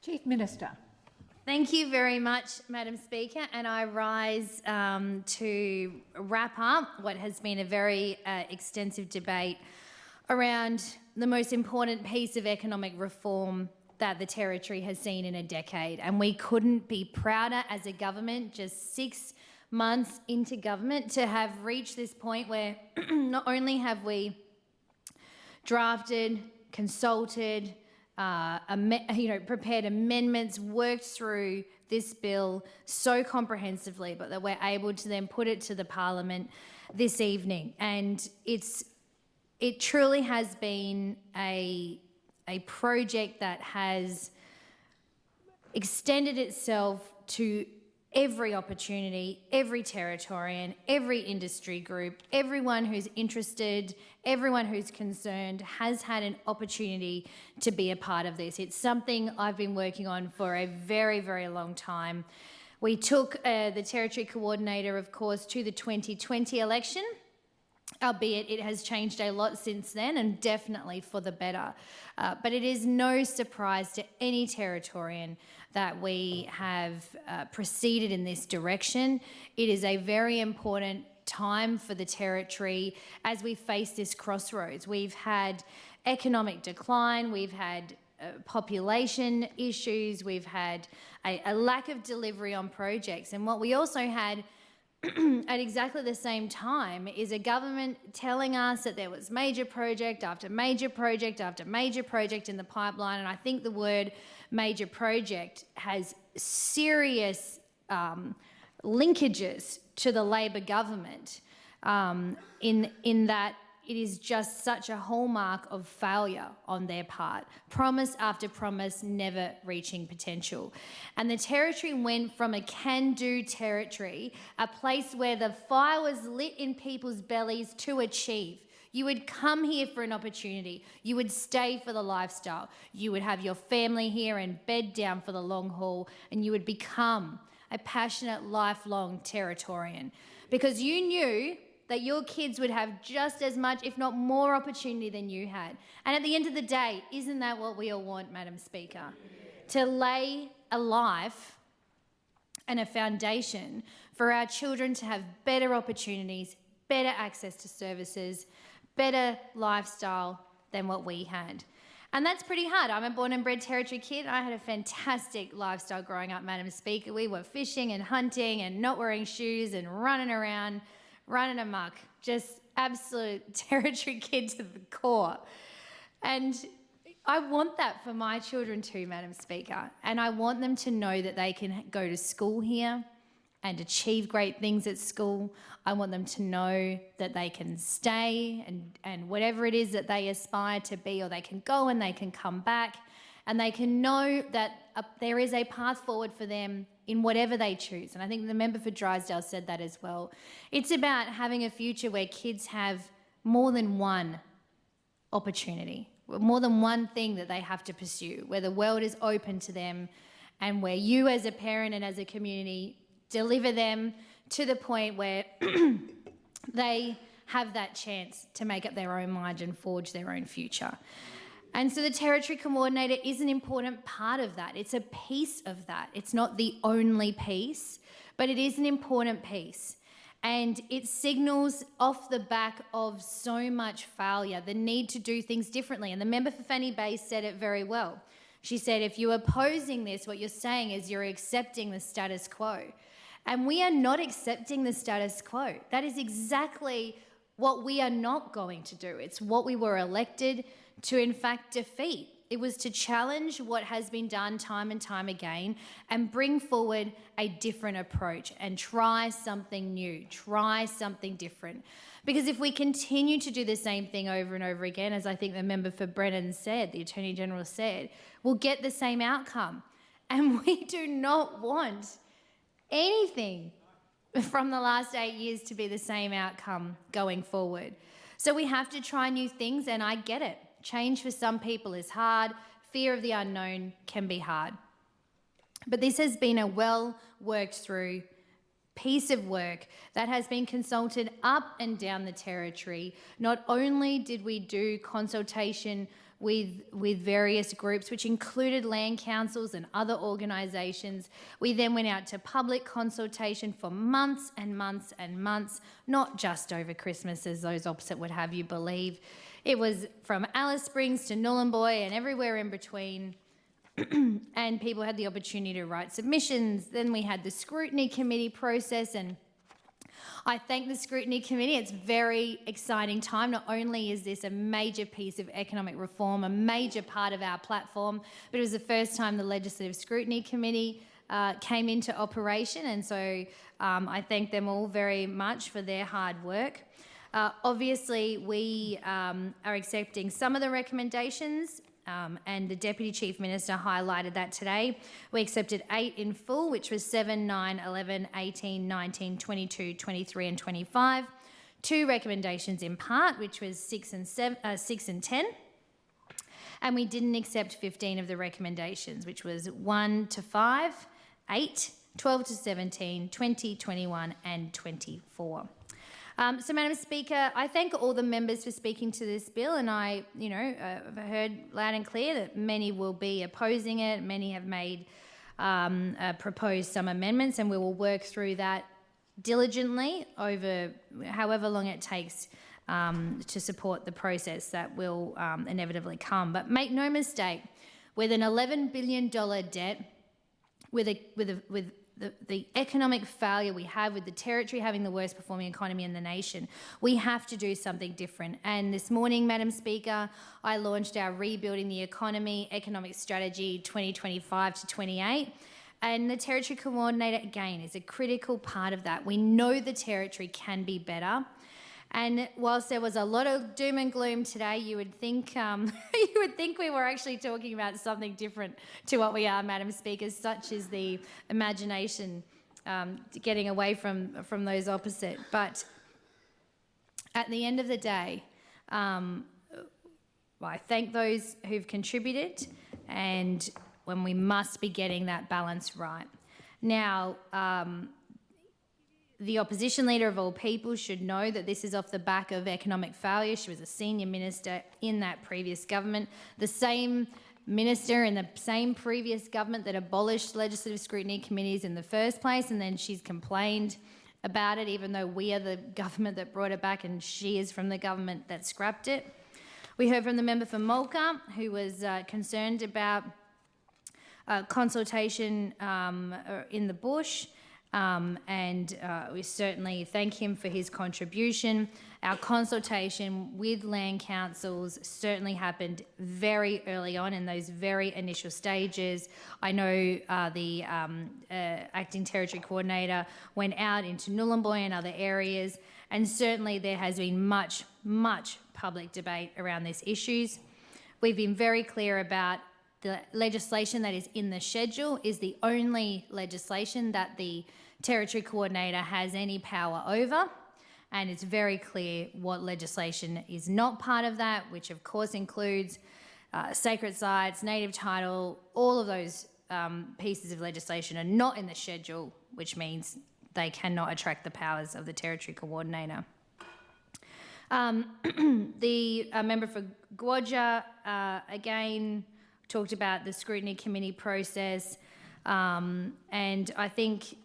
Chief Minister. Thank you very much, Madam Speaker, and I rise to wrap up what has been a very extensive debate around the most important piece of economic reform that the Territory has seen in a decade. And we couldn't be prouder as a government, just 6 months into government, to have reached this point where not only have we drafted, consulted, prepared amendments, worked through this bill so comprehensively, but that we're able to then put it to the Parliament this evening. And it truly has been a project that has extended itself to every opportunity, every Territorian, every industry group, everyone who's interested, everyone who's concerned has had an opportunity to be a part of this. It's something I've been working on for a very, very long time. We took the Territory Coordinator, of course, to the 2020 election, albeit it has changed a lot since then, and definitely for the better. But it is no surprise to any Territorian that we have proceeded in this direction. It is a very important time for the Territory as we face this crossroads. We've had economic decline, we've had population issues, we've had a lack of delivery on projects, and what we also had at exactly the same time is a government telling us that there was major project after major project after major project in the pipeline. And I think the word major project has serious linkages to the Labor government in that it is just such a hallmark of failure on their part. Promise after promise, never reaching potential. And the Territory went from a can-do territory, a place where the fire was lit in people's bellies, to achieve. You would come here for an opportunity. You would stay for the lifestyle. You would have your family here and bed down for the long haul, and you would become a passionate, lifelong Territorian because you knew that your kids would have just as much, if not more, opportunity than you had. And at the end of the day, isn't that what we all want, Madam Speaker? To lay a life and a foundation for our children to have better opportunities, better access to services, better lifestyle than what we had. And that's pretty hard. I'm a born and bred Territory kid. I had a fantastic lifestyle growing up, Madam Speaker. We were fishing and hunting and not wearing shoes and running around, running amok, just absolute Territory kid to the core. And I want that for my children too, Madam Speaker. And I want them to know that they can go to school here and achieve great things at school. I want them to know that they can stay and whatever it is that they aspire to be, or they can go and they can come back, and they can know that there is a path forward for them in whatever they choose. And I think the member for Drysdale said that as well. It's about having a future where kids have more than one opportunity, more than one thing that they have to pursue, where the world is open to them, and where you as a parent and as a community deliver them to the point where they have that chance to make up their own mind and forge their own future. And so the Territory Coordinator is an important part of that. It's a piece of that. It's not the only piece, but it is an important piece. And it signals off the back of so much failure, the need to do things differently. And the member for Fanny Bay said it very well. She said, if you're opposing this, what you're saying is you're accepting the status quo. And we are not accepting the status quo. That is exactly what we are not going to do. It's what we were elected to, in fact, defeat. It was to challenge what has been done time and time again and bring forward a different approach and try something new, try something different. Because if we continue to do the same thing over and over again, as I think the member for Brennan said, the Attorney General said, we'll get the same outcome. And we do not want anything from the last 8 years to be the same outcome going forward. So we have to try new things, and I get it. Change for some people is hard. Fear of the unknown can be hard. But this has been a well-worked through piece of work that has been consulted up and down the Territory. Not only did we do consultation with various groups, which included land councils and other organisations. We then went out to public consultation for months and months and months, not just over Christmas, as those opposite would have you believe. It was from Alice Springs to Nhulunbuy and everywhere in between. And people had the opportunity to write submissions. Then we had the scrutiny committee process, and I thank the scrutiny committee. It's a very exciting time. Not only is this a major piece of economic reform, a major part of our platform, but it was the first time the Legislative Scrutiny Committee came into operation, and so I thank them all very much for their hard work. Obviously, we are accepting some of the recommendations, and the Deputy Chief Minister highlighted that today. We accepted 8 in full, which was 7, 9, 11, 18, 19, 22, 23 and 25. 2 recommendations in part, which was 6 and 10. And we didn't accept 15 of the recommendations, which was 1 to 5, 8, 12 to 17, 20, 21 and 24. So, Madam Speaker, I thank all the members for speaking to this bill, and I, have heard loud and clear that many will be opposing it. Many have made proposed some amendments, and we will work through that diligently over however long it takes to support the process that will inevitably come. But make no mistake, with an $11 billion debt, with the economic failure we have, with the Territory having the worst performing economy in the nation, we have to do something different. And this morning, Madam Speaker, I launched our Rebuilding the Economy Economic Strategy 2025 to 28. And the Territory Coordinator, again, is a critical part of that. We know the Territory can be better. And whilst there was a lot of doom and gloom today, you would think we were actually talking about something different to what we are, Madam Speaker, such as the imagination getting away from those opposite. But at the end of the day, I thank those who've contributed, and when we must be getting that balance right. Now, the opposition leader of all people should know that this is off the back of economic failure. She was a senior minister in that previous government, the same minister in the same previous government that abolished legislative scrutiny committees in the first place, and then she's complained about it, even though we are the government that brought it back and she is from the government that scrapped it. We heard from the member for Mulga, who was concerned about consultation in the bush. And we certainly thank him for his contribution. Our consultation with land councils certainly happened very early on in those very initial stages. I know the Acting Territory Coordinator went out into Nhulunbuy and other areas, and certainly there has been much public debate around these issues. We've been very clear about the legislation that is in the schedule is the only legislation that the Territory Coordinator has any power over, and it's very clear what legislation is not part of that, which of course includes sacred sites, native title. All of those pieces of legislation are not in the schedule, which means they cannot attract the powers of the Territory Coordinator. The member for Gwadja, again, talked about the scrutiny committee process, and I think,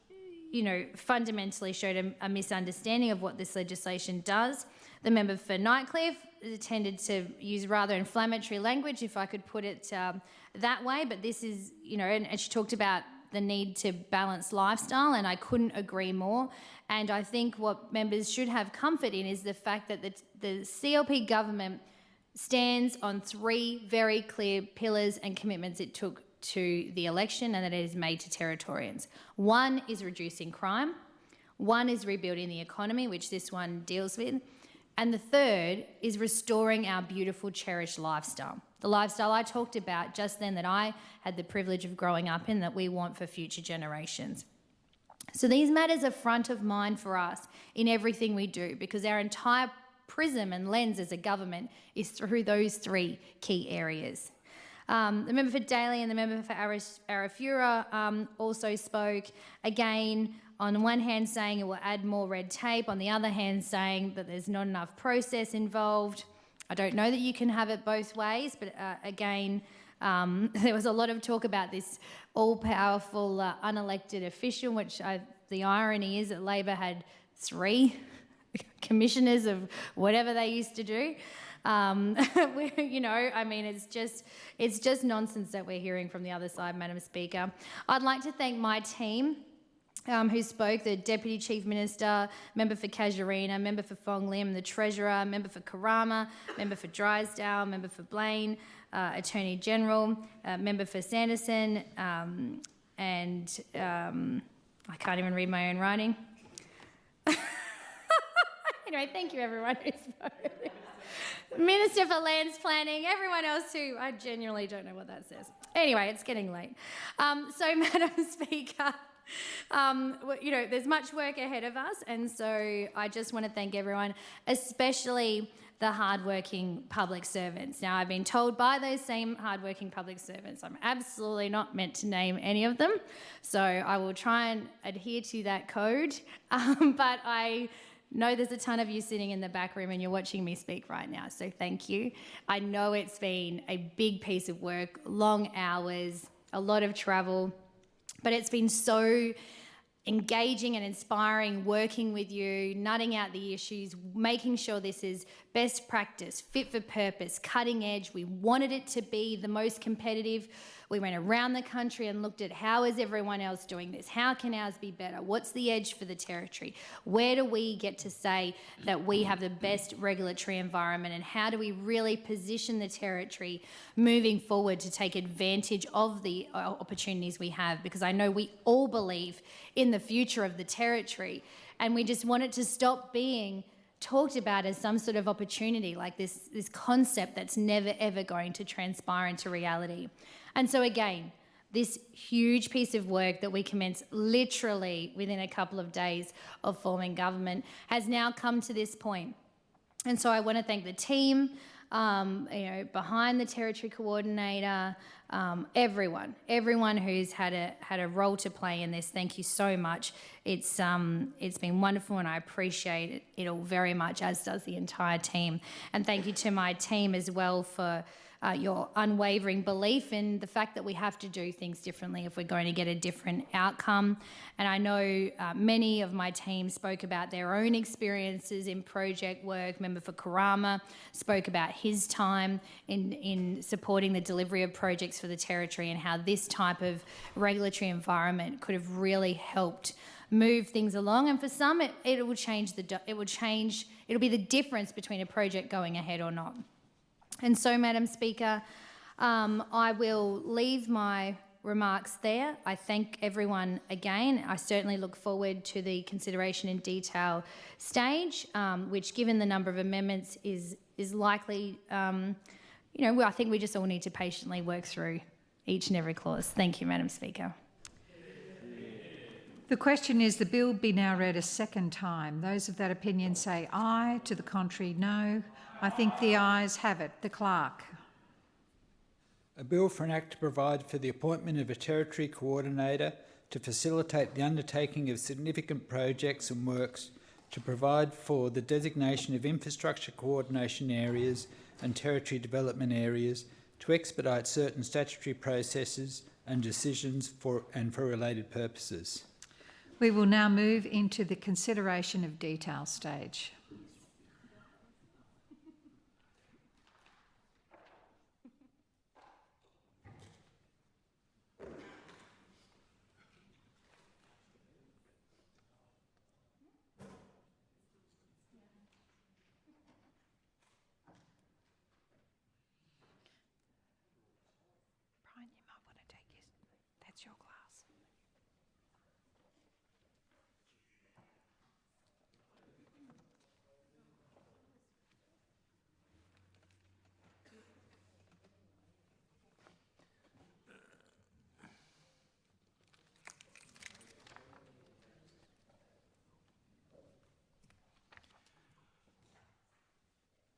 fundamentally showed a misunderstanding of what this legislation does. The member for Nightcliff tended to use rather inflammatory language, if I could put it that way, but this is, and she talked about the need to balance lifestyle, and I couldn't agree more. And I think what members should have comfort in is the fact that the CLP government stands on 3 very clear pillars and commitments it took to the election and that it has made to Territorians. 1 is reducing crime, 1 is rebuilding the economy, which this one deals with, and the 3rd is restoring our beautiful, cherished lifestyle. The lifestyle I talked about just then that I had the privilege of growing up in, that we want for future generations. So these matters are front of mind for us in everything we do, because our entire prism and lens as a government is through those 3 key areas. The member for Daly and the member for Arafura also spoke, again, on one hand saying it will add more red tape, on the other hand saying that there's not enough process involved. I don't know that you can have it both ways, but again, there was a lot of talk about this all-powerful unelected official, which the irony is that Labor had 3 commissioners of whatever they used to do. You know, I mean, it's just nonsense that we're hearing from the other side, Madam Speaker. I'd like to thank my team who spoke, the Deputy Chief Minister, Member for Casuarina, Member for Fong Lim, the Treasurer, Member for Karama, Member for Drysdale, Member for Blaine, Attorney General, Member for Sanderson, and I can't even read my own writing. Anyway, thank you everyone who spoke. Minister for Lands Planning, everyone else who I genuinely don't know what that says. Anyway, it's getting late. So, Madam Speaker, you know, there's much work ahead of us, and so I just want to thank everyone, especially the hardworking public servants. Now, I've been told by those same hardworking public servants I'm absolutely not meant to name any of them, so I will try and adhere to that code, but I know there's a ton of you sitting in the back room and you're watching me speak right now, so thank you. I know it's been a big piece of work, long hours, a lot of travel, but it's been so engaging and inspiring working with you, nutting out the issues, making sure this is best practice, fit for purpose, cutting edge. We wanted it to be the most competitive. We went around the country and looked at how is everyone else doing this? How can ours be better? What's the edge for the territory? Where do we get to say that we have the best regulatory environment, and how do we really position the territory moving forward to take advantage of the opportunities we have? Because I know we all believe in the future of the territory, and we just want it to stop being talked about as some sort of opportunity, like this concept that's never ever going to transpire into reality. And so again, this huge piece of work that we commenced literally within a couple of days of forming government has now come to this point. And so I want to thank the team, you know, behind the Territory Coordinator, everyone who's had a role to play in this. Thank you so much. It's been wonderful, and I appreciate it all very much, as does the entire team. And thank you to my team as well for your unwavering belief in the fact that we have to do things differently if we're going to get a different outcome. And I know many of my team spoke about their own experiences in project work. Member for Karama spoke about his time in supporting the delivery of projects for the Territory, and how this type of regulatory environment could have really helped move things along. And for some, it will change it'll be the difference between a project going ahead or not. And so, Madam Speaker, I will leave my remarks there. I thank everyone again. I certainly look forward to the consideration in detail stage, which, given the number of amendments, is likely, you know, I think we just all need to patiently work through each and every clause. Thank you, Madam Speaker. The question is the bill be now read a second time. Those of that opinion say aye. To the contrary, no. I think the ayes have it. The clerk. A bill for an act to provide for the appointment of a Territory Coordinator to facilitate the undertaking of significant projects and works, to provide for the designation of infrastructure coordination areas and territory development areas, to expedite certain statutory processes and decisions for related purposes. We will now move into the consideration of detail stage. Brian, you might want to take that's your glass.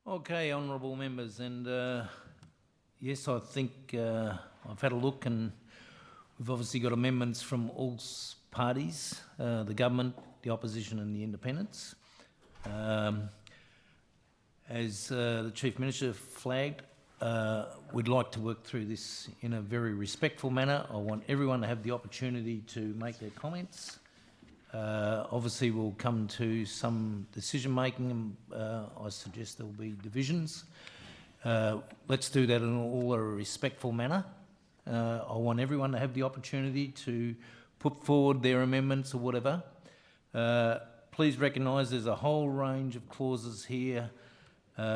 Okay, honourable members, and yes, I think I've had a look, and we've obviously got amendments from all parties, the government, the opposition and the independents. as the Chief Minister flagged, we'd like to work through this in a very respectful manner. I want everyone to have the opportunity to make their comments. Obviously, we'll come to some decision-making, and I suggest there will be divisions. Let's do that in all a respectful manner. I want everyone to have the opportunity to put forward their amendments or whatever. Please recognise there's a whole range of clauses here.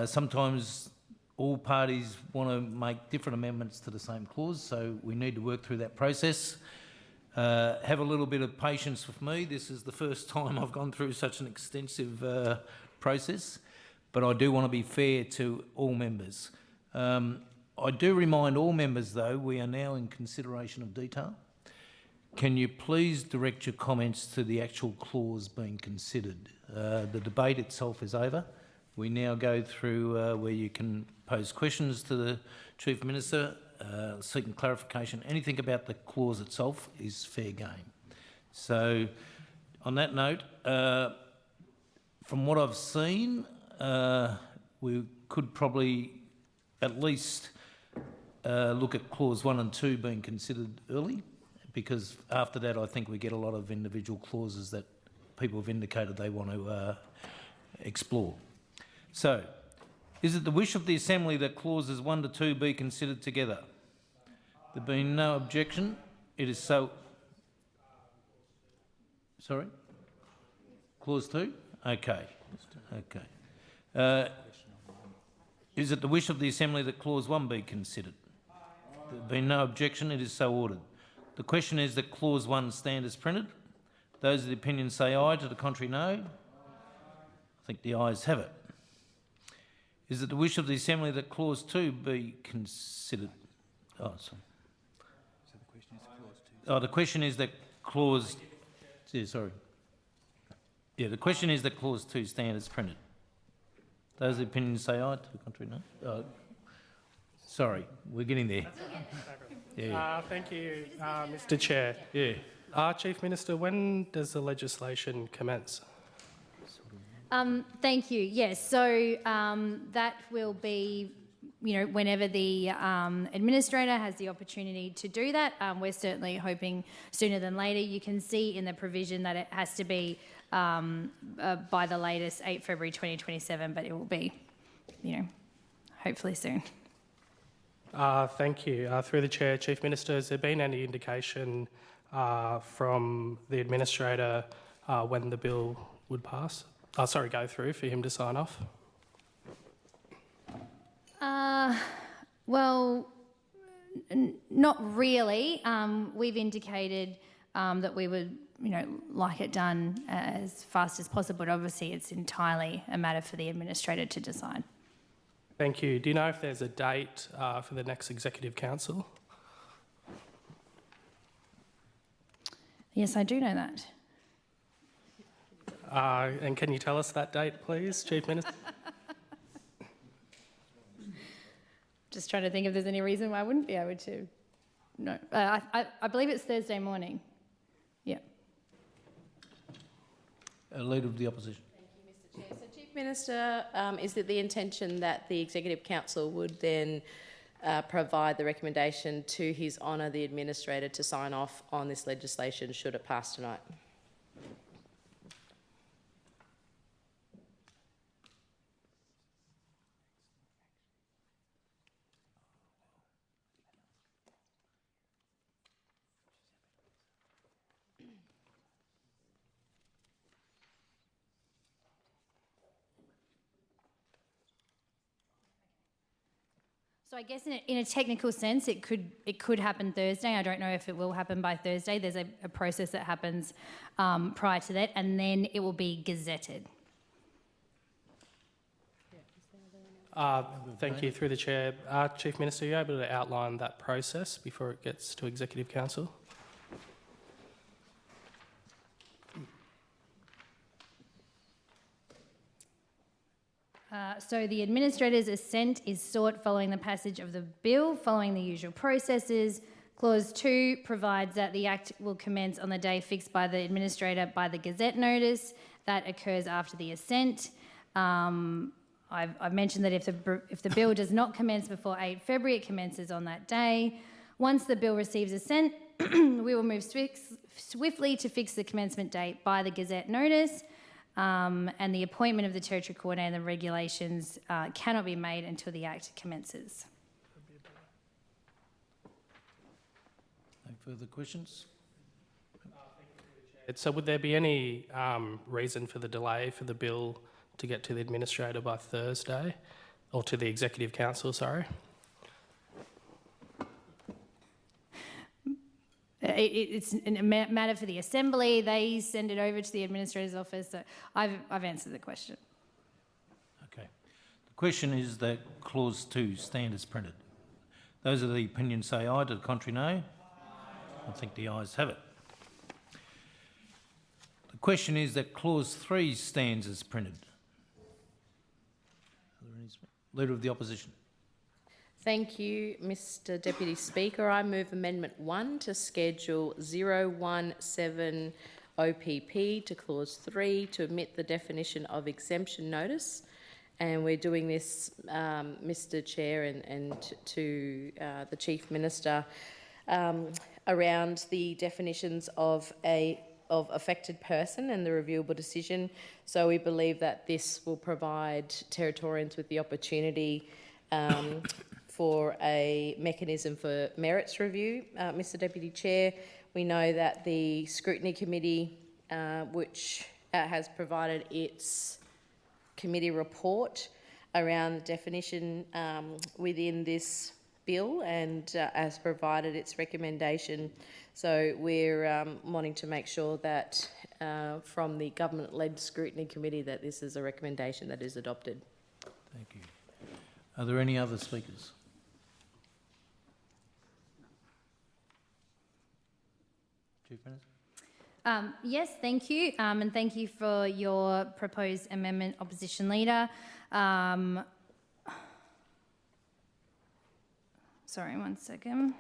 Sometimes all parties want to make different amendments to the same clause, so we need to work through that process. Have a little bit of patience with me. This is the first time I've gone through such an extensive process, but I do want to be fair to all members. I do remind all members, though, we are now in consideration of detail. Can you please direct your comments to the actual clause being considered? The debate itself is over. We now go through where you can pose questions to the Chief Minister, seeking clarification. Anything about the clause itself is fair game. So, on that note, from what I've seen, we could probably at least look at clause 1 and 2 being considered early, because after that I think we get a lot of individual clauses that people have indicated they want to explore. So, is it the wish of the Assembly that clauses 1 to 2 be considered together? There being no objection, it is so... Sorry? Clause 2? Okay. Okay. Is it the wish of the Assembly that clause 1 be considered? There being no objection, it is so ordered. The question is that clause 1 stand as printed. Those of the opinion say aye, to the contrary no. I think the ayes have it. Is it the wish of the Assembly that clause 2 be considered? Oh, sorry. So the question is clause 2. Oh, the question is that clause... Yeah, sorry. Yeah, the question is that clause 2 stand as printed. Those of the opinion say aye, to the contrary no. Sorry, we're getting there. Yeah. Thank you, Mr. Chair. Yeah. Chief Minister, when does the legislation commence? Thank you. Yes, so that will be, whenever the administrator has the opportunity to do that. We're certainly hoping sooner than later. You can see in the provision that it has to be by the latest 8 February 2027, but it will be, hopefully soon. Thank you. Through the Chair, Chief Minister, has there been any indication from the administrator when the bill would pass? Go through for him to sign off? Well, not really. We've indicated that we would, like it done as fast as possible, but obviously it's entirely a matter for the administrator to decide. Thank you. Do you know if there's a date for the next Executive Council? Yes, I do know that. And can you tell us that date, please, Chief Minister? Just trying to think if there's any reason why I wouldn't be able to. No, I believe it's Thursday morning. Yeah. Leader of the Opposition. Thank you, Mr. Chair. So, Chief Minister, is it the intention that the Executive Council would then provide the recommendation to His Honour the Administrator to sign off on this legislation should it pass tonight? So I guess in a technical sense, it could happen Thursday. I don't know if it will happen by Thursday. There's a process that happens prior to that, and then it will be gazetted. Thank you. Through the Chair, Chief Minister, are you able to outline that process before it gets to Executive Council? So the Administrator's assent is sought following the passage of the bill, following the usual processes. Clause 2 provides that the Act will commence on the day fixed by the Administrator by the Gazette notice. That occurs after the assent. I I've mentioned that if the bill does not commence before 8 February, it commences on that day. Once the bill receives assent, we will move swiftly to fix the commencement date by the Gazette notice, and the appointment of the Territory Coordinator and the regulations cannot be made until the Act commences. No further questions? So would there be any reason for the delay for the bill to get to the Administrator by Thursday, or to the Executive Council, sorry? It's a matter for the Assembly. They send it over to the Administrator's office. So I've answered the question. Okay. The question is that clause 2 stand as printed. Those of the opinion say aye, to the contrary no. I think the ayes have it. The question is that clause 3 stands as printed. Leader of the Opposition. Thank you, Mr Deputy Speaker. I move Amendment 1 to Schedule 017 OPP to Clause 3 to omit the definition of exemption notice. And we're doing this, Mr Chair, and to the Chief Minister, around the definitions of affected person and the reviewable decision. So we believe that this will provide Territorians with the opportunity for a mechanism for merits review. Mr Deputy Chair, we know that the Scrutiny Committee, which has provided its committee report around the definition within this bill and has provided its recommendation. So we're wanting to make sure that from the government-led Scrutiny Committee that this is a recommendation that is adopted. Thank you. Are there any other speakers? Chief Minister? Yes, thank you, and thank you for your proposed amendment, Opposition Leader. Sorry, one second.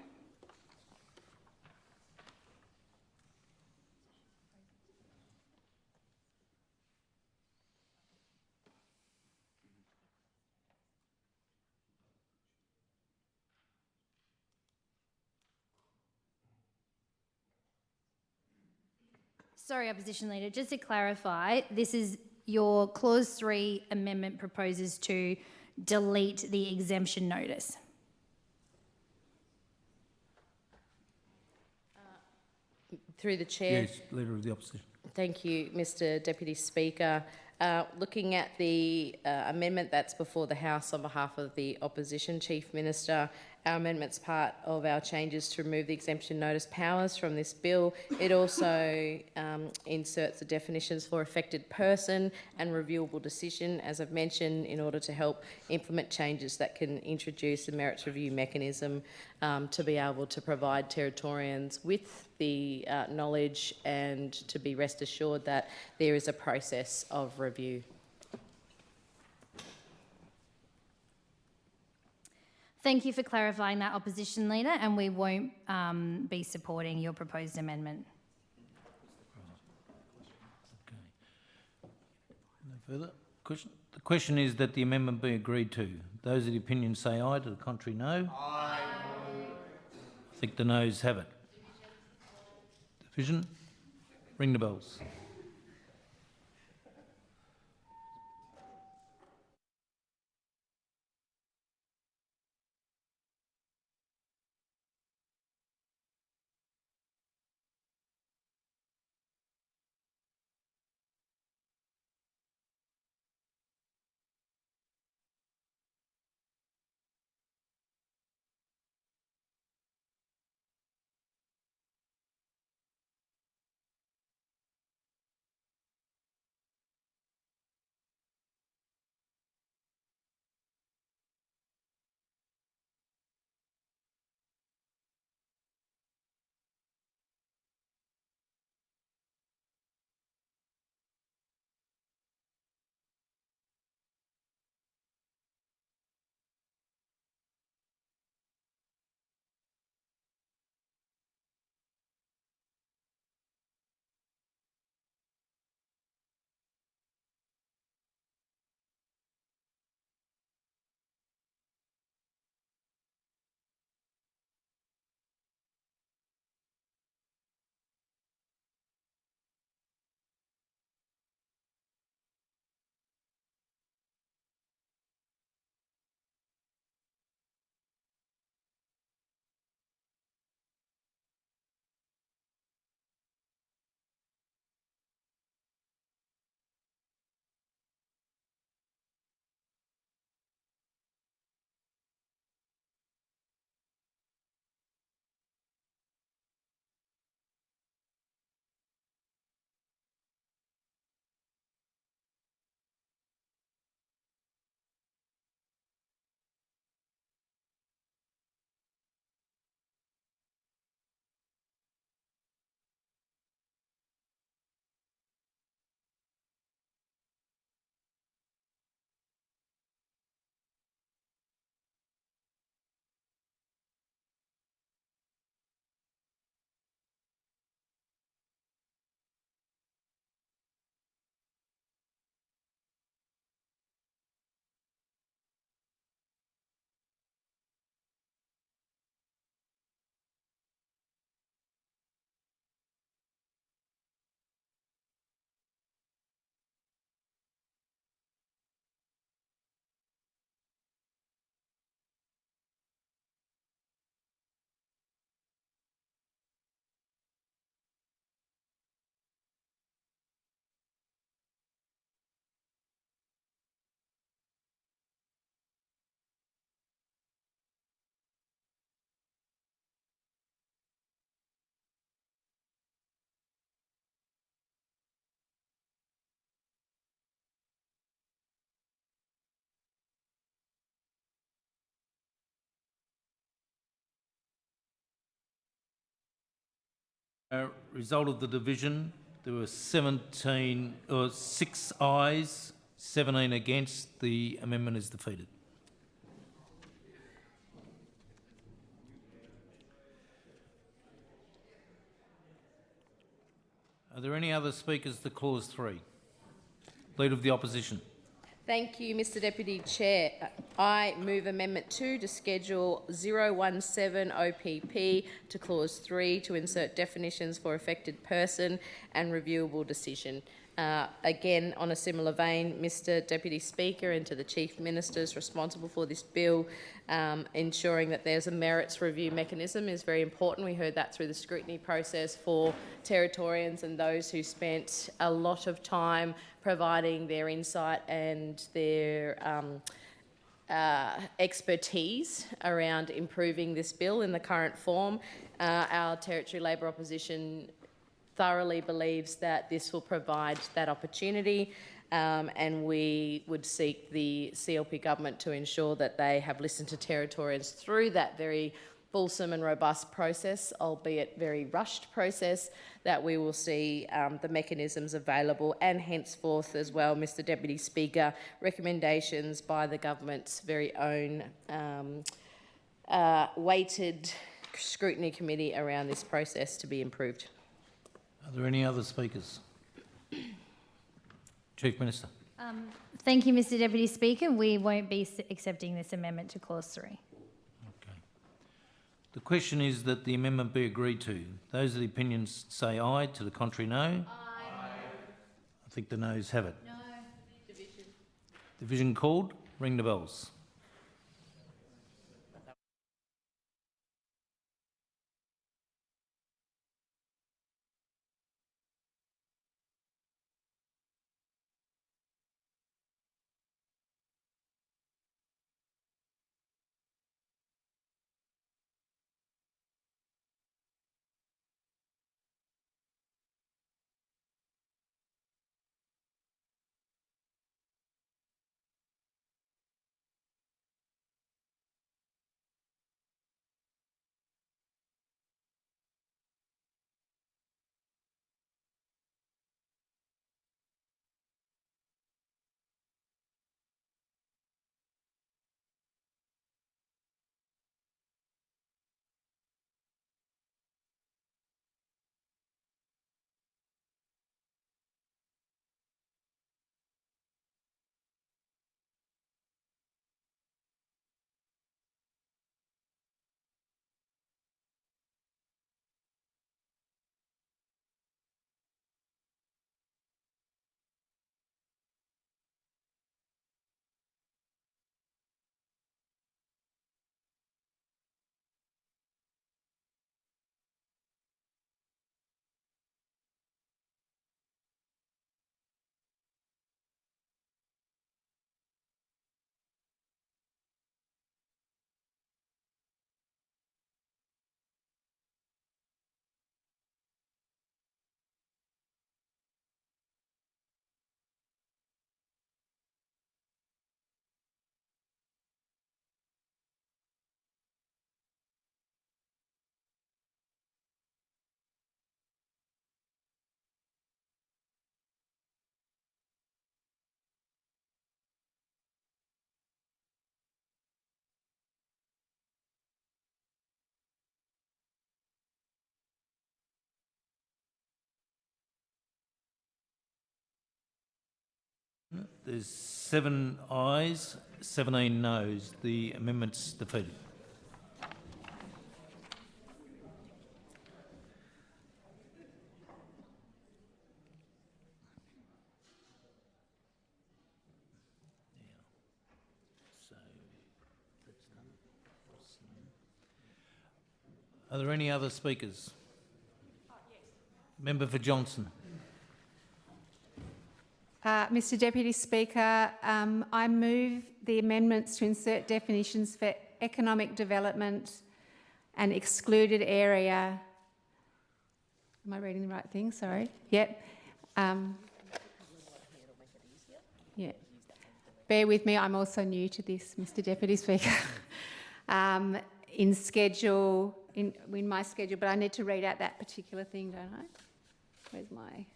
Sorry, Opposition Leader, just to clarify, this is your Clause 3 amendment proposes to delete the exemption notice. Through the Chair. Yes, Leader of the Opposition. Thank you, Mr Deputy Speaker. Looking at the amendment that's before the House on behalf of the Opposition, Chief Minister, our amendment's part of our changes to remove the exemption notice powers from this bill. It also inserts the definitions for affected person and reviewable decision, as I've mentioned, in order to help implement changes that can introduce a merits review mechanism to be able to provide Territorians with the knowledge and to be rest assured that there is a process of review. Thank you for clarifying that, Opposition Leader, and we won't be supporting your proposed amendment. Okay. No further question? The question is that the amendment be agreed to. Those of the opinion say aye, to the contrary no. Aye. I think the noes have it. Division? Ring the bells. Result of the division, there were 6 ayes, 17 against. The amendment is defeated. Are there any other speakers to clause 3? Leader of the Opposition. Thank you, Mr Deputy Chair. I move Amendment 2 to Schedule 017 OPP to Clause 3 to insert definitions for affected person and reviewable decision. Again, on a similar vein, Mr Deputy Speaker, and to the Chief Ministers responsible for this bill, ensuring that there's a merits review mechanism is very important. We heard that through the scrutiny process for Territorians and those who spent a lot of time providing their insight and their expertise around improving this bill in the current form. Our Territory Labor Opposition thoroughly believes that this will provide that opportunity, and we would seek the CLP government to ensure that they have listened to Territorians through that very fulsome and robust process, albeit very rushed process, that we will see the mechanisms available, and henceforth as well, Mr Deputy Speaker, recommendations by the government's very own weighted scrutiny committee around this process to be improved. Are there any other speakers? Chief Minister. Thank you, Mr Deputy Speaker. We won't be accepting this amendment to Clause 3. Okay. The question is that the amendment be agreed to. Those of the opinions say aye, to the contrary no. Aye. I think the noes have it. No. Division called. Ring the bells. There's 7 ayes, 17 noes. The amendment's defeated. Are there any other speakers? Member for Johnson. Mr Deputy Speaker, I move the amendments to insert definitions for economic development and excluded area. Am I reading the right thing? Sorry. Yep. Yeah. Bear with me, I'm also new to this, Mr Deputy Speaker. In Schedule in my schedule, but I need to read out that particular thing, don't I? Where's my...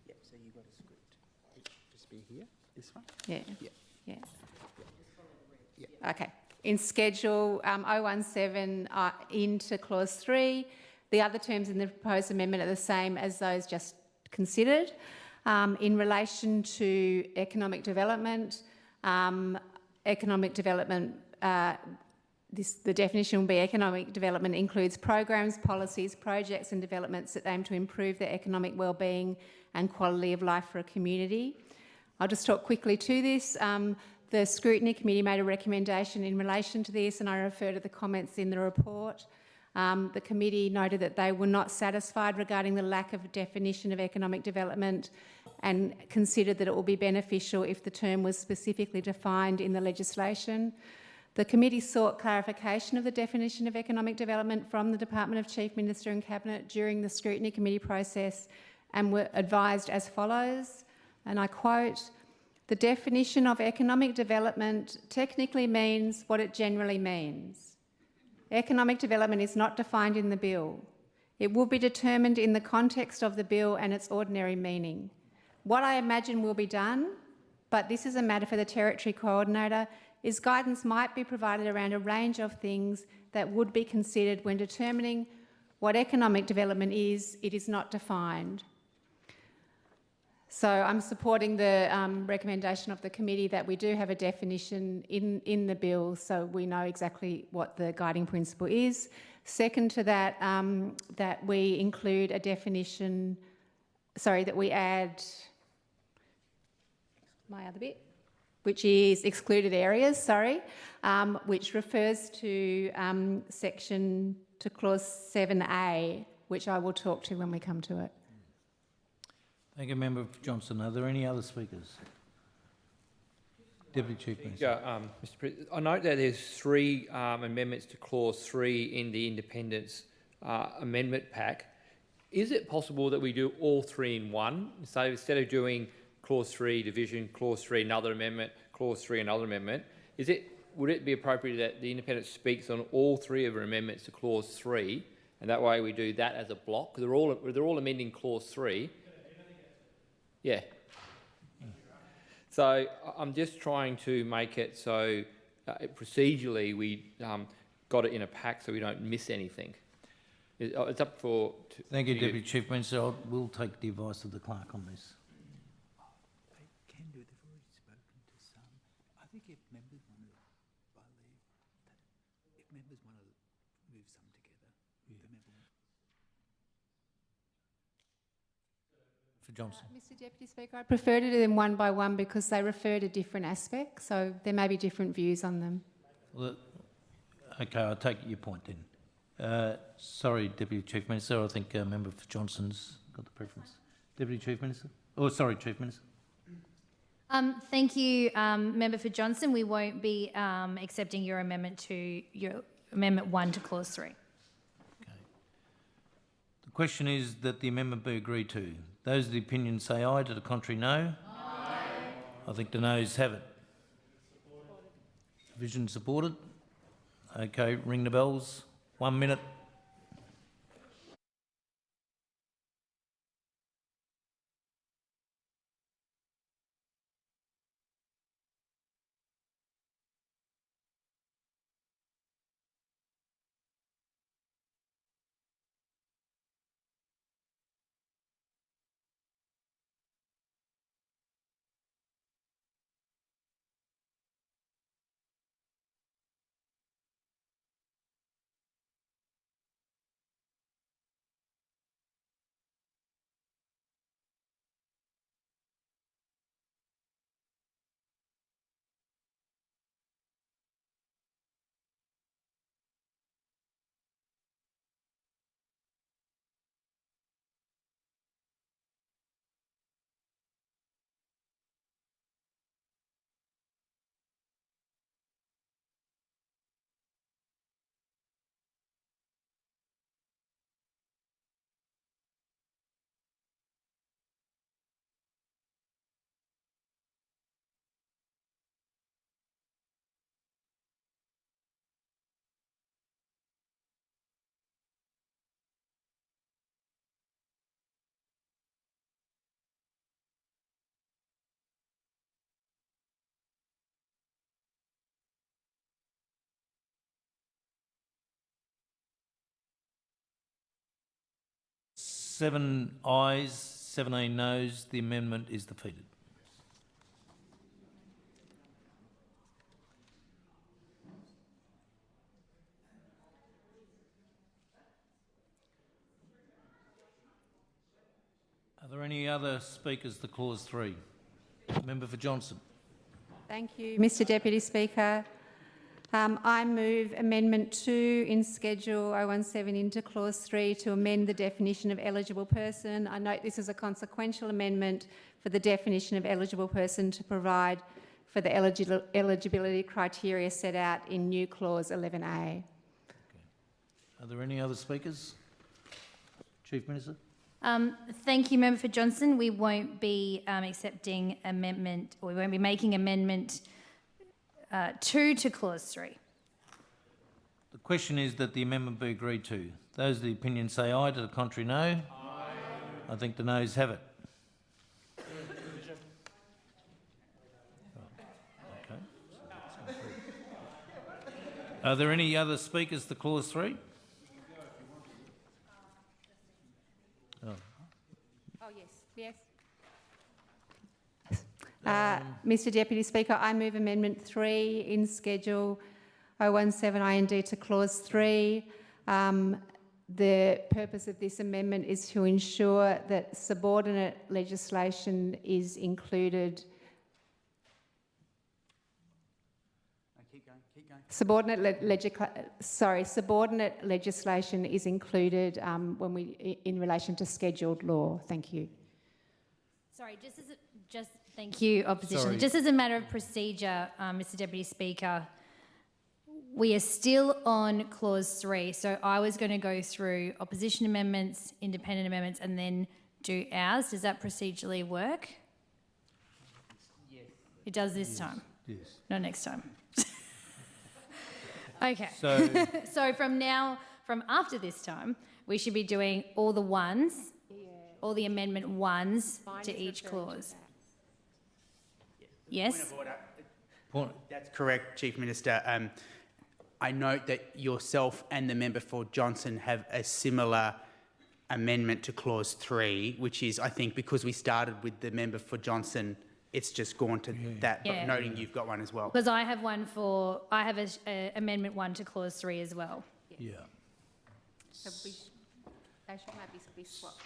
Yep, so you've got a script. It'll just be here, this one? Yeah. Yep. Yeah. Yep. Okay. In Schedule 017 into Clause 3, the other terms in the proposed amendment are the same as those just considered. In relation to economic development, the definition will be economic development includes programs, policies, projects and developments that aim to improve the economic wellbeing and quality of life for a community. I'll just talk quickly to this. The Scrutiny Committee made a recommendation in relation to this, and I refer to the comments in the report. The committee noted that they were not satisfied regarding the lack of definition of economic development and considered that it would be beneficial if the term was specifically defined in the legislation. The committee sought clarification of the definition of economic development from the Department of Chief Minister and Cabinet during the Scrutiny Committee process and were advised as follows, and I quote, "The definition of economic development technically means what it generally means. Economic development is not defined in the bill. It will be determined in the context of the bill and its ordinary meaning. What I imagine will be done, but this is a matter for the Territory Coordinator, is guidance might be provided around a range of things that would be considered when determining what economic development is. It is not defined." So I'm supporting the recommendation of the committee that we do have a definition in the bill so we know exactly what the guiding principle is. Second to that, that we include a definition, that we add my other bit, which is excluded areas, which refers to Clause 7A, which I will talk to when we come to it. Thank you, Member for Johnson. Are there any other speakers? Deputy Chief Minister. Yeah, Mr. President, I note that there's 3 amendments to Clause 3 in the Independence Amendment Pack. Is it possible that we do all 3 in one? So instead of doing Clause 3 division, Clause 3 another amendment, Clause 3 another amendment, would it be appropriate that the Independent speaks on all 3 of her amendments to Clause 3, and that way we do that as a block? They're all amending Clause 3. Yeah. So I'm just trying to make it so procedurally we got it in a pack so we don't miss anything. It's up for... Thank you, Deputy Chief Minister. We'll take the advice of the clerk on this. They can do. They've already spoken to some. I think if members want to, if members want to move some together, For Johnson. Mr Deputy Speaker, I prefer to do them one by one because they refer to different aspects, so there may be different views on them. Well, okay, I'll take your point then. Sorry, Deputy Chief Minister, I think Member for Johnson's got the preference. Deputy Chief Minister? Oh, sorry, Chief Minister. Thank you, Member for Johnson. We won't be accepting your amendment 1 to Clause 3. Okay. The question is that the amendment be agreed to. Those of the opinion say aye, to the contrary no. Aye. I think the noes have it. Division supported. Okay, ring the bells. 1 minute. 7 ayes, 17 noes. The amendment is defeated. Are there any other speakers to clause 3? Member for Johnson. Thank you, Mr Deputy Speaker. I move Amendment 2 in Schedule 017 into Clause 3 to amend the definition of eligible person. I note this is a consequential amendment for the definition of eligible person to provide for the eligibility criteria set out in new Clause 11A. Are there any other speakers? Chief Minister. Thank you, Member for Johnson. We won't be accepting amendment, or we won't be making amendment 2 to clause 3. The question is that the amendment be agreed to. Those of the opinion say aye, to the contrary no. Aye. I think the noes have it. Okay. Are there any other speakers to clause 3? Mr Deputy Speaker, I move Amendment 3 in Schedule 017 IND to Clause 3. The purpose of this amendment is to ensure that subordinate legislation is included. Keep going. Subordinate legislation is included in relation to scheduled law. Thank you. Sorry, thank you, Opposition. Sorry. Just as a matter of procedure, Mr Deputy Speaker, we are still on clause 3. So I was going to go through opposition amendments, independent amendments, and then do ours. Does that procedurally work? Yes. It does this time? Yes. Not next time. Okay. So, from after this time, we should be doing all the ones, all the amendment ones to each clause. Yes? Point of order. point. That's correct, Chief Minister. I note that yourself and the member for Johnson have a similar amendment to Clause 3, which is, I think, because we started with the member for Johnson, it's just gone to that, but noting you've got one as well. Because I have amendment 1 to clause 3 as well. Yeah. So they should maybe be swapped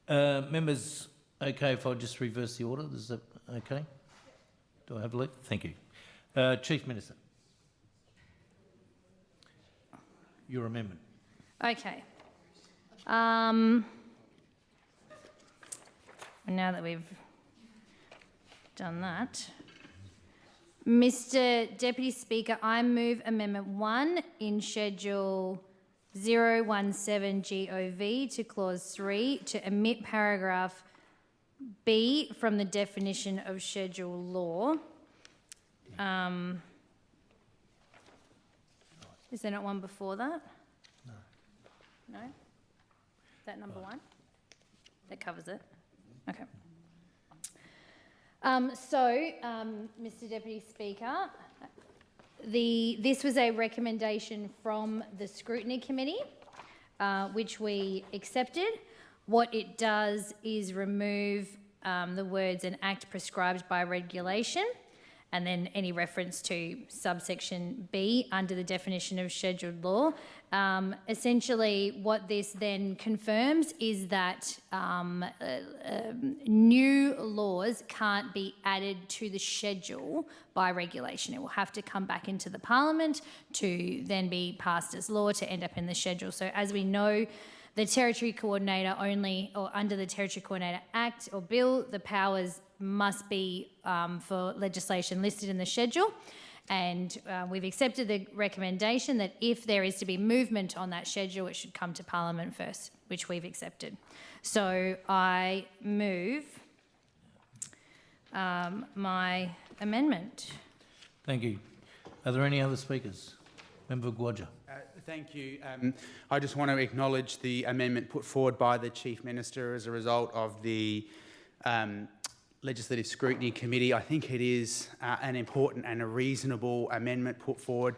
round. Members, okay if I just reverse the order? Is that okay? Do I have a leave? Thank you. Chief Minister. Your amendment. Okay. Now that we've done that, Mr Deputy Speaker, I move Amendment 1 in Schedule 017 GOV to Clause 3 to omit paragraph B from the definition of schedule law. Is there not one before that? No. No? Is that number 1? That covers it? Okay. Mr Deputy Speaker, this was a recommendation from the Scrutiny Committee, which we accepted. What it does is remove the words "an act prescribed by regulation" and then any reference to subsection B under the definition of scheduled law. Essentially, what this then confirms is that new laws can't be added to the schedule by regulation. It will have to come back into the Parliament to then be passed as law to end up in the schedule. So as we know, the Territory Coordinator under the Territory Coordinator Act or Bill, the powers must be for legislation listed in the schedule. And we've accepted the recommendation that if there is to be movement on that schedule, it should come to Parliament first, which we've accepted. So I move my amendment. Thank you. Are there any other speakers? Member Gwadja. Thank you. I just want to acknowledge the amendment put forward by the Chief Minister as a result of the Legislative Scrutiny Committee. I think it is an important and a reasonable amendment put forward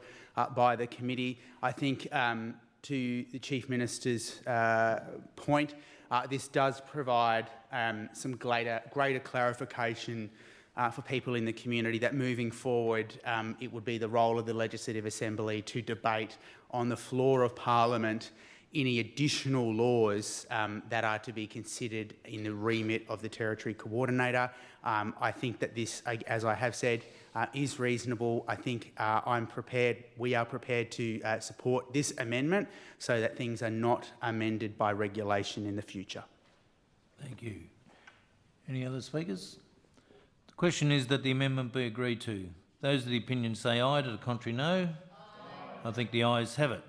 by the committee. I think to the Chief Minister's point, this does provide some greater clarification for people in the community that moving forward it would be the role of the Legislative Assembly to debate on the floor of Parliament any additional laws that are to be considered in the remit of the Territory Coordinator. I think that this, as I have said, is reasonable. I think we are prepared to support this amendment so that things are not amended by regulation in the future. Thank you. Any other speakers? The question is that the amendment be agreed to. Those of the opinion say aye, to the contrary no. Aye. I think the ayes have it.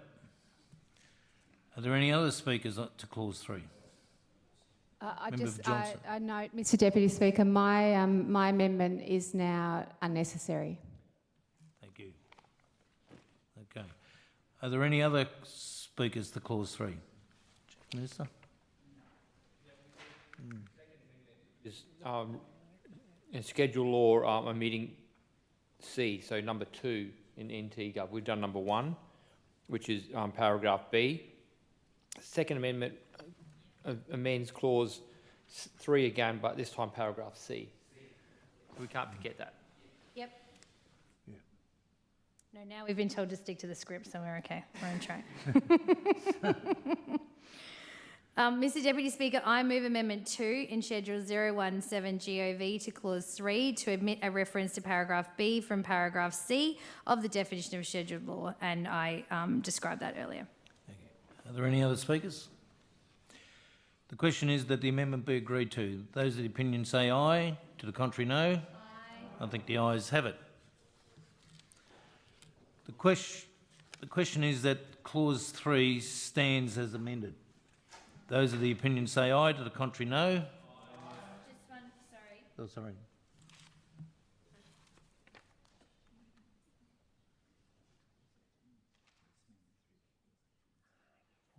Are there any other speakers to clause 3? I note, Mr Deputy Speaker, my amendment is now unnecessary. Thank you. Okay. Are there any other speakers to clause 3? Chief Minister? In schedule law, I'm meeting C, so number 2 in NT Gov. We've done number 1, which is paragraph B. Second amendment amends clause 3 again, but this time paragraph C. We can't forget that. Yep. Yeah. No, now we've been told to stick to the script, so we're okay. We're on track. Mr Deputy Speaker, I move Amendment 2 in Schedule 017 GOV to Clause 3 to omit a reference to paragraph B from paragraph C of the definition of scheduled law, and I described that earlier. Thank you. Are there any other speakers? The question is that the amendment be agreed to. Those of the opinion say aye, to the contrary no. Aye. I think the ayes have it. The question is that Clause 3 stands as amended. Those of the opinion say aye, to the contrary no. Aye. Just one, sorry. Oh, sorry.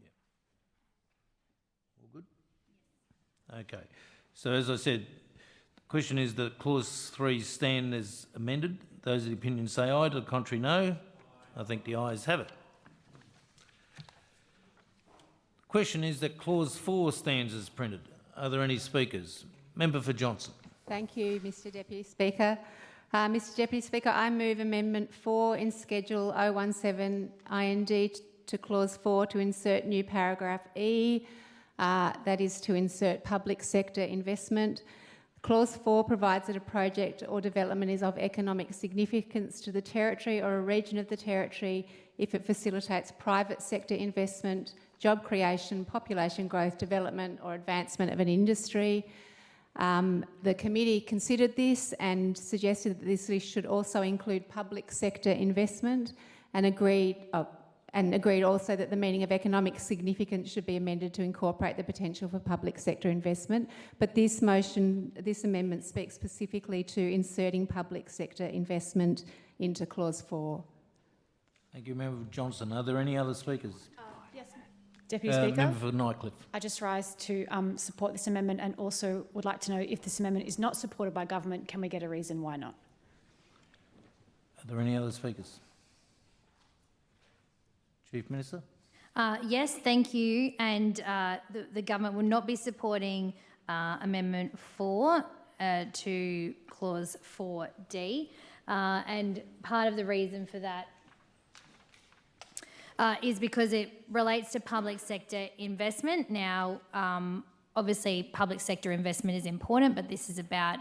Yeah. All good? Yes. Okay. So as I said, the question is that Clause 3 stand as amended. Those of the opinion say aye, to the contrary no. Aye. I think the ayes have it. The question is that Clause 4 stands as printed. Are there any speakers? Member for Johnson. Thank you, Mr Deputy Speaker. Mr Deputy Speaker, I move Amendment 4 in Schedule 017 IND to Clause 4 to insert new paragraph E, that is to insert public sector investment. Clause 4 provides that a project or development is of economic significance to the Territory or a region of the Territory if it facilitates private sector investment, job creation, population growth, development or advancement of an industry. The committee considered this and suggested that this list should also include public sector investment and agreed also that the meaning of economic significance should be amended to incorporate the potential for public sector investment. But this amendment speaks specifically to inserting public sector investment into Clause 4. Thank you, Member for Johnson. Are there any other speakers? Yes, Deputy Speaker. Member for Nightcliff. I just rise to support this amendment and also would like to know if this amendment is not supported by government, can we get a reason why not? Are there any other speakers? Chief Minister? Yes, thank you. And the government will not be supporting Amendment 4 to Clause 4D. And part of the reason for that is because it relates to public sector investment. Now, obviously, public sector investment is important, but this is about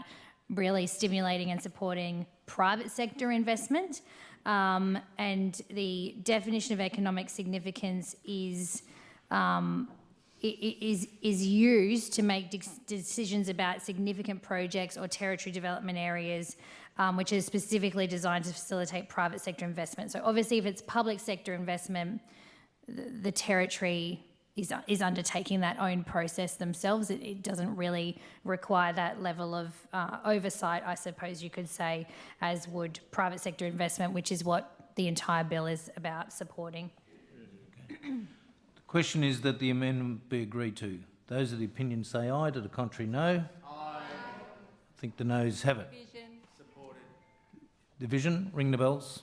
really stimulating and supporting private sector investment. And the definition of economic significance is used to make decisions about significant projects or territory development areas, which is specifically designed to facilitate private sector investment. So obviously if it's public sector investment, the territory is undertaking that own process themselves. It doesn't really require that level of oversight, I suppose you could say, as would private sector investment, which is what the entire bill is about supporting. Okay. The question is that the amendment be agreed to. Those of the opinion say aye, to the contrary no. Aye. I think the noes have it. Division. Supported. Division, ring the bells.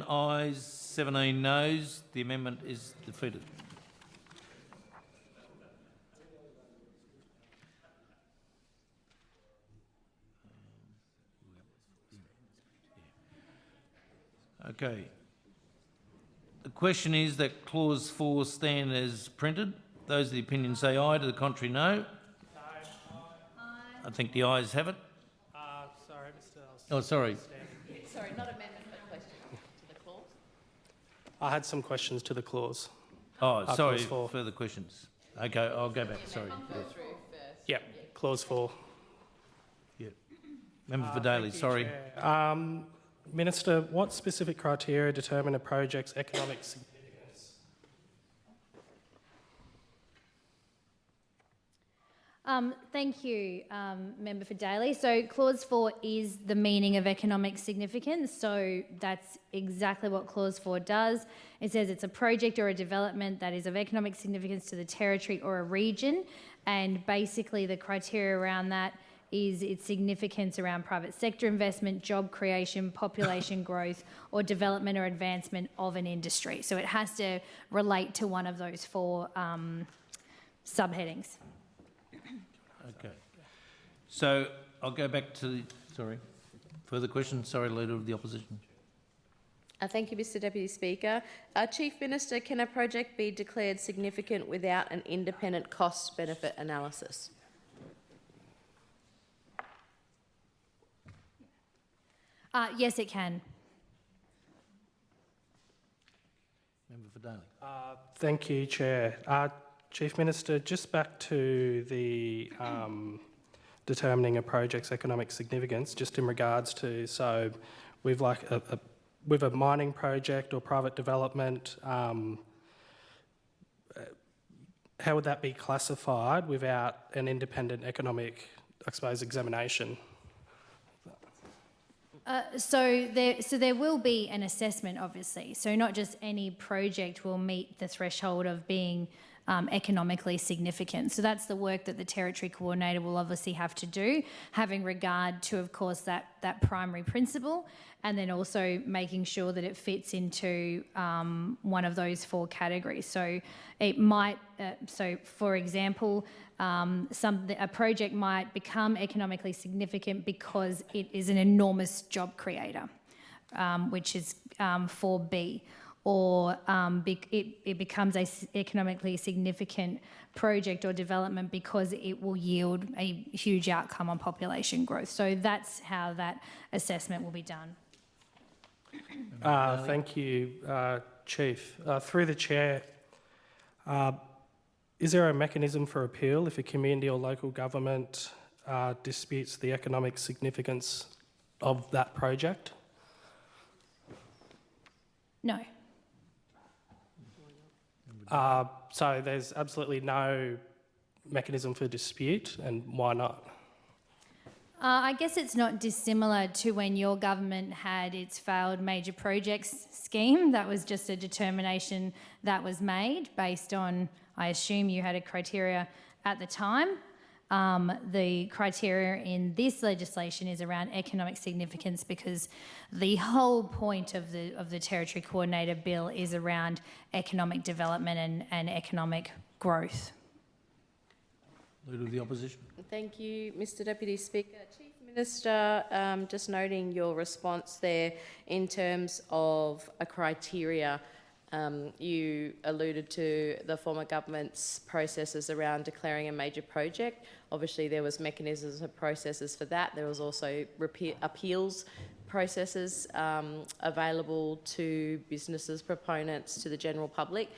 Ayes, 17 noes. The amendment is defeated. Okay. The question is that clause 4 stand as printed. Those of the opinion say aye, to the contrary no. No. I think the ayes have it. Sorry, Mr. Oh, sorry. Sorry, not amendment, but question to the clause. I had some questions to the clause. Oh, sorry, clause 4. further questions. Okay, I'll go back, sorry. Yep, clause 4. Yeah. Member for Daly, sorry. Minister, what specific criteria determine a project's economic significance? Thank you, Member for Daly. So clause 4 is the meaning of economic significance. So that's exactly what clause 4 does. It says it's a project or a development that is of economic significance to the territory or a region. And basically the criteria around that is its significance around private sector investment, job creation, population growth, or development or advancement of an industry. So it has to relate to one of those 4 subheadings. Okay. So I'll go back to sorry. Further questions? Sorry, Leader of the Opposition. Thank you, Mr Deputy Speaker. Chief Minister, can a project be declared significant without an independent cost-benefit analysis? Yes, it can. Member for Daly. Thank you, Chair. Chief Minister, just back to the determining a project's economic significance, just in regards to, so we've like with a mining project or private development, how would that be classified without an independent economic, I suppose, examination? So there will be an assessment, obviously. So not just any project will meet the threshold of being economically significant. So that's the work that the Territory Coordinator will obviously have to do, having regard to, of course, that primary principle, and then also making sure that it fits into one of those 4 categories. So it might, so for example, a project might become economically significant because it is an enormous job creator, which is 4B. Or it becomes an economically significant project or development because it will yield a huge outcome on population growth. So that's how that assessment will be done. Thank you, Chief. Through the Chair, is there a mechanism for appeal if a community or local government disputes the economic significance of that project? No. So there's absolutely no mechanism for dispute, and why not? I guess it's not dissimilar to when your government had its failed major projects scheme. That was just a determination that was made based on, I assume you had a criteria at the time. The criteria in this legislation is around economic significance because the whole point of the Territory Coordinator Bill is around economic development and economic growth. Leader of the Opposition. Thank you, Mr Deputy Speaker. Chief Minister, just noting your response there in terms of a criteria. You alluded to the former government's processes around declaring a major project. Obviously, there was mechanisms and processes for that. There was also appeals processes available to businesses, proponents, to the general public.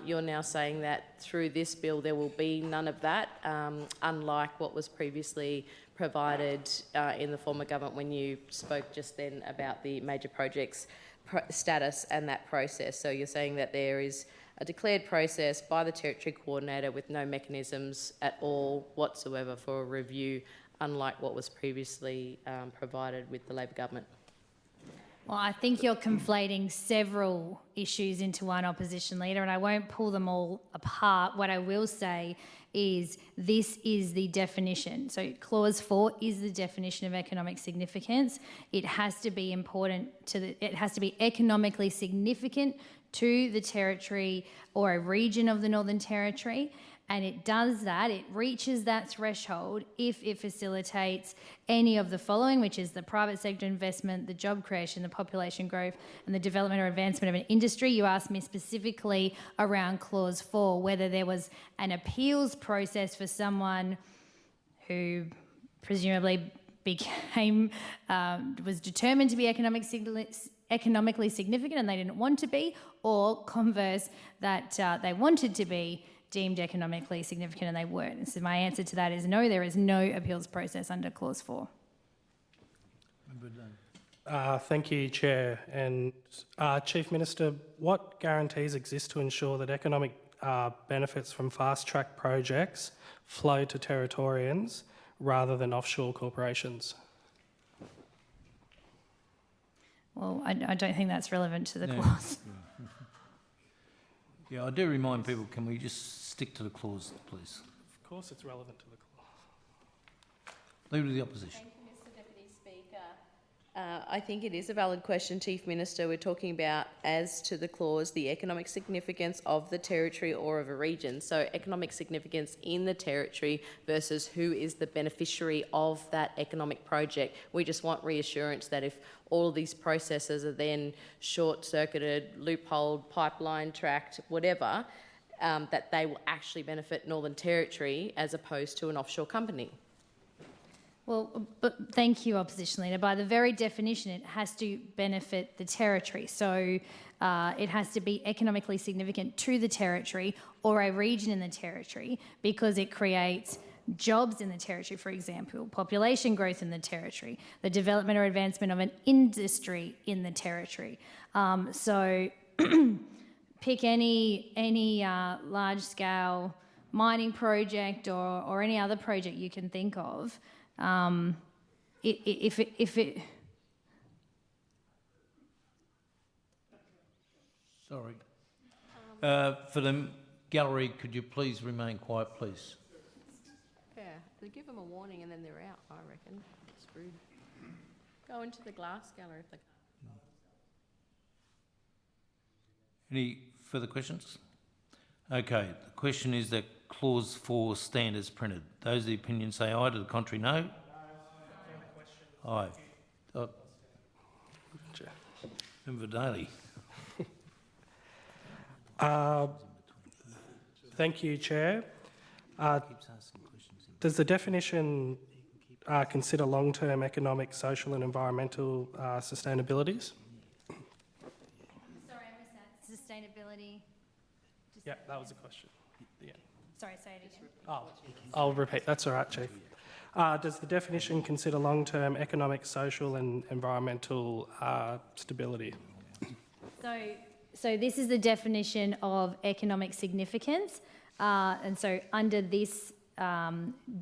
You're now saying that through this bill there will be none of that, unlike what was previously provided in the former government when you spoke just then about the major projects status and that process. So you're saying that there is a declared process by the Territory Coordinator with no mechanisms at all whatsoever for a review, unlike what was previously provided with the Labor government. Well, I think you're conflating several issues into one, Opposition Leader, and I won't pull them all apart. What I will say is this is the definition. So Clause 4 is the definition of economic significance. It has to be it has to be economically significant to the territory or a region of the Northern Territory. And it does that, it reaches that threshold if it facilitates any of the following, which is the private sector investment, the job creation, the population growth, and the development or advancement of an industry. You asked me specifically around Clause 4, whether there was an appeals process for someone who presumably was determined to be economically significant and they didn't want to be, or converse, that they wanted to be deemed economically significant and they weren't. And so my answer to that is no, there is no appeals process under Clause 4. Thank you, Chair. And Chief Minister, what guarantees exist to ensure that economic benefits from fast-track projects flow to Territorians rather than offshore corporations? Well, I don't think that's relevant to the clause. Yeah, I do remind people, can we just stick to the clause, please? Of course it's relevant to the clause. Leave it to the opposition. Thank you, Mr Deputy Speaker. I think it is a valid question, Chief Minister. We're talking about, as to the clause, the economic significance of the territory or of a region. So economic significance in the territory versus who is the beneficiary of that economic project. We just want reassurance that if all of these processes are then short-circuited, loopholed, pipeline tracked, whatever, that they will actually benefit Northern Territory as opposed to an offshore company. Well, but thank you, Opposition Leader. By the very definition, it has to benefit the territory. So it has to be economically significant to the territory or a region in the territory because it creates jobs in the territory, for example, population growth in the territory, the development or advancement of an industry in the territory. So pick any large-scale mining project or any other project you can think of. If it Sorry. For the gallery, could you please remain quiet, please? Yeah, they give them a warning and then they're out, I reckon. Screwed. Go into the glass gallery if they can't. Any further questions? Okay, the question is that Clause 4 stand as printed. Those of the opinion say aye, to the contrary no. Aye. Member Daly. Thank you, Chair. Does the definition consider long-term economic, social and environmental sustainabilities? Sorry, I missed that. Sustainability. Yeah, that was a question. Yeah. Sorry, say it again. Oh, I'll repeat. That's all right, Chief. Does the definition consider long-term economic, social and environmental stability? So this is the definition of economic significance. And so under this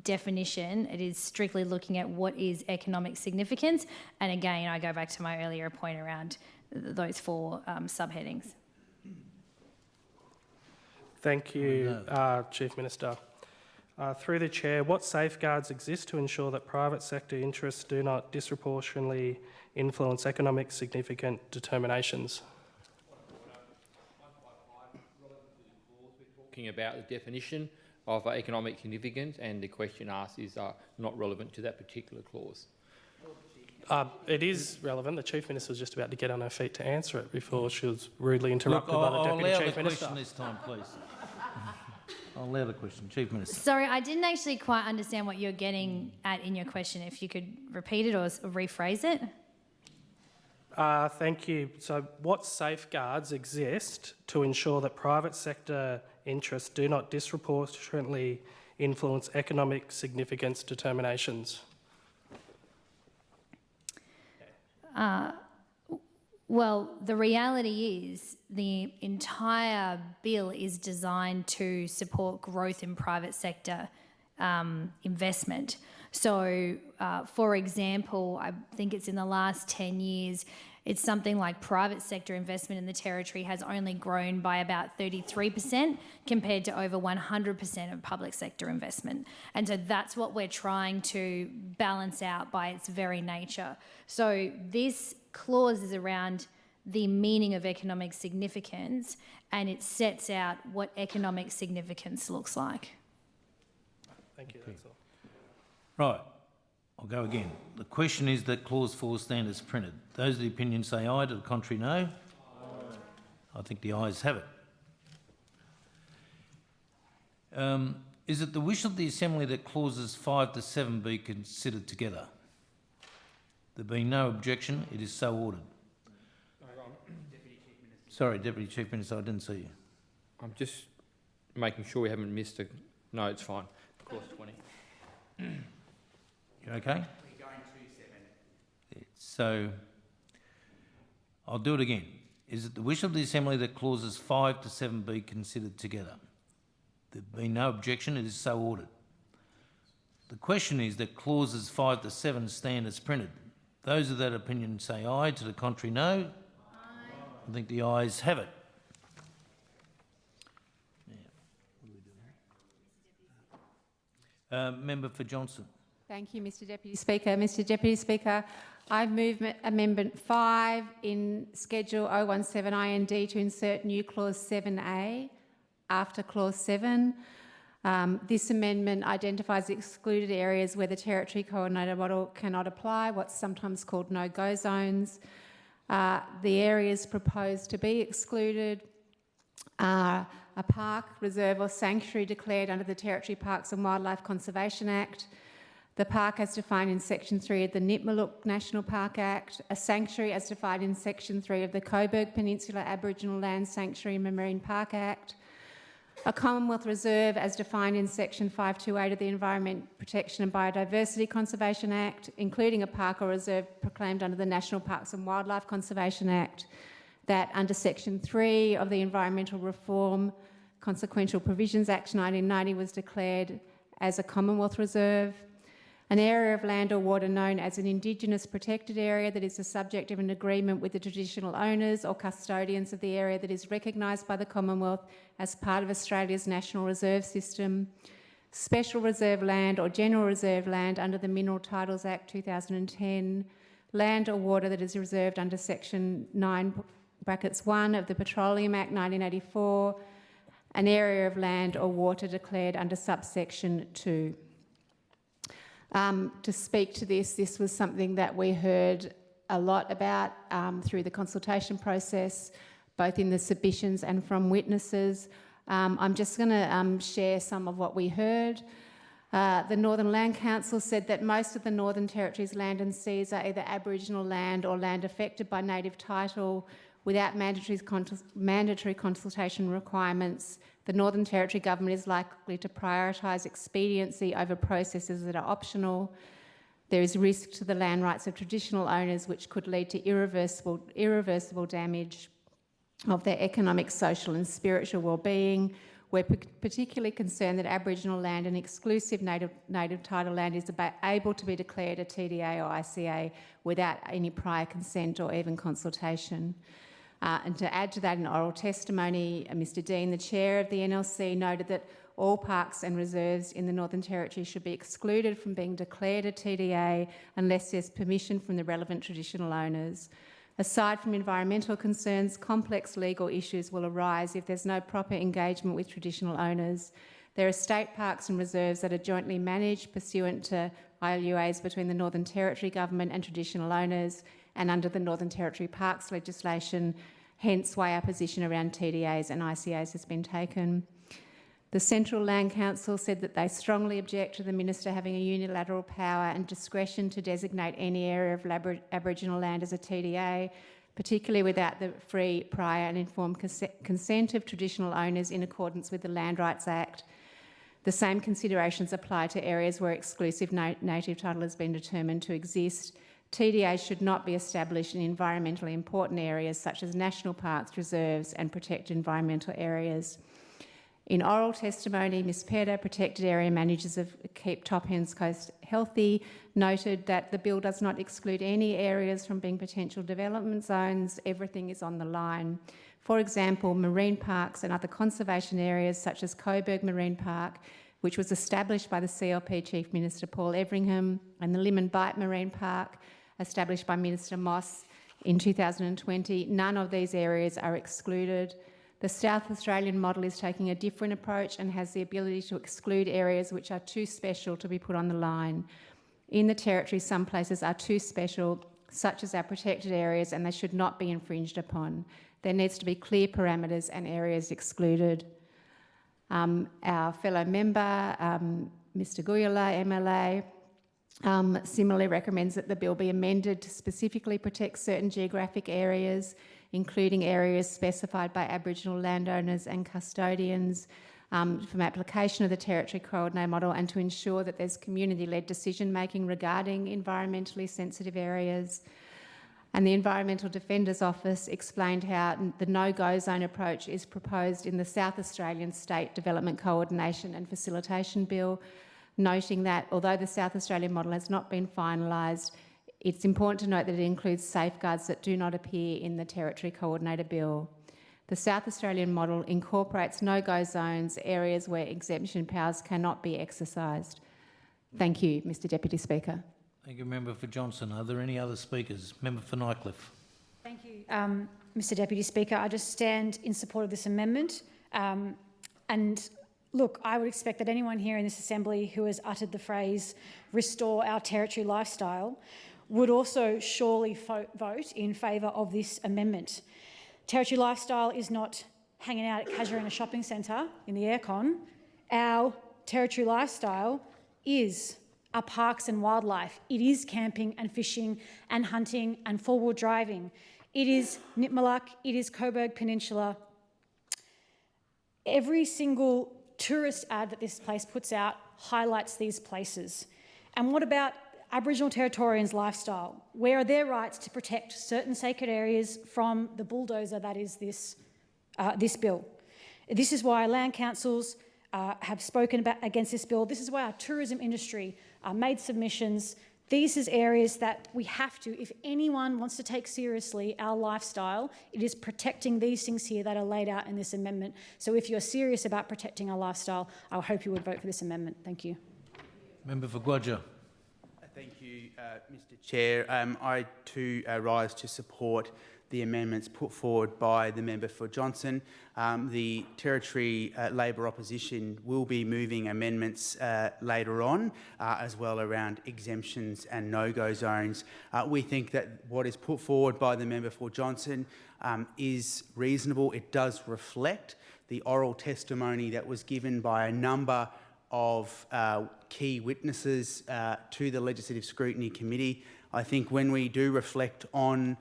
definition, it is strictly looking at what is economic significance. And again, I go back to my earlier point around those four subheadings. Thank you, Chief Minister. Through the Chair, what safeguards exist to ensure that private sector interests do not disproportionately influence economic significant determinations? Talking about the definition of economic significance, and the question asked is not relevant to that particular clause. It is relevant. The Chief Minister was just about to get on her feet to answer it before she was rudely interrupted by the Deputy Chief Minister. I'll allow the question this time, please. I'll allow the question. Chief Minister. Sorry, I didn't actually quite understand what you're getting at in your question. If you could repeat it or rephrase it. Thank you. So what safeguards exist to ensure that private sector interests do not disproportionately influence economic significance determinations? Well, the reality is the entire bill is designed to support growth in private sector investment. So, for example, I think it's in the last 10 years, It's something like private sector investment in the territory has only grown by about 33% compared to over 100% of public sector investment. And so that's what we're trying to balance out by its very nature. So this clause is around the meaning of economic significance, and it sets out what economic significance looks like. Thank you, that's all. Right, I'll go again. The question is that clause 4 stand as printed. Those of the opinion say aye, to the contrary no. Aye. I think the ayes have it. Is it the wish of the Assembly that clauses 5 to 7 be considered together? There being no objection, it is so ordered. Sorry, Deputy Chief Minister, I didn't see you. I'm just making sure we haven't missed a... No, it's fine. Clause 20. You okay? We're going to 7. So, I'll do it again. Is it the wish of the Assembly that clauses 5 to 7 be considered together? There being no objection, it is so ordered. The question is that clauses 5 to 7 stand as printed. Those of that opinion say aye, to the contrary no. Aye. I think the ayes have it. Member for Johnson. Thank you, Mr Deputy Speaker. Mr Deputy Speaker, I move Amendment 5 in Schedule 017 IND to insert new Clause 7A after Clause 7. This amendment identifies excluded areas where the Territory Coordinator model cannot apply, what's sometimes called no-go zones. The areas proposed to be excluded are a park, reserve or sanctuary declared under the Territory Parks and Wildlife Conservation Act, the park as defined in Section 3 of the Nitmaluk National Park Act, a sanctuary as defined in Section 3 of the Coburg Peninsula Aboriginal Land Sanctuary and Marine Park Act, a Commonwealth Reserve as defined in Section 528 of the Environment Protection and Biodiversity Conservation Act, including a park or reserve proclaimed under the National Parks and Wildlife Conservation Act, that under Section 3 of the Environmental Reform Consequential Provisions Act 1990 was declared as a Commonwealth Reserve, an area of land or water known as an Indigenous protected area that is the subject of an agreement with the traditional owners or custodians of the area that is recognised by the Commonwealth as part of Australia's National Reserve System, special reserve land or general reserve land under the Mineral Titles Act 2010, land or water that is reserved under Section 9(1) of the Petroleum Act 1984, an area of land or water declared under subsection 2. To speak to this was something that we heard a lot about through the consultation process, both in the submissions and from witnesses. I'm just going to share some of what we heard. The Northern Land Council said that most of the Northern Territory's land and seas are either Aboriginal land or land affected by native title without mandatory consultation requirements. The Northern Territory Government is likely to prioritise expediency over processes that are optional. There is risk to the land rights of traditional owners which could lead to irreversible damage of their economic, social and spiritual well-being. We're particularly concerned that Aboriginal land and exclusive native title land is able to be declared a TDA or ICA without any prior consent or even consultation. And to add to that, in oral testimony, Mr Dean, the chair of the NLC, noted that all parks and reserves in the Northern Territory should be excluded from being declared a TDA unless there's permission from the relevant traditional owners. Aside from environmental concerns, complex legal issues will arise if there's no proper engagement with traditional owners. There are state parks and reserves that are jointly managed pursuant to ILUAs between the Northern Territory Government and traditional owners and under the Northern Territory Parks legislation, hence why our position around TDAs and ICAs has been taken. The Central Land Council said that they strongly object to the Minister having a unilateral power and discretion to designate any area of Aboriginal land as a TDA, particularly without the free, prior and informed consent of traditional owners in accordance with the Land Rights Act. The same considerations apply to areas where exclusive native title has been determined to exist. TDAs should not be established in environmentally important areas such as national parks, reserves and protected environmental areas. In oral testimony, Ms Pedder, protected area managers of Keep Top Hens Coast Healthy noted that the bill does not exclude any areas from being potential development zones. Everything is on the line. For example, marine parks and other conservation areas such as Coburg Marine Park, which was established by the CLP Chief Minister Paul Everingham, and the Limmen Bight Marine Park, established by Minister Moss in 2020. None of these areas are excluded. The South Australian model is taking a different approach and has the ability to exclude areas which are too special to be put on the line. In the Territory, some places are too special, such as our protected areas, and they should not be infringed upon. There needs to be clear parameters and areas excluded. Our fellow member, Mr Guyala, MLA, similarly recommends that the bill be amended to specifically protect certain geographic areas, including areas specified by Aboriginal landowners and custodians, from application of the Territory Coordinator model, and to ensure that there's community-led decision-making regarding environmentally sensitive areas. And the Environmental Defender's Office explained how the no-go zone approach is proposed in the South Australian State Development Coordination and Facilitation Bill, noting that although the South Australian model has not been finalised, it's important to note that it includes safeguards that do not appear in the Territory Coordinator Bill. The South Australian model incorporates no-go zones, areas where exemption powers cannot be exercised. Thank you, Mr Deputy Speaker. Thank you, Member for Johnson. Are there any other speakers? Member for Finocchiaro. Thank you, Mr Deputy Speaker. I just stand in support of this amendment. And look, I would expect that anyone here in this Assembly who has uttered the phrase "restore our Territory lifestyle" would also surely vote in favour of this amendment. Territory lifestyle is not hanging out at Casuarina Shopping Centre in the aircon. Our Territory lifestyle is our parks and wildlife. It is camping and fishing and hunting and four-wheel driving. It is Nitmaluk, it is Coburg Peninsula. Every single tourist ad that this place puts out highlights these places. And what about Aboriginal Territorians' lifestyle? Where are their rights to protect certain sacred areas from the bulldozer that is this bill? This is why land councils have spoken against this bill. This is why our tourism industry made submissions. These are areas that we have to, if anyone wants to take seriously our lifestyle, it is protecting these things here that are laid out in this amendment. So if you're serious about protecting our lifestyle, I hope you would vote for this amendment. Thank you. Member for Guadja. Thank you, Mr Chair. I too rise to support the amendments put forward by the member for Johnson. The Territory Labor opposition will be moving amendments later on, as well around exemptions and no-go zones. We think that what is put forward by the member for Johnson is reasonable. It does reflect the oral testimony that was given by a number of key witnesses to the Legislative Scrutiny Committee. I think when we do reflect on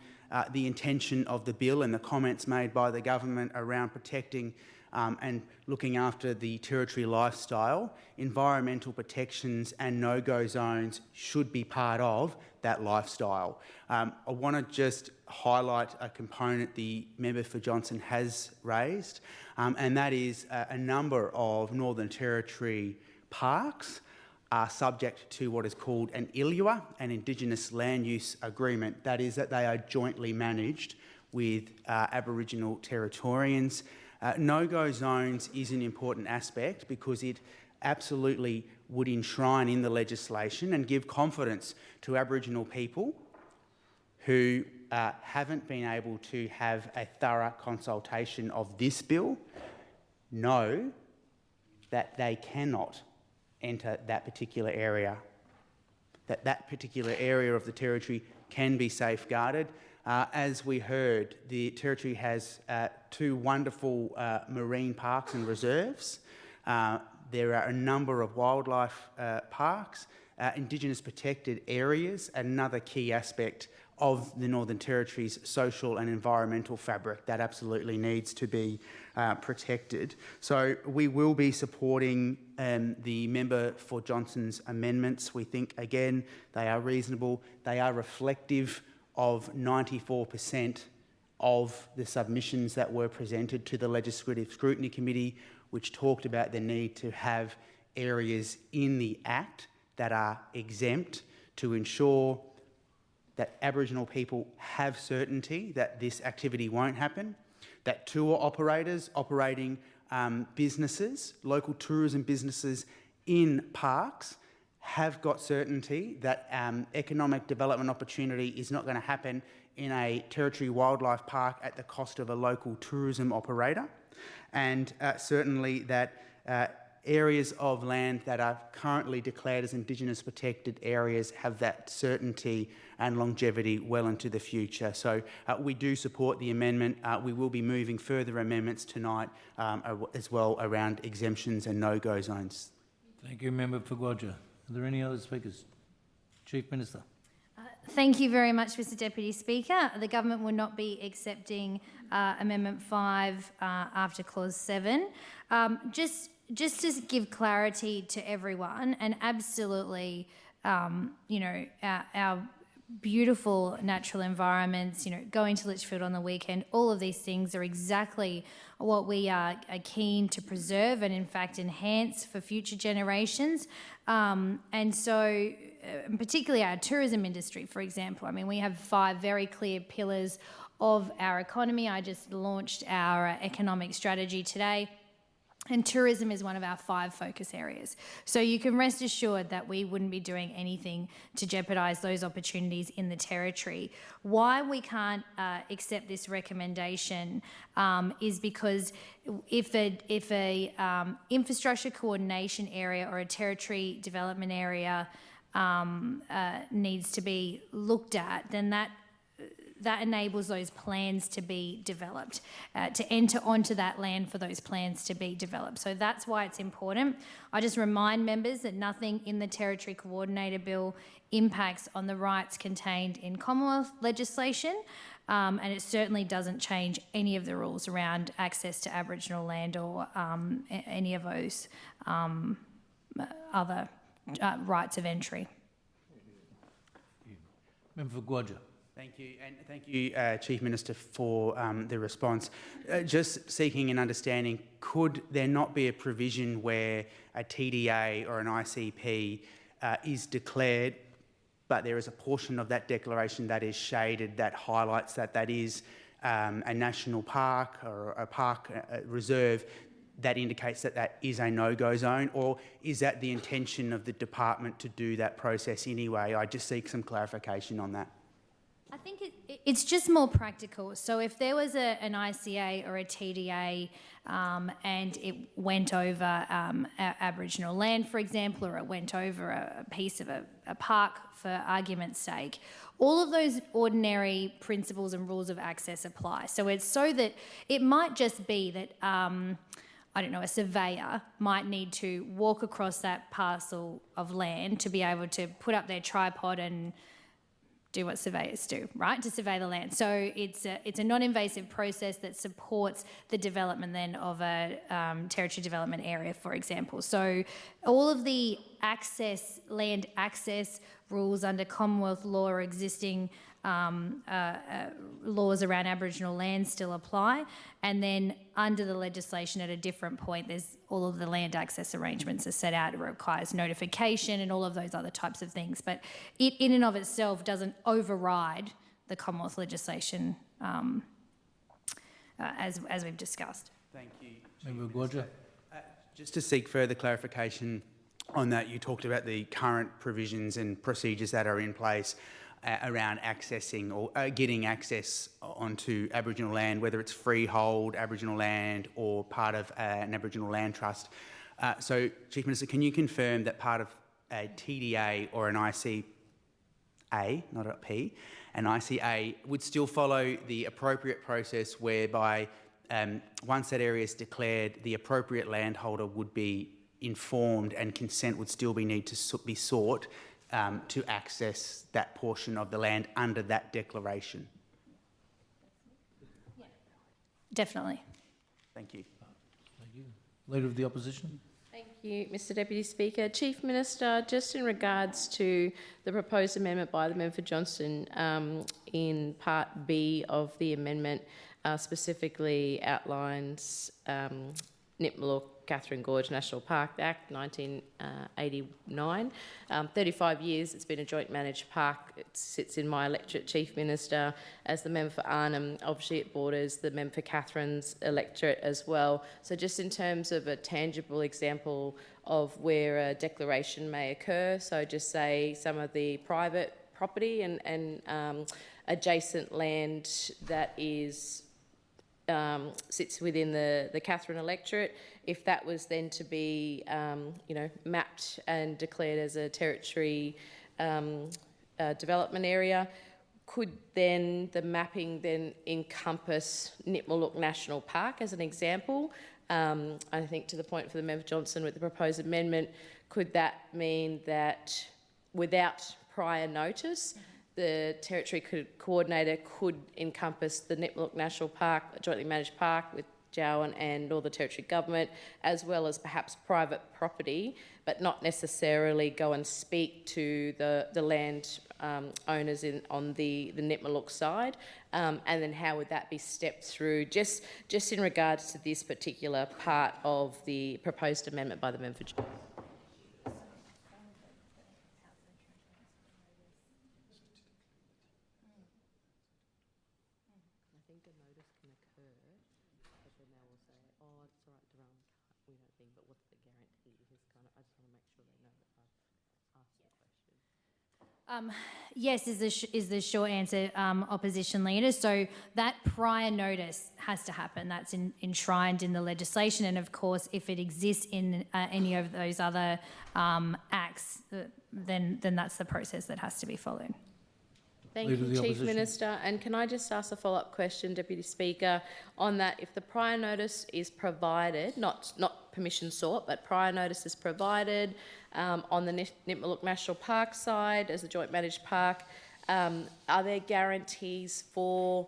the intention of the bill and the comments made by the government around protecting and looking after the Territory lifestyle, environmental protections and no-go zones should be part of that lifestyle. I want to just highlight a component the member for Johnson has raised, and that is a number of Northern Territory parks are subject to what is called an ILUA, an Indigenous Land Use Agreement. That is, that they are jointly managed with Aboriginal Territorians. No-go zones is an important aspect because it absolutely would enshrine in the legislation and give confidence to Aboriginal people who haven't been able to have a thorough consultation of this bill, know that they cannot enter that particular area, that particular area of the Territory can be safeguarded. As we heard, the Territory has two wonderful marine parks and reserves. There are a number of wildlife parks, Indigenous protected areas, another key aspect of the Northern Territory's social and environmental fabric that absolutely needs to be protected. So we will be supporting the member for Johnson's amendments. We think, again, they are reasonable. They are reflective of 94% of the submissions that were presented to the Legislative Scrutiny Committee, which talked about the need to have areas in the Act that are exempt to ensure that Aboriginal people have certainty that this activity won't happen, that tour operators operating businesses, local tourism businesses in parks have got certainty that economic development opportunity is not going to happen in a Territory Wildlife Park at the cost of a local tourism operator, and certainly that areas of land that are currently declared as Indigenous protected areas have that certainty and longevity well into the future. So we do support the amendment. We will be moving further amendments tonight as well around exemptions and no-go zones. Thank you, Member Finocchiaro. Are there any other speakers? Chief Minister. Thank you very much, Mr Deputy Speaker. The government will not be accepting Amendment 5 after Clause 7. Just to give clarity to everyone, and absolutely, you know, our beautiful natural environments, you know, going to Litchfield on the weekend, all of these things are exactly what we are keen to preserve and in fact enhance for future generations. And so particularly our tourism industry, for example, I mean, we have 5 very clear pillars of our economy. I just launched our economic strategy today, and tourism is one of our 5 focus areas. So you can rest assured that we wouldn't be doing anything to jeopardise those opportunities in the Territory. Why we can't accept this recommendation is because if a infrastructure coordination area or a Territory development area needs to be looked at, then that enables those plans to be developed, to enter onto that land for those plans to be developed. So that's why it's important. I just remind members that nothing in the Territory Coordinator Bill impacts on the rights contained in Commonwealth legislation, and it certainly doesn't change any of the rules around access to Aboriginal land or any of those other rights of entry. Member Finocchiaro. Thank you, and thank you, Chief Minister, for the response. Just seeking an understanding, could there not be a provision where a TDA or an ICP is declared, but there is a portion of that declaration that is shaded that highlights that that is a national park or a park reserve that indicates that that is a no-go zone, or is that the intention of the department to do that process anyway? I just seek some clarification on that. I think it's just more practical. So if there was an ICA or a TDA and it went over Aboriginal land, for example, or it went over a piece of a park for argument's sake, all of those ordinary principles and rules of access apply. So it's so that it might just be that I don't know, a surveyor might need to walk across that parcel of land to be able to put up their tripod and do what surveyors do, right, to survey the land. So it's a non-invasive process that supports the development then of a territory development area, for example. So all of the land access rules under Commonwealth law or existing laws around Aboriginal land still apply, and then under the legislation at a different point there's all of the land access arrangements are set out. It requires notification and all of those other types of things, but it in and of itself doesn't override the Commonwealth legislation as we've discussed. Thank you. Member Finocchiaro. Just to seek further clarification on that, you talked about the current provisions and procedures that are in place around accessing or getting access onto Aboriginal land, whether it's freehold Aboriginal land or part of an Aboriginal land trust. So, Chief Minister, can you confirm that part of a TDA or an ICA, not a P, an ICA would still follow the appropriate process whereby once that area is declared, the appropriate landholder would be informed and consent would still be sought to access that portion of the land under that declaration? Yeah. Definitely. Thank you. Thank you. Leader of the Opposition. Thank you, Mr Deputy Speaker. Chief Minister, just in regards to the proposed amendment by the member for Johnston in Part B of the amendment specifically outlines Nipmuc Catherine Gorge National Park Act 1989. 35 years it's been a joint managed park. It sits in my electorate, Chief Minister. As the member for Arnhem, obviously it borders the member for Catherine's electorate as well. So just in terms of a tangible example of where a declaration may occur, so just say some of the private property and adjacent land that is sits within the Catherine electorate, if that was then to be, mapped and declared as a territory development area, could then the mapping then encompass Nitmiluk National Park as an example? I think to the point for the member Johnson with the proposed amendment, could that mean that without prior notice, the territory coordinator could encompass the Nitmiluk National Park, a jointly managed park with Jowan and Northern Territory Government, as well as perhaps private property, but not necessarily go and speak to the land owners on the Nitmiluk side? And then how would that be stepped through, just in regards to this particular part of the proposed amendment by the member for Jowan? Yes, is the short answer, opposition leader. So that prior notice has to happen. That's enshrined in the legislation, and of course, if it exists in any of those other acts, then that's the process that has to be followed. Thank you, Chief Minister. And can I just ask a follow-up question, Deputy Speaker, on that? If the prior notice is provided, not permission sought, but prior notice is provided on the Nitmiluk National Park side as a joint managed park, are there guarantees for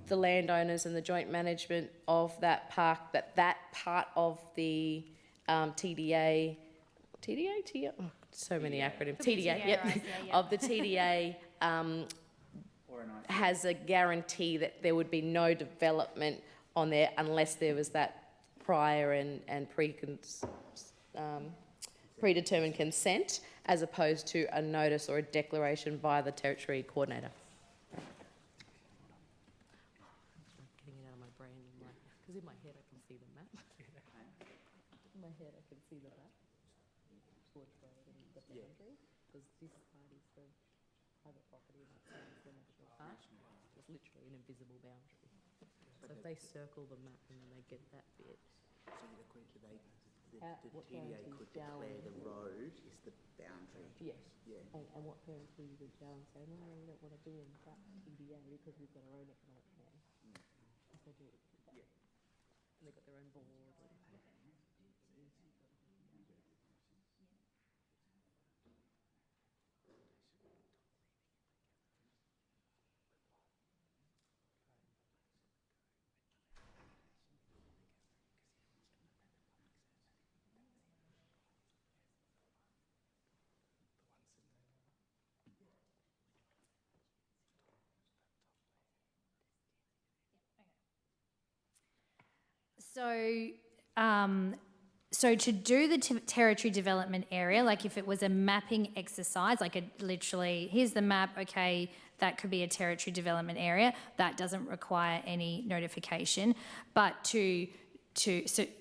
the landowners and the joint management of that park that part of the TDA, oh, so many acronyms, TDA, yep, of the TDA has a guarantee that there would be no development on there unless there was that prior and predetermined consent, as opposed to a notice or a declaration by the territory coordinator? Getting it out of my brain, because in my head I can see the map. In my head I can see the map. Because this part is the private property and that side is the national park. It's literally an invisible boundary. So if they circle the map and then they get that bit. So the TDA could declare the road is the boundary. Yes. Yeah. And what guarantee would Jowan say, no, we don't want to be in that TDA because we've got our own economic plan? Yes, they do. Yeah. And they've got their own board. So to do the territory development area, like if it was a mapping exercise, like literally, here's the map, okay, that could be a territory development area, that doesn't require any notification. But so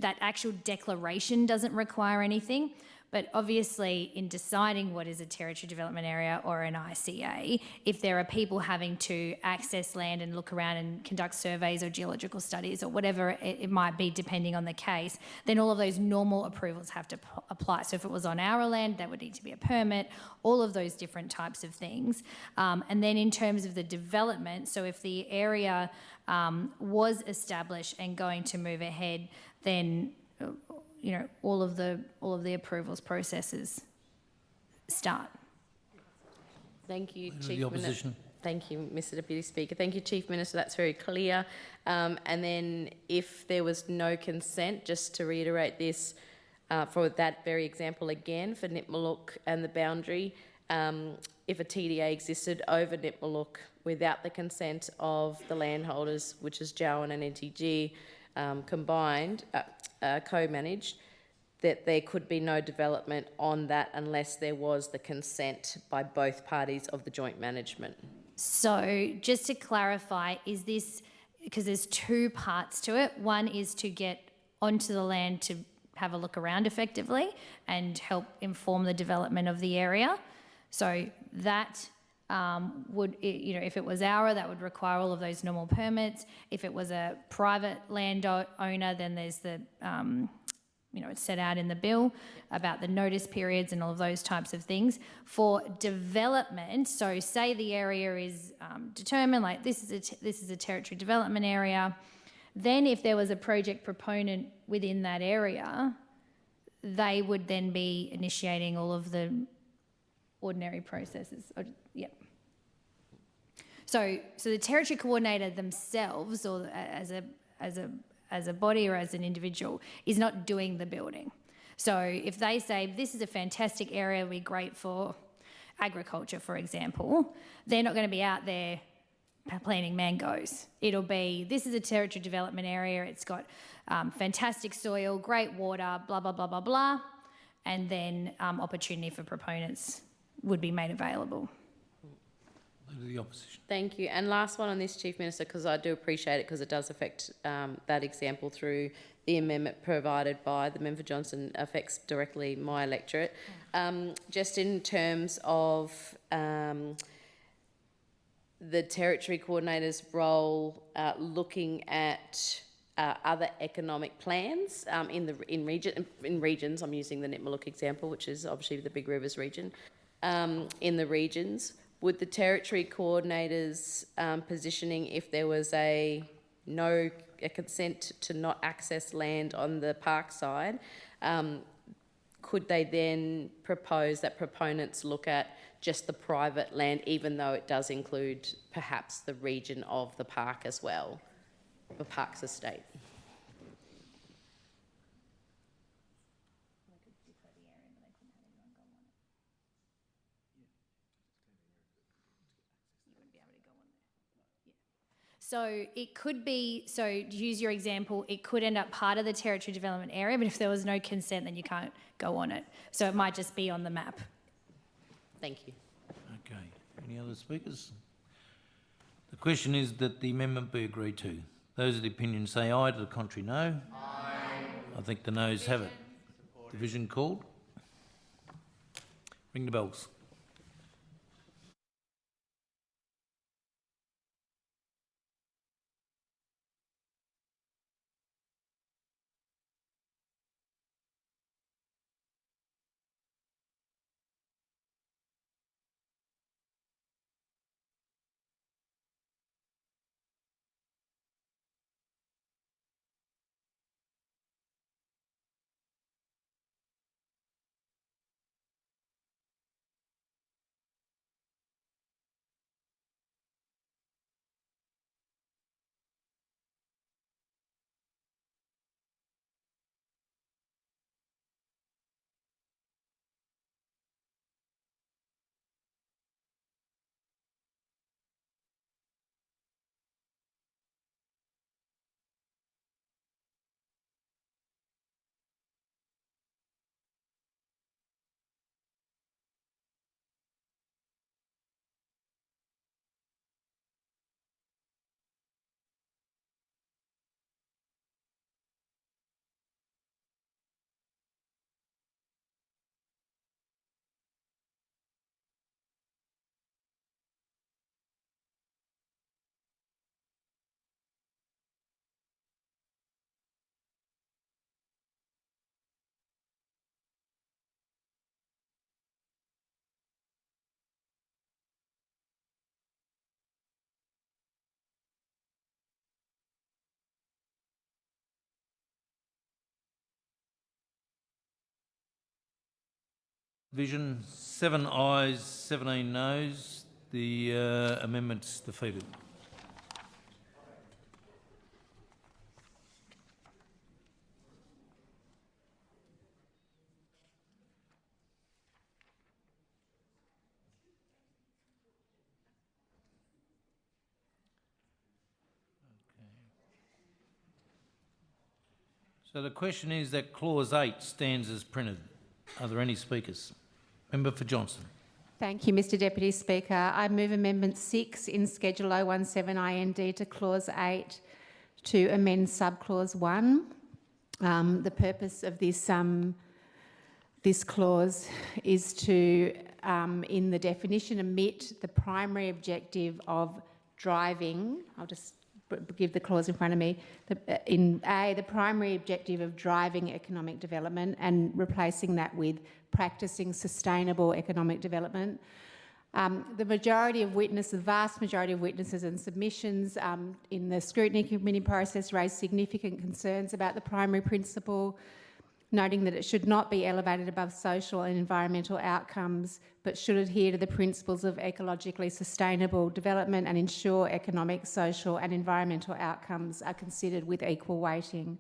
that actual declaration doesn't require anything. But obviously, in deciding what is a territory development area or an ICA, if there are people having to access land and look around and conduct surveys or geological studies or whatever it might be, depending on the case, then all of those normal approvals have to apply. So if it was on our land, that would need to be a permit, all of those different types of things. And then in terms of the development, so if the area was established and going to move ahead, then all of the approvals processes start. Thank you, Leader of Chief the Opposition. Thank you, Mr. Deputy Speaker. Thank you, Chief Minister. That's very clear. And then, if there was no consent, just to reiterate this, for that very example again for Nitmiluk and the boundary, if a TDA existed over Nitmiluk without the consent of the landholders, which is Jowan and NTG combined, co-managed, that there could be no development on that unless there was the consent by both parties of the joint management. So just to clarify, is this, because there's two parts to it. One is to get onto the land to have a look around effectively and help inform the development of the area. So that would, if it was our, that would require all of those normal permits. If it was a private landowner, then there's the, it's set out in the bill about the notice periods and all of those types of things. For development, so say the area is determined, like this is a territory development area, then if there was a project proponent within that area, they would then be initiating all of the ordinary processes. Yep. So the territory coordinator themselves, or as a body or as an individual, is not doing the building. So if they say this is a fantastic area, we're great for agriculture, for example, they're not going to be out there planting mangoes. It'll be, this is a territory development area, it's got fantastic soil, great water, blah, blah, blah, blah, blah, and then opportunity for proponents would be made available. The opposition. Thank you. And last one on this, Chief Minister, because I do appreciate it, because it does affect that example through the amendment provided by the member for Johnson, affects directly my electorate. Just in terms of the territory coordinator's role, looking at other economic plans in regions. I'm using the Nitmiluk example, which is obviously the Big Rivers region. In the regions, would the territory coordinator's positioning, if there was a consent to not access land on the park side, could they then propose that proponents look at just the private land, even though it does include perhaps the region of the park as well, the park's estate? So it could be, so to use your example, it could end up part of the territory development area, but if there was no consent, then you can't go on it. So it might just be on the map. Thank you. Okay. Any other speakers? The question is that the amendment be agreed to. Those of the opinion say aye, to the contrary no. Aye. I think the noes have it. Division called. Ring the bells. Division, 7 ayes, 17 noes. The amendment's defeated. So the question is that clause 8 stands as printed. Are there any speakers? Member for Johnson. Thank you, Mr Deputy Speaker. I move Amendment 6 in Schedule 017 IND to Clause 8 to amend Subclause 1. The purpose of this clause is to, in the definition, omit the primary objective of driving. I'll just give the clause in front of me. In A, the primary objective of driving economic development, and replacing that with practising sustainable economic development. The vast majority of witnesses and submissions in the scrutiny committee process raised significant concerns about the primary principle, noting that it should not be elevated above social and environmental outcomes, but should adhere to the principles of ecologically sustainable development and ensure economic, social and environmental outcomes are considered with equal weighting.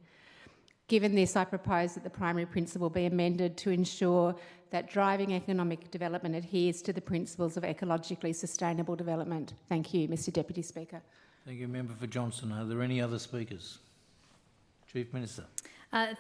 Given this, I propose that the primary principle be amended to ensure that driving economic development adheres to the principles of ecologically sustainable development. Thank you, Mr Deputy Speaker. Thank you, Member for Johnson. Are there any other speakers? Chief Minister.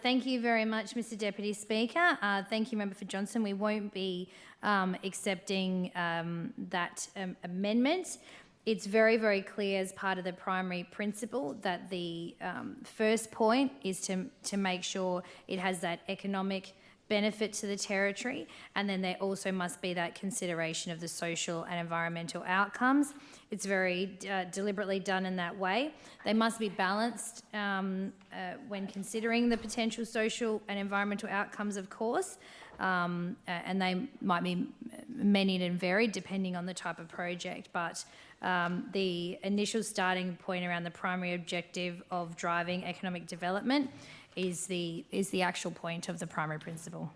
Thank you very much, Mr Deputy Speaker. Thank you, Member for Johnson. We won't be accepting that amendment. It's very, very clear as part of the primary principle that the first point is to make sure it has that economic benefit to the territory, and then there also must be that consideration of the social and environmental outcomes. It's very deliberately done in that way. They must be balanced when considering the potential social and environmental outcomes, of course, and they might be many and varied depending on the type of project, but the initial starting point around the primary objective of driving economic development is the actual point of the primary principle.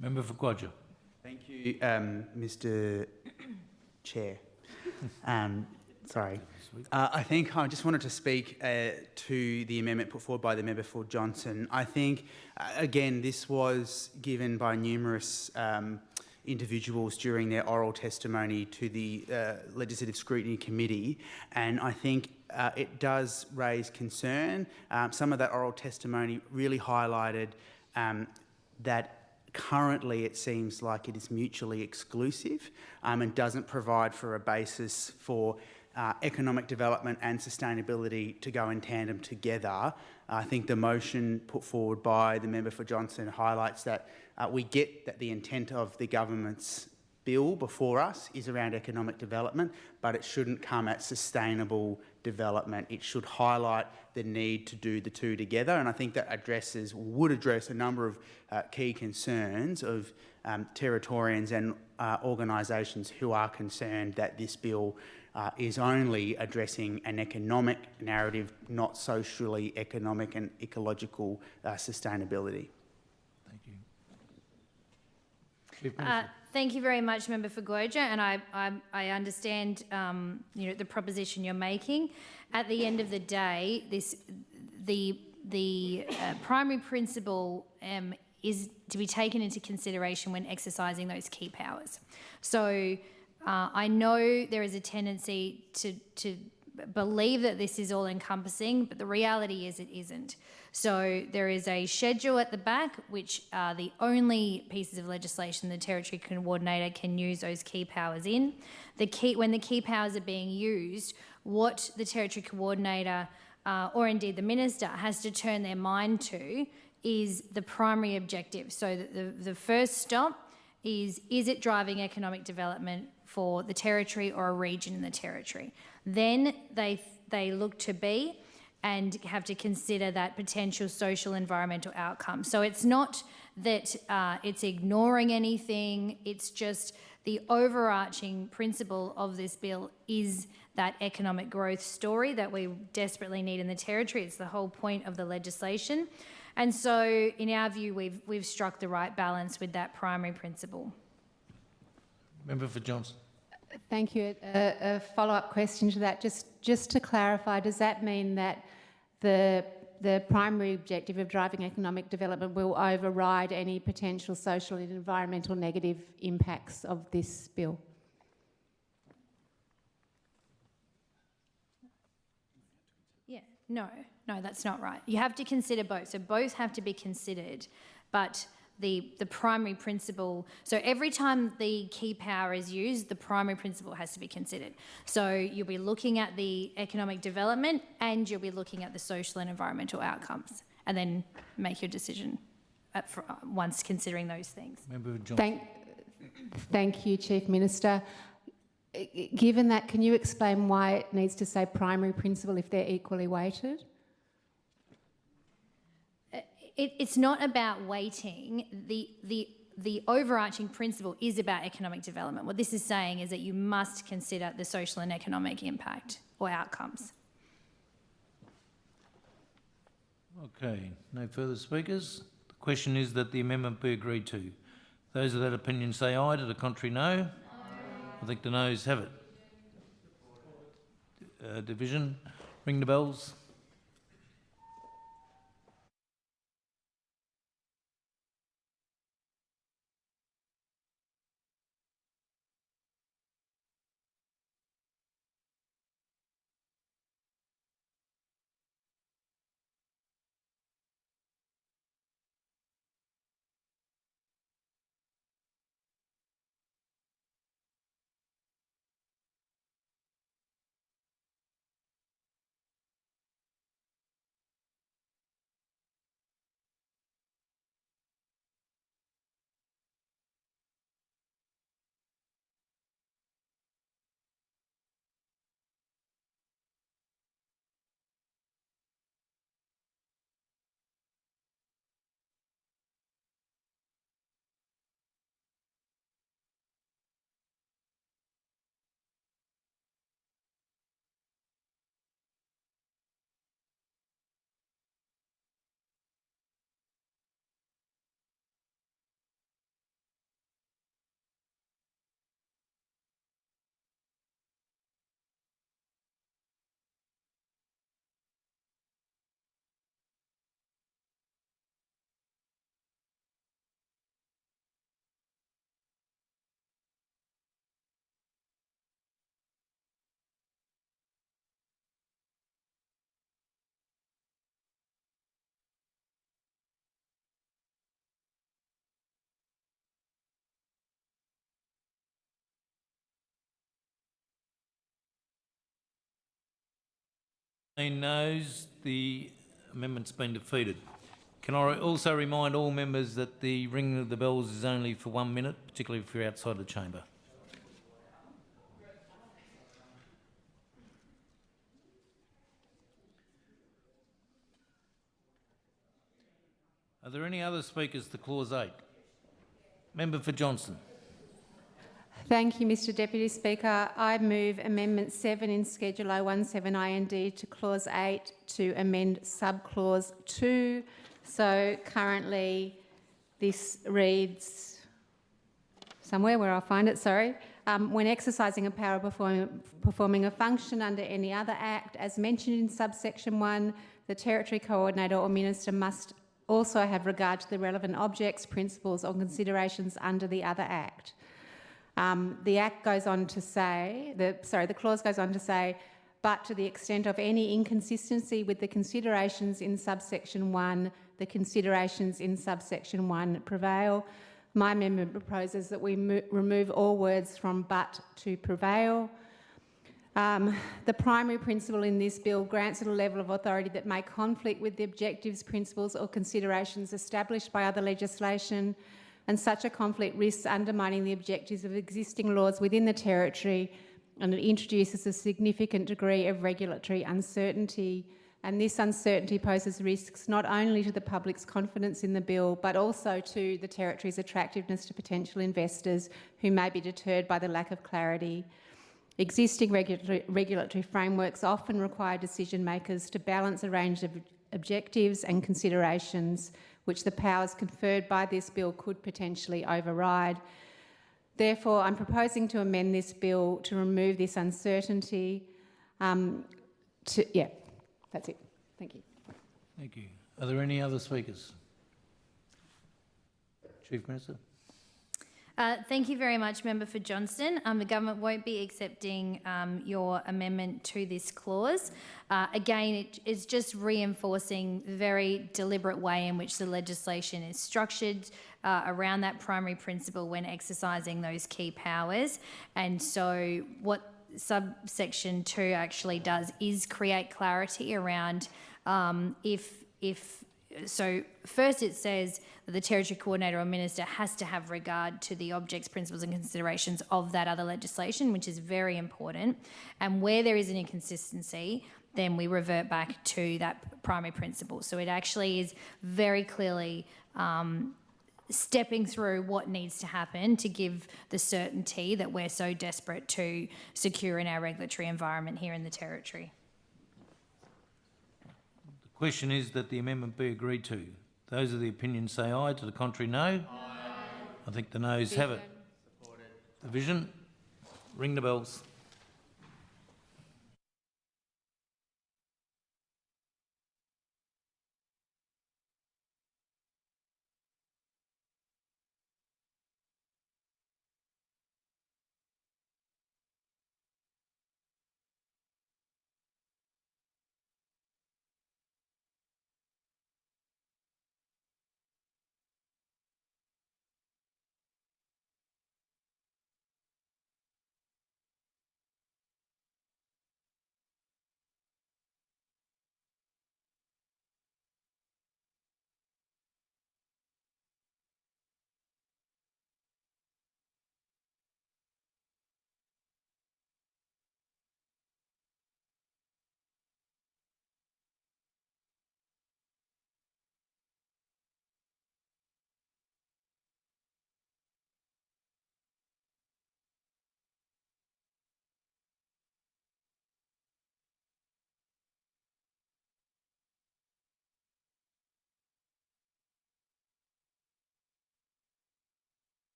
Member for Quadra. Thank you, Mr Chair. Sorry. I think I just wanted to speak to the amendment put forward by the member for Johnson. I think, again, this was given by numerous individuals during their oral testimony to the Legislative Scrutiny Committee, and I think it does raise concern. Some of that oral testimony really highlighted that currently it seems like it is mutually exclusive and doesn't provide for a basis for economic development and sustainability to go in tandem together. I think the motion put forward by the member for Johnson highlights that we get that the intent of the government's bill before us is around economic development, but it shouldn't come at sustainable development. It should highlight the need to do the two together, and I think that would address a number of key concerns of Territorians and organisations who are concerned that this bill is only addressing an economic narrative, not socially economic and ecological sustainability. Thank you. Chief Minister. Thank you very much, Member for Goja, and I understand the proposition you're making. At the end of the day, the primary principle is to be taken into consideration when exercising those key powers. So I know there is a tendency to believe that this is all-encompassing, but the reality is it isn't. So there is a schedule at the back, which are the only pieces of legislation the Territory Coordinator can use those key powers in. When the key powers are being used, what the Territory Coordinator or indeed the Minister has to turn their mind to is the primary objective. So the first stop is it driving economic development for the Territory or a region in the Territory? Then they look to B and have to consider that potential social environmental outcome. So it's not that it's ignoring anything, it's just the overarching principle of this bill is that economic growth story that we desperately need in the Territory. It's the whole point of the legislation. And so in our view, we've struck the right balance with that primary principle. Member for Johnson. Thank you. A follow-up question to that. Just to clarify, does that mean that the primary objective of driving economic development will override any potential social and environmental negative impacts of this bill? Yeah, no. No, that's not right. You have to consider both. So both have to be considered, but the primary principle, so every time the key power is used, the primary principle has to be considered. So you'll be looking at the economic development and you'll be looking at the social and environmental outcomes, and then make your decision once considering those things. Member Johnson. Thank you, Chief Minister. Given that, can you explain why it needs to say primary principle if they're equally weighted? It's not about weighting. The overarching principle is about economic development. What this is saying is that you must consider the social and economic impact or outcomes. Okay, no further speakers. The question is that the amendment be agreed to. Those of that opinion say aye, to the contrary no. I think the noes have it. Division, ring the bells. Noes, the amendment's been defeated. Can I also remind all members that the ringing of the bells is only for 1 minute, particularly if you're outside the chamber. Are there any other speakers to Clause 8? Member for Johnson. Thank you, Mr Deputy Speaker. I move Amendment 7 in Schedule 017 IND to Clause 8 to amend Subclause 2. So currently this reads, somewhere where I'll find it, sorry, when exercising a power performing a function under any other act, as mentioned in subsection 1, the Territory Coordinator or Minister must also have regard to the relevant objects, principles or considerations under the other act. The Act goes on to say, the clause goes on to say, but to the extent of any inconsistency with the considerations in subsection 1, the considerations in subsection 1 prevail. My amendment proposes that we remove all words from but to prevail. The primary principle in this bill grants it a level of authority that may conflict with the objectives, principles or considerations established by other legislation, and such a conflict risks undermining the objectives of existing laws within the Territory, and it introduces a significant degree of regulatory uncertainty. And this uncertainty poses risks not only to the public's confidence in the bill, but also to the Territory's attractiveness to potential investors who may be deterred by the lack of clarity. Existing regulatory frameworks often require decision makers to balance a range of objectives and considerations which the powers conferred by this bill could potentially override. Therefore, I'm proposing to amend this bill to remove this uncertainty. That's it. Thank you. Thank you. Are there any other speakers? Chief Minister. Thank you very much, Member for Johnston. The government won't be accepting your amendment to this clause. Again, it's just reinforcing the very deliberate way in which the legislation is structured around that primary principle when exercising those key powers. And so what subsection 2 actually does is create clarity around so first it says that the Territory Coordinator or Minister has to have regard to the objects, principles and considerations of that other legislation, which is very important. And where there is an inconsistency, then we revert back to that primary principle. So it actually is very clearly stepping through what needs to happen to give the certainty that we're so desperate to secure in our regulatory environment here in the Territory. The question is that the amendment be agreed to. Those of the opinion say aye, to the contrary no. Aye. I think the noes have it. Division. Ring the bells.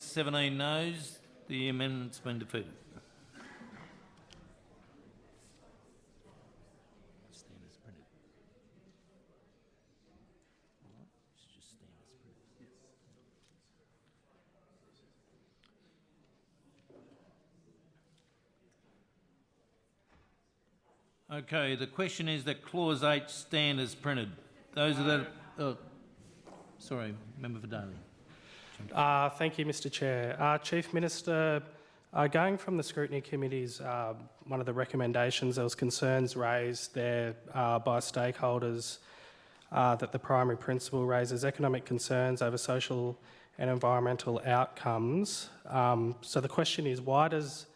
Seventeen noes. The amendment's been defeated. Okay, the question is that Clause 8 stand as printed. Those are the... Oh, sorry, Member for Daly. Thank you, Mr Chair. Chief Minister, going from the Scrutiny Committee's one of the recommendations, there was concerns raised there by stakeholders that the primary principle raises economic concerns over social and environmental outcomes. So the question is, why does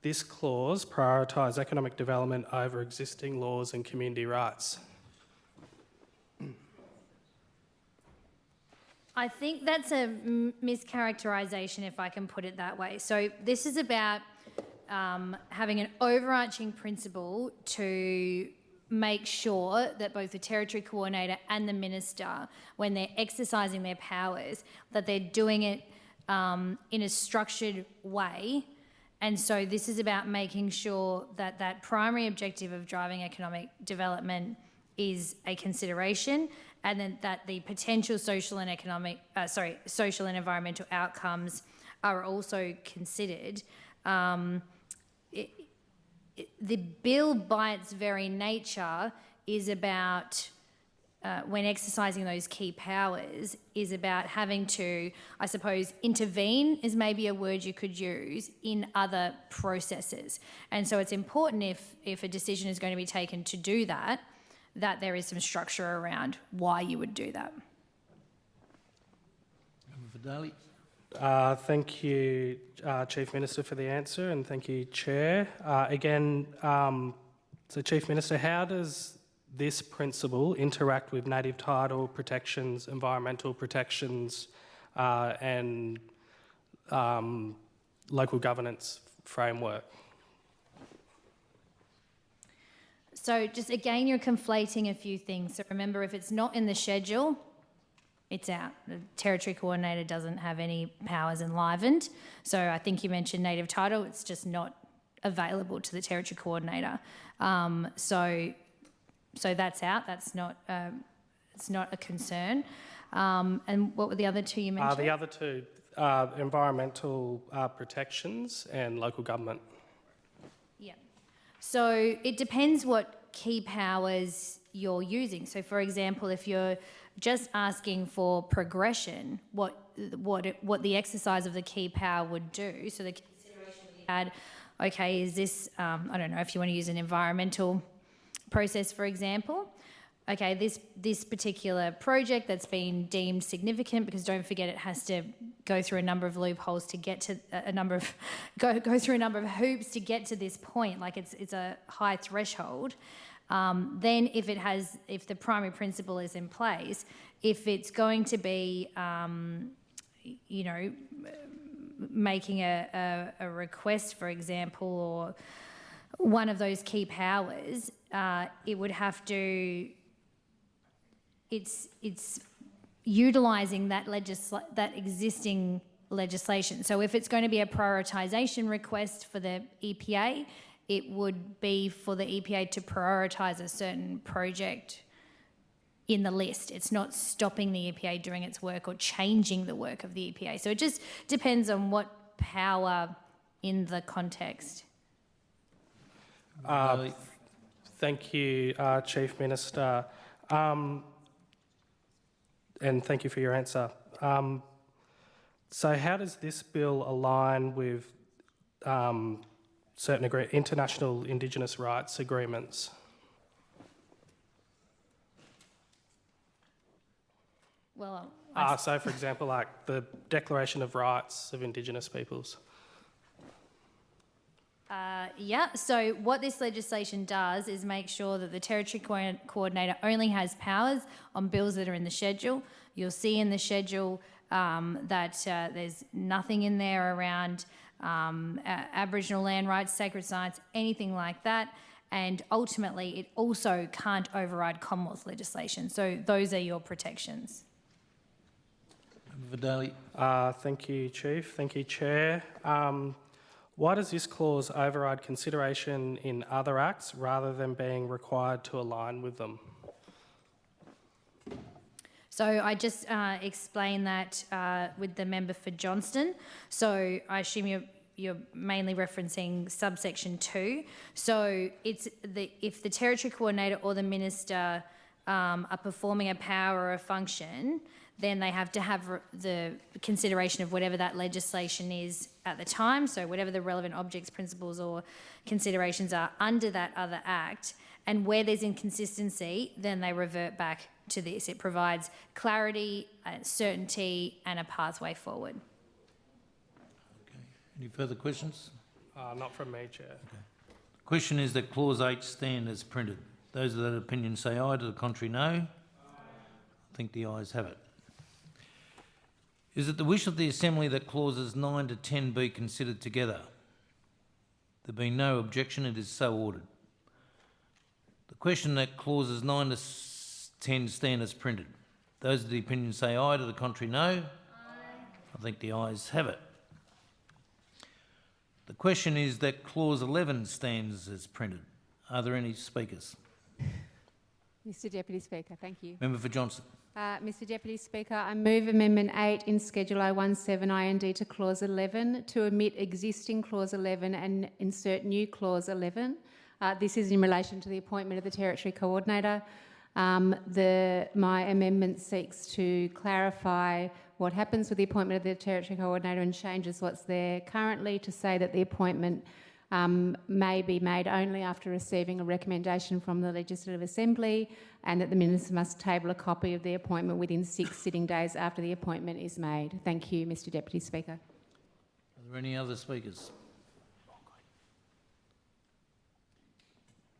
this clause prioritise economic development over existing laws and community rights? I think that's a mischaracterisation, if I can put it that way. So this is about having an overarching principle to make sure that both the Territory Coordinator and the Minister, when they're exercising their powers, that they're doing it in a structured way. And so this is about making sure that that primary objective of driving economic development is a consideration, and then that the potential social and environmental outcomes are also considered. The bill, by its very nature, is about, when exercising those key powers, is about having to, I suppose, intervene is maybe a word you could use, in other processes. And so it's important if a decision is going to be taken to do that, that there is some structure around why you would do that. Member for Daly. Thank you, Chief Minister, for the answer, and thank you, Chair. So Chief Minister, how does this principle interact with native title protections, environmental protections, and local governance framework? So just again, you're conflating a few things. So remember, if it's not in the schedule, it's out. The Territory Coordinator doesn't have any powers enlivened. So I think you mentioned native title. It's just not available to the Territory Coordinator. So that's out. That's not. It's not a concern. And what were the other two you mentioned? The other two, environmental protections and local government. Yeah. So it depends what key powers you're using. So, for example, if you're just asking for progression, what the exercise of the key power would do. So the consideration we had, okay, is this, I don't know if you want to use an environmental process, for example. Okay, this particular project that's been deemed significant, because don't forget it has to go through a number of loopholes to get to go through a number of hoops to get to this point. Like it's a high threshold. Then if the primary principle is in place, if it's going to be, making a request, for example, or one of those key powers, it would have to. It's utilising that existing legislation. So if it's going to be a prioritisation request for the EPA, it would be for the EPA to prioritise a certain project in the list. It's not stopping the EPA doing its work or changing the work of the EPA. So it just depends on what power in the context. Thank you, Chief Minister. And thank you for your answer. So how does this bill align with certain international Indigenous rights agreements? Well, so for example, like the Declaration of Rights of Indigenous Peoples. Yeah, so what this legislation does is make sure that the Territory Coordinator only has powers on bills that are in the schedule. You'll see in the schedule that there's nothing in there around Aboriginal land rights, sacred sites, anything like that. And ultimately, it also can't override Commonwealth legislation. So those are your protections. Vidali. Thank you, Chief. Thank you, Chair. Why does this clause override consideration in other acts rather than being required to align with them? So I just explained that with the member for Johnston. So I assume you're mainly referencing subsection 2. So it's if the Territory Coordinator or the Minister are performing a power or a function, then they have to have the consideration of whatever that legislation is at the time, so whatever the relevant objects, principles or considerations are under that other act, and where there's inconsistency, then they revert back to this. It provides clarity, certainty and a pathway forward. Okay. Any further questions? Not from me, Chair. Okay. The question is that Clause 8 stand as printed. Those of that opinion say aye, to the contrary no. Aye. I think the ayes have it. Is it the wish of the Assembly that clauses 9 to 10 be considered together? There being no objection, it is so ordered. The question that clauses 9 to 10 stand as printed. Those of the opinion say aye, to the contrary no. Aye. I think the ayes have it. The question is that clause 11 stands as printed. Are there any speakers? Mr Deputy Speaker, thank you. Member for Johnston. Mr Deputy Speaker, I move Amendment 8 in Schedule 017 IND to Clause 11 to omit existing Clause 11 and insert new Clause 11. This is in relation to the appointment of the Territory Coordinator. My amendment seeks to clarify what happens with the appointment of the Territory Coordinator and changes what's there currently to say that the appointment may be made only after receiving a recommendation from the Legislative Assembly, and that the Minister must table a copy of the appointment within 6 sitting days after the appointment is made. Thank you, Mr Deputy Speaker. Are there any other speakers?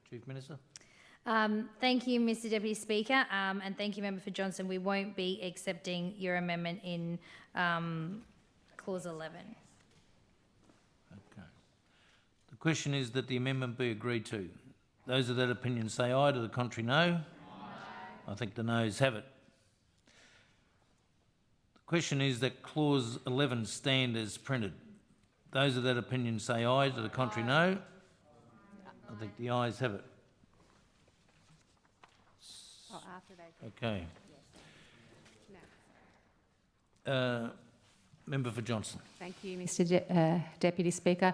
Chief Minister. Thank you, Mr Deputy Speaker, and thank you, Member for Johnston. We won't be accepting your amendment in Clause 11. Okay. The question is that the amendment be agreed to. Those of that opinion say aye. To the contrary, no. Aye. I think the noes have it. The question is that clause 11 stand as printed. Those of that opinion say aye. To the contrary, no. I think the ayes have it. Oh, after they... Okay. Member for Johnson. Thank you, Mr Deputy Speaker.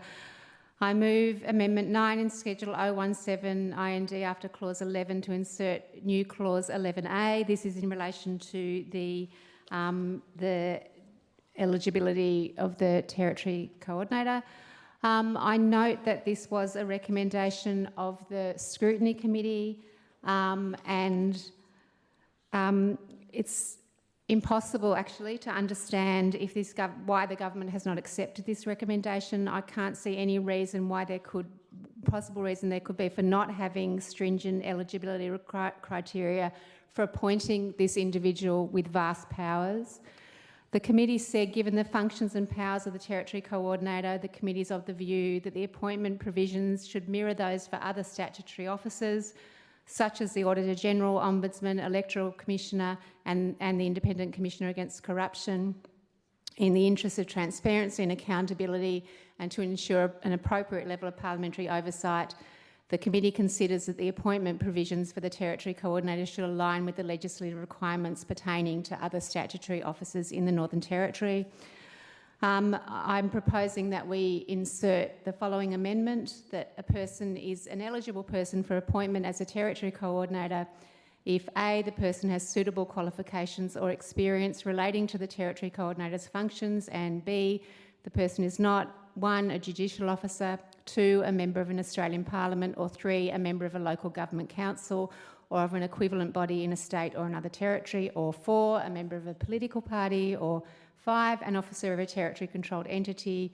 I move Amendment 9 in Schedule 017 IND after Clause 11 to insert new Clause 11A. This is in relation to the eligibility of the Territory Coordinator. I note that this was a recommendation of the Scrutiny Committee and it's impossible actually to understand if this why the government has not accepted this recommendation. I can't see any reason why possible reason there could be for not having stringent eligibility criteria for appointing this individual with vast powers. The committee said, given the functions and powers of the Territory Coordinator, the committee is of the view that the appointment provisions should mirror those for other statutory officers, such as the Auditor-General, Ombudsman, Electoral Commissioner and the Independent Commissioner Against Corruption, in the interest of transparency and accountability and to ensure an appropriate level of parliamentary oversight. The committee considers that the appointment provisions for the Territory Coordinator should align with the legislative requirements pertaining to other statutory officers in the Northern Territory. I'm proposing that we insert the following amendment, that a person is an eligible person for appointment as a Territory Coordinator if A, the person has suitable qualifications or experience relating to the Territory Coordinator's functions, and B, the person is not 1, a judicial officer, 2, a member of an Australian Parliament, or 3, a member of a local government council or of an equivalent body in a state or another territory, or 4, a member of a political party, or 5, an officer of a territory-controlled entity,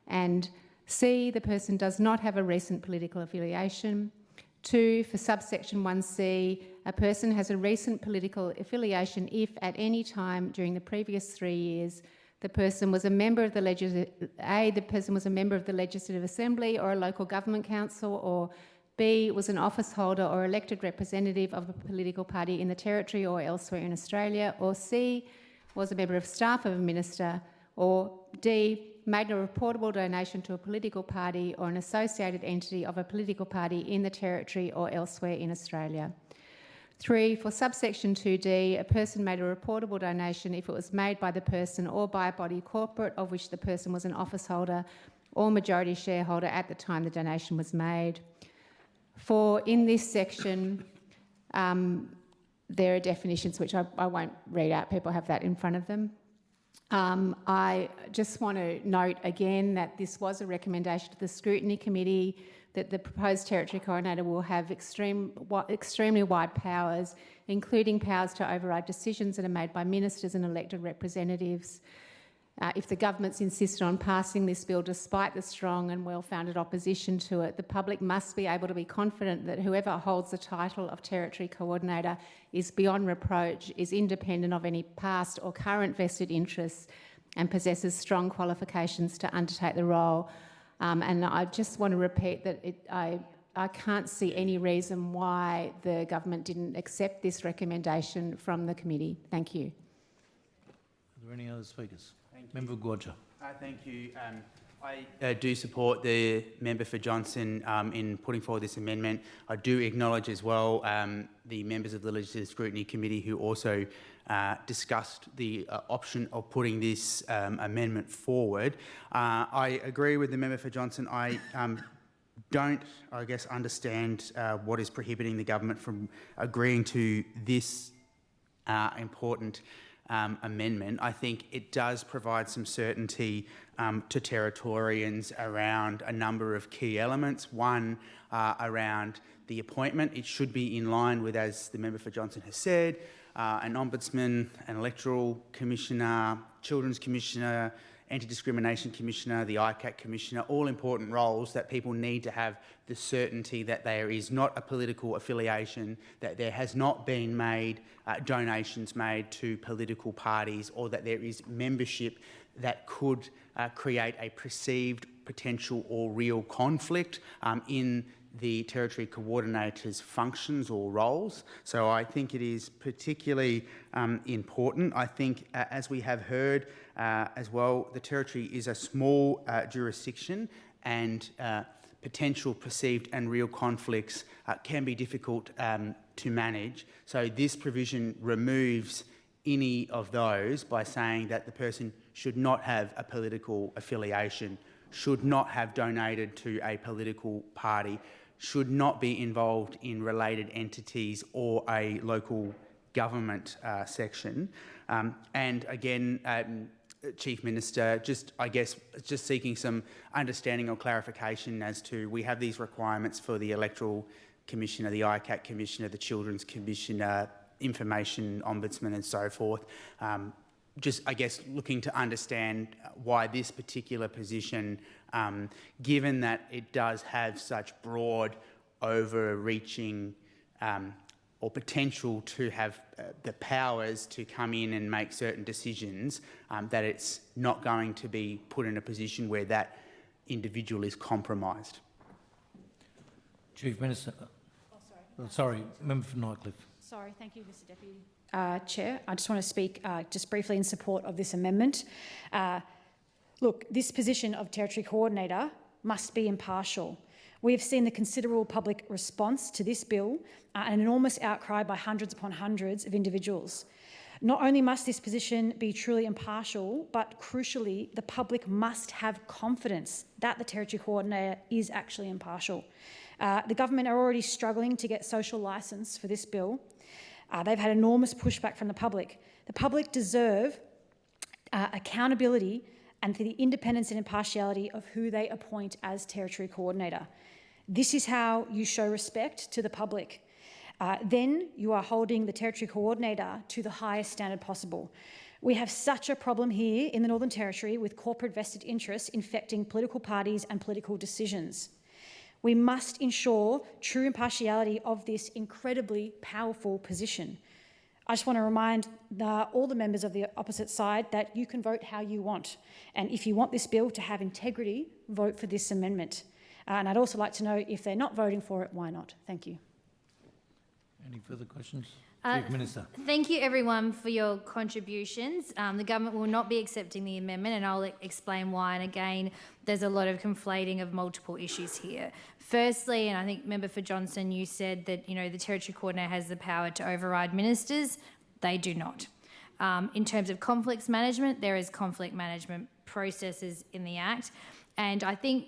and C, the person does not have a recent political affiliation. 2, for subsection 1C, a person has a recent political affiliation if at any time during the previous 3 years the person was a member of the Legislative Assembly or a local government council, or B, was an office holder or elected representative of a political party in the Territory or elsewhere in Australia, or C, was a member of staff of a minister, or D, made a reportable donation to a political party or an associated entity of a political party in the Territory or elsewhere in Australia. 3, for subsection 2D, a person made a reportable donation if it was made by the person or by a body corporate of which the person was an office holder or majority shareholder at the time the donation was made. 4, in this section, there are definitions which I won't read out, people have that in front of them. I just want to note again that this was a recommendation to the Scrutiny Committee that the proposed Territory Coordinator will have extremely wide powers, including powers to override decisions that are made by ministers and elected representatives. If the government's insisted on passing this bill despite the strong and well-founded opposition to it, the public must be able to be confident that whoever holds the title of Territory Coordinator is beyond reproach, is independent of any past or current vested interests and possesses strong qualifications to undertake the role. And I just want to repeat that I can't see any reason why the government didn't accept this recommendation from the committee. Thank you. Are there any other speakers? Member Gwadger. Thank you. I do support the member for Johnson in putting forward this amendment. I do acknowledge as well the members of the Legislative Scrutiny Committee who also discussed the option of putting this amendment forward. I agree with the member for Johnson. I don't, I guess, understand what is prohibiting the government from agreeing to this important amendment. I think it does provide some certainty to Territorians around a number of key elements. One, around the appointment. It should be in line with, as the member for Johnson has said, an Ombudsman, an Electoral Commissioner, Children's Commissioner, Anti-Discrimination Commissioner, the ICAC Commissioner, all important roles that people need to have the certainty that there is not a political affiliation, that there has not been made donations made to political parties, or that there is membership that could create a perceived potential or real conflict in the Territory Coordinator's functions or roles. So I think it is particularly important. I think, as we have heard as well, the Territory is a small jurisdiction, and potential perceived and real conflicts can be difficult to manage. So this provision removes any of those by saying that the person should not have a political affiliation, should not have donated to a political party, should not be involved in related entities or a local government section. And again, Chief Minister, just seeking some understanding or clarification as to, we have these requirements for the Electoral Commissioner, the ICAC Commissioner, the Children's Commissioner, Information Ombudsman and so forth. Looking to understand why this particular position, given that it does have such broad, overreaching or potential to have the powers to come in and make certain decisions, that it's not going to be put in a position where that individual is compromised. Chief Minister. Sorry, Member for Nightcliff. Sorry, thank you, Mr Deputy Chair. I just want to speak just briefly in support of this amendment. Look, this position of Territory Coordinator must be impartial. We have seen the considerable public response to this bill and an enormous outcry by hundreds upon hundreds of individuals. Not only must this position be truly impartial, but crucially, the public must have confidence that the Territory Coordinator is actually impartial. The government are already struggling to get social licence for this bill. They've had enormous pushback from the public. The public deserve accountability and for the independence and impartiality of who they appoint as Territory Coordinator. This is how you show respect to the public. Then you are holding the Territory Coordinator to the highest standard possible. We have such a problem here in the Northern Territory with corporate vested interests infecting political parties and political decisions. We must ensure true impartiality of this incredibly powerful position. I just want to remind all the members of the opposite side that you can vote how you want. And if you want this bill to have integrity, vote for this amendment. And I'd also like to know, if they're not voting for it, why not? Thank you. Any further questions? Chief Minister. Thank you, everyone, for your contributions. The government will not be accepting the amendment, and I'll explain why. And again, there's a lot of conflating of multiple issues here. Firstly, and I think Member for Johnson, you said that the Territory Coordinator has the power to override ministers. They do not. In terms of conflicts management, there is conflict management processes in the Act. And I think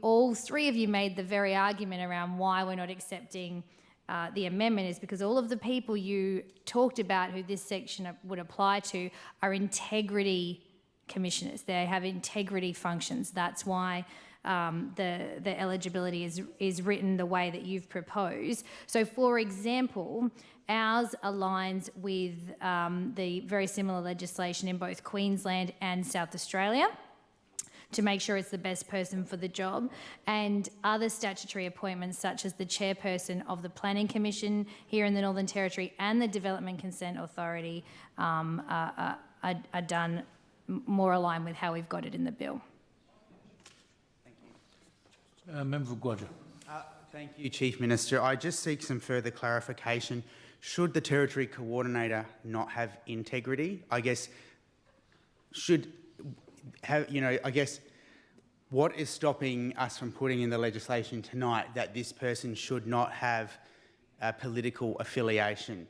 all three of you made the very argument around why we're not accepting the amendment is because all of the people you talked about who this section would apply to are integrity commissioners. They have integrity functions. That's why the eligibility is written the way that you've proposed. So, for example, ours aligns with the very similar legislation in both Queensland and South Australia, to make sure it's the best person for the job, and other statutory appointments such as the chairperson of the Planning Commission here in the Northern Territory and the Development Consent Authority are done more aligned with how we've got it in the bill. Thank you. Member for Gwadja. Thank you, Chief Minister. I just seek some further clarification. Should the Territory Coordinator not have integrity? What is stopping us from putting in the legislation tonight that this person should not have a political affiliation?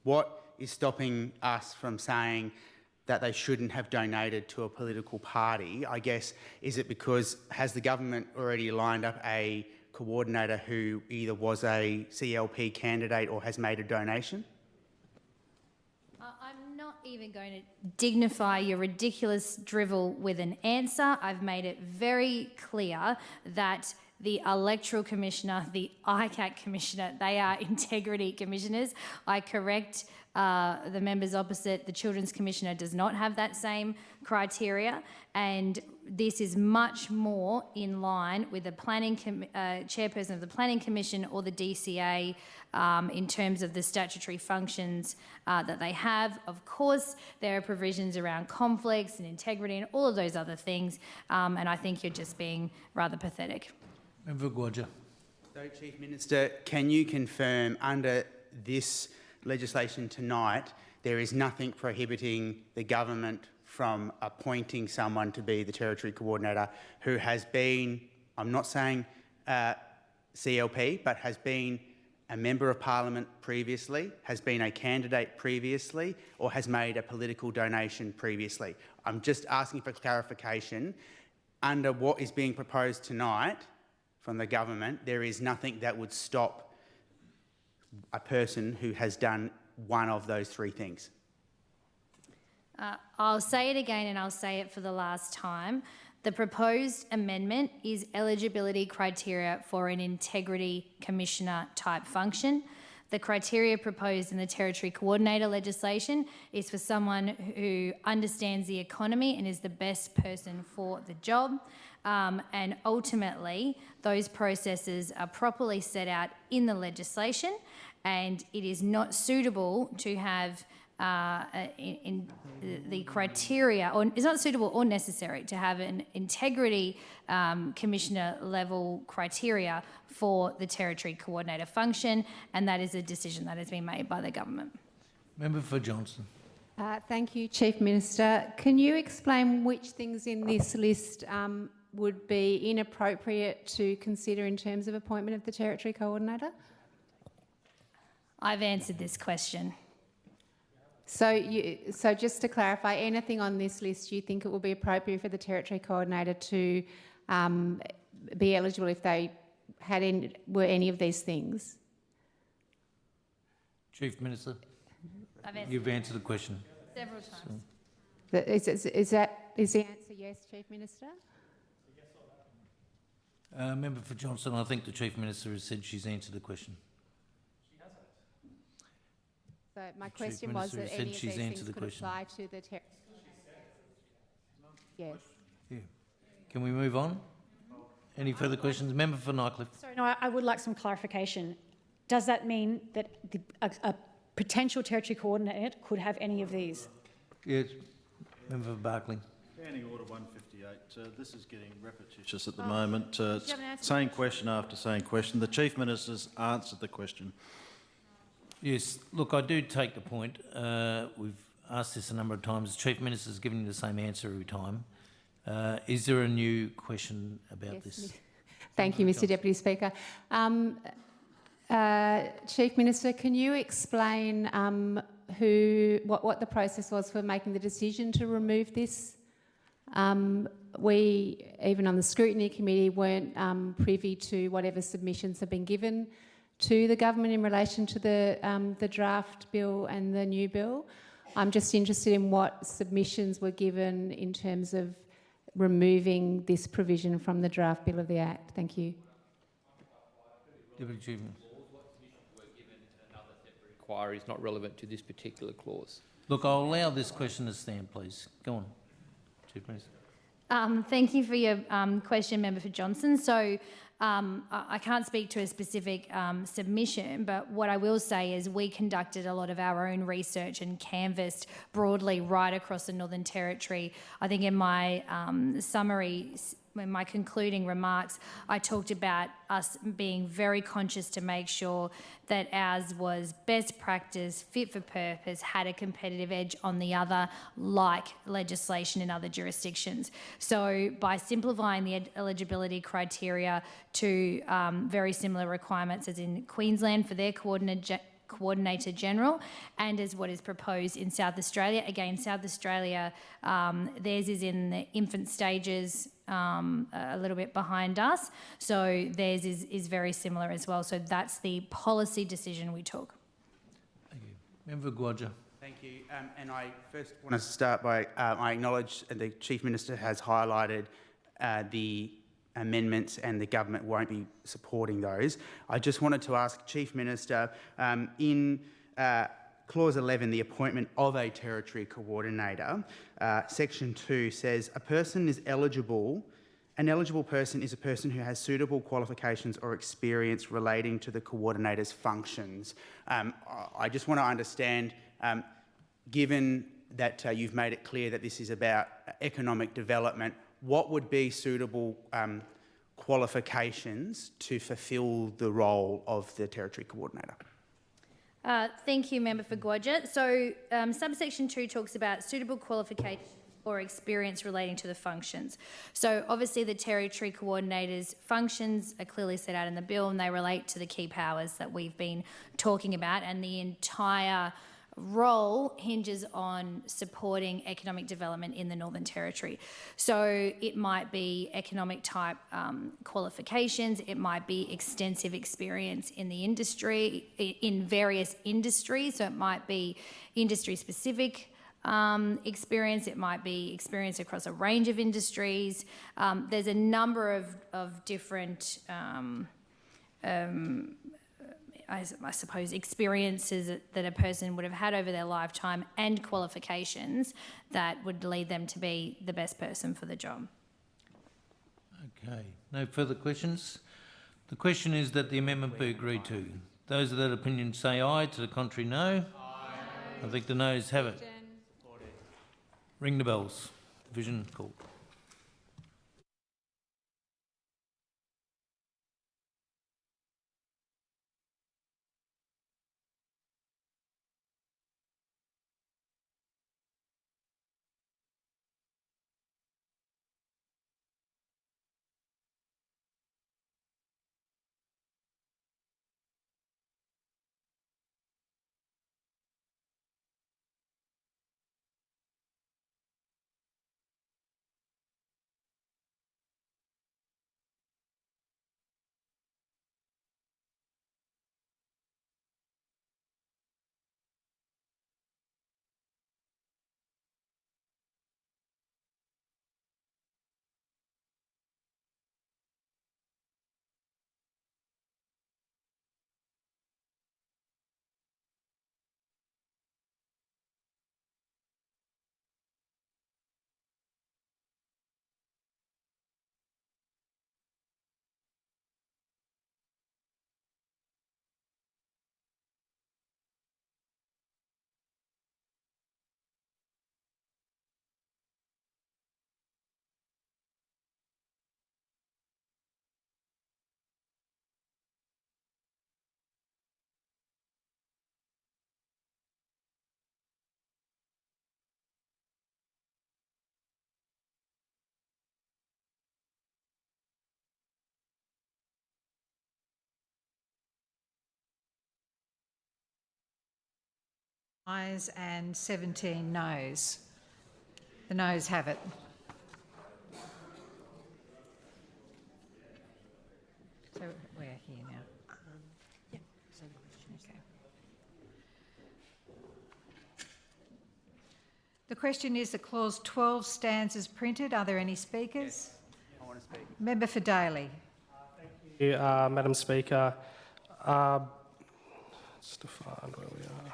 What is stopping us from saying that they shouldn't have donated to a political party? Is it because, has the government already lined up a coordinator who either was a CLP candidate or has made a donation? I'm not even going to dignify your ridiculous drivel with an answer. I've made it very clear that the Electoral Commissioner, the ICAC Commissioner, they are integrity commissioners. I correct the members opposite. The Children's Commissioner does not have that same criteria, and this is much more in line with the chairperson of the Planning Commission or the DCA in terms of the statutory functions that they have. Of course, there are provisions around conflicts and integrity and all of those other things, and I think you're just being rather pathetic. Member Gwadja. So, Chief Minister, can you confirm under this legislation tonight there is nothing prohibiting the government from appointing someone to be the Territory Coordinator who has been, I'm not saying CLP, but has been a Member of Parliament previously, has been a candidate previously, or has made a political donation previously? I'm just asking for clarification. Under what is being proposed tonight from the government, there is nothing that would stop a person who has done one of those three things. I'll say it again and I'll say it for the last time. The proposed amendment is eligibility criteria for an integrity commissioner type function. The criteria proposed in the Territory Coordinator legislation is for someone who understands the economy and is the best person for the job. And ultimately, those processes are properly set out in the legislation, and it is not suitable to have the criteria, or it's not suitable or necessary to have an integrity commissioner level criteria for the Territory Coordinator function, and that is a decision that has been made by the government. Member for Johnson. Thank you, Chief Minister. Can you explain which things in this list would be inappropriate to consider in terms of appointment of the Territory Coordinator? I've answered this question. So just to clarify, anything on this list you think it will be appropriate for the Territory Coordinator to be eligible if they were any of these things? Chief Minister, I've you've answered the question. several times. Is the answer yes, Chief Minister? Member for Johnson, I think the Chief Minister has said she's answered the question. So my question was that any of these things could apply to the Yes. Yeah. Can we move on? Any further questions? Member for Nycliffe. Sorry, no, I would like some clarification. Does that mean that a potential Territory Coordinator could have any of these? Yes. Member for Barkly. Standing Order 158. This is getting repetitious at the moment. Same question after same question. The Chief Minister's answered the question. Yes, look, I do take the point. We've asked this a number of times. The Chief Minister's given you the same answer every time. Is there a new question about this? Thank you, Mr. Deputy Speaker. Chief Minister, can you explain what the process was for making the decision to remove this? We, even on the Scrutiny Committee, weren't privy to whatever submissions have been given to the government in relation to the draft bill and the new bill. I'm just interested in what submissions were given in terms of removing this provision from the draft bill of the Act. Thank you. Deputy Chief Minister. Inquiry is not relevant to this particular clause. Look, I'll allow this question to stand, please. Go on, Chief Minister. Thank you for your question, Member for Johnson. So I can't speak to a specific submission, but what I will say is we conducted a lot of our own research and canvassed broadly right across the Northern Territory. I think in my summary, in my concluding remarks, I talked about us being very conscious to make sure that ours was best practice, fit for purpose, had a competitive edge on the other, like legislation in other jurisdictions. So by simplifying the eligibility criteria to very similar requirements as in Queensland for their Coordinator General, and as what is proposed in South Australia. Again, South Australia, theirs is in the infant stages, a little bit behind us, so theirs is very similar as well. So that's the policy decision we took. Thank you. Member Gwadja. Thank you. And I first want to start by, I acknowledge the Chief Minister has highlighted the amendments and the government won't be supporting those. I just wanted to ask Chief Minister, in Clause 11, the appointment of a Territory Coordinator, Section 2 says a person is eligible. An eligible person is a person who has suitable qualifications or experience relating to the coordinator's functions. I just want to understand, given that you've made it clear that this is about economic development, what would be suitable qualifications to fulfil the role of the Territory Coordinator? Thank you, Member for Gwadja. So subsection 2 talks about suitable qualifications or experience relating to the functions. So obviously the Territory Coordinator's functions are clearly set out in the bill, and they relate to the key powers that we've been talking about, and the entire role hinges on supporting economic development in the Northern Territory. So it might be economic type qualifications, it might be extensive experience in the industry, in various industries, so it might be industry specific experience, it might be experience across a range of industries. There's a number of different I suppose, experiences that a person would have had over their lifetime and qualifications that would lead them to be the best person for the job. Okay, no further questions. The question is that the amendment be agreed to. Those of that opinion say aye, to the contrary no. Aye. I think the noes have it. Ring the bells. Division called. Ayes and 17 noes. The noes have it. So we're here now. Yeah, same question. Okay. The question is that clause 12 stands as printed. Are there any speakers? Yes, I want to speak. Member for Daly. Thank you, Madam Speaker. Just to find where we are.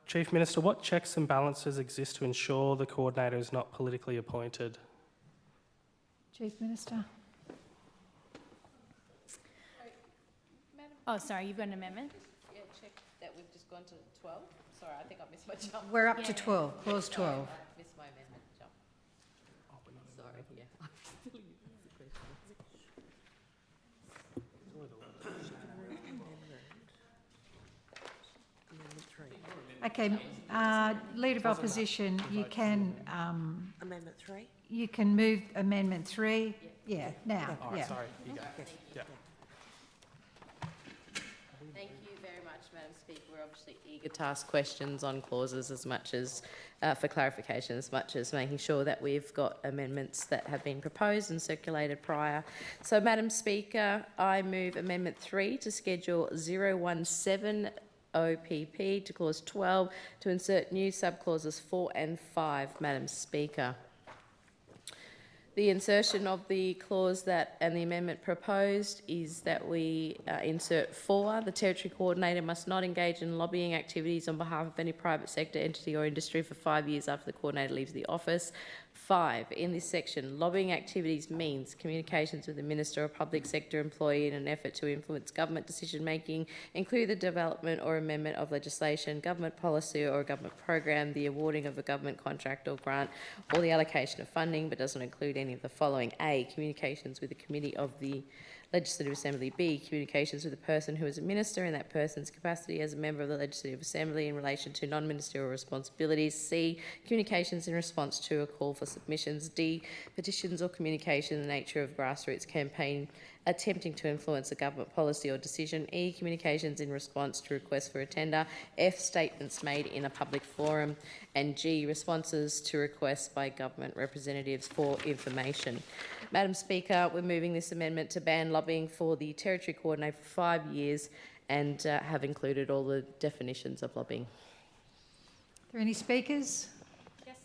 Chief Minister, what checks and balances exist to ensure the coordinator is not politically appointed? Chief Minister. Oh, sorry, you've got an amendment? Yeah, check that we've just gone to 12. Sorry, I think I missed my jump. We're up to 12, clause 12. Missed my amendment jump. Sorry, yeah. I'm still using the question. Okay, Leader of Opposition, you can Amendment 3? you can move Amendment 3. Yeah, now. All right, Yeah. sorry, you go. Yeah. Thank you very much, Madam Speaker. We're obviously eager to ask questions on clauses as much as, for clarification, as much as making sure that we've got amendments that have been proposed and circulated prior. So, Madam Speaker, I move Amendment 3 to Schedule 017 OPP to Clause 12 to insert new subclauses 4 and 5, Madam Speaker. The insertion of the clause that and the amendment proposed is that we insert 4. The Territory Coordinator must not engage in lobbying activities on behalf of any private sector entity or industry for 5 years after the Coordinator leaves the office. 5. In this section, lobbying activities means communications with the minister or public sector employee in an effort to influence government decision-making, include the development or amendment of legislation, government policy or a government program, the awarding of a government contract or grant, or the allocation of funding, but doesn't include any of the following. A, communications with the committee of the Legislative Assembly. B, communications with a person who is a minister in that person's capacity as a member of the Legislative Assembly in relation to non-ministerial responsibilities. C, communications in response to a call for submissions. D, petitions or communication in the nature of grassroots campaign attempting to influence a government policy or decision. E, communications in response to requests for a tender. F, statements made in a public forum. And G, responses to requests by government representatives for information. Madam Speaker, we're moving this amendment to ban lobbying for the Territory Coordinator for 5 years and have included all the definitions of lobbying. Are there any speakers? Yes.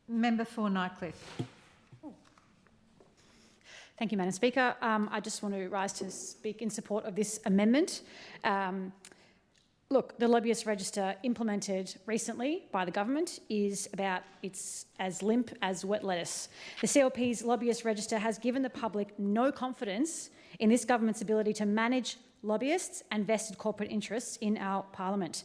Member for Nightcliff. Thank you, Madam Speaker. I just want to rise to speak in support of this amendment. Look, the lobbyist register implemented recently by the government it's as limp as wet lettuce. The CLP's lobbyist register has given the public no confidence in this government's ability to manage lobbyists and vested corporate interests in our parliament.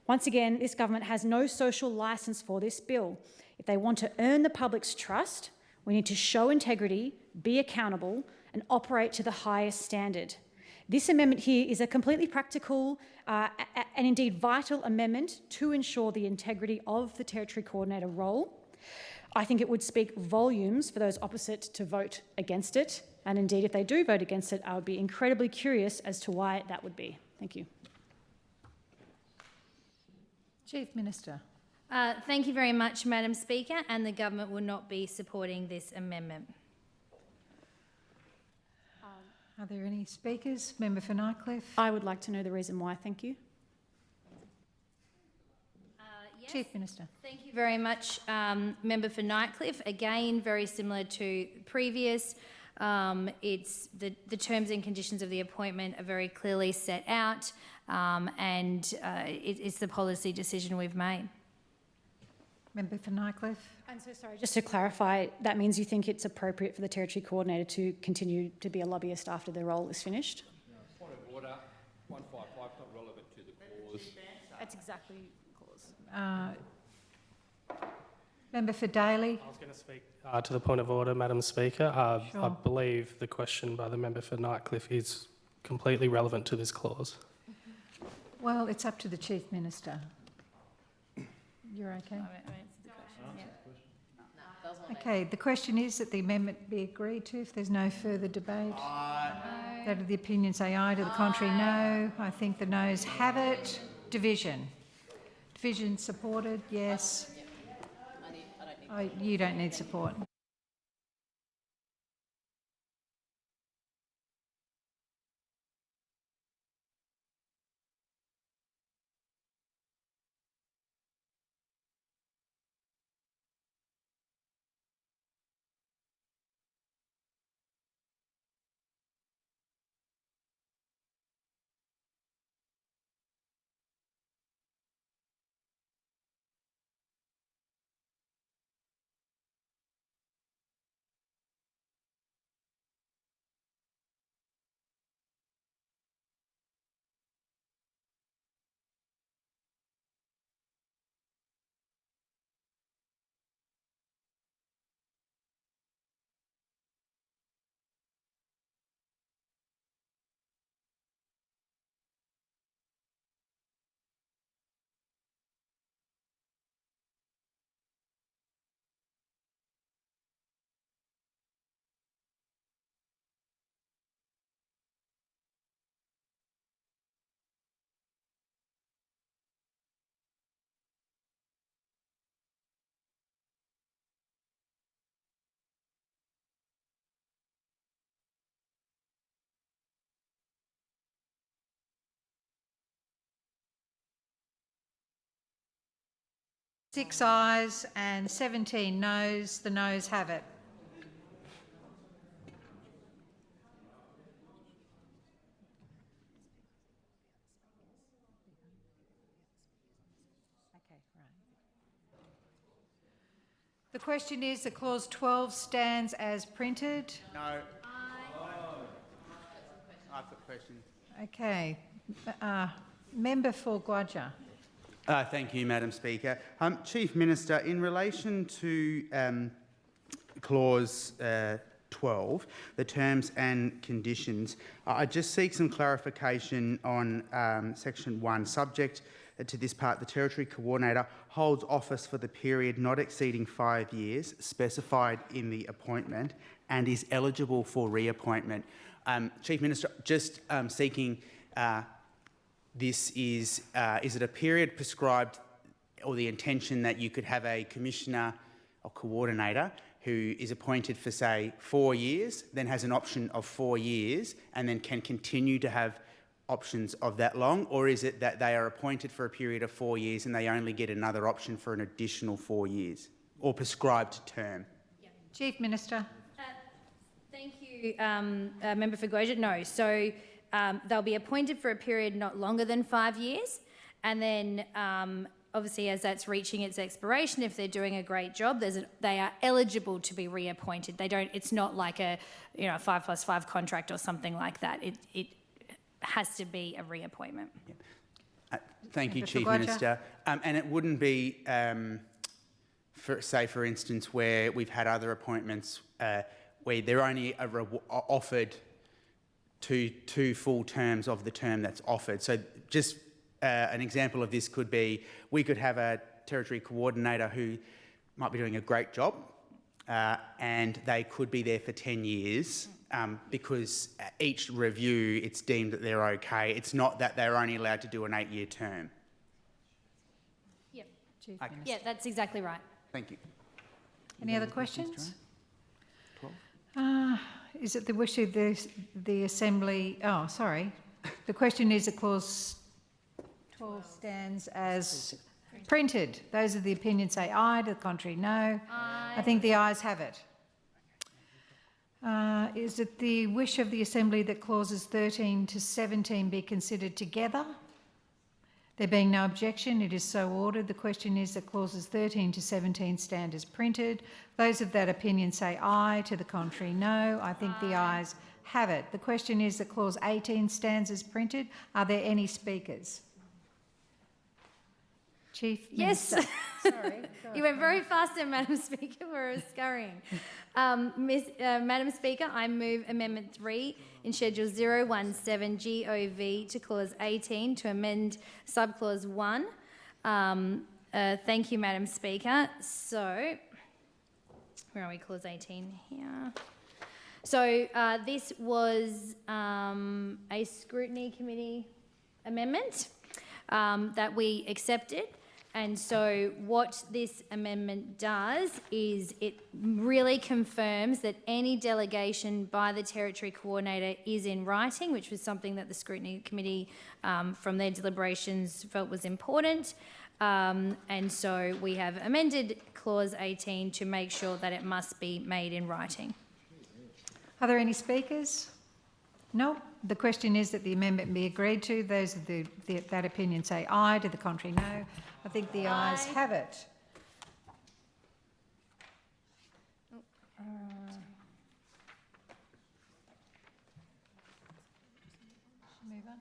Once again, this government has no social licence for this bill. If they want to earn the public's trust, we need to show integrity, be accountable, and operate to the highest standard. This amendment here is a completely practical and indeed vital amendment to ensure the integrity of the Territory Coordinator role. I think it would speak volumes for those opposite to vote against it, and indeed if they do vote against it, I would be incredibly curious as to why that would be. Thank you. Chief Minister. Thank you very much, Madam Speaker, and the government will not be supporting this amendment. Are there any speakers? Member for Nightcliff. I would like to know the reason why. Thank you. Yes. Chief Minister. Thank you very much, Member for Nightcliff. Again, very similar to previous. It's the terms and conditions of the appointment are very clearly set out, and it's the policy decision we've made. Member for Nightcliff. I'm so sorry, just to clarify, that means you think it's appropriate for the Territory Coordinator to continue to be a lobbyist after their role is finished? Point of order, 155 not relevant to the clause. That's exactly the clause. Member for Daly. I was going to speak to the point of order, Madam Speaker. Sure. I believe the question by the member for Nightcliff is completely relevant to this clause. Well, it's up to the Chief Minister. You're okay? Okay, the question is that the amendment be agreed to if there's no further debate. Aye. That of the opinion say aye, to the contrary no. I think the noes have it. Division. Division supported, yes. You don't need support. Six ayes and 17 noes. The noes have it. Okay, right. The question is that clause 12 stands as printed. No. I've got questions. Okay. Member for Gwadja. Thank you, Madam Speaker. Chief Minister, in relation to clause 12, the terms and conditions, I just seek some clarification on section 1. Subject to this part, the Territory Coordinator holds office for the period not exceeding 5 years specified in the appointment and is eligible for reappointment. Chief Minister, just seeking this is it a period prescribed or the intention that you could have a commissioner or coordinator who is appointed for, say, 4 years, then has an option of 4 years and then can continue to have options of that long? Or is it that they are appointed for a period of 4 years and they only get another option for an additional 4 years or prescribed term? Chief Minister. Thank you, Member for Gwadja. No, so they'll be appointed for a period not longer than 5 years, and then obviously as that's reaching its expiration, if they're doing a great job, they are eligible to be reappointed. It's not like a 5+5 contract or something like that. It has to be a reappointment. Thank you, Chief Minister. And it wouldn't be, for instance, where we've had other appointments where they're only offered two full terms of the term that's offered. So just an example of this could be we could have a Territory Coordinator who might be doing a great job and they could be there for 10 years because each review it's deemed that they're okay. It's not that they're only allowed to do an 8-year term. Yep. Okay. Yeah, that's exactly right. Thank you. Any other questions? Is it the wish of the Assembly? Oh, sorry. The question is that clause 12 stands as printed. Those of the opinion say aye, to the contrary no. Aye. I think the ayes have it. Is it the wish of the Assembly that clauses 13 to 17 be considered together? There being no objection, it is so ordered. The question is that clauses 13 to 17 stand as printed. Those of that opinion say aye, to the contrary no. I think the ayes have it. The question is that clause 18 stands as printed. Are there any speakers? Chief Minister. Yes. Sorry. You went very fast there, Madam Speaker. We're scurrying. Madam Speaker, I move Amendment 3 in Schedule 017 GOV to Clause 18 to amend Subclause 1. Thank you, Madam Speaker. So, where are we? Clause 18 here. So, this was a scrutiny committee amendment that we accepted. And so what this amendment does is it really confirms that any delegation by the Territory Coordinator is in writing, which was something that the Scrutiny Committee from their deliberations felt was important. And so we have amended Clause 18 to make sure that it must be made in writing. Are there any speakers? No. The question is that the amendment be agreed to. Those of that opinion say aye, to the contrary no. I think the ayes have it. Move on.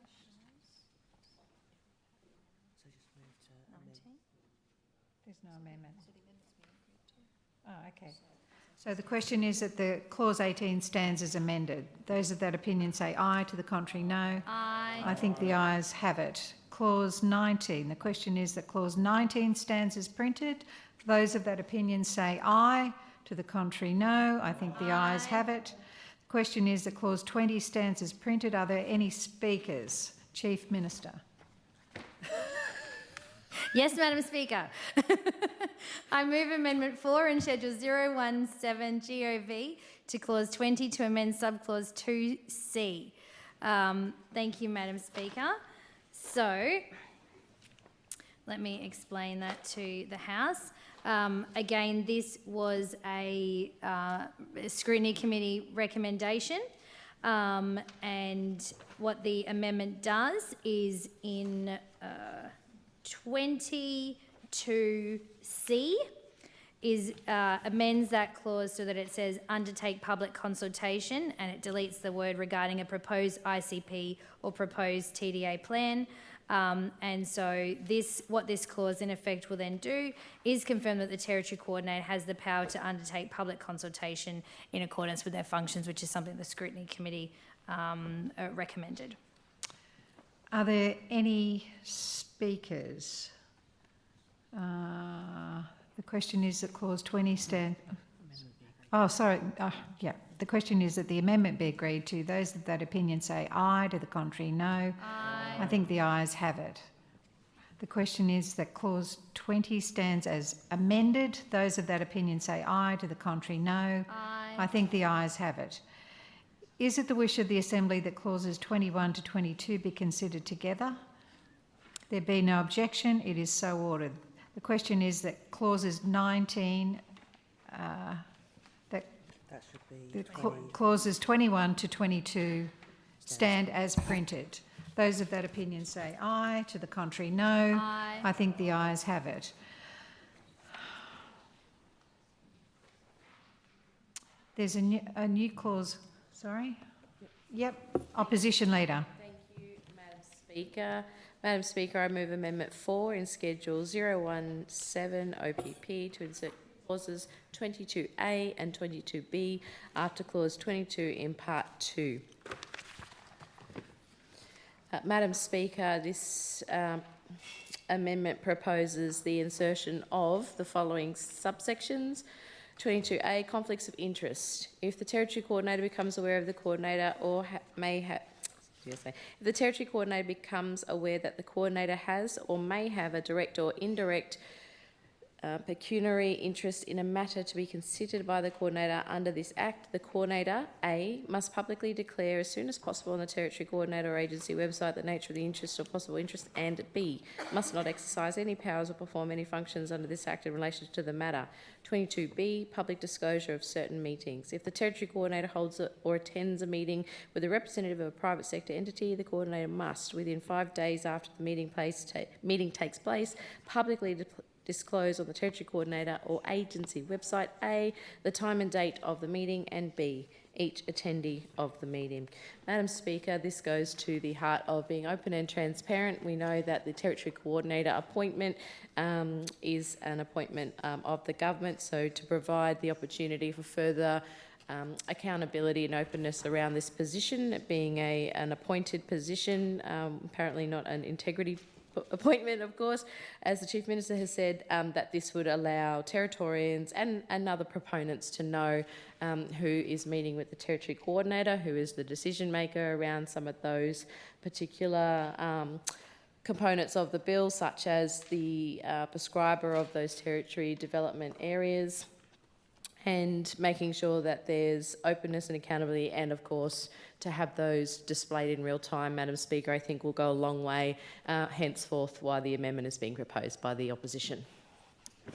There's no amendment. Oh, okay. So the question is that the clause 18 stands as amended. Those of that opinion say aye, to the contrary no. Aye. I think the ayes have it. Clause 19. The question is that clause 19 stands as printed. Those of that opinion say aye, to the contrary no. I think the ayes have it. The question is that clause 20 stands as printed. Are there any speakers? Chief Minister. Yes, Madam Speaker. I move Amendment 4 in Schedule 017 GOV to Clause 20 to amend Subclause 2C. Thank you, Madam Speaker. So, let me explain that to the House. Again, this was a Scrutiny Committee recommendation, and what the amendment does is in 22C, amends that clause so that it says undertake public consultation, and it deletes the word regarding a proposed ICP or proposed TDA plan. And so what this clause in effect will then do is confirm that the Territory Coordinator has the power to undertake public consultation in accordance with their functions, which is something the Scrutiny Committee recommended. Are there any speakers? The question is that clause 20 stand... Oh, sorry. Yeah. The question is that the amendment be agreed to. Those of that opinion say aye. To the contrary, no. Aye. I think the ayes have it. The question is that clause 20 stands as amended. Those of that opinion say aye. To the contrary, no. Aye. I think the ayes have it. Is it the wish of the Assembly that clauses 21 to 22 be considered together? There be no objection. It is so ordered. The question is that clauses 19... That should be clauses 21 to 22 stand as printed. Those of that opinion say aye. To the contrary, no. Aye. I think the ayes have it. There's a new clause. Sorry? Yep. Opposition Leader. Thank you, Madam Speaker. Madam Speaker, I move Amendment 4 in Schedule 017 OPP to insert clauses 22A and 22B after clause 22 in Part 2. Madam Speaker, this amendment proposes the insertion of the following subsections. 22A, conflicts of interest. If the Territory Coordinator becomes aware of the Coordinator or if the Territory Coordinator becomes aware that the Coordinator has or may have a direct or indirect pecuniary interest in a matter to be considered by the Coordinator under this Act, the Coordinator, A, must publicly declare as soon as possible on the Territory Coordinator or agency website the nature of the interest or possible interest, and B, must not exercise any powers or perform any functions under this Act in relation to the matter. 22B, public disclosure of certain meetings. If the Territory Coordinator holds or attends a meeting with a representative of a private sector entity, the Coordinator must, within 5 days after the meeting takes place, publicly disclose on the Territory Coordinator or agency website, A, the time and date of the meeting, and B, each attendee of the meeting. Madam Speaker, this goes to the heart of being open and transparent. We know that the Territory Coordinator appointment is an appointment of the government, so to provide the opportunity for further accountability and openness around this position, being an appointed position, apparently not an integrity appointment, of course, as the Chief Minister has said, that this would allow Territorians and other proponents to know who is meeting with the Territory Coordinator, who is the decision maker around some of those particular components of the bill, such as the prescriber of those territory development areas, and making sure that there's openness and accountability, and of course to have those displayed in real time, Madam Speaker, I think will go a long way henceforth why the amendment is being proposed by the opposition.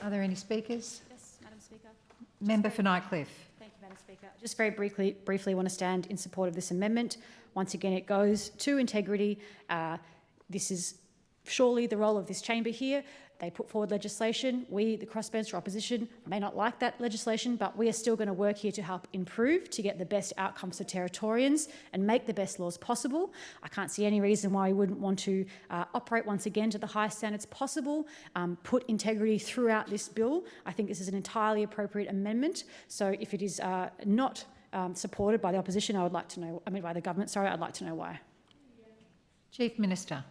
Are there any speakers? Yes, Madam Speaker. Member for Nightcliff. Thank you, Madam Speaker. Just very briefly want to stand in support of this amendment. Once again, it goes to integrity. This is surely the role of this chamber here. They put forward legislation. We, the crossbench opposition, may not like that legislation, but we are still going to work here to help improve, to get the best outcomes for Territorians and make the best laws possible. I can't see any reason why we wouldn't want to operate once again to the highest standards possible, put integrity throughout this bill. I think this is an entirely appropriate amendment. So if it is not supported by the opposition, I would like to know, by the government, sorry, I'd like to know why. Chief Minister.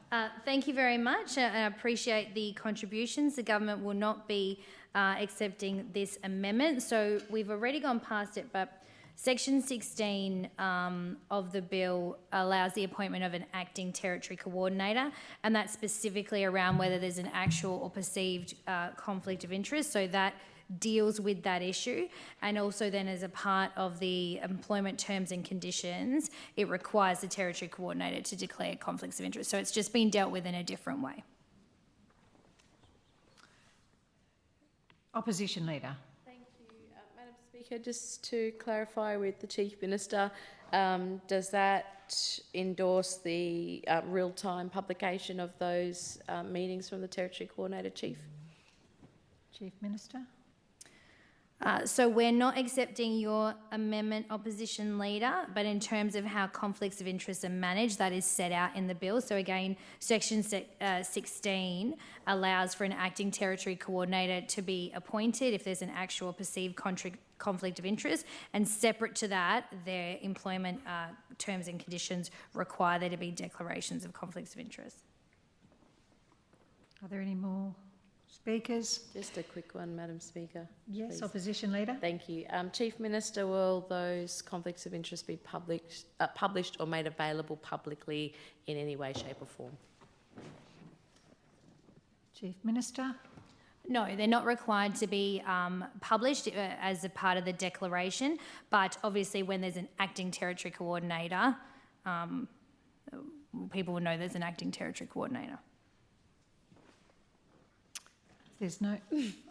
Thank you very much. I appreciate the contributions. The government will not be accepting this amendment. So we've already gone past it, but Section 16 of the bill allows the appointment of an acting Territory Coordinator, and that's specifically around whether there's an actual or perceived conflict of interest. So that deals with that issue, and also then as a part of the employment terms and conditions, it requires the Territory Coordinator to declare conflicts of interest. So it's just been dealt with in a different way. Opposition Leader. Thank you, Madam Speaker. Just to clarify with the Chief Minister, does that endorse the real-time publication of those meetings from the Territory Coordinator, Chief? Chief Minister. So we're not accepting your amendment, opposition leader, but in terms of how conflicts of interest are managed, that is set out in the bill. So again, section 16 allows for an acting territory coordinator to be appointed if there's an actual perceived conflict of interest, and separate to that, their employment terms and conditions require there to be declarations of conflicts of interest. Are there any more speakers? Just a quick one, Madam Speaker. Yes, please. opposition leader. Thank you. Chief Minister, will those conflicts of interest be published or made available publicly in any way, shape or form? Chief Minister. No, they're not required to be published as a part of the declaration, but obviously when there's an acting territory coordinator, people will know there's an acting territory coordinator. There's no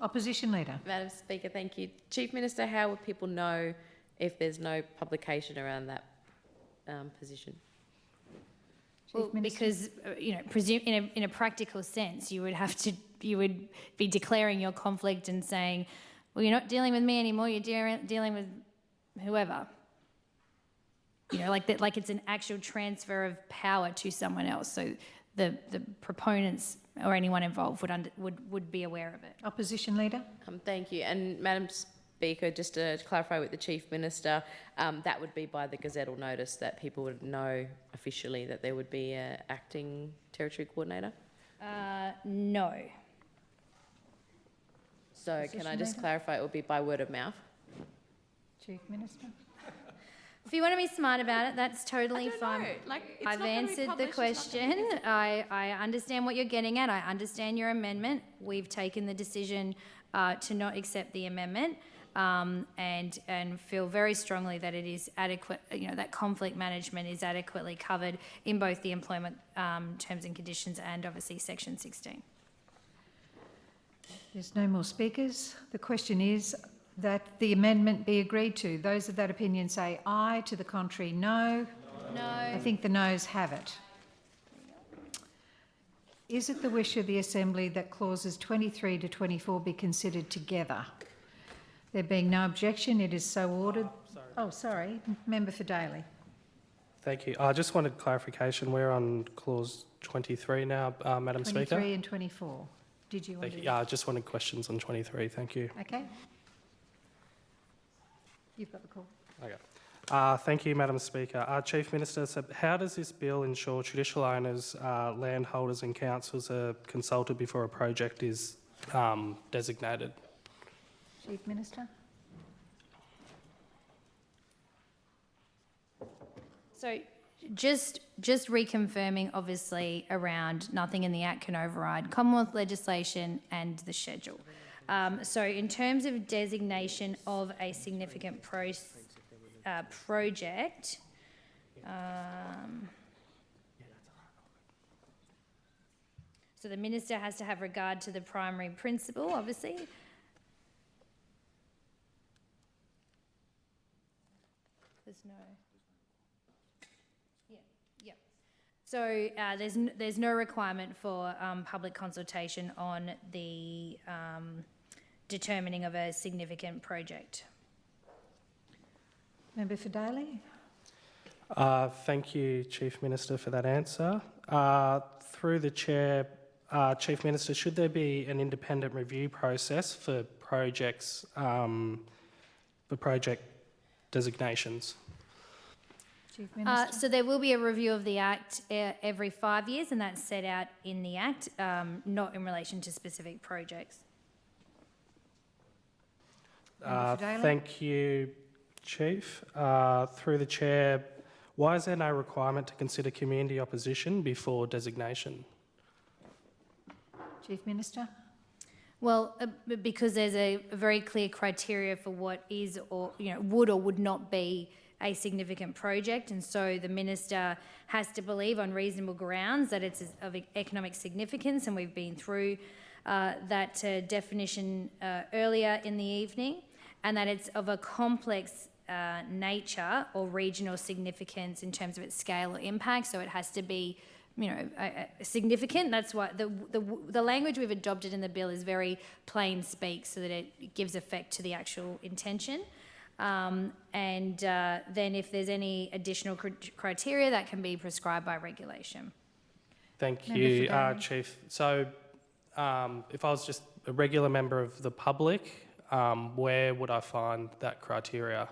opposition leader. Madam Speaker, thank you. Chief Minister, how would people know if there's no publication around that position? Well, because in a practical sense, you would be declaring your conflict and saying, well, you're not dealing with me anymore. You're dealing with whoever. Like it's an actual transfer of power to someone else. So the proponents or anyone involved would be aware of it. Opposition leader. Thank you. And Madam Speaker, just to clarify with the Chief Minister, that would be by the gazettal notice that people would know officially that there would be an acting territory coordinator? No. So can I just clarify, it would be by word of mouth? Chief Minister. If you want to be smart about it, that's totally fine. I've answered the question. I understand what you're getting at. I understand your amendment. We've taken the decision to not accept the amendment and feel very strongly that it is adequate, that conflict management is adequately covered in both the employment terms and conditions and obviously section 16. There's no more speakers. The question is that the amendment be agreed to. Those of that opinion say aye. To the contrary, no. No. I think the noes have it. Is it the wish of the Assembly that clauses 23 to 24 be considered together? There being no objection, it is so ordered. Oh, sorry. Member for Daly. Thank you. I just wanted clarification. We're on clause 23 now, Madam Speaker. 23 and 24. Did you want to? Yeah, I just wanted questions on 23. Thank you. Okay. You've got the call. Okay. Thank you, Madam Speaker. Chief Minister, so how does this bill ensure traditional owners, landholders and councils are consulted before a project is designated? Chief Minister. So just reconfirming, obviously, around nothing in the Act can override Commonwealth legislation and the schedule. So in terms of designation of a significant project, so the Minister has to have regard to the primary principle, obviously. There's no... Yeah. So there's no requirement for public consultation on the determining of a significant project. Member for Daly. Thank you, Chief Minister, for that answer. Through the Chair, Chief Minister, should there be an independent review process for projects, for project designations? Chief Minister. So there will be a review of the Act every 5 years, and that's set out in the Act, not in relation to specific projects. Thank you, Chief. Through the Chair, why is there no requirement to consider community opposition before designation? Chief Minister. Well, because there's a very clear criteria for what is or would or would not be a significant project, and so the Minister has to believe on reasonable grounds that it's of economic significance, and we've been through that definition earlier in the evening, and that it's of a complex nature or regional significance in terms of its scale or impact, so it has to be significant. That's why the language we've adopted in the bill is very plain speak, so that it gives effect to the actual intention. Then if there's any additional criteria, that can be prescribed by regulation. Thank you, Chief. So if I was just a regular member of the public, where would I find that criteria?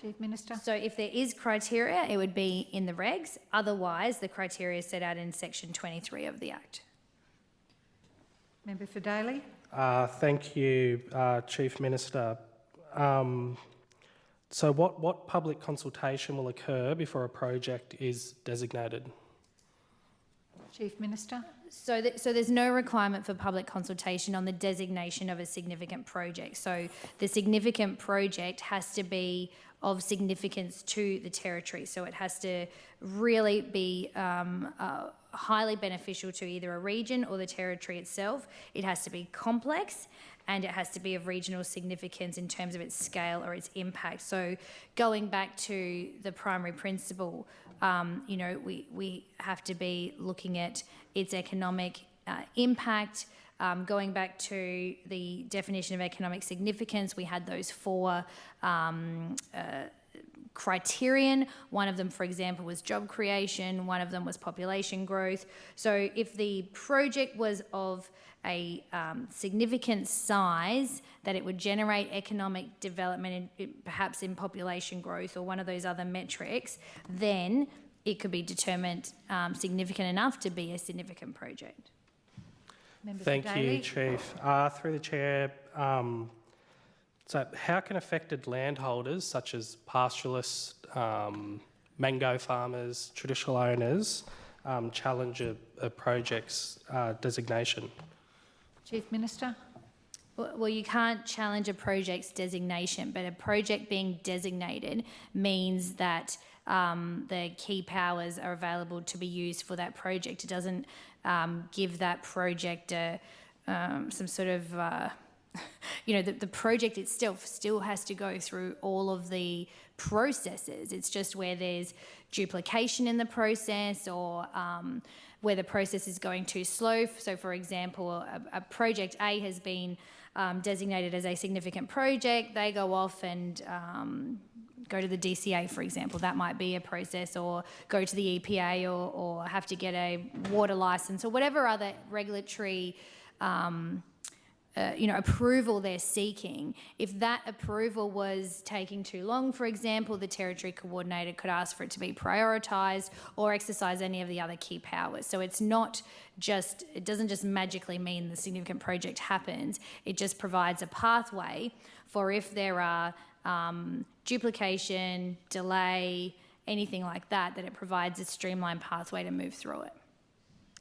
Chief Minister. So if there is criteria, it would be in the regs. Otherwise, the criteria is set out in section 23 of the Act. Member for Daly. Thank you, Chief Minister. So what public consultation will occur before a project is designated? Chief Minister. So there's no requirement for public consultation on the designation of a significant project. So the significant project has to be of significance to the territory. So it has to really be highly beneficial to either a region or the territory itself. It has to be complex, and it has to be of regional significance in terms of its scale or its impact. So going back to the primary principle, we have to be looking at its economic impact. Going back to the definition of economic significance, we had those 4 criterion. One of them, for example, was job creation. One of them was population growth. So if the project was of a significant size that it would generate economic development, perhaps in population growth or one of those other metrics, then it could be determined significant enough to be a significant project. Thank you, Chief. Through the Chair, so how can affected landholders such as pastoralists, mango farmers, traditional owners challenge a project's designation? Chief Minister. Well, you can't challenge a project's designation, but a project being designated means that the key powers are available to be used for that project. It doesn't give that project some sort of, the project itself still has to go through all of the processes. It's just where there's duplication in the process or where the process is going too slow. So, for example, a project A has been designated as a significant project. They go off and go to the DCA, for example. That might be a process, or go to the EPA, or have to get a water licence, or whatever other regulatory approval they're seeking. If that approval was taking too long, for example, the territory coordinator could ask for it to be prioritised or exercise any of the other key powers. So it doesn't just magically mean the significant project happens. It just provides a pathway for if there are duplication, delay, anything like that, that it provides a streamlined pathway to move through it.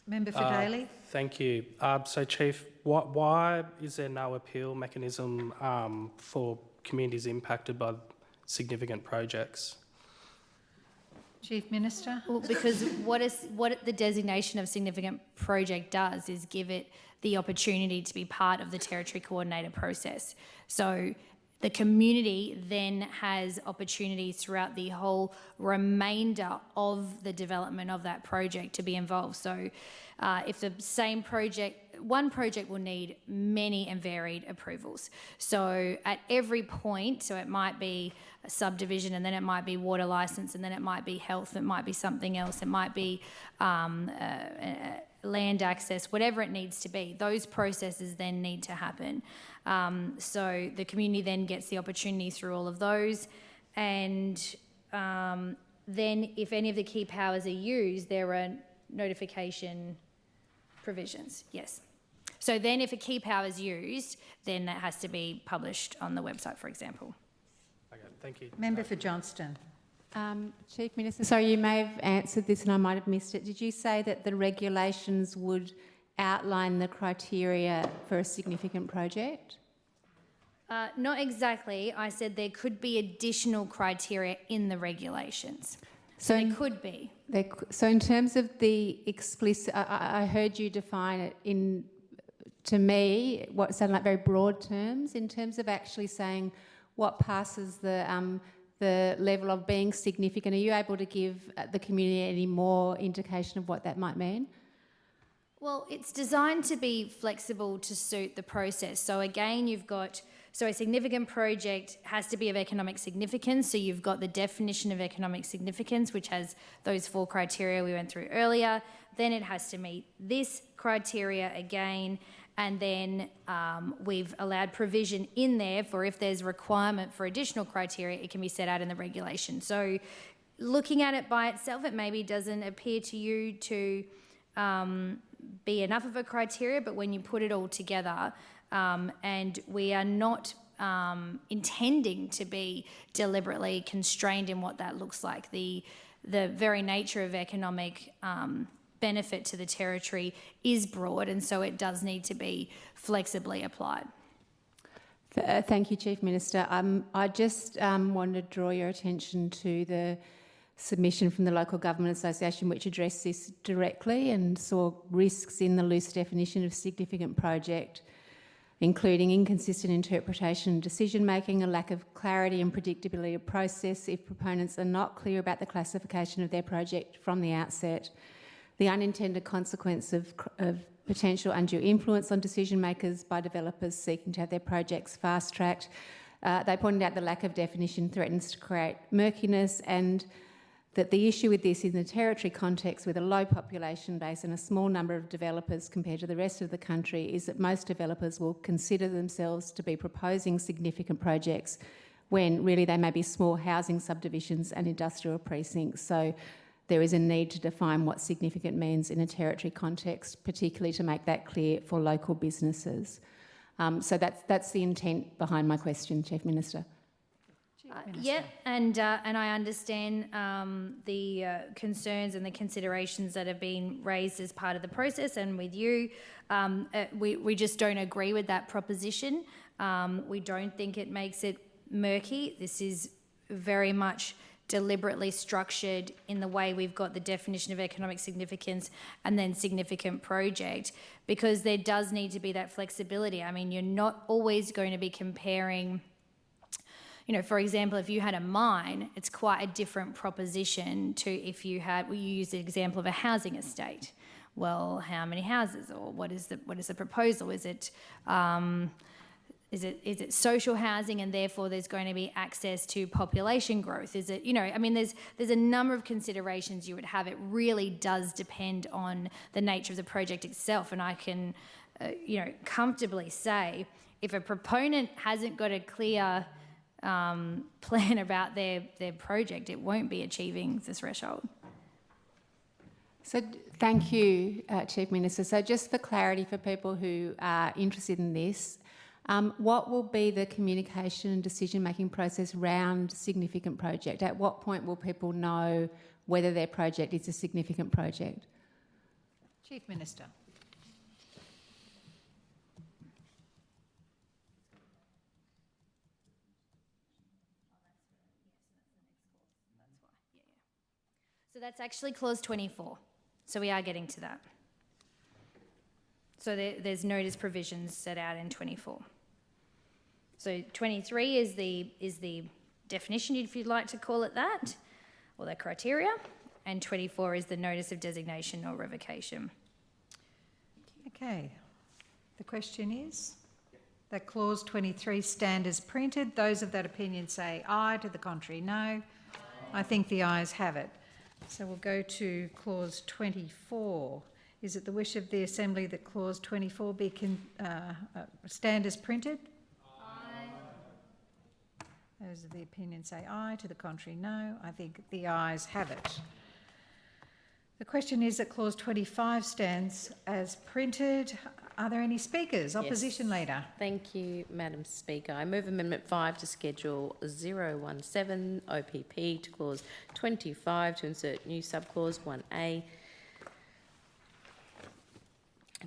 Member for Daly. Thank you. So, Chief, why is there no appeal mechanism for communities impacted by significant projects? Chief Minister. Well, because what the designation of significant project does is give it the opportunity to be part of the territory coordinator process. So the community then has opportunities throughout the whole remainder of the development of that project to be involved. So if the same project, one project will need many and varied approvals. So at every point, so it might be a subdivision, and then it might be water licence, and then it might be health, it might be something else, it might be land access, whatever it needs to be. Those processes then need to happen. So the community then gets the opportunity through all of those, and then if any of the key powers are used, there are notification provisions, yes. So then if a key power is used, then that has to be published on the website, for example. Okay, thank you. Member for Johnston. Chief Minister, sorry, you may have answered this and I might have missed it. Did you say that the regulations would outline the criteria for a significant project? Not exactly. I said there could be additional criteria in the regulations. So there could be. So in terms of the explicit, I heard you define it in, to me, what sounded like very broad terms, in terms of actually saying what passes the the level of being significant. Are you able to give the community any more indication of what that might mean? Well, it's designed to be flexible to suit the process. So again, a significant project has to be of economic significance. So you've got the definition of economic significance, which has those 4 criteria we went through earlier. Then it has to meet this criteria again. And then we've allowed provision in there for if there's a requirement for additional criteria, it can be set out in the regulation. So looking at it by itself, it maybe doesn't appear to you to be enough of a criteria, but when you put it all together, and we are not intending to be deliberately constrained in what that looks like. The very nature of economic benefit to the territory is broad, and so it does need to be flexibly applied. Thank you, Chief Minister. I just wanted to draw your attention to the submission from the Local Government Association, which addressed this directly and saw risks in the loose definition of significant project, including inconsistent interpretation and decision-making, a lack of clarity and predictability of process if proponents are not clear about the classification of their project from the outset, the unintended consequence of potential undue influence on decision-makers by developers seeking to have their projects fast-tracked. They pointed out the lack of definition threatens to create murkiness, and that the issue with this in the territory context with a low population base and a small number of developers compared to the rest of the country is that most developers will consider themselves to be proposing significant projects when really they may be small housing subdivisions and industrial precincts. So there is a need to define what significant means in a territory context, particularly to make that clear for local businesses. So that's the intent behind my question, Chief Minister. And I understand the concerns and the considerations that have been raised as part of the process, and with you, we just don't agree with that proposition. We don't think it makes it murky. This is very much deliberately structured in the way we've got the definition of economic significance and then significant project, because there does need to be that flexibility. I mean, you're not always going to be comparing. You know, for example, if you had a mine, it's quite a different proposition to if you had, we use the example of a housing estate. Well, how many houses, or what is the proposal? Is it social housing, and therefore there's going to be access to population growth? Is it, you know, I mean, there's a number of considerations you would have. It really does depend on the nature of the project itself, and I can, comfortably say if a proponent hasn't got a clear plan about their project, it won't be achieving the threshold. So thank you, Chief Minister. So just for clarity for people who are interested in this, what will be the communication and decision-making process around significant project? At what point will people know whether their project is a significant project? Chief Minister. So that's actually clause 24. So we are getting to that. So there's notice provisions set out in 24. So 23 is the definition, if you'd like to call it that, or the criteria, and 24 is the notice of designation or revocation. Okay. The question is that clause 23 stand as printed. Those of that opinion say aye, to the contrary no. I think the ayes have it. So we'll go to clause 24. Is it the wish of the Assembly that clause 24 be stand as printed? Aye. Those of the opinion say aye, to the contrary no. I think the ayes have it. The question is that clause 25 stands as printed. Are there any speakers? Opposition Leader. Thank you, Madam Speaker. I move Amendment 5 to Schedule 017 OPP to Clause 25 to insert new subclause 1A.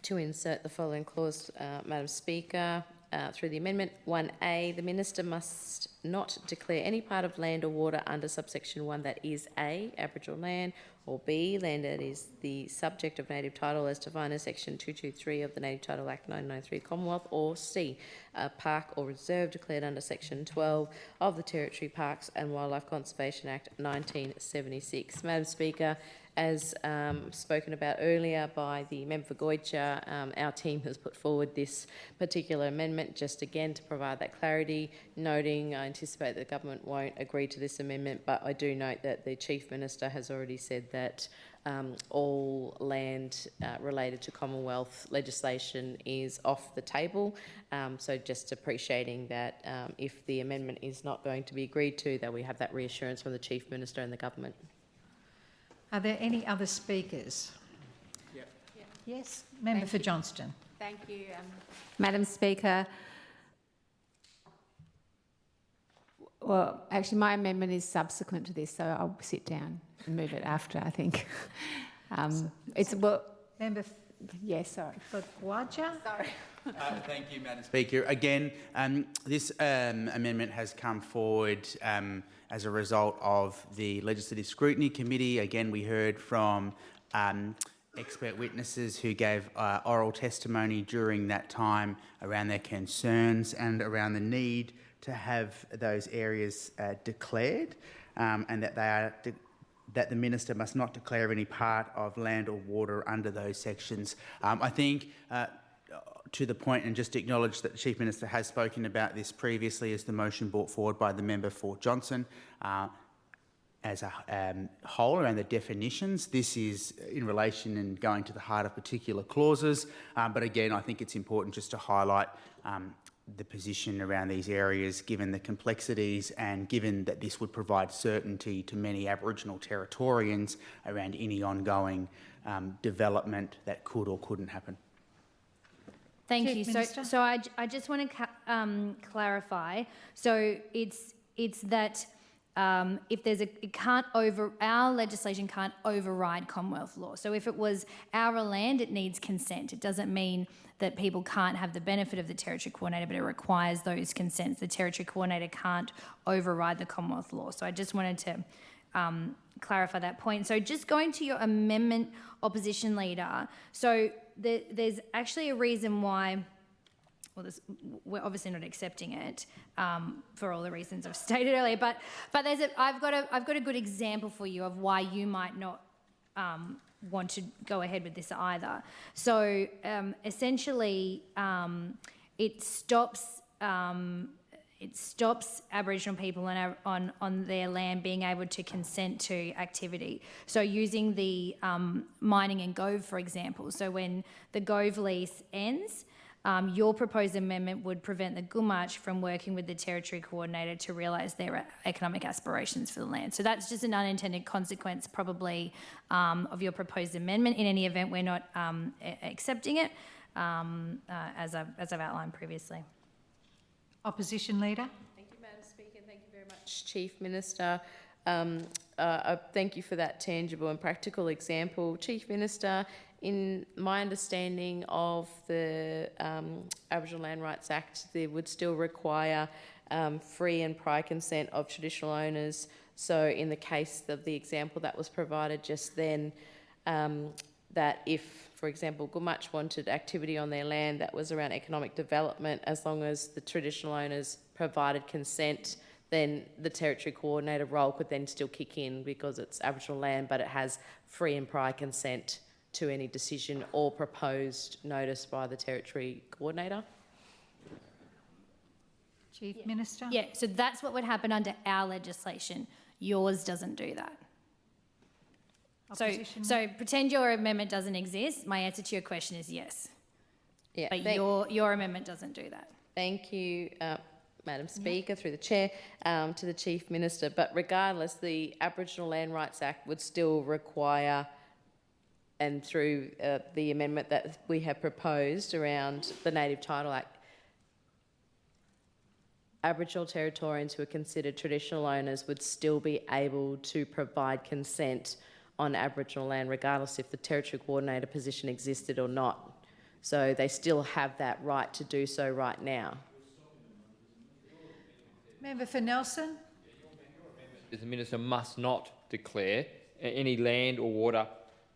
To insert the following clause, Madam Speaker, through the amendment 1A, the Minister must not declare any part of land or water under subsection 1 that is A, Aboriginal land, or B, land that is the subject of native title as defined in section 223 of the Native Title Act 1993 Commonwealth, or C, a park or reserve declared under section 12 of the Territory Parks and Wildlife Conservation Act 1976. Madam Speaker, as spoken about earlier by the member for Goytia, our team has put forward this particular amendment just again to provide that clarity, noting I anticipate the government won't agree to this amendment, but I do note that the Chief Minister has already said that all land related to Commonwealth legislation is off the table. So just appreciating that if the amendment is not going to be agreed to, that we have that reassurance from the Chief Minister and the government. Are there any other speakers? Yep. Yes, member for Johnston. Thank you, Madam Speaker. Well, actually, my amendment is subsequent to this, so I'll sit down and move it after, I think. Member yes, sorry. for Gwaja? Sorry. Thank you, Madam Speaker. Again, this amendment has come forward as a result of the Legislative Scrutiny Committee. Again, we heard from expert witnesses who gave oral testimony during that time around their concerns and around the need to have those areas declared, and that they are that the Minister must not declare any part of land or water under those sections. I think to the point, and just acknowledge that the Chief Minister has spoken about this previously as the motion brought forward by the member for Johnson as a whole around the definitions. This is in relation and going to the heart of particular clauses, but again, I think it's important just to highlight the position around these areas, given the complexities and given that this would provide certainty to many Aboriginal Territorians around any ongoing development that could or couldn't happen. Thank Chief you. Minister. So I just want to clarify. So it's that if there's our legislation can't override Commonwealth law. So if it was our land, it needs consent. It doesn't mean that people can't have the benefit of the Territory Coordinator, but it requires those consents. The Territory Coordinator can't override the Commonwealth law. So I just wanted to clarify that point. So just going to your amendment, Opposition Leader. So there's actually a reason why. Well, we're obviously not accepting it for all the reasons I've stated earlier. But I've got a good example for you of why you might not want to go ahead with this either. So essentially, it stops Aboriginal people on their land being able to consent to activity. So using the mining and Gove, for example. So when the Gove lease ends, your proposed amendment would prevent the Gumatj from working with the Territory Coordinator to realise their economic aspirations for the land. So that's just an unintended consequence probably of your proposed amendment. In any event, we're not accepting it as I've outlined previously. Opposition Leader. Thank you, Madam Speaker. Thank you very much, Chief Minister. Thank you for that tangible and practical example. Chief Minister, in my understanding of the Aboriginal Land Rights Act, they would still require free and prior consent of traditional owners. So in the case of the example that was provided just then, that if, for example, Gumatj wanted activity on their land that was around economic development, as long as the traditional owners provided consent, then the Territory Coordinator role could then still kick in because it's Aboriginal land, but it has free and prior consent to any decision or proposed notice by the Territory Coordinator. Chief Minister. Yeah, so that's what would happen under our legislation. Yours doesn't do that. So pretend your amendment doesn't exist. My answer to your question is yes. Yeah, but your amendment doesn't do that. Thank you, Madam Speaker, through the Chair, to the Chief Minister. But regardless, the Aboriginal Land Rights Act would still require, and through the amendment that we have proposed around the Native Title Act, Aboriginal Territorians who are considered traditional owners would still be able to provide consent on Aboriginal land, regardless if the Territory Coordinator position existed or not. So they still have that right to do so right now. Member for Nelson. The minister must not declare any land or water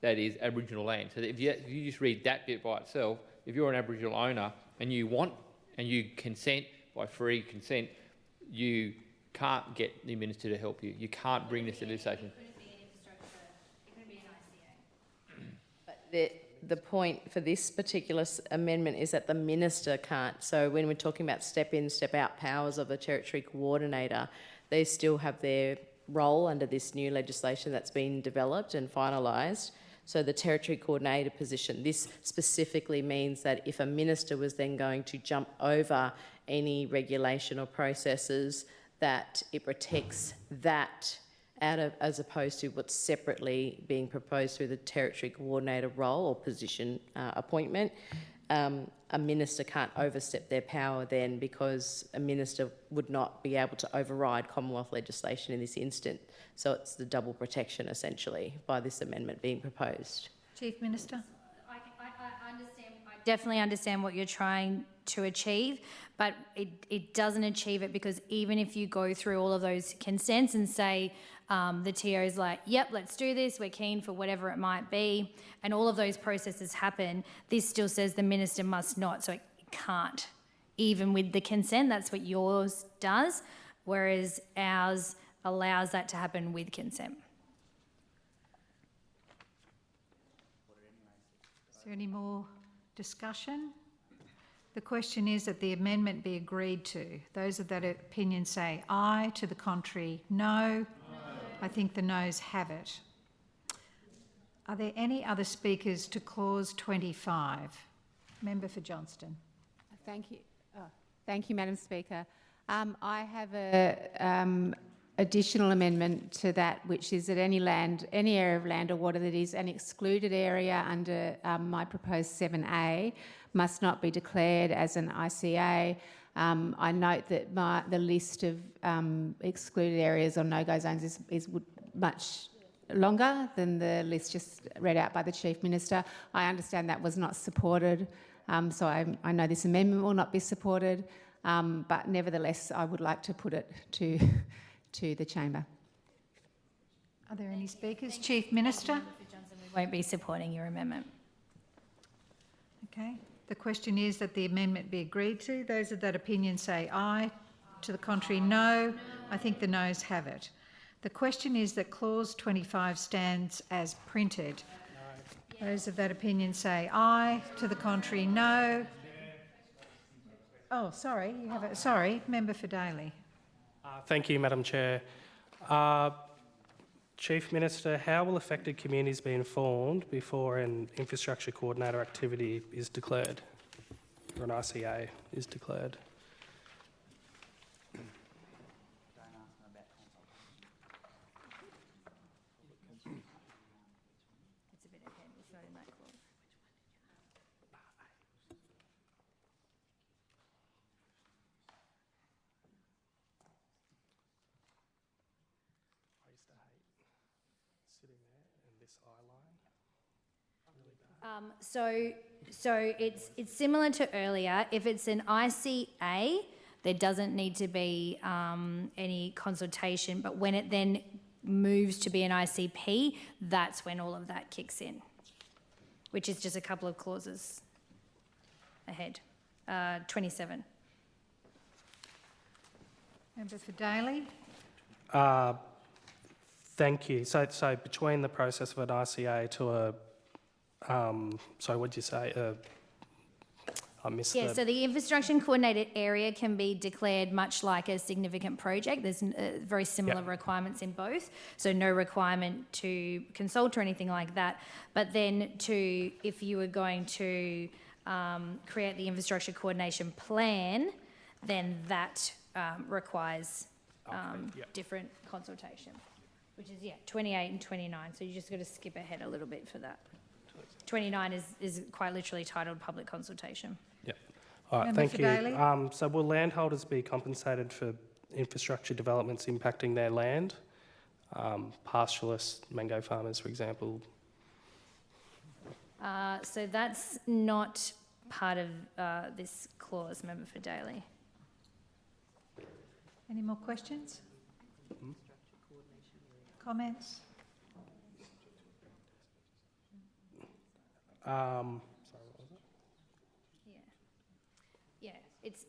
that is Aboriginal land. So if you just read that bit by itself, if you're an Aboriginal owner and you want and you consent by free consent, you can't get the minister to help you. You can't bring this to legislation. The point for this particular amendment is that the minister can't. So when we're talking about step-in, step-out powers of a territory coordinator, they still have their role under this new legislation that's been developed and finalised. So the territory coordinator position, this specifically means that if a minister was then going to jump over any regulation or processes, that it protects that out of, as opposed to what's separately being proposed through the territory coordinator role or position appointment. A minister can't overstep their power then, because a minister would not be able to override Commonwealth legislation in this instant. So it's the double protection essentially by this amendment being proposed. Chief Minister. I understand. I definitely understand what you're trying to achieve, but it doesn't achieve it, because even if you go through all of those consents and say the TO is like, yep, let's do this, we're keen for whatever it might be, and all of those processes happen, this still says the minister must not, so it can't. Even with the consent, that's what yours does, whereas ours allows that to happen with consent. Is there any more discussion? The question is that the amendment be agreed to. Those of that opinion say aye. To the contrary, no. I think the noes have it. Are there any other speakers to clause 25? Member for Johnston. Thank you. Thank you, Madam Speaker. I have a additional amendment to that, which is that any area of land or water that is an excluded area under my proposed 7A must not be declared as an ICA. I note that the list of excluded areas or no-go zones is much longer than the list just read out by the Chief Minister. I understand that was not supported, so I know this amendment will not be supported, but nevertheless I would like to put it to the chamber. Are there any speakers? Chief Minister. We won't be supporting your amendment. Okay. The question is that the amendment be agreed to. Those of that opinion say aye. To the contrary, no. I think the noes have it. The question is that clause 25 stands as printed. No. Those of that opinion say aye. To the contrary, no. Oh, sorry. You have it. Sorry, Member for Daly. Thank you, Madam Chair. Chief Minister, how will affected communities be informed before an infrastructure coordinator activity is declared, or an ICA is declared? It's a bit ahead, it's not in that clause. I used to hate sitting there and this eye line. Really bad. So it's similar to earlier. If it's an ICA, there doesn't need to be any consultation, but when it then moves to be an ICP, that's when all of that kicks in, which is just a couple of clauses ahead. 27. Member for Daly. Thank you. So between the process of an ICA to a sorry, what did you say? I missed Yeah, so the infrastructure coordinated area can be declared much like a significant project. There's very similar requirements in both. So no requirement to consult or anything like that. But then if you were going to create the infrastructure coordination plan, then that requires different consultation, which is, 28 and 29. So you just got to skip ahead a little bit for that. 29 is quite literally titled public consultation. Yeah. All right, Member thank for you. Daly. So will landholders be compensated for infrastructure developments impacting their land? Pastoralists, mango farmers, for example. So that's not part of this clause, Member for Daly. Any more questions? Comments? Sorry, what was it? Yeah, it's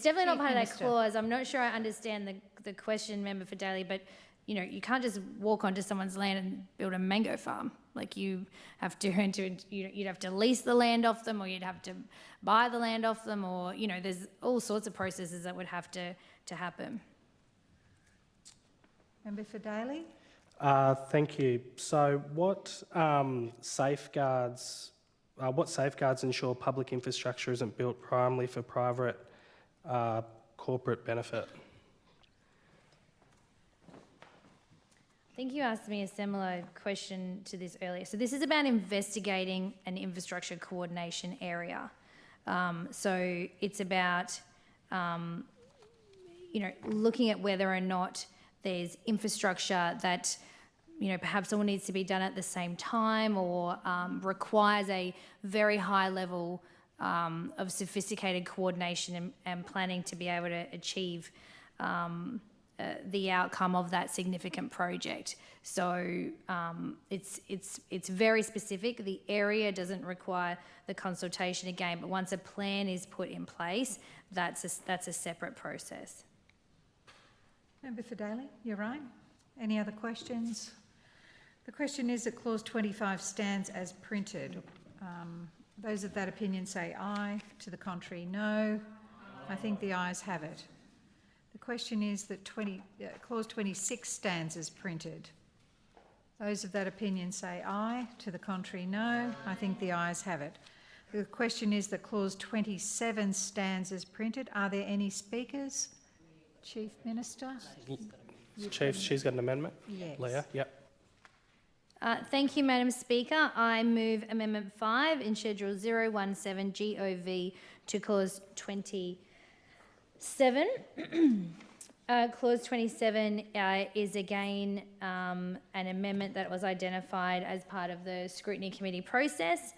definitely not Chief part of that Minister. clause. I'm not sure I understand the question, Member for Daly, but you know, you can't just walk onto someone's land and build a mango farm. Like you have to you'd have to lease the land off them, or you'd have to buy the land off them, or you know, there's all sorts of processes that would have to happen. Member for Daly? Thank you. So what safeguards ensure public infrastructure isn't built primarily for private corporate benefit? I think you asked me a similar question to this earlier. So this is about investigating an infrastructure coordination area. So it's about, you know, looking at whether or not there's infrastructure that, you know, perhaps all needs to be done at the same time, or requires a very high level of sophisticated coordination and planning to be able to achieve the outcome of that significant project. So it's very specific. The area doesn't require the consultation again, but once a plan is put in place, that's a separate process. Member for Daly, you're right. Any other questions? The question is that clause 25 stands as printed. Those of that opinion say aye. To the contrary, no. I think the ayes have it. The question is that clause 26 stands as printed. Those of that opinion say aye. To the contrary, no. I think the ayes have it. The question is that clause 27 stands as printed. Are there any speakers? Chief Minister? Chief, she's got an amendment? Yes. Leah, yep. Thank you, Madam Speaker. I move Amendment 5 in Schedule 017 GOV to Clause 27. Clause 27 is again an amendment that was identified as part of the Scrutiny Committee process,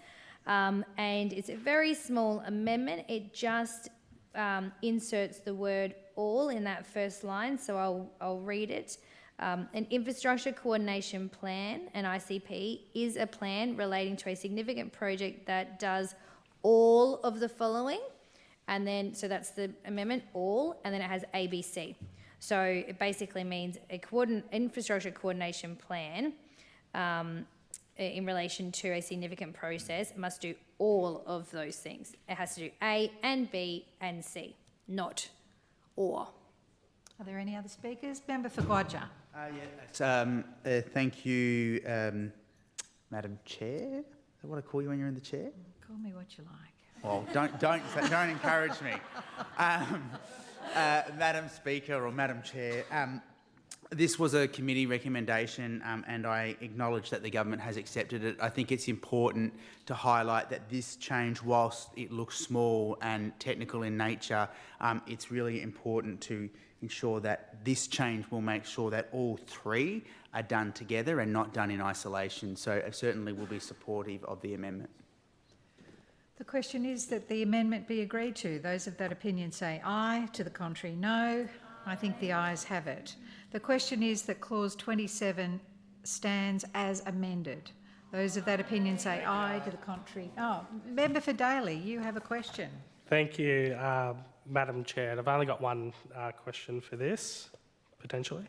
and it's a very small amendment. It just inserts the word all in that first line, so I'll read it. An infrastructure coordination plan, an ICP, is a plan relating to a significant project that does all of the following, and then, so that's the amendment, all, and then it has ABC. So it basically means a infrastructure coordination plan in relation to a significant process must do all of those things. It has to do A and B and C, not or. Are there any other speakers? Member for Gwadja. Thank you, Madam Chair. Is that what I call you when you're in the chair? Call me what you like. Well, don't encourage me. Madam Speaker or Madam Chair, this was a committee recommendation and I acknowledge that the government has accepted it. I think it's important to highlight that this change, whilst it looks small and technical in nature, it's really important to ensure that this change will make sure that all three are done together and not done in isolation. So I certainly will be supportive of the amendment. The question is that the amendment be agreed to. Those of that opinion say aye. To the contrary, no. I think the ayes have it. The question is that clause 27 stands as amended. Those of that opinion say aye. To the contrary. Oh, Member for Daly, you have a question. Thank you, Madam Chair. I've only got one question for this, potentially.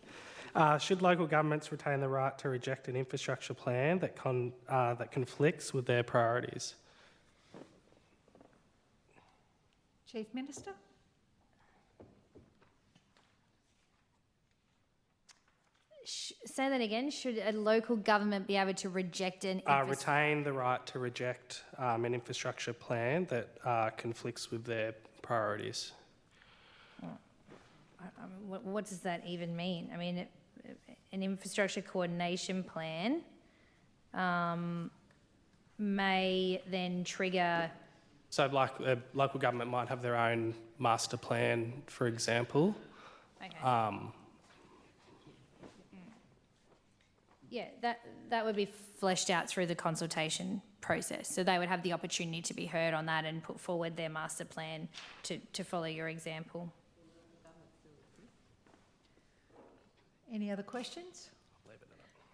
Should local governments retain the right to reject an infrastructure plan that conflicts with their priorities? Chief Minister? Say that again. Should a local government be able to reject an retain the right to reject an infrastructure plan that conflicts with their priorities? What does that even mean? I mean, an infrastructure coordination plan may then trigger. So, like, a local government might have their own master plan, for example. Okay. Yeah, that would be fleshed out through the consultation process. So they would have the opportunity to be heard on that and put forward their master plan to follow your example. Any other questions?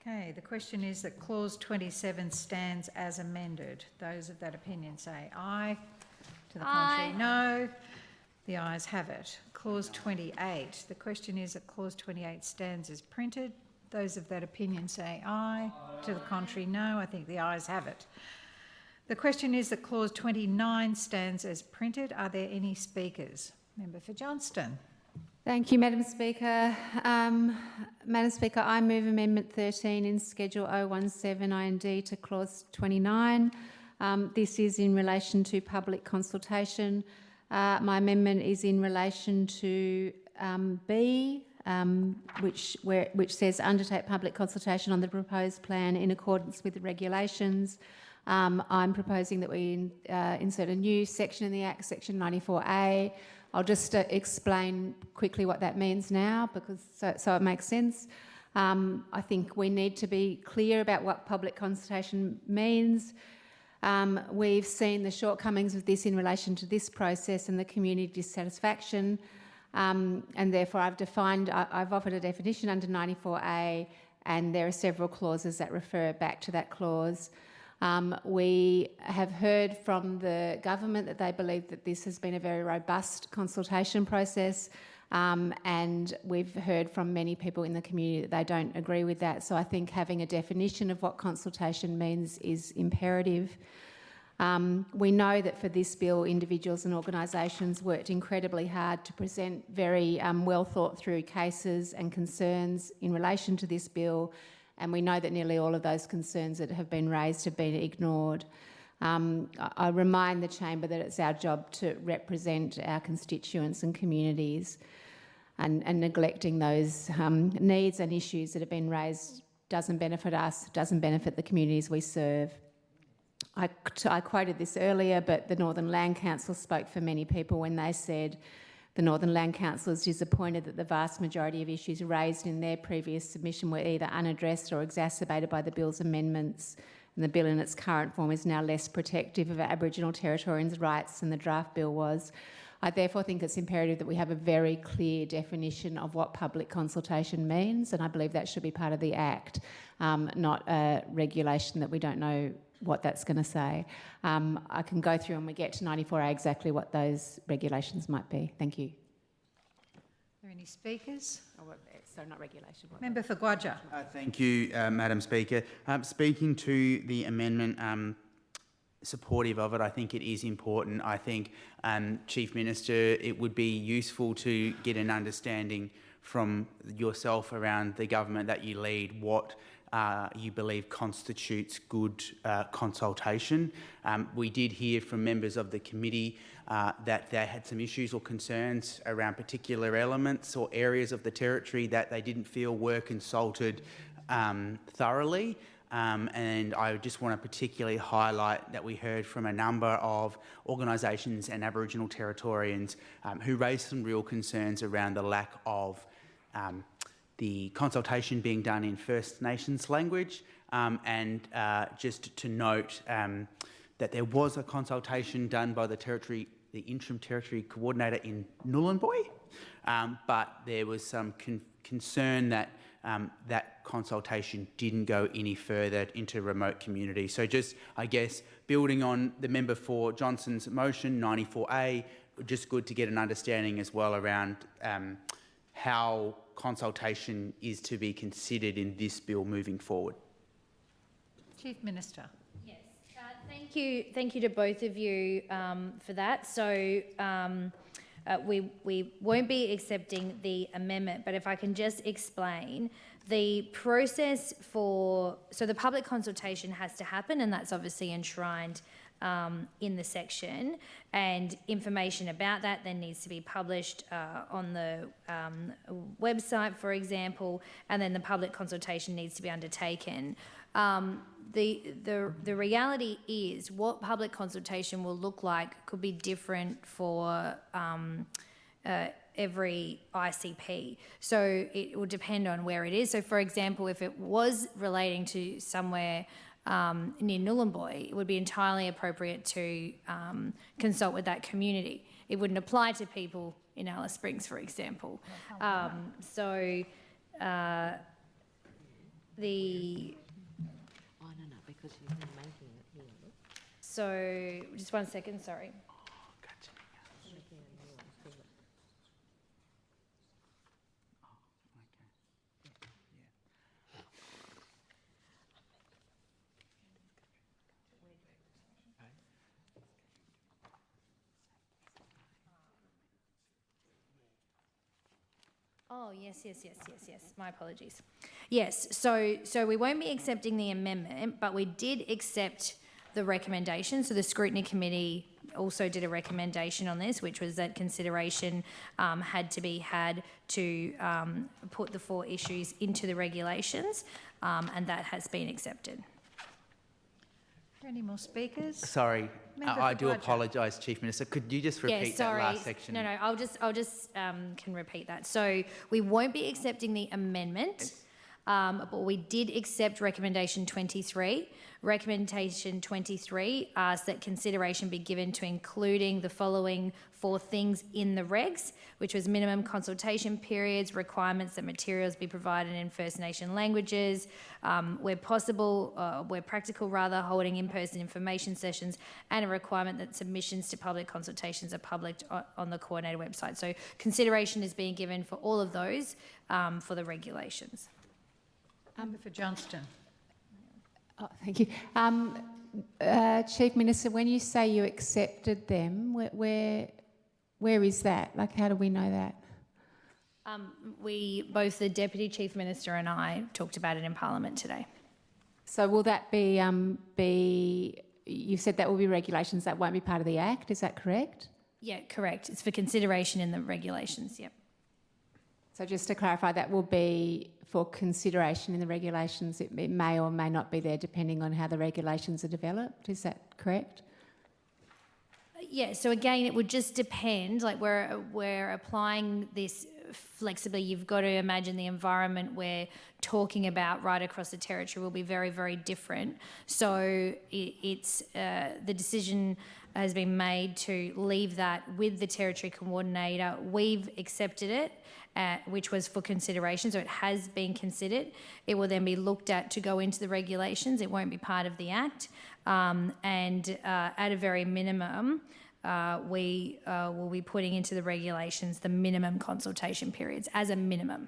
Okay, the question is that clause 27 stands as amended. Those of that opinion say aye. To the contrary, no. The ayes have it. Clause 28. The question is that clause 28 stands as printed. Those of that opinion say aye. To the contrary, no. I think the ayes have it. The question is that clause 29 stands as printed. Are there any speakers? Member for Johnston. Thank you, Madam Speaker. Madam Speaker, I move Amendment 13 in Schedule 017 IND to Clause 29. This is in relation to public consultation. My amendment is in relation to B, which says undertake public consultation on the proposed plan in accordance with the regulations. I'm proposing that we insert a new section in the Act, Section 94A. I'll just explain quickly what that means now, because so it makes sense. I think we need to be clear about what public consultation means. We've seen the shortcomings of this in relation to this process and the community dissatisfaction, and therefore I've offered a definition under 94A, and there are several clauses that refer back to that clause. We have heard from the government that they believe that this has been a very robust consultation process, and we've heard from many people in the community that they don't agree with that. So I think having a definition of what consultation means is imperative. We know that for this bill, individuals and organisations worked incredibly hard to present very well thought through cases and concerns in relation to this bill, and we know that nearly all of those concerns that have been raised have been ignored. I remind the Chamber that it's our job to represent our constituents and communities, and neglecting those needs and issues that have been raised doesn't benefit us, doesn't benefit the communities we serve. I quoted this earlier, but the Northern Land Council spoke for many people when they said the Northern Land Council is disappointed that the vast majority of issues raised in their previous submission were either unaddressed or exacerbated by the bill's amendments, and the bill in its current form is now less protective of Aboriginal Territorians' rights than the draft bill was. I therefore think it's imperative that we have a very clear definition of what public consultation means, and I believe that should be part of the Act, not a regulation that we don't know what that's going to say. I can go through when we get to 94A exactly what those regulations might be. Thank you. Are there any speakers? Sorry, not regulation. Member for Gwadja. Thank you, Madam Speaker. Speaking to the amendment, supportive of it, I think it is important. I think, Chief Minister, it would be useful to get an understanding from yourself around the government that you lead, what you believe constitutes good consultation. We did hear from members of the committee that they had some issues or concerns around particular elements or areas of the territory that they didn't feel were consulted thoroughly. And I just want to particularly highlight that we heard from a number of organisations and Aboriginal Territorians who raised some real concerns around the lack of the consultation being done in First Nations language, and just to note that there was a consultation done by the interim territory coordinator in Nhulunbuy, but there was some concern that that consultation didn't go any further into remote communities. So just, I guess, building on the member for Johnson's motion, 94A, just good to get an understanding as well around how consultation is to be considered in this bill moving forward. Chief Minister. Yes, thank you to both of you for that. So we won't be accepting the amendment, but if I can just explain the process so the public consultation has to happen, and that's obviously enshrined in the section, and information about that then needs to be published on the website, for example, and then the public consultation needs to be undertaken. The reality is what public consultation will look like could be different for every ICP. So it will depend on where it is. So, for example, if it was relating to somewhere near Nhulunbuy, it would be entirely appropriate to consult with that community. It wouldn't apply to people in Alice Springs, for example. So the Oh, no, because you've been making it here. so just 1 second, sorry. Oh, yes. My apologies. Yes, so we won't be accepting the amendment, but we did accept the recommendation. So the scrutiny committee also did a recommendation on this, which was that consideration had to be had to put the 4 issues into the regulations, and that has been accepted. Are there any more speakers? Sorry, Member I for do Bludger. apologise, Chief Minister. Could you just repeat that last section? No, I'll just can repeat that. So we won't be accepting the amendment, but we did accept recommendation 23. Recommendation 23 asks that consideration be given to including the following 4 things in the regs, which was minimum consultation periods, requirements that materials be provided in First Nation languages, where possible, where practical rather, holding in-person information sessions, and a requirement that submissions to public consultations are published on the coordinator website. So consideration is being given for all of those for the regulations. Member for Johnston. Oh, thank you. Chief Minister, when you say you accepted them, where is that? Like, how do we know that? Both the Deputy Chief Minister and I talked about it in Parliament today. So will that be, you said that will be regulations, that won't be part of the Act, is that correct? Yeah, correct. It's for consideration in the regulations, yep. So just to clarify, that will be for consideration in the regulations. It may or may not be there depending on how the regulations are developed. Is that correct? Yeah, so again, it would just depend. Like we're applying this flexibly. You've got to imagine the environment we're talking about right across the territory will be very, very different. So it's the decision has been made to leave that with the territory coordinator. We've accepted it, which was for consideration, so it has been considered. It will then be looked at to go into the regulations. It won't be part of the Act. And at a very minimum, we will be putting into the regulations the minimum consultation periods as a minimum.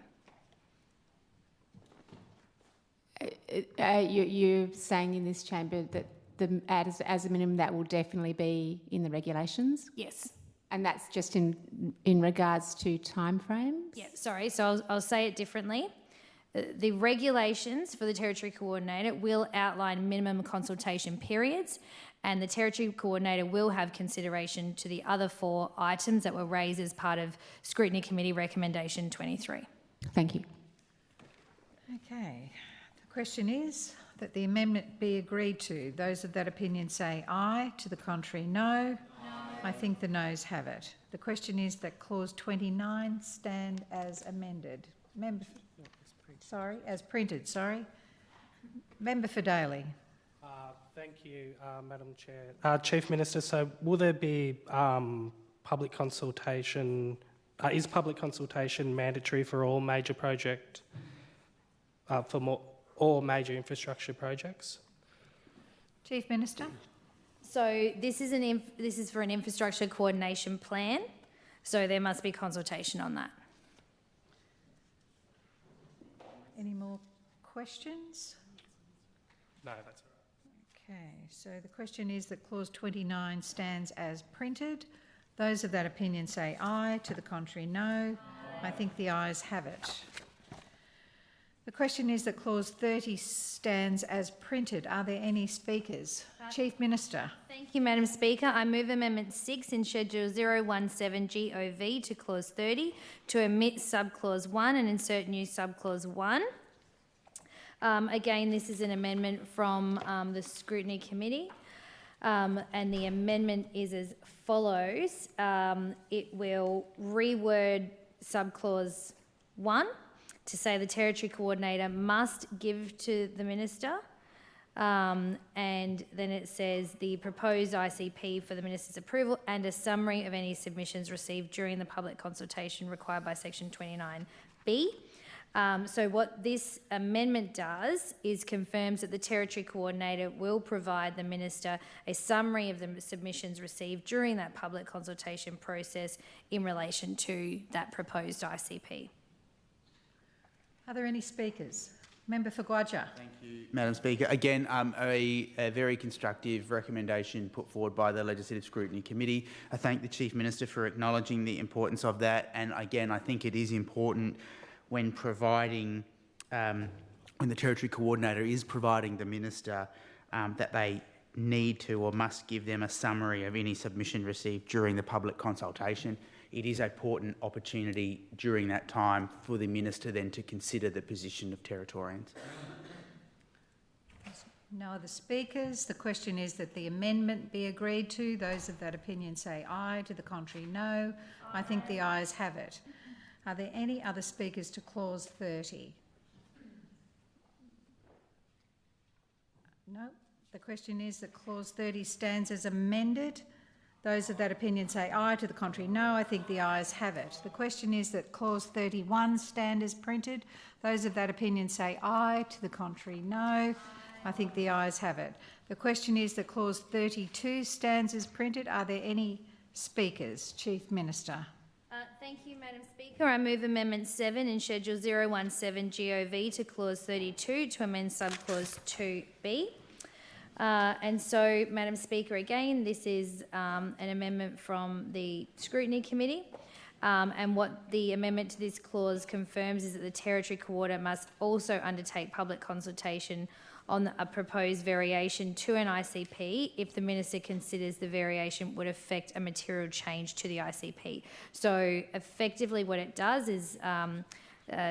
You're saying in this chamber that as a minimum that will definitely be in the regulations? Yes. And that's just in regards to timeframes? Yeah, sorry, so I'll say it differently. The regulations for the Territory Coordinator will outline minimum consultation periods, and the Territory Coordinator will have consideration to the other 4 items that were raised as part of Scrutiny Committee Recommendation 23. Thank you. Okay. The question is that the amendment be agreed to. Those of that opinion say aye. To the contrary, no. I think the noes have it. The question is that clause 29 stand as amended. As printed, sorry. Member for Daly. Thank you, Madam Chair. Chief Minister, so will there be public consultation? Is public consultation mandatory for all major project, all major infrastructure projects? Chief Minister. So this is for an infrastructure coordination plan, so there must be consultation on that. Any more questions? No, that's all right. Okay, so the question is that clause 29 stands as printed. Those of that opinion say aye. To the contrary, no. I think the ayes have it. The question is that clause 30 stands as printed. Are there any speakers? Chief Minister. Thank you, Madam Speaker. I move Amendment 6 in Schedule 017 GOV to Clause 30 to omit Subclause 1 and insert new Subclause 1. Again, this is an amendment from the Scrutiny Committee, and the amendment is as follows. It will reword Subclause 1 to say the Territory Coordinator must give to the Minister, and then it says the proposed ICP for the Minister's approval and a summary of any submissions received during the public consultation required by Section 29B. So what this amendment does is confirms that the Territory Coordinator will provide the Minister a summary of the submissions received during that public consultation process in relation to that proposed ICP. Are there any speakers? Member for Guadja. Thank you, Madam Speaker. Again, a very constructive recommendation put forward by the Legislative Scrutiny Committee. I thank the Chief Minister for acknowledging the importance of that. And again, I think it is important when providing, when the Territory Coordinator is providing the Minister, that they need to or must give them a summary of any submission received during the public consultation. It is an important opportunity during that time for the Minister then to consider the position of Territorians. No other speakers. The question is that the amendment be agreed to. Those of that opinion say aye. To the contrary, no. I think the ayes have it. Are there any other speakers to clause 30? No. The question is that clause 30 stands as amended. Those of that opinion say aye. To the contrary, no. I think the ayes have it. The question is that clause 31 stand as printed. Those of that opinion say aye. To the contrary, no. I think the ayes have it. The question is that clause 32 stands as printed. Are there any speakers? Chief Minister. Thank you, Madam Speaker. I move Amendment 7 in Schedule 017 GOV to Clause 32 to amend subclause 2B. And so, Madam Speaker, again, this is an amendment from the Scrutiny Committee. And what the amendment to this clause confirms is that the Territory Coordinator must also undertake public consultation on a proposed variation to an ICP if the Minister considers the variation would affect a material change to the ICP. So effectively what it does is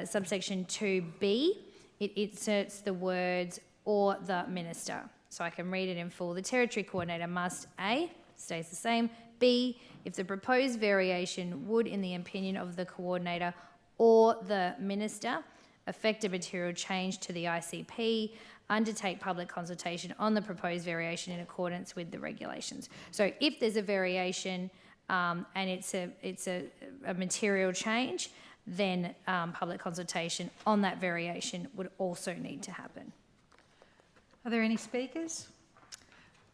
subsection 2B, it inserts the words "or the Minister." So I can read it in full. The Territory Coordinator must A, stays the same, B, if the proposed variation would, in the opinion of the Coordinator or the Minister, affect a material change to the ICP, undertake public consultation on the proposed variation in accordance with the regulations. So if there's a variation and it's a material change, then public consultation on that variation would also need to happen. Are there any speakers?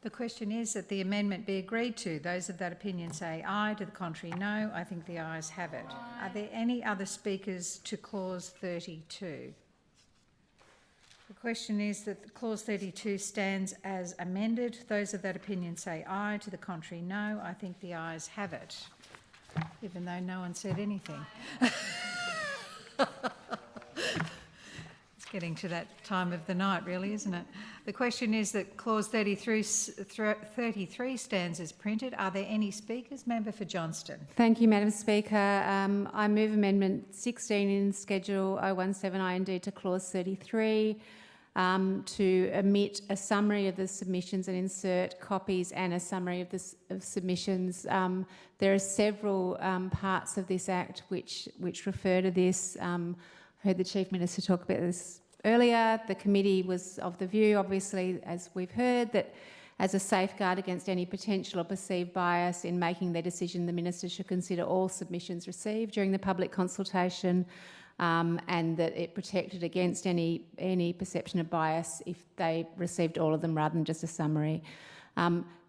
The question is that the amendment be agreed to. Those of that opinion say aye. To the contrary, no. I think the ayes have it. Are there any other speakers to clause 32? The question is that clause 32 stands as amended. Those of that opinion say aye. To the contrary, no. I think the ayes have it, even though no one said anything. It's getting to that time of the night, really, isn't it? The question is that clause 33 stands as printed. Are there any speakers? Member for Johnston. Thank you, Madam Speaker. I move Amendment 16 in Schedule 017 IND to clause 33 to omit a summary of the submissions and insert copies and a summary of submissions. There are several parts of this Act which refer to this. I heard the Chief Minister talk about this earlier. The committee was of the view, obviously, as we've heard, that as a safeguard against any potential or perceived bias in making their decision, the Minister should consider all submissions received during the public consultation, and that it protected against any perception of bias if they received all of them rather than just a summary.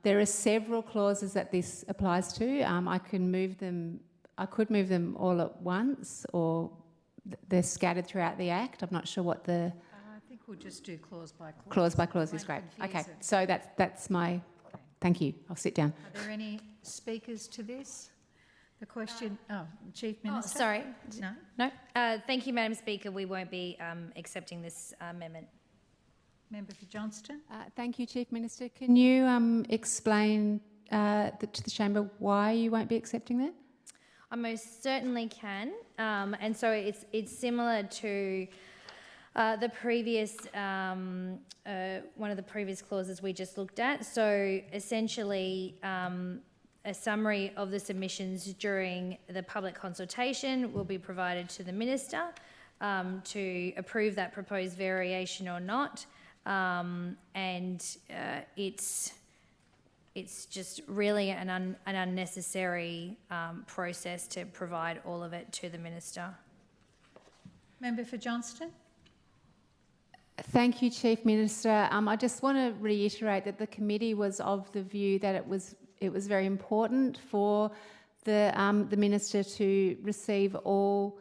There are several clauses that this applies to. I could move them all at once, or they're scattered throughout the Act. I'm not sure what the... I think we'll just do clause by clause. Clause by clause is great. Okay, so that's my... Okay. Thank you. I'll sit down. Are there any speakers to this? The question... Chief Minister? Oh, sorry. No? No. Thank you, Madam Speaker. We won't be accepting this amendment. Member for Johnston? Thank you, Chief Minister. Can you explain to the Chamber why you won't be accepting that? I most certainly can, and so it's similar to the previous one of the previous clauses we just looked at. So essentially, a summary of the submissions during the public consultation will be provided to the Minister to approve that proposed variation or not, and it's just really an unnecessary process to provide all of it to the Minister. Member for Johnston. Thank you, Chief Minister. I just want to reiterate that the committee was of the view that it was very important for the minister to receive all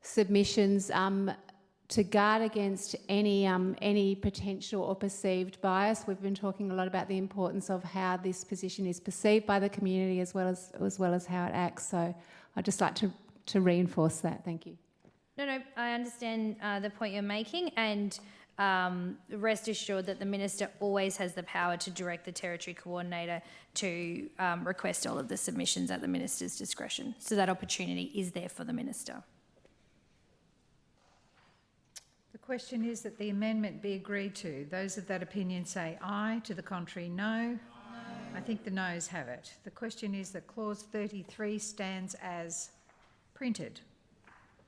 submissions to guard against any potential or perceived bias. We've been talking a lot about the importance of how this position is perceived by the community as well as how it acts. So I'd just like to reinforce that. Thank you. No, I understand the point you're making, and rest assured that the minister always has the power to direct the territory coordinator to request all of the submissions at the minister's discretion. So that opportunity is there for the minister. The question is that the amendment be agreed to. Those of that opinion say aye. To the contrary, no. I think the noes have it. The question is that clause 33 stands as printed.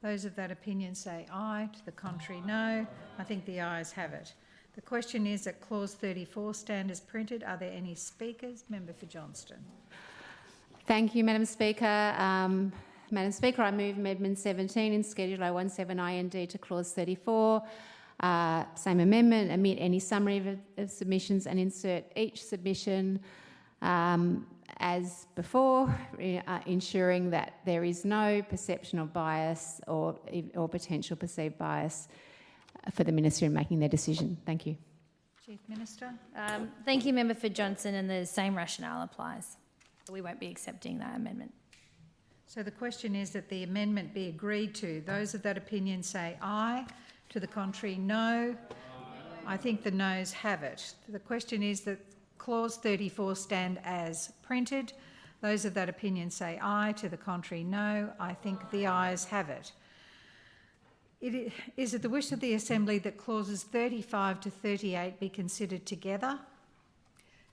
Those of that opinion say aye. To the contrary, no. I think the ayes have it. The question is that clause 34 stand as printed. Are there any speakers? Member for Johnston. Thank you, Madam Speaker. Madam Speaker, I move Amendment 17 in Schedule 017IND to clause 34. Same amendment, omit any summary of submissions and insert each submission as before, ensuring that there is no perception of bias or potential perceived bias for the minister in making their decision. Thank you. Chief Minister. Thank you, Member for Johnson, and the same rationale applies. We won't be accepting that amendment. So the question is that the amendment be agreed to. Those of that opinion say aye. To the contrary, no. I think the noes have it. The question is that clause 34 stand as printed. Those of that opinion say aye. To the contrary, no. I think the ayes have it. Is it the wish of the Assembly that clauses 35 to 38 be considered together?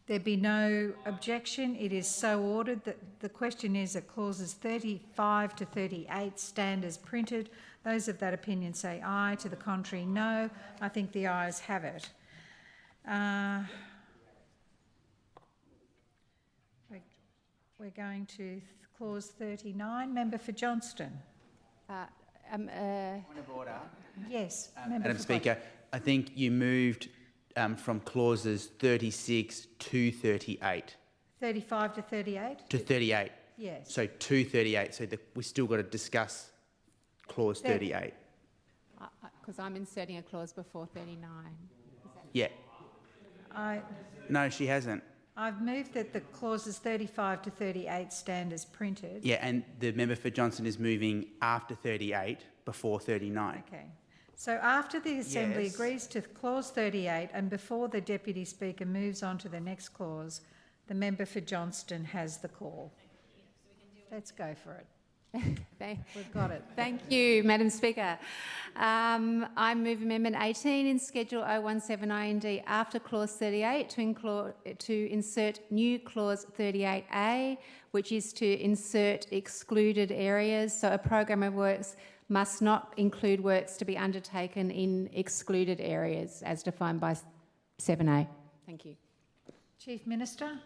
There be no objection. It is so ordered. That the question is that clauses 35 to 38 stand as printed. Those of that opinion say aye. To the contrary, no. I think the ayes have it. We're going to clause 39. Member for Johnston. Point of order. Yes. Madam Speaker, I think you moved from clauses 36 to 38. 35 to 38? To 38. Yes. So to 38. So we still got to discuss clause 38. Because I'm inserting a clause before 39. Yeah. No, she hasn't. I've moved that the clauses 35 to 38 stand as printed. Yeah, and the member for Johnson is moving after 38, before 39. Okay. So after the Assembly Yes. agrees to clause 38 and before the Deputy Speaker moves on to the next clause, the member for Johnston has the call. Let's go for it. We've got it. Thank you, Madam Speaker. I move Amendment 18 in Schedule 017IND after clause 38 to insert new clause 38A, which is to insert excluded areas. So a program of works must not include works to be undertaken in excluded areas as defined by 7A. Thank you. Chief Minister.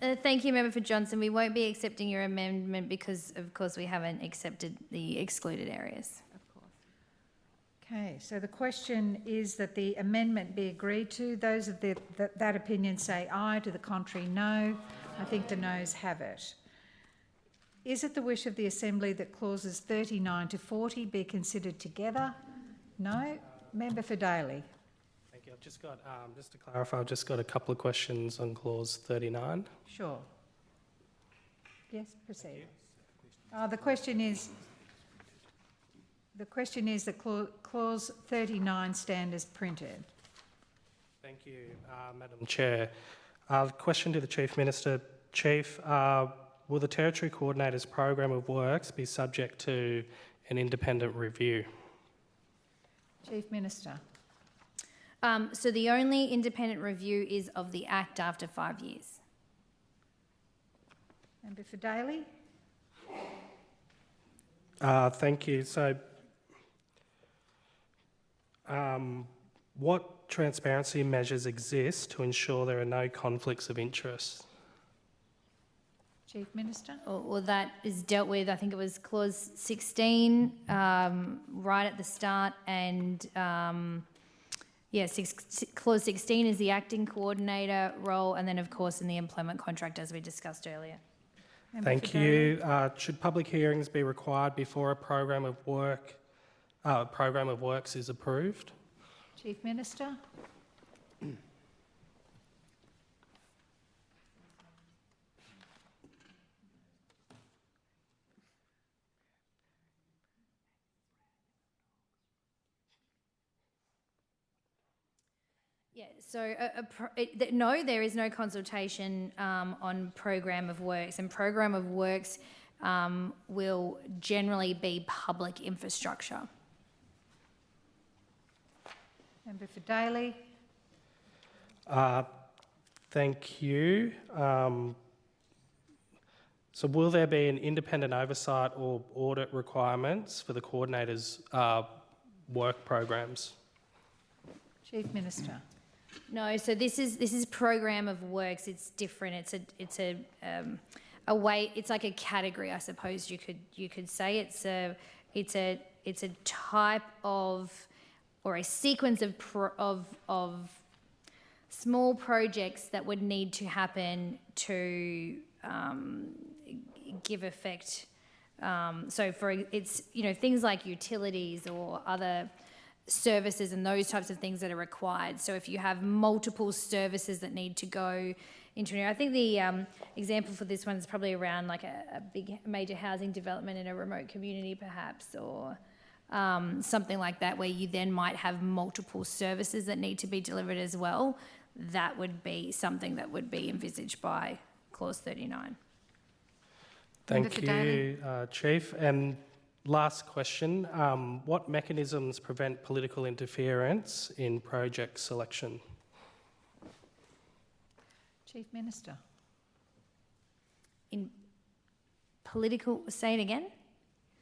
Thank you, Member for Johnson. We won't be accepting your amendment because, of course, we haven't accepted the excluded areas. Of course. Okay, so the question is that the amendment be agreed to. Those of that opinion say aye. To the contrary, no. I think the noes have it. Is it the wish of the Assembly that clauses 39 to 40 be considered together? No. Member for Daly. Thank you. I've just got, just to clarify, I've just got a couple of questions on clause 39. Sure. Yes, proceed. The question is that clause 39 stand as printed. Thank you, Madam Chair. Question to the Chief Minister. Chief, will the Territory Coordinator's program of works be subject to an independent review? Chief Minister. So the only independent review is of the Act after 5 years. Member for Daly. Thank you. So, what transparency measures exist to ensure there are no conflicts of interest? Chief Minister. Well, that is dealt with. I think it was clause 16 right at the start, and clause 16 is the acting coordinator role, and then of course in the employment contract as we discussed earlier. Thank you. Should public hearings be required before a program of works is approved? Chief Minister. Yeah, so no, there is no consultation on program of works, and program of works will generally be public infrastructure. Member for Daly. Thank you. So will there be an independent oversight or audit requirements for the coordinator's work programs? Chief Minister. No, so this is program of works. It's different. It's a way. It's like a category, I suppose you could say. It's a type of, or a sequence of small projects that would need to happen to give effect. So it's things like utilities or other services and those types of things that are required. So if you have multiple services that need to go into an area, I think the example for this one is probably around like a big major housing development in a remote community perhaps, or something like that, where you then might have multiple services that need to be delivered as well. That would be something that would be envisaged by clause 39. Thank you, Chief. And last question, what mechanisms prevent political interference in project selection? Chief Minister. In political, say it again?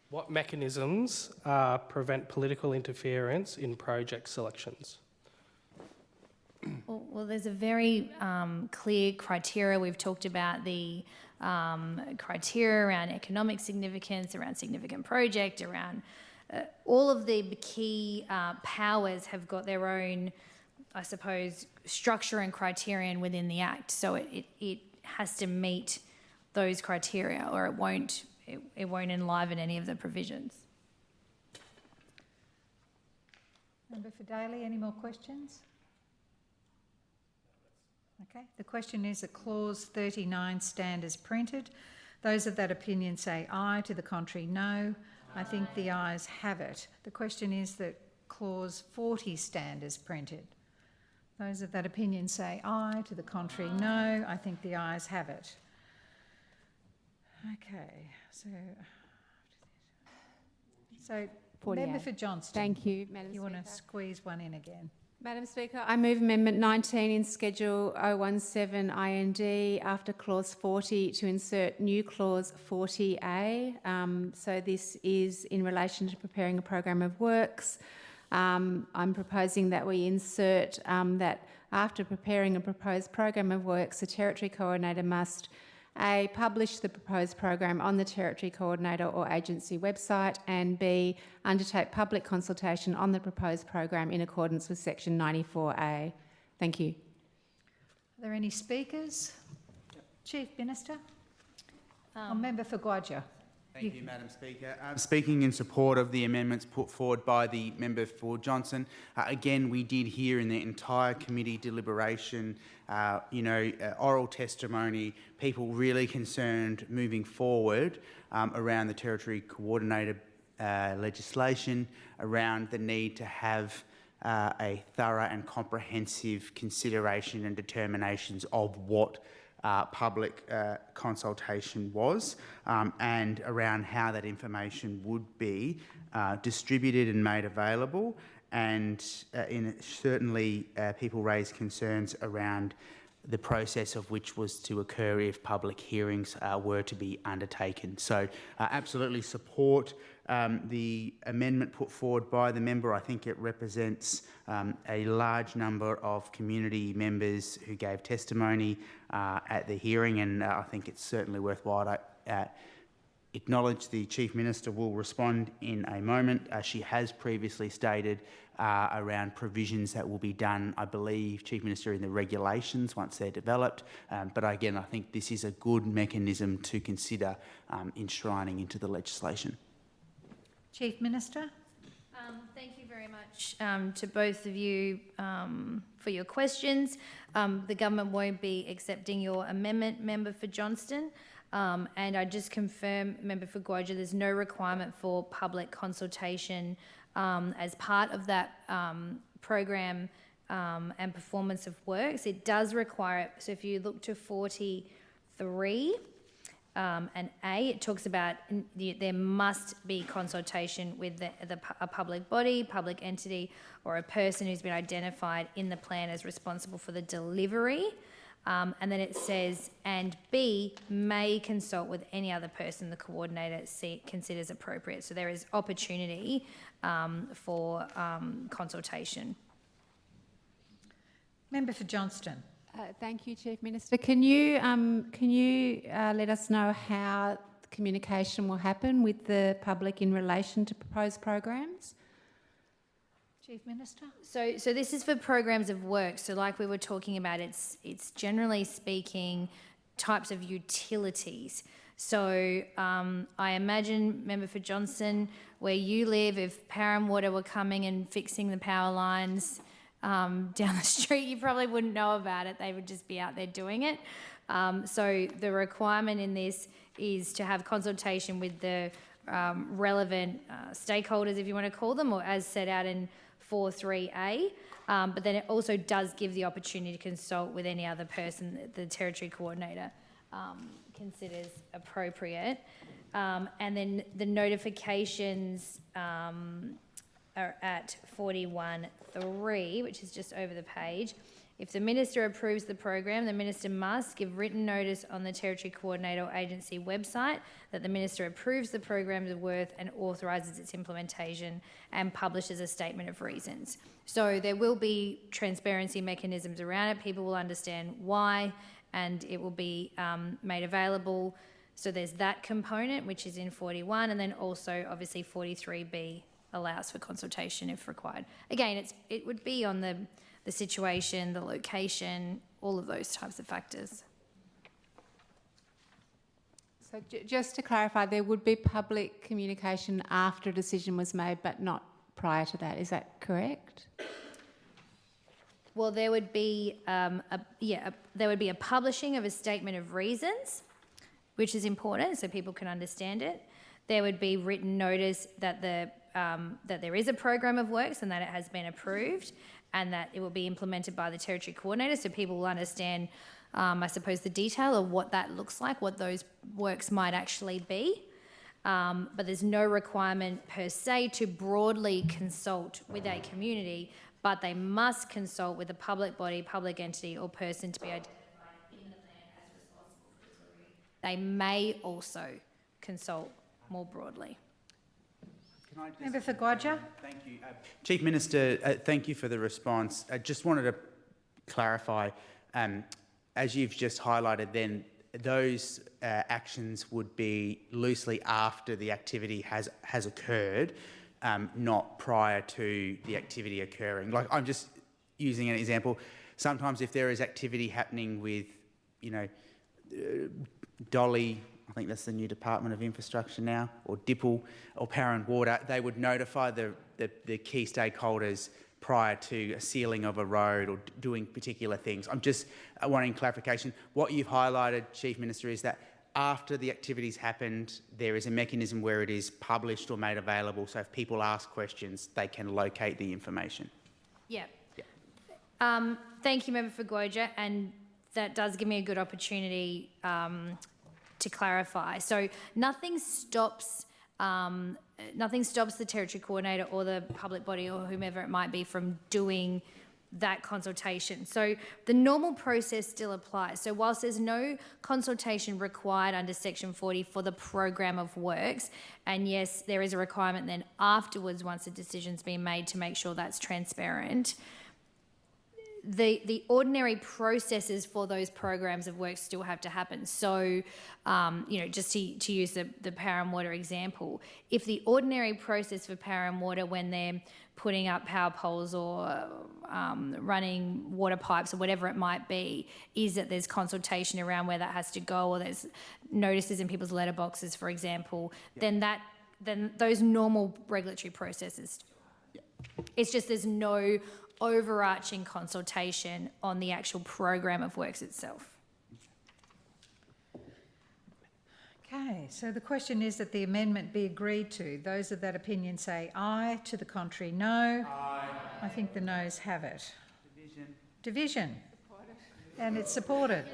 What mechanisms prevent political interference in project selections? Well, there's a very clear criteria. We've talked about the criteria around economic significance, around significant project, around all of the key powers have got their own, I suppose, structure and criterion within the Act. So it has to meet those criteria, or it won't enliven any of the provisions. Member for Daly, any more questions? Okay, the question is that clause 39 stand as printed. Those of that opinion say aye, to the contrary no. I think the ayes have it. The question is that clause 40 stand as printed. Those of that opinion say aye, to the contrary no. I think the ayes have it. Okay, so 48. Member for Johnston. Thank you, Madam Speaker. You want to squeeze one in again? Madam Speaker, I move Amendment 19 in Schedule 017 IND after Clause 40 to insert new Clause 40A. So this is in relation to preparing a program of works. I'm proposing that we insert that after preparing a proposed program of works, the Territory Coordinator must A, publish the proposed program on the Territory Coordinator or agency website, and B, undertake public consultation on the proposed program in accordance with Section 94A. Thank you. Are there any speakers? Chief Minister? Member for Gwadja. Thank you, Madam Speaker. Speaking in support of the amendments put forward by the member for Johnson, again, we did hear in the entire committee deliberation, oral testimony, people really concerned moving forward around the Territory Coordinator legislation, around the need to have a thorough and comprehensive consideration and determinations of what public consultation was, and around how that information would be distributed and made available. And certainly people raised concerns around the process of which was to occur if public hearings were to be undertaken. So absolutely support the amendment put forward by the member. I think it represents a large number of community members who gave testimony at the hearing, and I think it's certainly worthwhile to acknowledge the Chief Minister will respond in a moment. She has previously stated around provisions that will be done, I believe, Chief Minister, in the regulations once they're developed. But again, I think this is a good mechanism to consider enshrining into the legislation. Chief Minister. Thank you very much to both of you for your questions. The government won't be accepting your amendment, Member for Johnston. And I just confirm, Member for Gwaja, there's no requirement for public consultation as part of that program and performance of works. It does require it. So if you look to 43 and A, it talks about there must be consultation with a public body, public entity, or a person who's been identified in the plan as responsible for the delivery. And then it says, and B, may consult with any other person the coordinator considers appropriate. So there is opportunity for consultation. Member for Johnston. Thank you, Chief Minister. Can you let us know how communication will happen with the public in relation to proposed programs? Chief Minister. So this is for programs of work. So like we were talking about, it's generally speaking types of utilities. So I imagine, Member for Johnston, where you live, if Power and Water were coming and fixing the power lines down the street, you probably wouldn't know about it. They would just be out there doing it. So the requirement in this is to have consultation with the relevant stakeholders, if you want to call them, or as set out in 4.3a, but then it also does give the opportunity to consult with any other person that the Territory Coordinator considers appropriate. And then the notifications are at 41.3, which is just over the page. If the Minister approves the program, the Minister must give written notice on the Territory Coordinator or agency website that the Minister approves the program's worth and authorises its implementation and publishes a statement of reasons. So there will be transparency mechanisms around it. People will understand why, and it will be made available. So there's that component, which is in 41, and then also obviously 43B allows for consultation if required. Again, it would be on the situation, the location, all of those types of factors. So just to clarify, there would be public communication after a decision was made, but not prior to that. Is that correct? Well, there would be there would be a publishing of a statement of reasons, which is important so people can understand it. There would be written notice that that there is a program of works and that it has been approved, and that it will be implemented by the Territory Coordinator, so people will understand, I suppose, the detail of what that looks like, what those works might actually be. But there's no requirement per se to broadly consult with a community, but they must consult with a public body, public entity or person to be identified in the plan as responsible for the delivery. They may also consult more broadly. Member for Gwaja. Thank you. Chief Minister, thank you for the response. I just wanted to clarify, as you've just highlighted then, those actions would be loosely after the activity has occurred, not prior to the activity occurring. Like, I'm just using an example. Sometimes if there is activity happening with, Dolly, I think that's the new Department of Infrastructure now, or DIPL, or Power and Water, they would notify the key stakeholders prior to a sealing of a road or doing particular things. I'm just wanting clarification. What you've highlighted, Chief Minister, is that after the activities happened, there is a mechanism where it is published or made available, so if people ask questions, they can locate the information. Yeah. Thank you, Member for Gwaja, and that does give me a good opportunity to clarify. So nothing stops the Territory Coordinator or the public body or whomever it might be from doing that consultation. So the normal process still applies. So whilst there's no consultation required under Section 40 for the program of works, and yes, there is a requirement then afterwards, once a decision's been made, to make sure that's transparent, the ordinary processes for those programs of work still have to happen. So, just to use the power and water example, if the ordinary process for power and water when they're putting up power poles or running water pipes or whatever it might be, is that there's consultation around where that has to go, or there's notices in people's letterboxes, for example, then those normal regulatory processes. It's just there's no overarching consultation on the actual program of works itself. Okay, so the question is that the amendment be agreed to. Those of that opinion say aye. To the contrary, no. Aye. I think the noes have it. Division. And it's supported.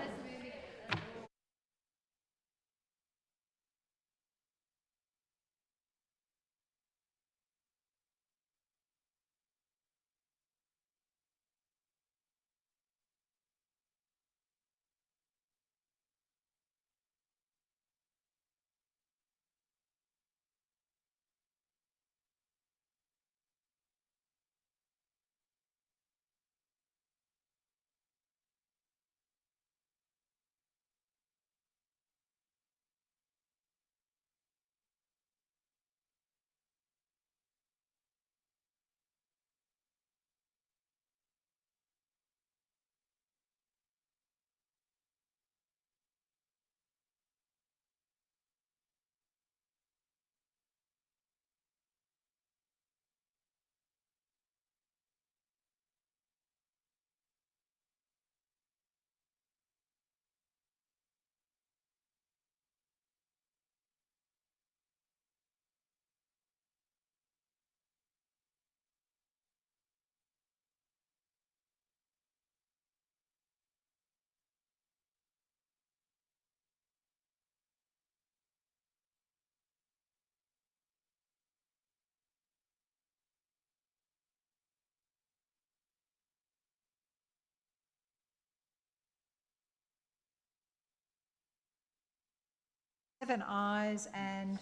Seven ayes and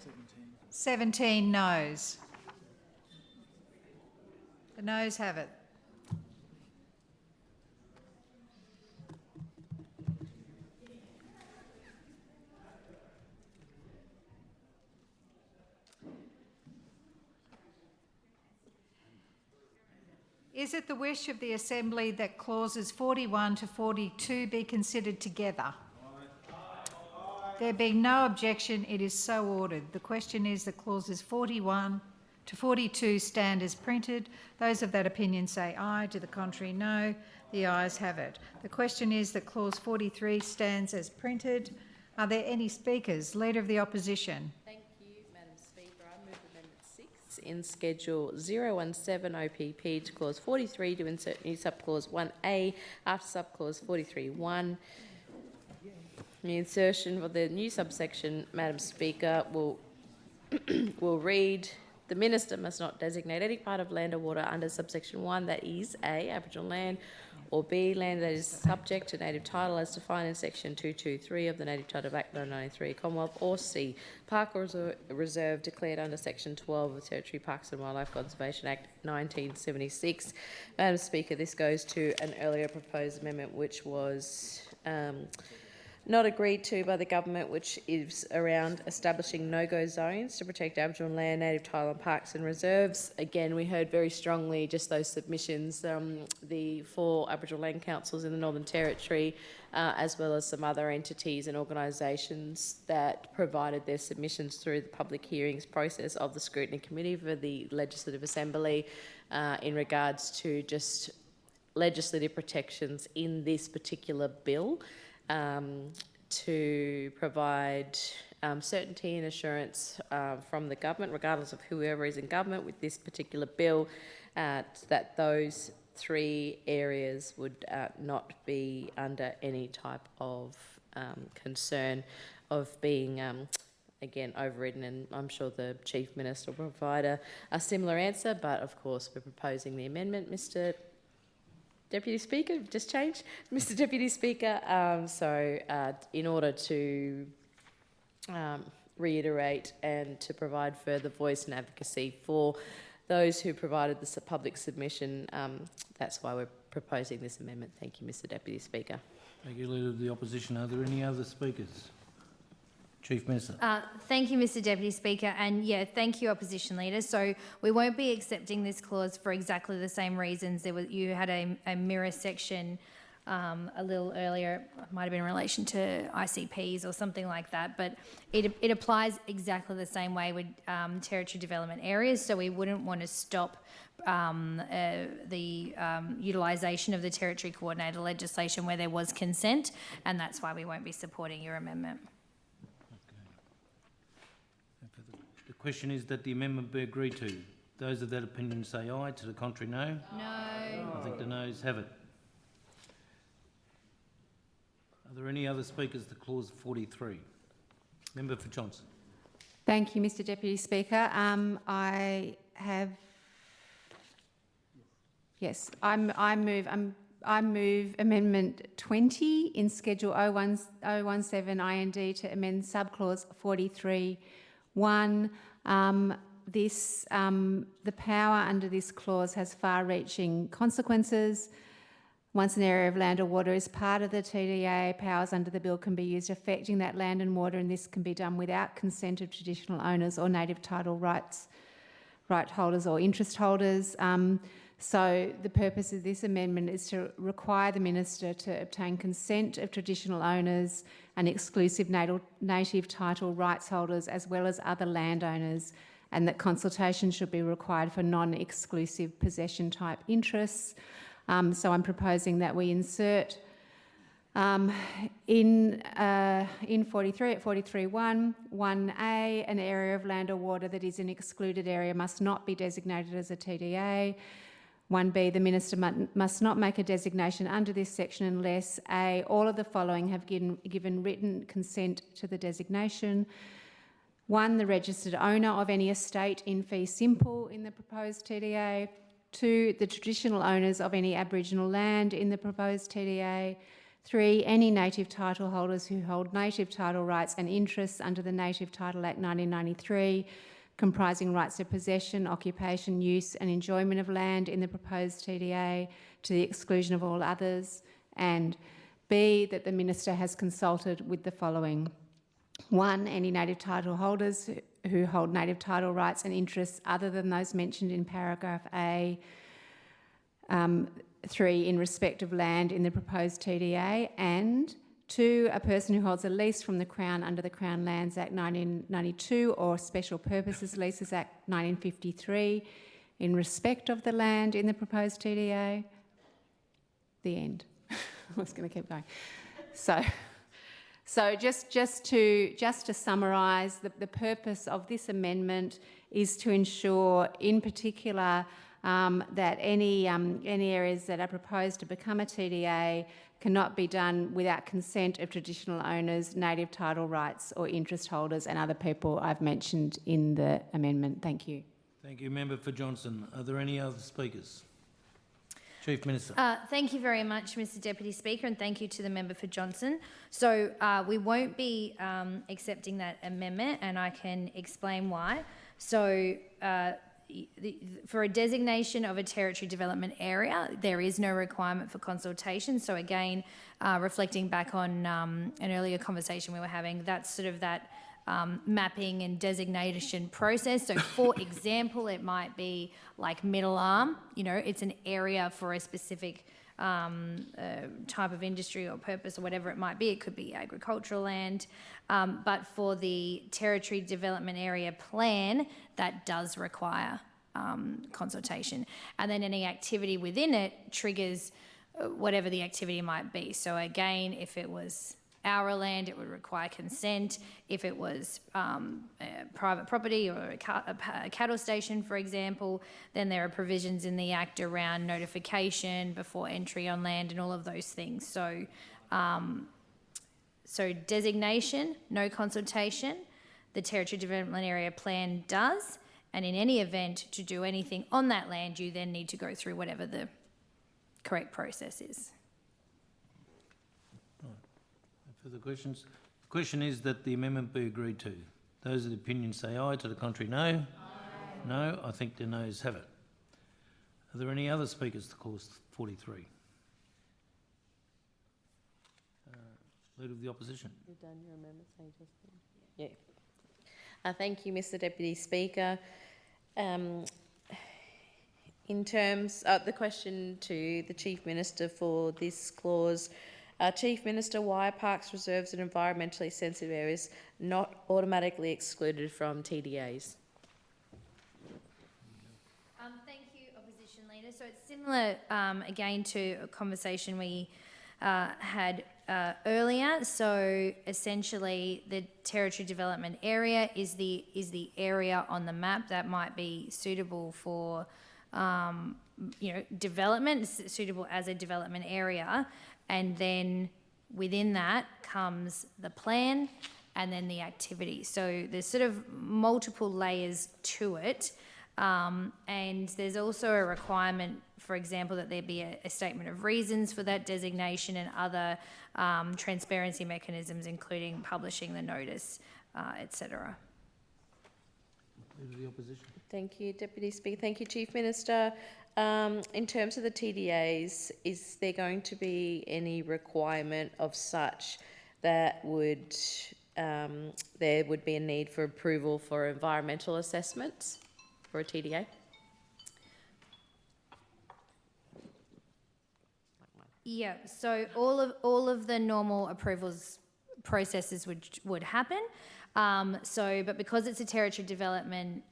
17 noes. The noes have it. Is it the wish of the Assembly that clauses 41 to 42 be considered together? There being no objection, it is so ordered. The question is that clauses 41 to 42 stand as printed. Those of that opinion say aye. To the contrary, no. The ayes have it. The question is that clause 43 stands as printed. Are there any speakers? Leader of the Opposition. Thank you, Madam Speaker. I move Amendment 6 in Schedule 017 OPP to clause 43 to insert new subclause 1A after subclause 43(1). The insertion of the new subsection, Madam Speaker, will read, the Minister must not designate any part of land or water under subsection 1 that is A, Aboriginal land, or B, land that is subject to native title as defined in section 223 of the Native Title Act 1993 Commonwealth, or C, park or reserve declared under section 12 of the Territory Parks and Wildlife Conservation Act 1976. Madam Speaker, this goes to an earlier proposed amendment which was not agreed to by the government, which is around establishing no-go zones to protect Aboriginal land, native title and parks and reserves. Again, we heard very strongly just those submissions, the 4 Aboriginal land councils in the Northern Territory, as well as some other entities and organisations that provided their submissions through the public hearings process of the Scrutiny Committee for the Legislative Assembly in regards to just legislative protections in this particular bill. To provide certainty and assurance from the government, regardless of whoever is in government with this particular bill, that those 3 areas would not be under any type of concern of being, again, overridden, and I'm sure the Chief Minister will provide a similar answer, but of course we're proposing the amendment, Mr Deputy Speaker, just changed. Mr Deputy Speaker, in order to reiterate and to provide further voice and advocacy for those who provided the public submission, that's why we're proposing this amendment. Thank you, Mr Deputy Speaker. Thank you, Leader of the Opposition. Are there any other speakers? Chief Minister. Thank you, Mr Deputy Speaker, and yeah, thank you, Opposition Leader. So we won't be accepting this clause for exactly the same reasons. You had a mirror section a little earlier, it might have been in relation to ICPs or something like that, but it applies exactly the same way with territory development areas, so we wouldn't want to stop the utilisation of the territory coordinator legislation where there was consent, and that's why we won't be supporting your amendment. The question is that the amendment be agreed to. Those of that opinion say aye. To the contrary, no. No. I think the noes have it. Are there any other speakers to clause 43? Member for Johnson. Thank you, Mr Deputy Speaker. I move Amendment 20 in Schedule 017 IND to amend subclause 43(1). The power under this clause has far-reaching consequences. Once an area of land or water is part of the TDA, powers under the bill can be used affecting that land and water, and this can be done without consent of traditional owners or native title right holders or interest holders. So the purpose of this amendment is to require the Minister to obtain consent of traditional owners and exclusive native title rights holders as well as other landowners, and that consultation should be required for non-exclusive possession type interests. So I'm proposing that we insert in 43 at 43(1), 1A, an area of land or water that is an excluded area must not be designated as a TDA. 1B, the Minister must not make a designation under this section unless A, all of the following have given written consent to the designation. 1, the registered owner of any estate in fee simple in the proposed TDA. 2, the traditional owners of any Aboriginal land in the proposed TDA. 3, any native title holders who hold native title rights and interests under the Native Title Act 1993, comprising rights of possession, occupation, use and enjoyment of land in the proposed TDA to the exclusion of all others. And B, that the Minister has consulted with the following. 1, any native title holders who hold native title rights and interests other than those mentioned in paragraph A. 3, in respect of land in the proposed TDA. And 2, a person who holds a lease from the Crown under the Crown Lands Act 1992 or Special Purposes Leases Act 1953 in respect of the land in the proposed TDA. The end. I was going to keep going. So just to summarise, the purpose of this amendment is to ensure, in particular, that any areas that are proposed to become a TDA cannot be done without consent of traditional owners, native title rights or interest holders and other people I've mentioned in the amendment. Thank you. Thank you, Member for Johnson. Are there any other speakers? Chief Minister. Thank you very much, Mr Deputy Speaker, and thank you to the member for Johnson. So we won't be accepting that amendment, and I can explain why. So for a designation of a territory development area, there is no requirement for consultation. So again, reflecting back on an earlier conversation we were having, that's sort of that mapping and designation process. So for example, it might be like Middle Arm, it's an area for a specific type of industry or purpose or whatever it might be. It could be agricultural land. But for the territory development area plan, that does require consultation. And then any activity within it triggers whatever the activity might be. So again, if it was our land, it would require consent. If it was private property or a cattle station, for example, then there are provisions in the Act around notification before entry on land and all of those things. So, so designation, no consultation. The Territory Development Area Plan does, and in any event, to do anything on that land, you then need to go through whatever the correct process is. No further questions? The question is that the amendment be agreed to. Those of the opinion say aye, to the contrary no. Aye. No, I think the noes have it. Are there any other speakers to clause 43? Leader of the opposition. You've done your amendment, so you just... Yeah. Thank you, Mr Deputy Speaker. In terms of the question to the Chief Minister for this clause, Chief Minister, why are parks, reserves and environmentally sensitive areas not automatically excluded from TDAs? Thank you, Opposition Leader. So it's similar, again, to a conversation we had earlier. So essentially, the territory development area is the area on the map that might be suitable for, development, suitable as a development area, and then within that comes the plan and then the activity. So there's sort of multiple layers to it. And there's also a requirement, for example, that there be a statement of reasons for that designation and other transparency mechanisms, including publishing the notice, etc. Leader of the opposition. Thank you, Deputy Speaker. Thank you, Chief Minister. In terms of the TDAs, is there going to be any requirement of such that would there would be a need for approval for environmental assessments for a TDA? Yeah, so all of the normal approvals processes would happen. But because it's a territory development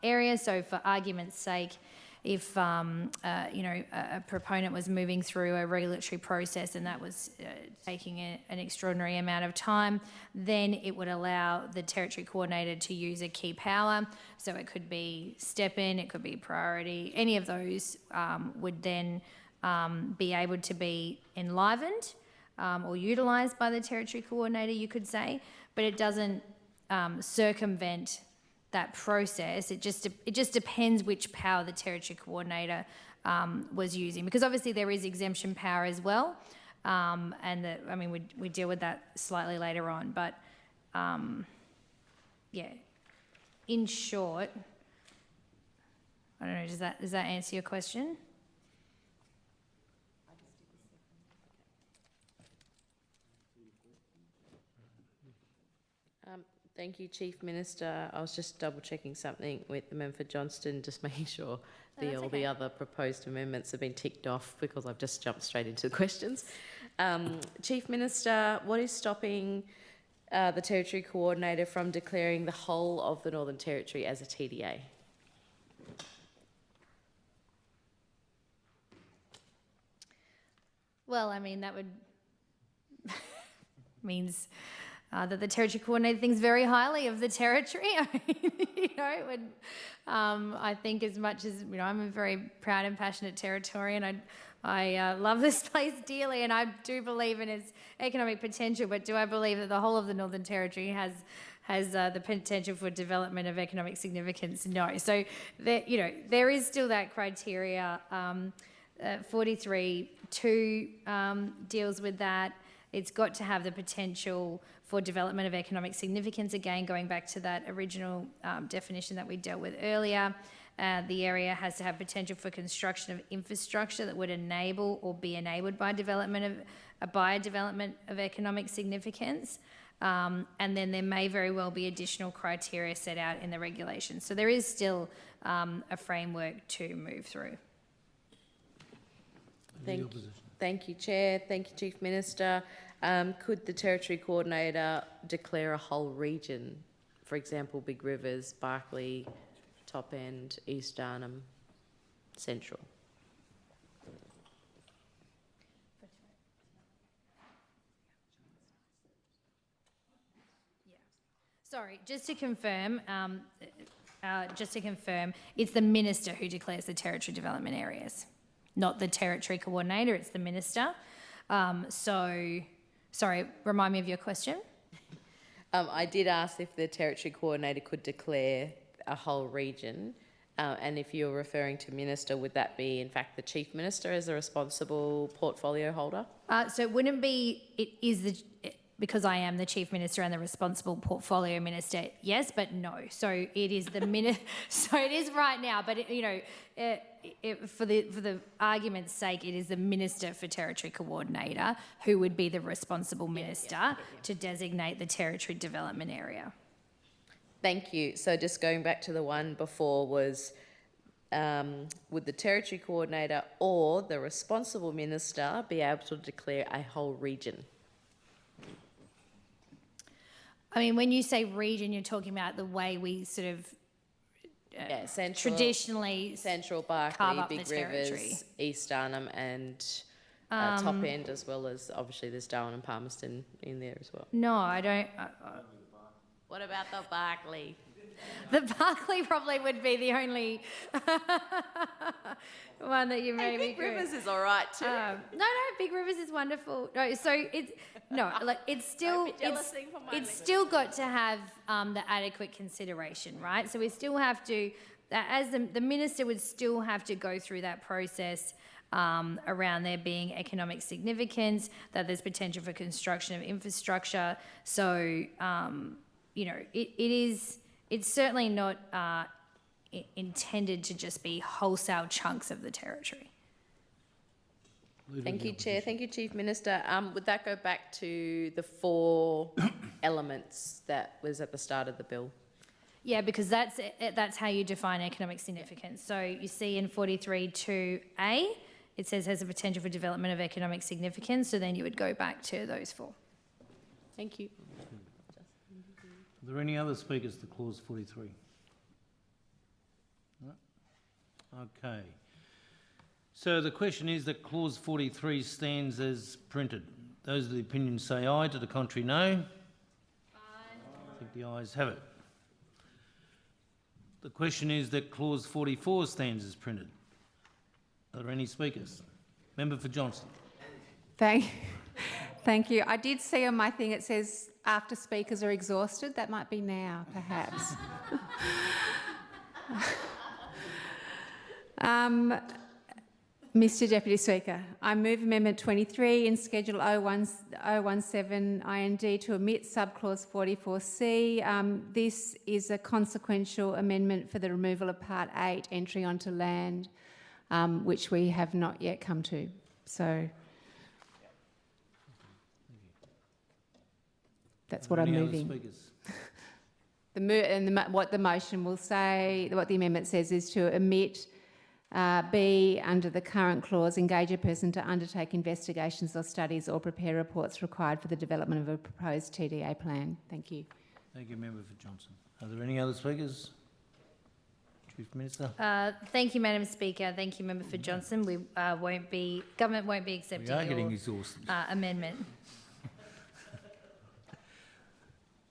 area, so for argument's sake, if a proponent was moving through a regulatory process and that was taking an extraordinary amount of time, then it would allow the territory coordinator to use a key power. So it could be step in, it could be priority. Any of those would then be able to be enlivened or utilised by the territory coordinator, you could say, but it doesn't circumvent that process. It just depends which power the territory coordinator was using, because obviously there is exemption power as well, we deal with that slightly later on. But in short, I don't know. Does that answer your question? Thank you, Chief Minister. I was just double checking something with the member for Johnston, just making sure all the other proposed amendments have been ticked off, because I've just jumped straight into the questions. Chief Minister, what is stopping the Territory Coordinator from declaring the whole of the Northern Territory as a TDA? Well, that would means that the Territory Coordinator thinks very highly of the Territory. I think as much as, I'm a very proud and passionate Territorian. I love this place dearly, and I do believe in its economic potential, but do I believe that the whole of the Northern Territory has the potential for development of economic significance? No. So, there is still that criteria. 43(2) deals with that. It's got to have the potential for development of economic significance. Again, going back to that original definition that we dealt with earlier, the area has to have potential for construction of infrastructure that would enable or be enabled by development of economic significance. And then there may very well be additional criteria set out in the regulations. So there is still a framework to move through. Thank you, Chair. Thank you, Chief Minister. Could the Territory Coordinator declare a whole region, for example, Big Rivers, Barkly, Top End, East Arnhem, Central? Sorry, just to confirm, it's the Minister who declares the territory development areas, not the Territory Coordinator, it's the Minister. Sorry, remind me of your question. I did ask if the Territory Coordinator could declare a whole region, And if you're referring to minister, would that be in fact the chief minister as a responsible portfolio holder? So it wouldn't be, because I am the chief minister and the responsible portfolio minister, yes, but no. So it is the so it is right now, but for the argument's sake, it is the Minister for Territory Coordinator who would be the responsible minister to designate the territory development area. Thank you. So just going back to the one before was, would the Territory Coordinator or the responsible minister be able to declare a whole region? I mean, when you say region, you're talking about the way we sort of traditionally Central, carve Barkly, up Big the territory. Rivers, East Arnhem and Top End, as well as obviously there's Darwin and Palmerston in there as well. No, I don't. What about the Barkly? The Barkly probably would be the only one that you maybe Big Rivers is all right too. No, Big Rivers is wonderful. No, so it's still got to have the adequate consideration, right? So we still have to, as the minister would still have to go through that process around there being economic significance, that there's potential for construction of infrastructure. So it's certainly not intended to just be wholesale chunks of the territory. Thank you, Chair. Thank you, Chief Minister. Would that go back to the 4 elements that was at the start of the bill? Yeah, because that's how you define economic significance. So you see in 43(2)(a), it says has a potential for development of economic significance. So then you would go back to those 4. Thank you. Are there any other speakers to clause 43? No? Okay. So the question is that clause 43 stands as printed. Those of the opinion say aye, to the contrary no. Aye. I think the ayes have it. The question is that clause 44 stands as printed. Are there any speakers? Member for Johnson. Thank you. I did see on my thing it says after speakers are exhausted. That might be now, perhaps. Mr Deputy Speaker, I move Amendment 23 in Schedule 017 IND to omit subclause 44C. This is a consequential amendment for the removal of Part 8, entry onto land, which we have not yet come to. So that's what I'm moving. What the motion will say, what the amendment says is to omit B, under the current clause, engage a person to undertake investigations or studies or prepare reports required for the development of a proposed TDA plan. Thank you. Thank you, Member for Johnson. Are there any other speakers? Chief Minister. Thank you, Madam Speaker. Thank you, Member for Johnson. Government won't be accepting your amendment.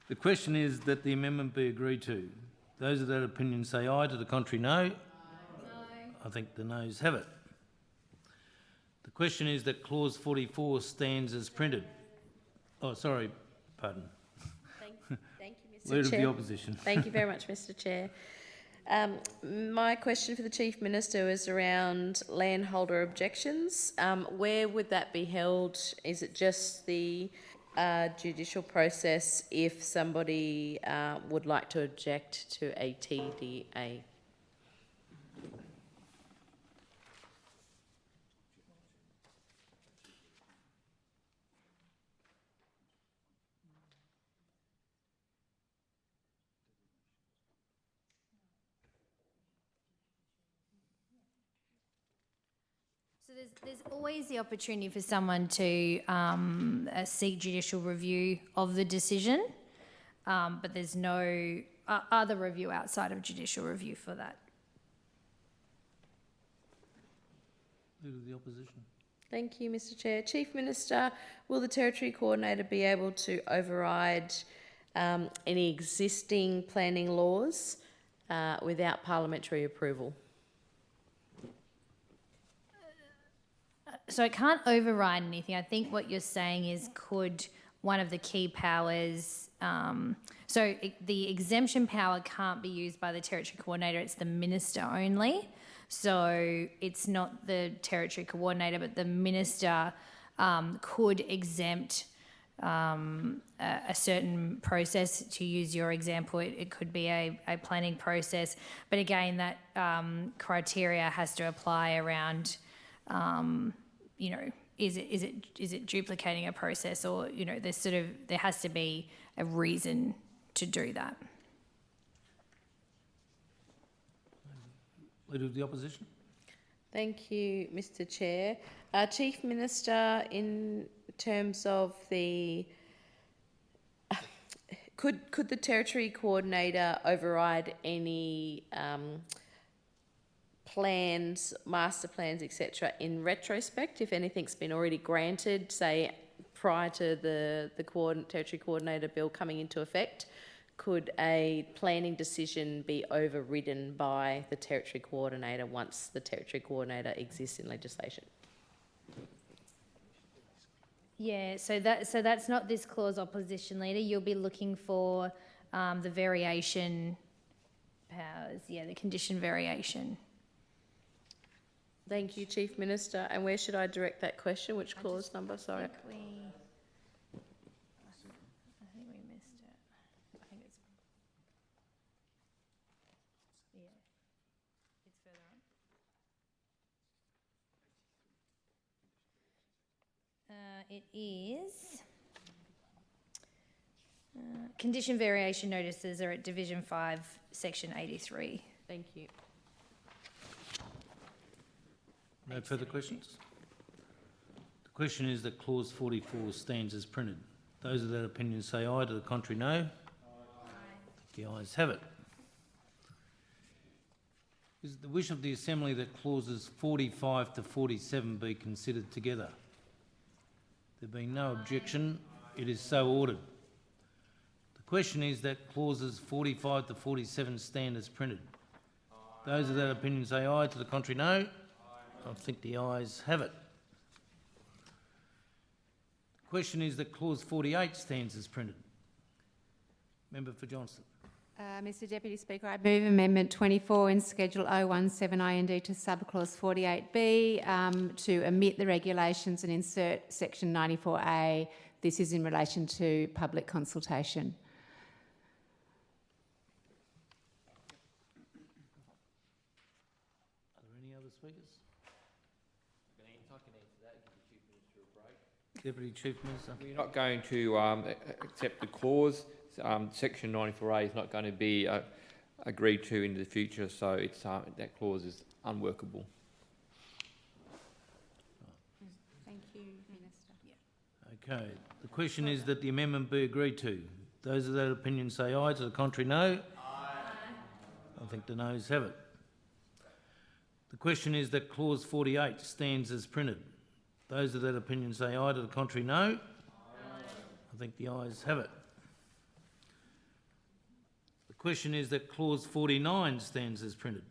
The question is that the amendment be agreed to. Those of that opinion say aye, to the contrary no. I think the noes have it. The question is that clause 44 stands as printed. Oh, sorry, pardon. Thank you, Mr Leader Chair. of the Opposition. Thank you very much, Mr Chair. My question for the Chief Minister is around landholder objections. Where would that be held? Is it just the judicial process if somebody would like to object to a TDA? So there's always the opportunity for someone to seek judicial review of the decision, but there's no other review outside of judicial review for that. Leader of the Opposition. Thank you, Mr Chair. Chief Minister, will the Territory Coordinator be able to override any existing planning laws without parliamentary approval? So it can't override anything. I think what you're saying is could one of the key powers. The exemption power can't be used by the Territory Coordinator, it's the Minister only. So it's not the Territory Coordinator, but the Minister could exempt a certain process. To use your example, it could be a planning process, but again, that criteria has to apply around, is it duplicating a process, or there has to be a reason to do that. Leader of the Opposition. Thank you, Mr. Chair. Chief Minister, in terms of the could the Territory Coordinator override any plans, master plans, etc., in retrospect if anything's been already granted, say prior to the Territory Coordinator Bill coming into effect? Could a planning decision be overridden by the Territory Coordinator once the Territory Coordinator exists in legislation? Yeah, so that's not this clause, Opposition Leader. You'll be looking for the variation powers, the condition variation. Thank you, Chief Minister. And where should I direct that question? Which clause number? Sorry. I think we missed it. I think it's it's further on. It is condition variation notices are at Division 5, Section 83. Thank you. No further questions? The question is that clause 44 stands as printed. Those of that opinion say aye, to the contrary no. Aye. The ayes have it. Is it the wish of the Assembly that clauses 45 to 47 be considered together? There being no objection, it is so ordered. The question is that clauses 45 to 47 stand as printed. Those of that opinion say aye, to the contrary no. I think the ayes have it. The question is that clause 48 stands as printed. Member for Johnston. Mr Deputy Speaker, I move Amendment 24 in Schedule 017 IND to subclause 48B to omit the regulations and insert Section 94A. This is in relation to public consultation. Are there any other speakers? Deputy Chief Minister. We're not going to accept the clause. Section 94A is not going to be agreed to in the future, so it's, that clause is unworkable. Thank you, Minister. Okay. The question is that the amendment be agreed to. Those of that opinion say aye, to the contrary no. Aye. I think the noes have it. The question is that clause 48 stands as printed. Those of that opinion say aye, to the contrary no. Aye. I think the ayes have it. The question is that clause 49 stands as printed.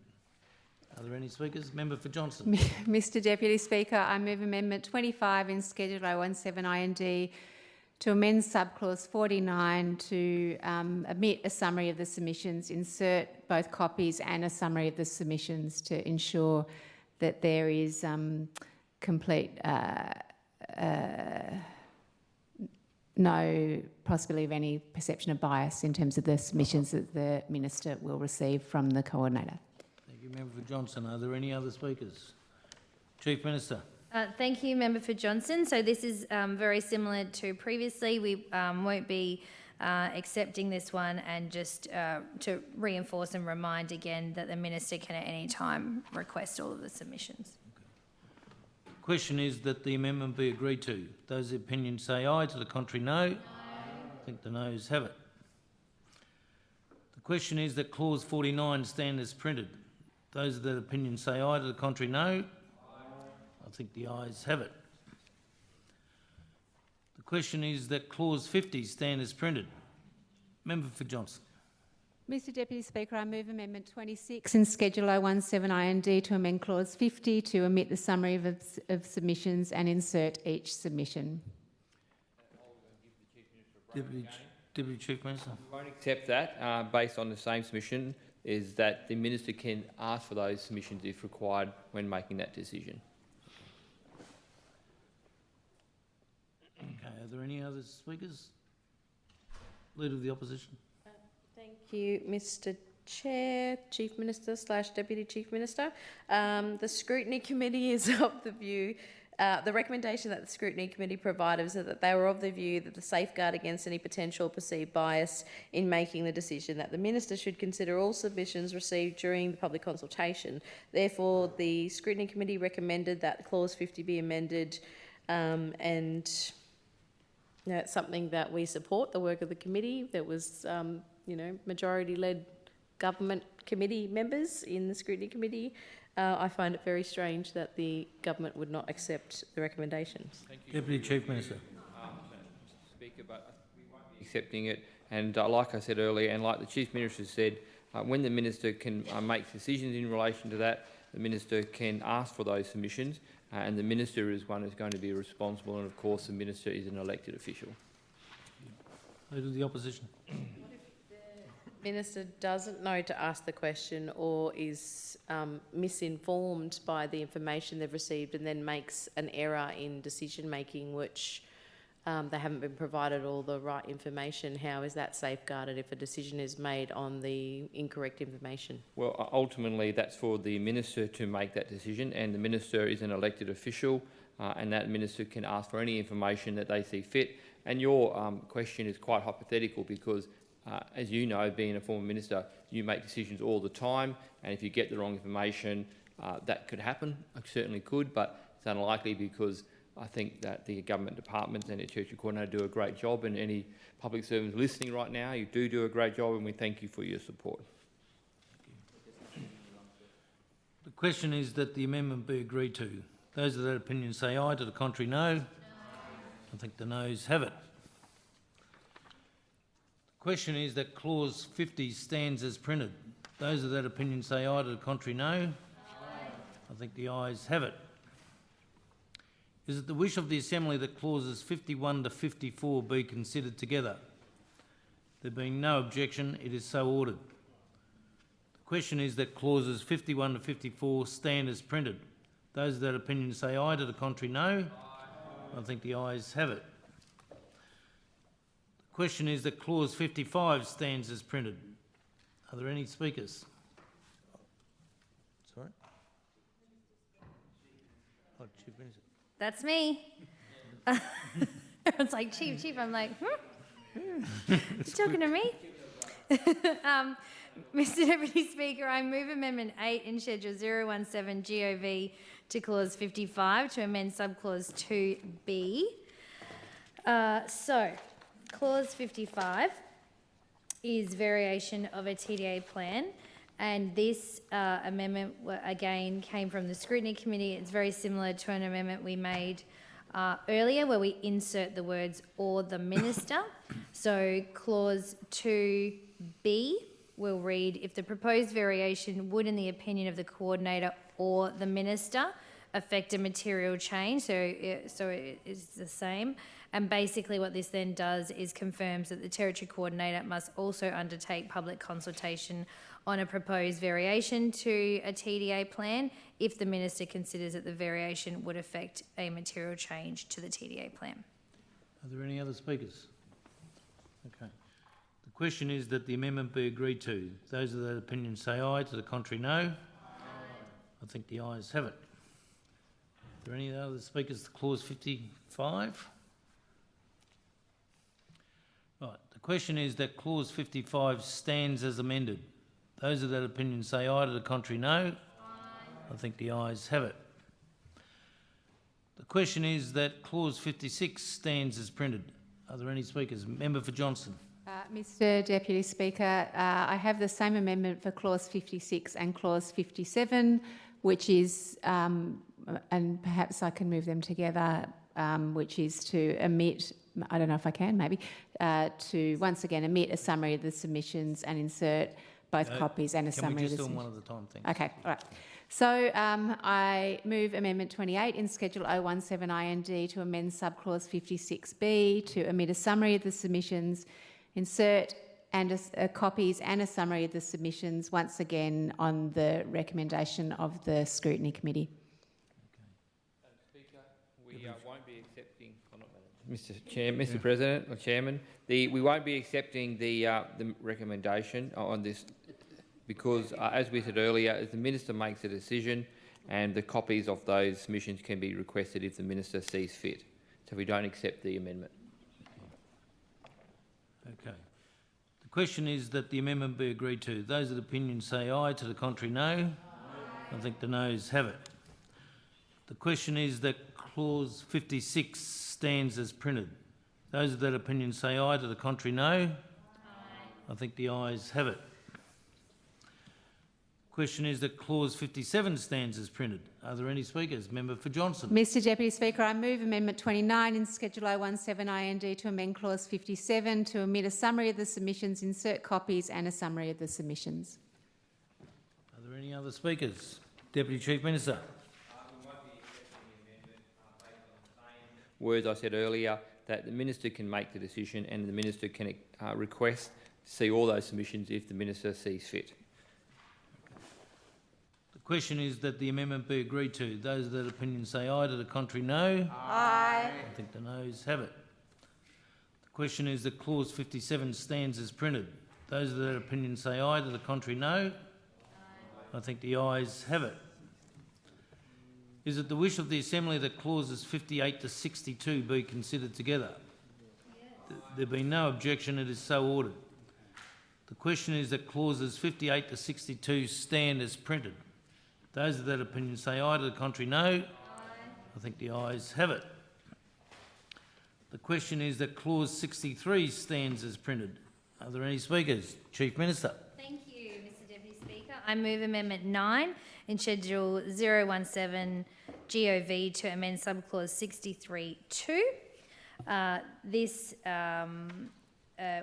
Are there any speakers? Member for Johnston. Mr Deputy Speaker, I move Amendment 25 in Schedule 017 IND to amend subclause 49 to omit a summary of the submissions, insert both copies and a summary of the submissions to ensure that there is complete no possibility of any perception of bias in terms of the submissions that the Minister will receive from the Coordinator. Thank you, Member for Johnston. Are there any other speakers? Chief Minister. Thank you, Member for Johnston. So this is very similar to previously. We won't be accepting this one, and just to reinforce and remind again that the Minister can at any time request all of the submissions. The question is that the amendment be agreed to. Those opinions say aye, to the contrary no. Aye. I think the noes have it. The question is that clause 49 stand as printed. Those of that opinion say aye, to the contrary no. Aye. I think the ayes have it. The question is that clause 50 stand as printed. Member for Johnston. Mr Deputy Speaker, I move Amendment 26 in Schedule 017 IND to amend Clause 50 to omit the summary of submissions and insert each submission. I'll give the Chief Deputy Chief Minister. We won't accept that based on the same submission, is that the Minister can ask for those submissions if required when making that decision. Okay, are there any other speakers? Leader of the Opposition. Thank you, Mr. Chair, Chief Minister / Deputy Chief Minister. The Scrutiny Committee is of the view, the recommendation that the Scrutiny Committee provided was that they were of the view that the safeguard against any potential perceived bias in making the decision that the Minister should consider all submissions received during the public consultation. Therefore, the Scrutiny Committee recommended that Clause 50 be amended and it's something that we support, the work of the committee. There was, majority-led government committee members in the Scrutiny Committee. I find it very strange that the government would not accept the recommendations. Thank you. Deputy Chief Minister. Mr. Speaker, but we won't be accepting it. And like I said earlier, and like the Chief Minister said, when the Minister can make decisions in relation to that, the Minister can ask for those submissions, and the Minister is one who's going to be responsible, and of course the Minister is an elected official. Leader of the Opposition. Minister doesn't know to ask the question or is misinformed by the information they've received and then makes an error in decision making, which they haven't been provided all the right information. How is that safeguarded if a decision is made on the incorrect information? Well, ultimately that's for the Minister to make that decision, and the Minister is an elected official, and that Minister can ask for any information that they see fit. And your question is quite hypothetical because as you know, being a former minister, you make decisions all the time, and if you get the wrong information, that could happen. It certainly could, but it's unlikely because I think that the government departments and the Territory Coordinator do a great job, and any public servants listening right now, you do a great job, and we thank you for your support. The question is that the amendment be agreed to. Those of that opinion say aye, to the contrary no. I think the noes have it. The question is that clause 50 stands as printed. Those of that opinion say aye, to the contrary no. Aye. I think the ayes have it. Is it the wish of the Assembly that clauses 51 to 54 be considered together? There being no objection, it is so ordered. The question is that clauses 51 to 54 stand as printed. Those of that opinion say aye, to the contrary no. Aye. I think the ayes have it. The question is that clause 55 stands as printed. Are there any speakers? Sorry? Oh, Chief Minister. That's me. Everyone's like, Chief. I'm like, You talking to me? Mr Deputy Speaker, I move Amendment 8 in Schedule 017 GOV to Clause 55 to amend Subclause 2B. So, Clause 55 is variation of a TDA plan, and this amendment again came from the Scrutiny Committee. It's very similar to an amendment we made earlier where we insert the words or the Minister. So Clause 2B will read, if the proposed variation would, in the opinion of the Coordinator or the Minister, affect a material change, so it is the same. And basically what this then does is confirms that the Territory Coordinator must also undertake public consultation on a proposed variation to a TDA plan if the Minister considers that the variation would affect a material change to the TDA plan. Are there any other speakers? Okay. The question is that the amendment be agreed to. Those of that opinion say aye, to the contrary no. Aye. I think the ayes have it. Are there any other speakers to Clause 55? Right. The question is that Clause 55 stands as amended. Those of that opinion say aye, to the contrary no. Aye. I think the ayes have it. The question is that Clause 56 stands as printed. Are there any speakers? Member for Johnson. Mr Deputy Speaker, I have the same amendment for Clause 56 and Clause 57, which is, and perhaps I can move them together, which is to omit, I don't know if I can, maybe, to once again omit a summary of the submissions and insert both copies and a summary of the submissions. Can we just do them one at a time, thanks? Okay, all right. So I move Amendment 28 in Schedule 017 IND to amend subclause 56B to omit a summary of the submissions, insert copies and a summary of the submissions, once again on the recommendation of the Scrutiny Committee. Speaker, we won't be accepting, Mr. President or Chairman, we won't be accepting the recommendation on this because, as we said earlier, as the Minister makes a decision, and the copies of those submissions can be requested if the Minister sees fit. So we don't accept the amendment. Okay. The question is that the amendment be agreed to. Those of the opinion say aye. To the contrary, no. I think the noes have it. The question is that clause 56 stands as printed. Those of that opinion say aye. To the contrary, no. I think the ayes have it. Question is that clause 57 stands as printed. Are there any speakers? Member for Johnson. Mr Deputy Speaker, I move Amendment 29 in Schedule 017 IND to amend clause 57 to omit a summary of the submissions, insert copies and a summary of the submissions. Are there any other speakers? Deputy Chief Minister. We won't be accepting the amendment based on the same words I said earlier, that the Minister can make the decision and the Minister can request to see all those submissions if the Minister sees fit. The question is that the amendment be agreed to. Those of that opinion say aye. To the contrary, no. Aye. I think the noes have it. The question is that clause 57 stands as printed. Those of that opinion say aye. To the contrary, no. I think the ayes have it. Is it the wish of the Assembly that clauses 58 to 62 be considered together? There being no objection, it is so ordered. The question is that clauses 58 to 62 stand as printed. Those of that opinion say aye. To the contrary, no. Aye. I think the ayes have it. The question is that clause 63 stands as printed. Are there any speakers? Chief Minister. Thank you, Mr Deputy Speaker. I move Amendment 9 in Schedule 017 GOV to amend subclause 63(2). This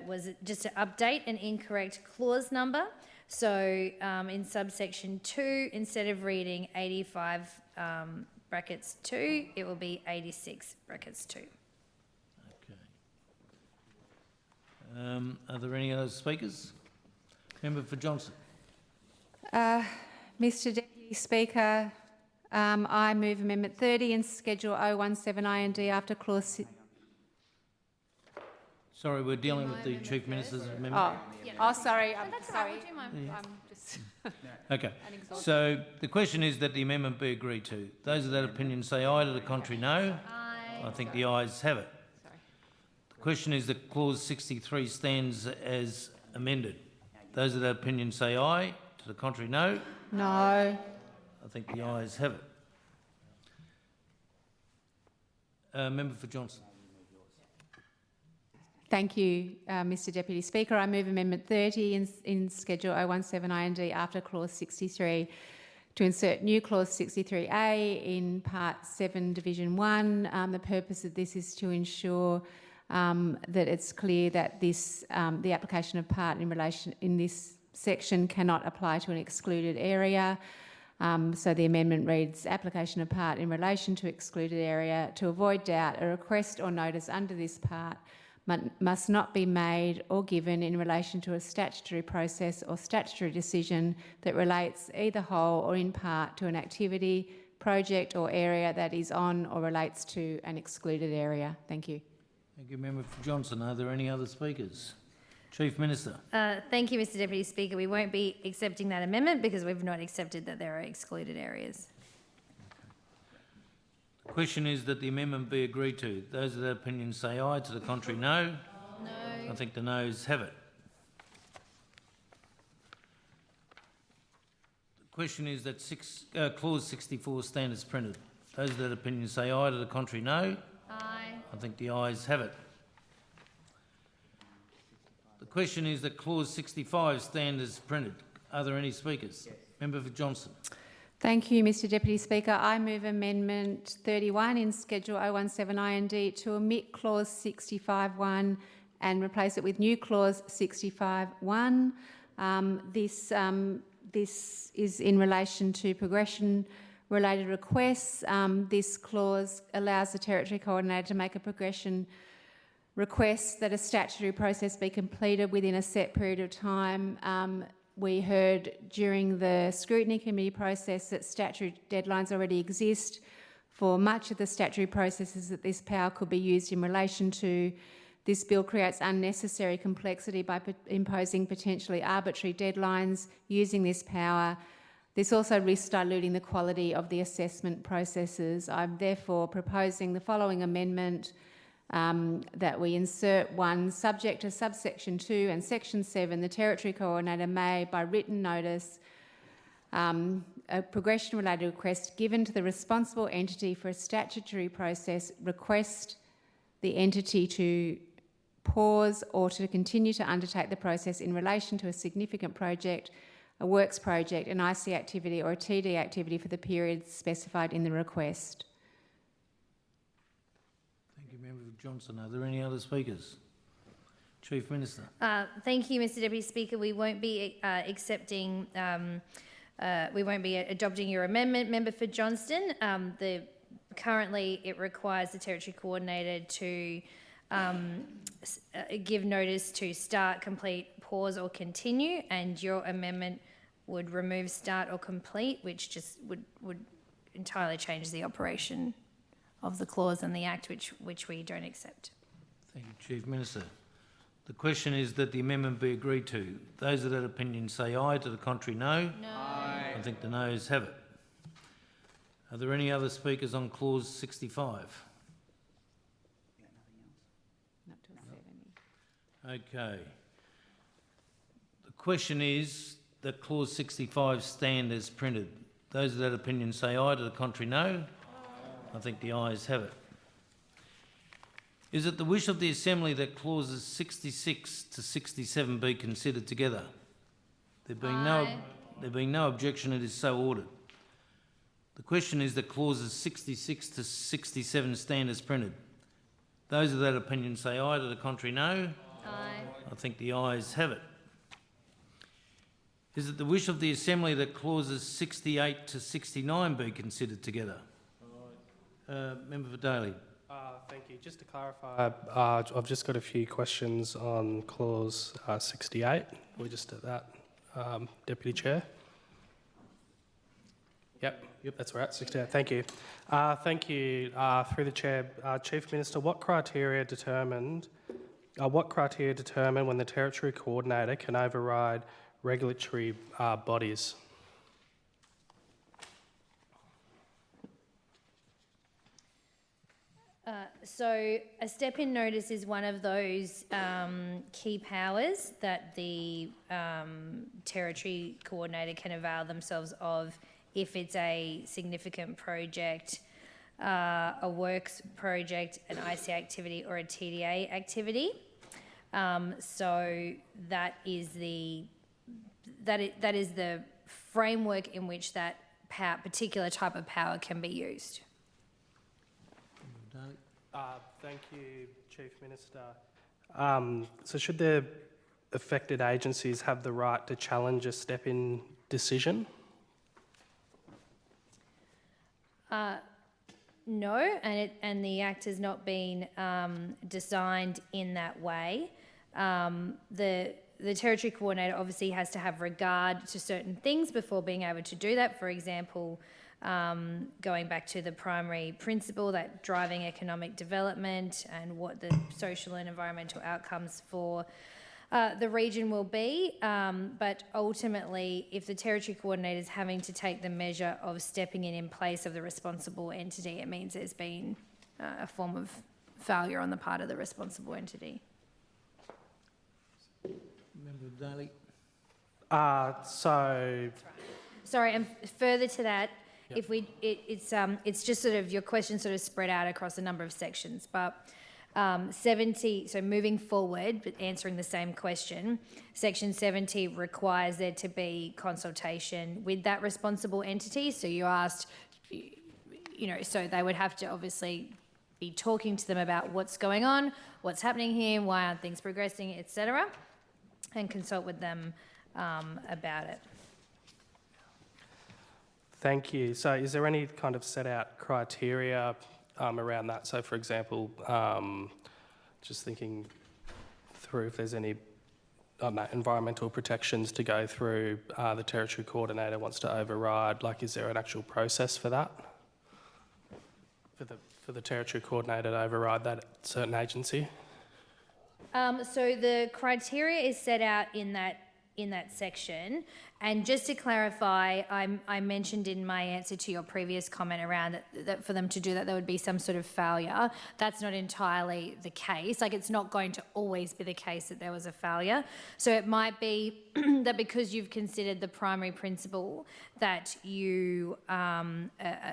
was just to update an incorrect clause number. So in subsection 2, instead of reading 85 brackets 2, it will be 86 brackets 2. Okay. Are there any other speakers? Member for Johnson. Mr Deputy Speaker, I move Amendment 30 in Schedule 017 IND after clause... Sorry, we're dealing with the Chief Minister's amendment. Sorry. I'm sorry. I'm just Okay. So the question is that the amendment be agreed to. Those of that opinion say aye. To the contrary, no. Aye. I think the ayes have it. The question is that clause 63 stands as amended. Those of that opinion say aye. To the contrary, no. No. I think the ayes have it. Member for Johnson. Thank you, Mr Deputy Speaker. I move Amendment 30 in Schedule 017 IND after clause 63 to insert new clause 63A in Part 7, Division 1. The purpose of this is to ensure that it's clear that this, the application of part in this section cannot apply to an excluded area. So the amendment reads, application of part in relation to excluded area. To avoid doubt, a request or notice under this part must not be made or given in relation to a statutory process or statutory decision that relates either whole or in part to an activity, project or area that is on or relates to an excluded area. Thank you. Thank you, Member for Johnson. Are there any other speakers? Chief Minister. Thank you, Mr Deputy Speaker. We won't be accepting that amendment because we've not accepted that there are excluded areas. The question is that the amendment be agreed to. Those of that opinion say aye. To the contrary, no. No. I think the noes have it. The question is that clause 64 stand as printed. Those of that opinion say aye. To the contrary, no. Aye. I think the ayes have it. The question is that clause 65 stand as printed. Are there any speakers? Yes. Member for Johnson. Thank you, Mr Deputy Speaker. I move Amendment 31 in Schedule 017 IND to omit clause 65(1) this is in relation to progression-related requests. This clause allows the Territory Coordinator to make a progression request that a statutory process be completed within a set period of time. We heard during the scrutiny committee process that statutory deadlines already exist for much of the statutory processes that this power could be used in relation to. This bill creates unnecessary complexity by imposing potentially arbitrary deadlines using this power. This also risks diluting the quality of the assessment processes. I'm therefore proposing the following amendment, that we insert 1, subject to subsection 2 and section 7, the Territory Coordinator may, by written notice, a progression-related request given to the responsible entity for a statutory process, request the entity to pause or to continue to undertake the process in relation to a significant project, a works project, an IC activity or a TD activity for the period specified in the request. Thank you, Member Johnson. Are there any other speakers? Chief Minister. Thank you, Mr Deputy Speaker. We won't be accepting, we won't be adopting your amendment, Member for Johnston. Currently, it requires the Territory Coordinator to give notice to start, complete, pause or continue, and your amendment would remove start or complete, which just would entirely change the operation of the clause and the Act, which we don't accept. Thank you, Chief Minister. The question is that the amendment be agreed to. Those of that opinion say aye, to the contrary no. No. Aye. I think the noes have it. Are there any other speakers on clause 65? Not till 70. Okay. The question is that clause 65 stand as printed. Those of that opinion say aye, to the contrary no. I think the ayes have it. Is it the wish of the Assembly that clauses 66 to 67 be considered together? There being no objection, it is so ordered. The question is that clauses 66 to 67 stand as printed. Those of that opinion say aye, to the contrary no. Aye. I think the ayes have it. Is it the wish of the Assembly that clauses 68 to 69 be considered together? Member for Daly. Thank you. Just to clarify, I've just got a few questions on clause 68. We're just at that, Deputy Chair. Yep, that's right, 68. Thank you. Thank you. Through the Chair, Chief Minister, what criteria determine when the Territory Coordinator can override regulatory bodies? So a step-in notice is one of those key powers that the Territory Coordinator can avail themselves of if it's a significant project, a works project, an IC activity or a TDA activity. So that is the framework in which that particular type of power can be used. Thank you, Chief Minister. So should the affected agencies have the right to challenge a step-in decision? No, and the Act has not been designed in that way. The Territory Coordinator obviously has to have regard to certain things before being able to do that. For example, going back to the primary principle that driving economic development and what the social and environmental outcomes for the region will be. But ultimately, if the Territory Coordinator is having to take the measure of stepping in place of the responsible entity, it means there's been a form of failure on the part of the responsible entity. Member Daly. Sorry, and further to that, yep. It's just sort of your question sort of spread out across a number of sections, but 70. So moving forward, but answering the same question, Section 70 requires there to be consultation with that responsible entity. So you asked, so they would have to obviously be talking to them about what's going on, what's happening here, why aren't things progressing, etc., and consult with them about it. Thank you. So is there any kind of set out criteria around that? So, for example, just thinking through if there's any environmental protections to go through the territory coordinator wants to override, like is there an actual process for that? For the territory coordinator to override that certain agency? So the criteria is set out in that section. And just to clarify, I mentioned in my answer to your previous comment around that for them to do that, there would be some sort of failure. That's not entirely the case. Like, it's not going to always be the case that there was a failure. So it might be that because you've considered the primary principle that you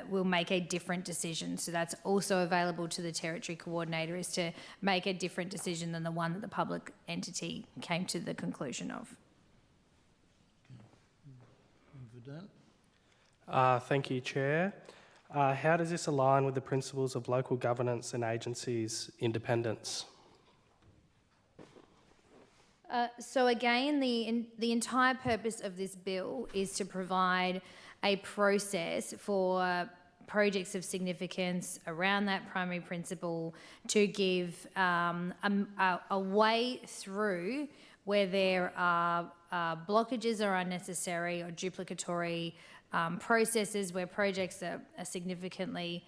will make a different decision. So that's also available to the territory coordinator, is to make a different decision than the one that the public entity came to the conclusion of. Thank you, Chair. How does this align with the principles of local governance and agencies' independence? So again, the entire purpose of this bill is to provide a process for projects of significance around that primary principle, to give a way through where there are blockages or unnecessary or duplicatory processes, where projects are significantly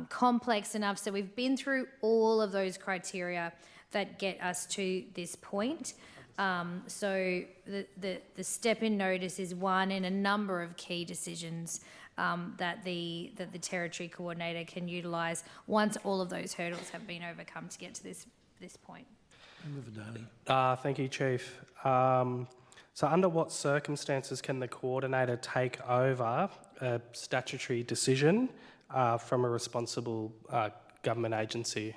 complex enough. So we've been through all of those criteria that get us to this point. So the step-in notice is one in a number of key decisions that the territory coordinator can utilise once all of those hurdles have been overcome to get to this point. Thank you, Chief. So under what circumstances can the coordinator take over a statutory decision from a responsible government agency?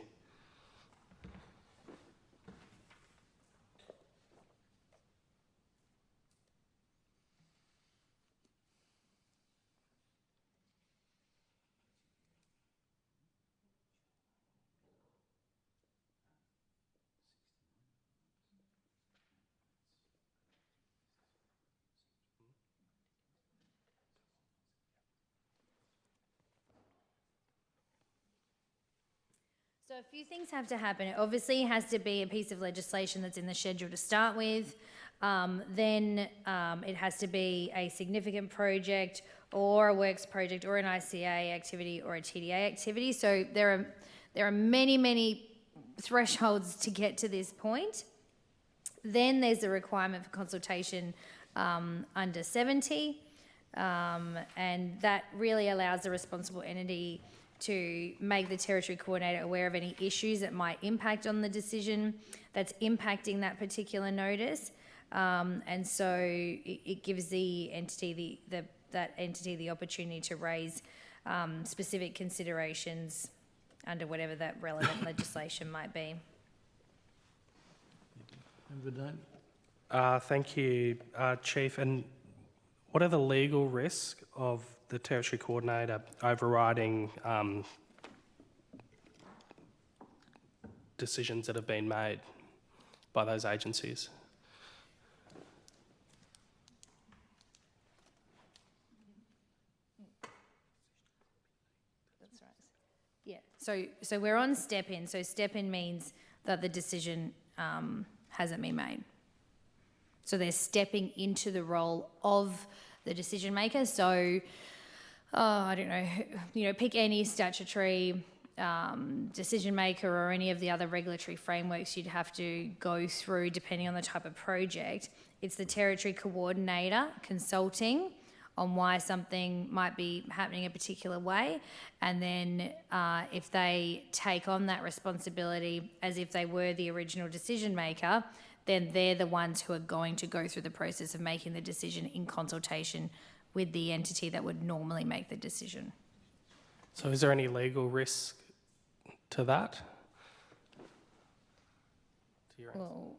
So a few things have to happen. It obviously has to be a piece of legislation that's in the schedule to start with. Then it has to be a significant project or a works project or an ICA activity or a TDA activity. So there are many thresholds to get to this point. Then there's the requirement for consultation under 70, and that really allows the responsible entity to make the territory coordinator aware of any issues that might impact on the decision that's impacting that particular notice. And so it gives the entity that entity the opportunity to raise specific considerations under whatever that relevant legislation might be. Thank you, Chief. And what are the legal risks of the territory coordinator overriding decisions that have been made by those agencies? That's right. Yeah. So we're on step in. So step in means that the decision hasn't been made. So they're stepping into the role of the decision maker. So, I don't know, pick any statutory decision maker or any of the other regulatory frameworks you'd have to go through depending on the type of project. It's the territory coordinator consulting on why something might be happening a particular way, and then if they take on that responsibility as if they were the original decision maker, then they're the ones who are going to go through the process of making the decision in consultation with the entity that would normally make the decision. So is there any legal risk to that? Well,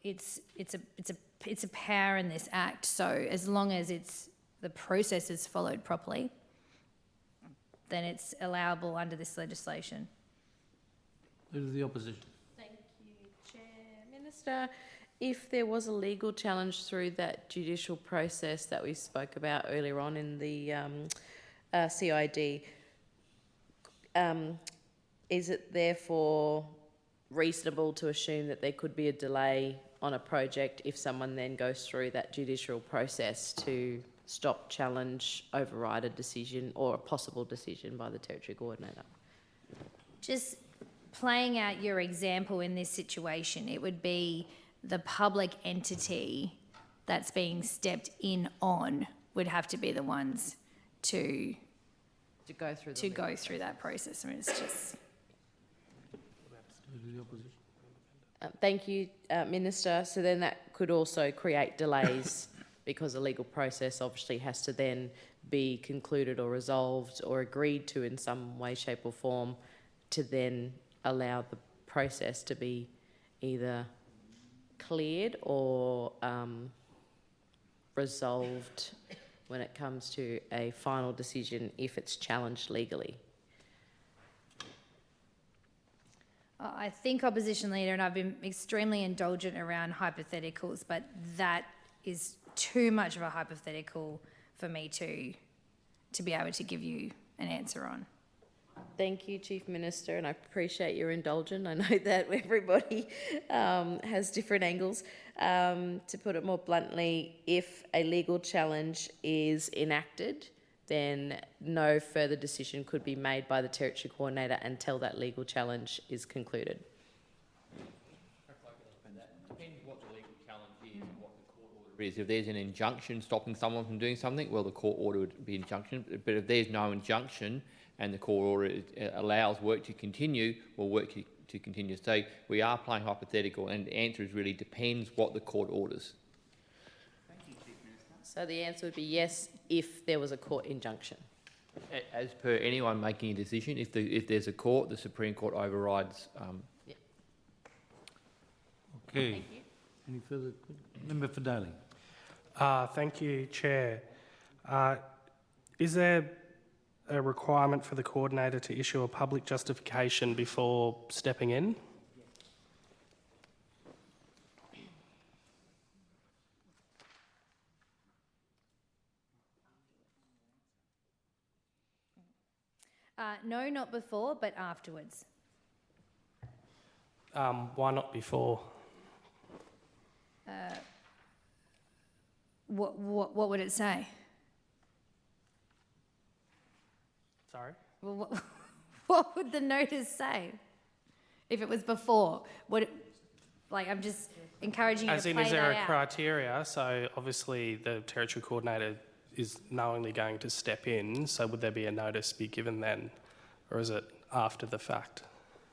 it's a power in this act, so as long as the process is followed properly, then it's allowable under this legislation. Leader of the Opposition. Thank you, Chair. Minister, if there was a legal challenge through that judicial process that we spoke about earlier on in the CID, is it therefore reasonable to assume that there could be a delay on a project if someone then goes through that judicial process to stop, challenge, override a decision or a possible decision by the Territory Coordinator? Just playing out your example in this situation, it would be the public entity that's being stepped in on would have to be the ones to go through that process. I mean, it's just... Thank you, Minister. So then that could also create delays because the legal process obviously has to then be concluded or resolved or agreed to in some way, shape or form to then allow the process to be either cleared or resolved when it comes to a final decision if it's challenged legally. I think Opposition Leader, and I've been extremely indulgent around hypotheticals, but that is too much of a hypothetical for me to be able to give you an answer on. Thank you, Chief Minister, and I appreciate your indulgence. I know that everybody has different angles. To put it more bluntly, if a legal challenge is enacted, then no further decision could be made by the Territory Coordinator until that legal challenge is concluded. Depends what the legal challenge is and what the court order is. If there's an injunction stopping someone from doing something, well, the court order would be injunction. But if there's no injunction and the court order allows work to continue, well, work to continue. So we are playing hypothetical, and the answer is really depends what the court orders. So the answer would be yes if there was a court injunction. As per anyone making a decision, if there's a court, the Supreme Court overrides. Yep. Okay. Thank you. Any further? Member for Daly. Thank you, Chair. Is there a requirement for the Coordinator to issue a public justification before stepping in? No, not before, but afterwards. Why not before? What would it say? Sorry? Well, what would the notice say if it was before? I'm just encouraging you to play that out. As in, is there a criteria? So obviously the Territory Coordinator is knowingly going to step in, so would there be a notice be given then? Or is it after the fact?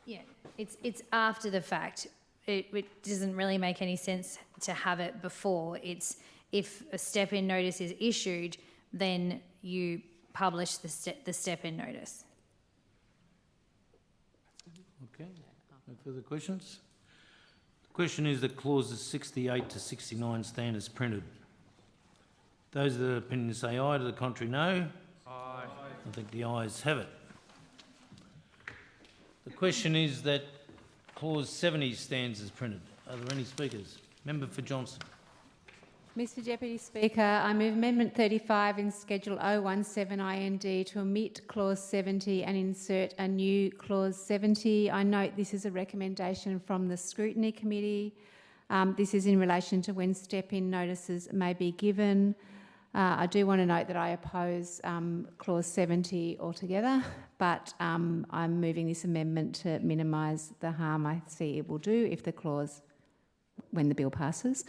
Yeah, it's after the fact. It doesn't really make any sense to have it before. It's if a step-in notice is issued, then you publish the step-in notice. Okay. No further questions? The question is that clauses 68 to 69 stand as printed. Those of the opinion say aye, to the contrary no. Aye. I think the ayes have it. The question is that clause 70 stands as printed. Are there any speakers? Member for Johnson. Mr Deputy Speaker, I move Amendment 35 in Schedule 017IND to omit Clause 70 and insert a new Clause 70. I note this is a recommendation from the Scrutiny Committee. This is in relation to when step-in notices may be given. I do want to note that I oppose Clause 70 altogether, but I'm moving this amendment to minimise the harm I see it will do if the clause, when the bill passes.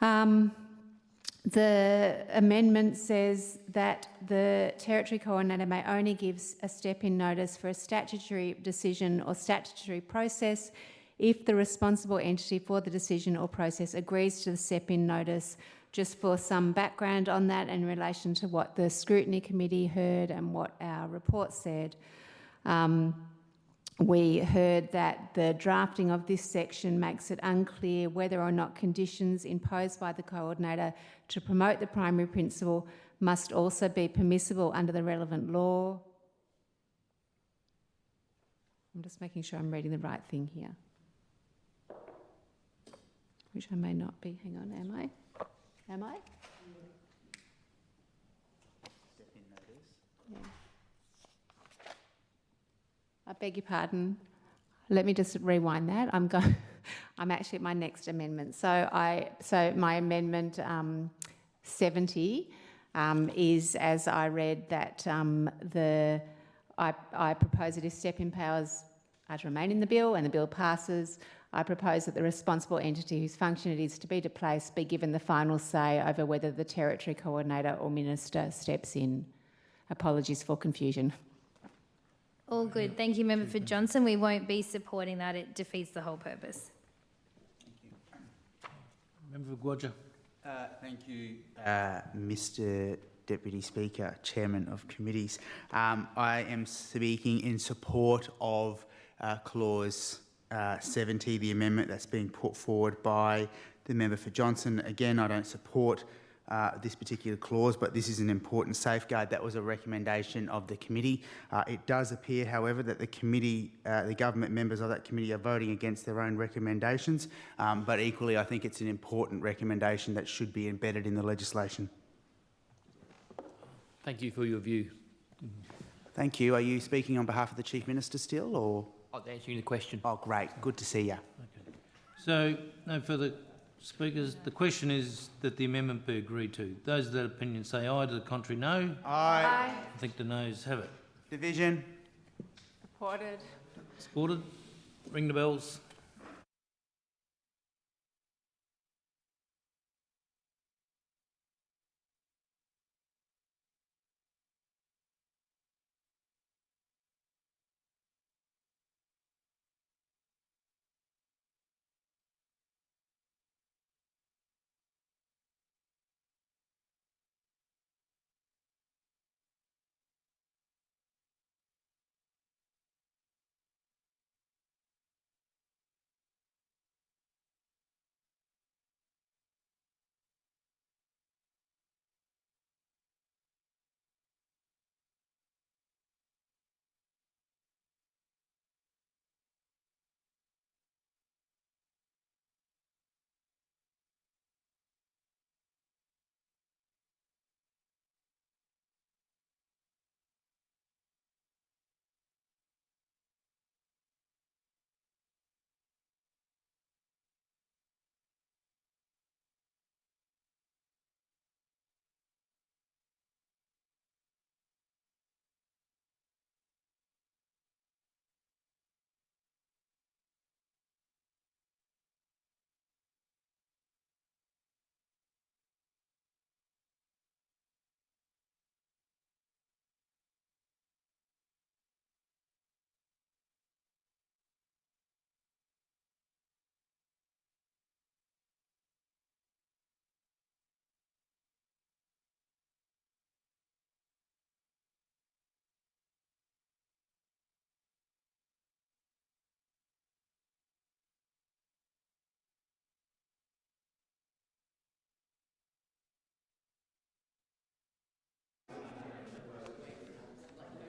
The amendment says that the Territory Coordinator may only give a step-in notice for a statutory decision or statutory process if the responsible entity for the decision or process agrees to the step-in notice. Just for some background on that in relation to what the Scrutiny Committee heard and what our report said, we heard that the drafting of this section makes it unclear whether or not conditions imposed by the Coordinator to promote the primary principle must also be permissible under the relevant law. I'm just making sure I'm reading the right thing here. which I may not be. Hang on, am I? Am I? Yeah. I beg your pardon. Let me just rewind that. I'm actually at my next amendment. So my amendment 70 is, as I read, that I propose that if step-in powers are to remain in the bill and the bill passes, I propose that the responsible entity whose function it is to be displaced be given the final say over whether the Territory Coordinator or Minister steps in. Apologies for confusion. All good. Thank you, Member for Johnson. We won't be supporting that. It defeats the whole purpose. Member for Guadja. Thank you, Mr Deputy Speaker, Chairman of Committees. I am speaking in support of Clause 70, the amendment that's being put forward by the member for Johnson. Again, I don't support this particular clause, but this is an important safeguard. That was a recommendation of the committee. It does appear, however, that the committee, the government members of that committee are voting against their own recommendations, but equally I think it's an important recommendation that should be embedded in the legislation. Thank you for your view. Thank you. Are you speaking on behalf of the Chief Minister still, or? I was answering the question. Oh, great. Good to see you. Okay. So, no further speakers. The question is that the amendment be agreed to. Those of that opinion say aye. To the contrary, no. Aye. I think the noes have it. Division. Supported. Supported. Ring the bells.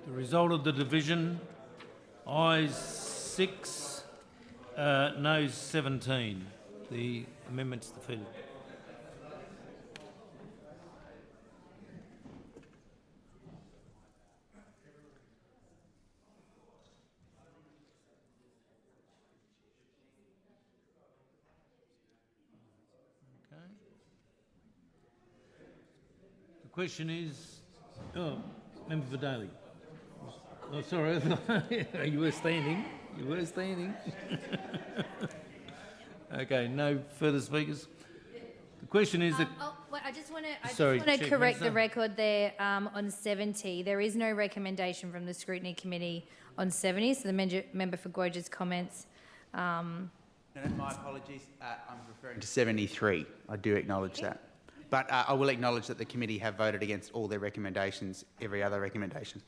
The result of the division, ayes 6, noes 17. The amendment's defeated. Okay. The question is, Member for Daly. Oh, sorry, you were standing. You were standing. Okay, no further speakers. The question is that... I just want to correct the record there on 70. There is no recommendation from the Scrutiny Committee on 70, so the member for Guadja's comments... No, my apologies. I'm referring to 73. I do acknowledge that. But I will acknowledge that the committee have voted against all their recommendations, every other recommendation.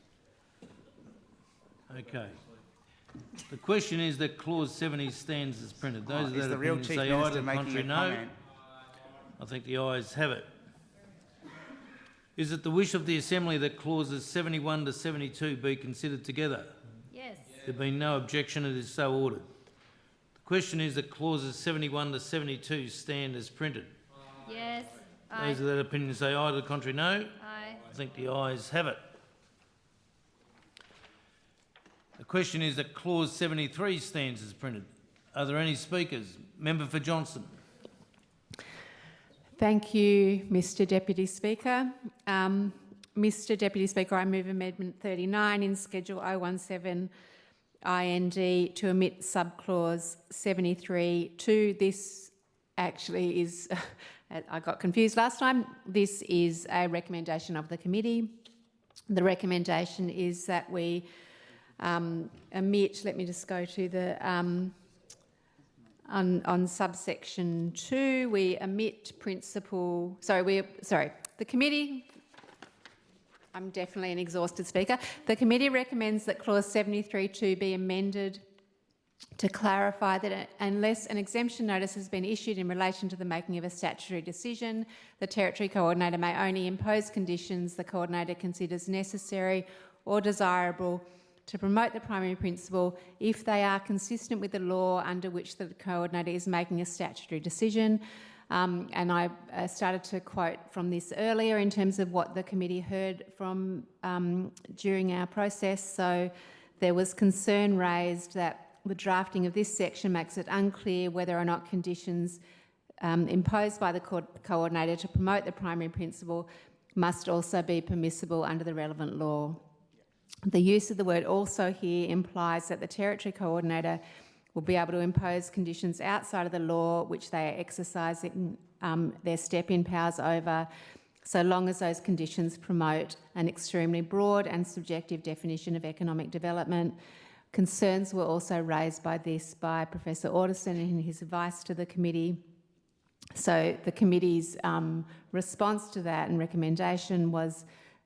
Okay. The question is that clause 70 stands as printed. Those Is that the real opinion Chief say aye, to Minister the making contrary, a no. comment? I think the ayes have it. Is it the wish of the Assembly that clauses 71 to 72 be considered together? Yes. There being no objection, it is so ordered. The Question is that clauses 71 to 72 stand as printed. Yes. Those of that opinion say aye, to the contrary no. Aye. I think the ayes have it. The question is that clause 73 stands as printed. Are there any speakers? Member for Johnson. Thank you, Mr Deputy Speaker. Mr Deputy Speaker, I move Amendment 39 in Schedule 017 IND to omit subclause 73(2). This actually is, I got confused last time, this is a recommendation of the committee. The recommendation is that we omit, let me just go to the, on subsection 2, we omit principle, the committee, I'm definitely an exhausted speaker. The committee recommends that clause 73(2) be amended to clarify that unless an exemption notice has been issued in relation to the making of a statutory decision, the Territory Coordinator may only impose conditions the Coordinator considers necessary or desirable to promote the primary principle if they are consistent with the law under which the Coordinator is making a statutory decision. And I started to quote from this earlier in terms of what the committee heard from during our process. So there was concern raised that the drafting of this section makes it unclear whether or not conditions imposed by the Coordinator to promote the primary principle must also be permissible under the relevant law. The use of the word also here implies that the Territory Coordinator will be able to impose conditions outside of the law which they are exercising their step-in powers over, so long as those conditions promote an extremely broad and subjective definition of economic development. Concerns were also raised by this by Professor Alderson in his advice to the committee. So the committee's response to that and recommendation was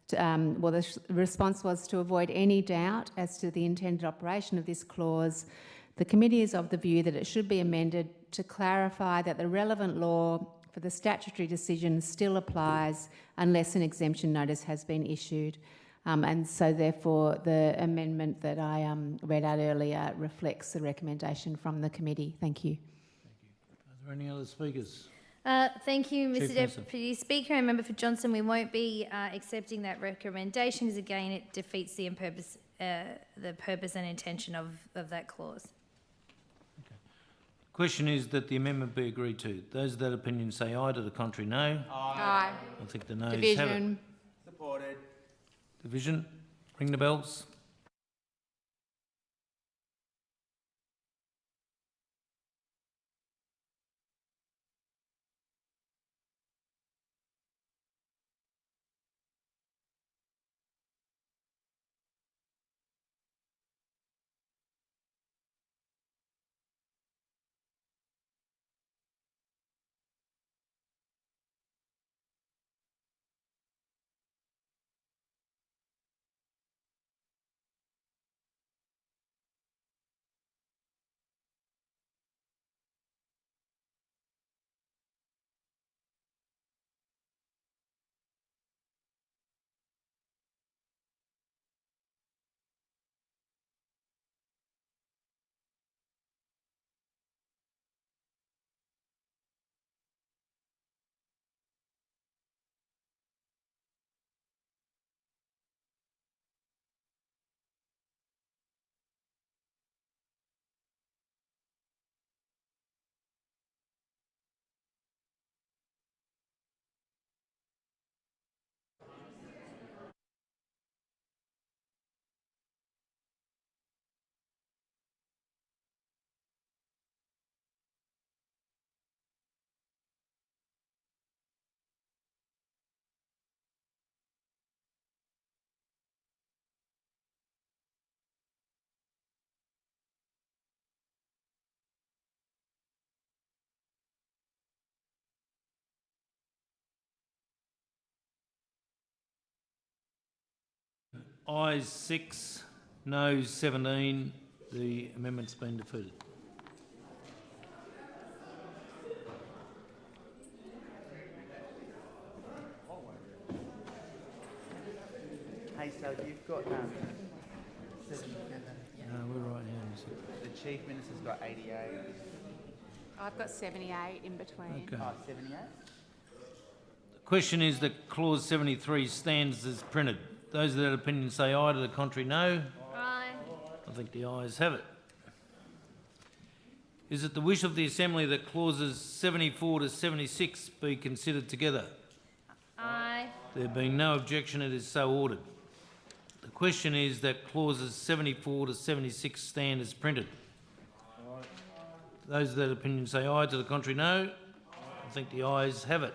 the response was to avoid any doubt as to the intended operation of this clause. The committee is of the view that it should be amended to clarify that the relevant law for the statutory decision still applies unless an exemption notice has been issued. And so therefore the amendment that I read out earlier reflects the recommendation from the committee. Thank you. Are there any other speakers? Thank you, Chief Mr Minister. Deputy Speaker. And Member for Johnson, we won't be accepting that recommendation because, again, it defeats the purpose and intention of that clause. Question is that the amendment be agreed to. Those of that opinion say aye, to the contrary no. Aye. I think the noes have it. Division. Supported. Division. Ring the bells. Ayes 6, noes 17. The amendment's been defeated. Hey, so you've got 7 together. No, we're right here. The Chief Minister's got 88. I've got 78 in between. Okay. 78? The question is that clause 73 stands as printed. Those of that opinion say aye, to the contrary no. Aye. I think the ayes have it. Is it the wish of the Assembly that clauses 74 to 76 be considered together? Aye. There being no objection, it is so ordered. The question is that clauses 74 to 76 stand as printed. Those of that opinion say aye, to the contrary no. I think the ayes have it.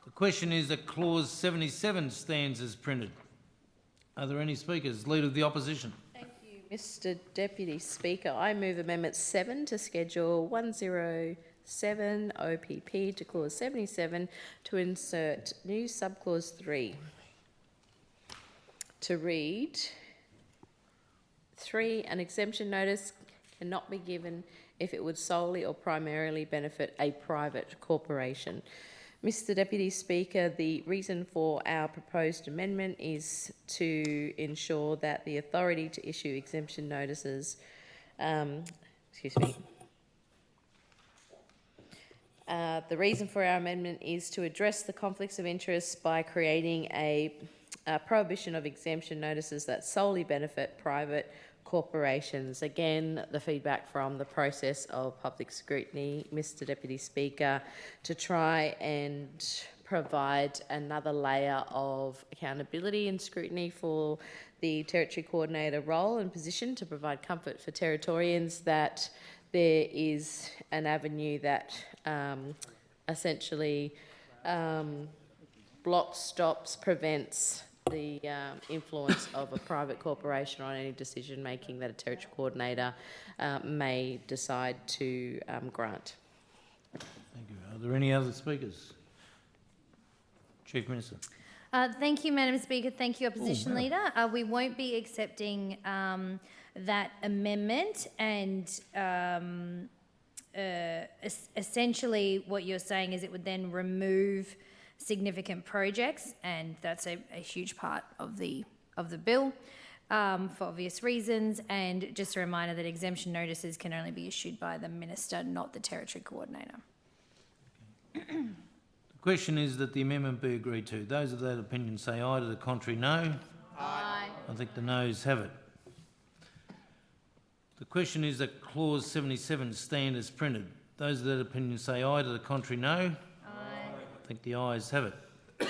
The question is that clause 77 stands as printed. Are there any speakers? Leader of the Opposition. Thank you, Mr Deputy Speaker. I move Amendment 7 to Schedule 107 OPP to Clause 77 to insert new subclause 3 to read 3. An exemption notice cannot be given if it would solely or primarily benefit a private corporation. Mr Deputy Speaker, the reason for our proposed amendment is to ensure that the authority to issue exemption notices, the reason for our amendment is to address the conflicts of interest by creating a prohibition of exemption notices that solely benefit private corporations. Again, the feedback from the process of public scrutiny, Mr Deputy Speaker, to try and provide another layer of accountability and scrutiny for the Territory Coordinator role and position, to provide comfort for Territorians that there is an avenue that essentially blocks, stops, prevents the influence of a private corporation on any decision-making that a Territory Coordinator may decide to grant. Thank you. Are there any other speakers? Chief Minister. Thank you, Madam Speaker. Thank you, Opposition Leader. We won't be accepting that amendment, and essentially what you're saying is it would then remove significant projects, and that's a huge part of the bill for obvious reasons. And just a reminder that exemption notices can only be issued by the Minister, not the Territory Coordinator. The question is that the amendment be agreed to. Those of that opinion say aye, to the contrary no. Aye. I think the noes have it. The question is that clause 77 stand as printed. Those of that opinion say aye, to the contrary no. I think the ayes have it. The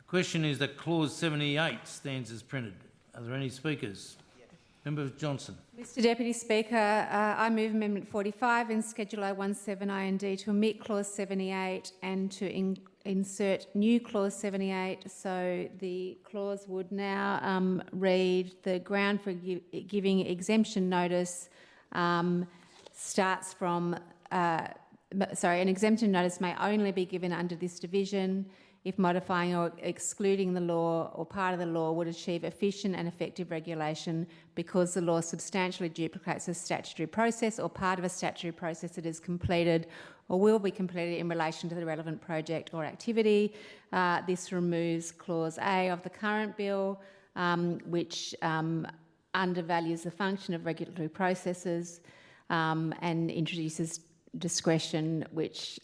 question is that clause 78 stands as printed. Are there any speakers? Member Johnson. Mr Deputy Speaker, I move Amendment 45 in Schedule 017 IND to omit clause 78 and to insert new clause 78. So the clause would now read: the ground for giving exemption notice starts from an exemption notice may only be given under this division if modifying or excluding the law or part of the law would achieve efficient and effective regulation because the law substantially duplicates a statutory process or part of a statutory process that is completed or will be completed in relation to the relevant project or activity. This removes Clause A of the current bill, which undervalues the function of regulatory processes and introduces discretion, which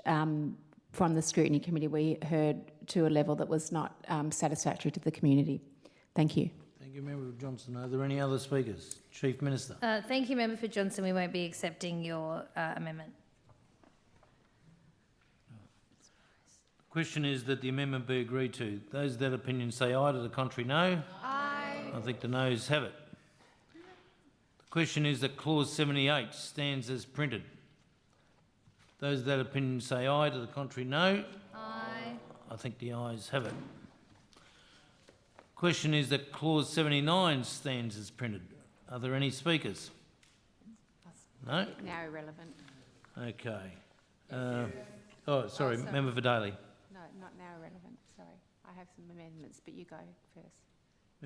from the Scrutiny Committee we heard to a level that was not satisfactory to the community. Thank you. Thank you, Member Johnson. Are there any other speakers? Chief Minister. Thank you, Member for Johnson. We won't be accepting your amendment. The question is that the amendment be agreed to. Those of that opinion say aye, to the contrary no. Aye. I think the noes have it. The question is that clause 78 stands as printed. Those of that opinion say aye, to the contrary no. Aye. I think the ayes have it. Question is that clause 79 stands as printed. Are there any speakers? No? Now irrelevant. Okay. Sorry, Member for Daly. No, not now irrelevant. Sorry. I have some amendments, but you go first.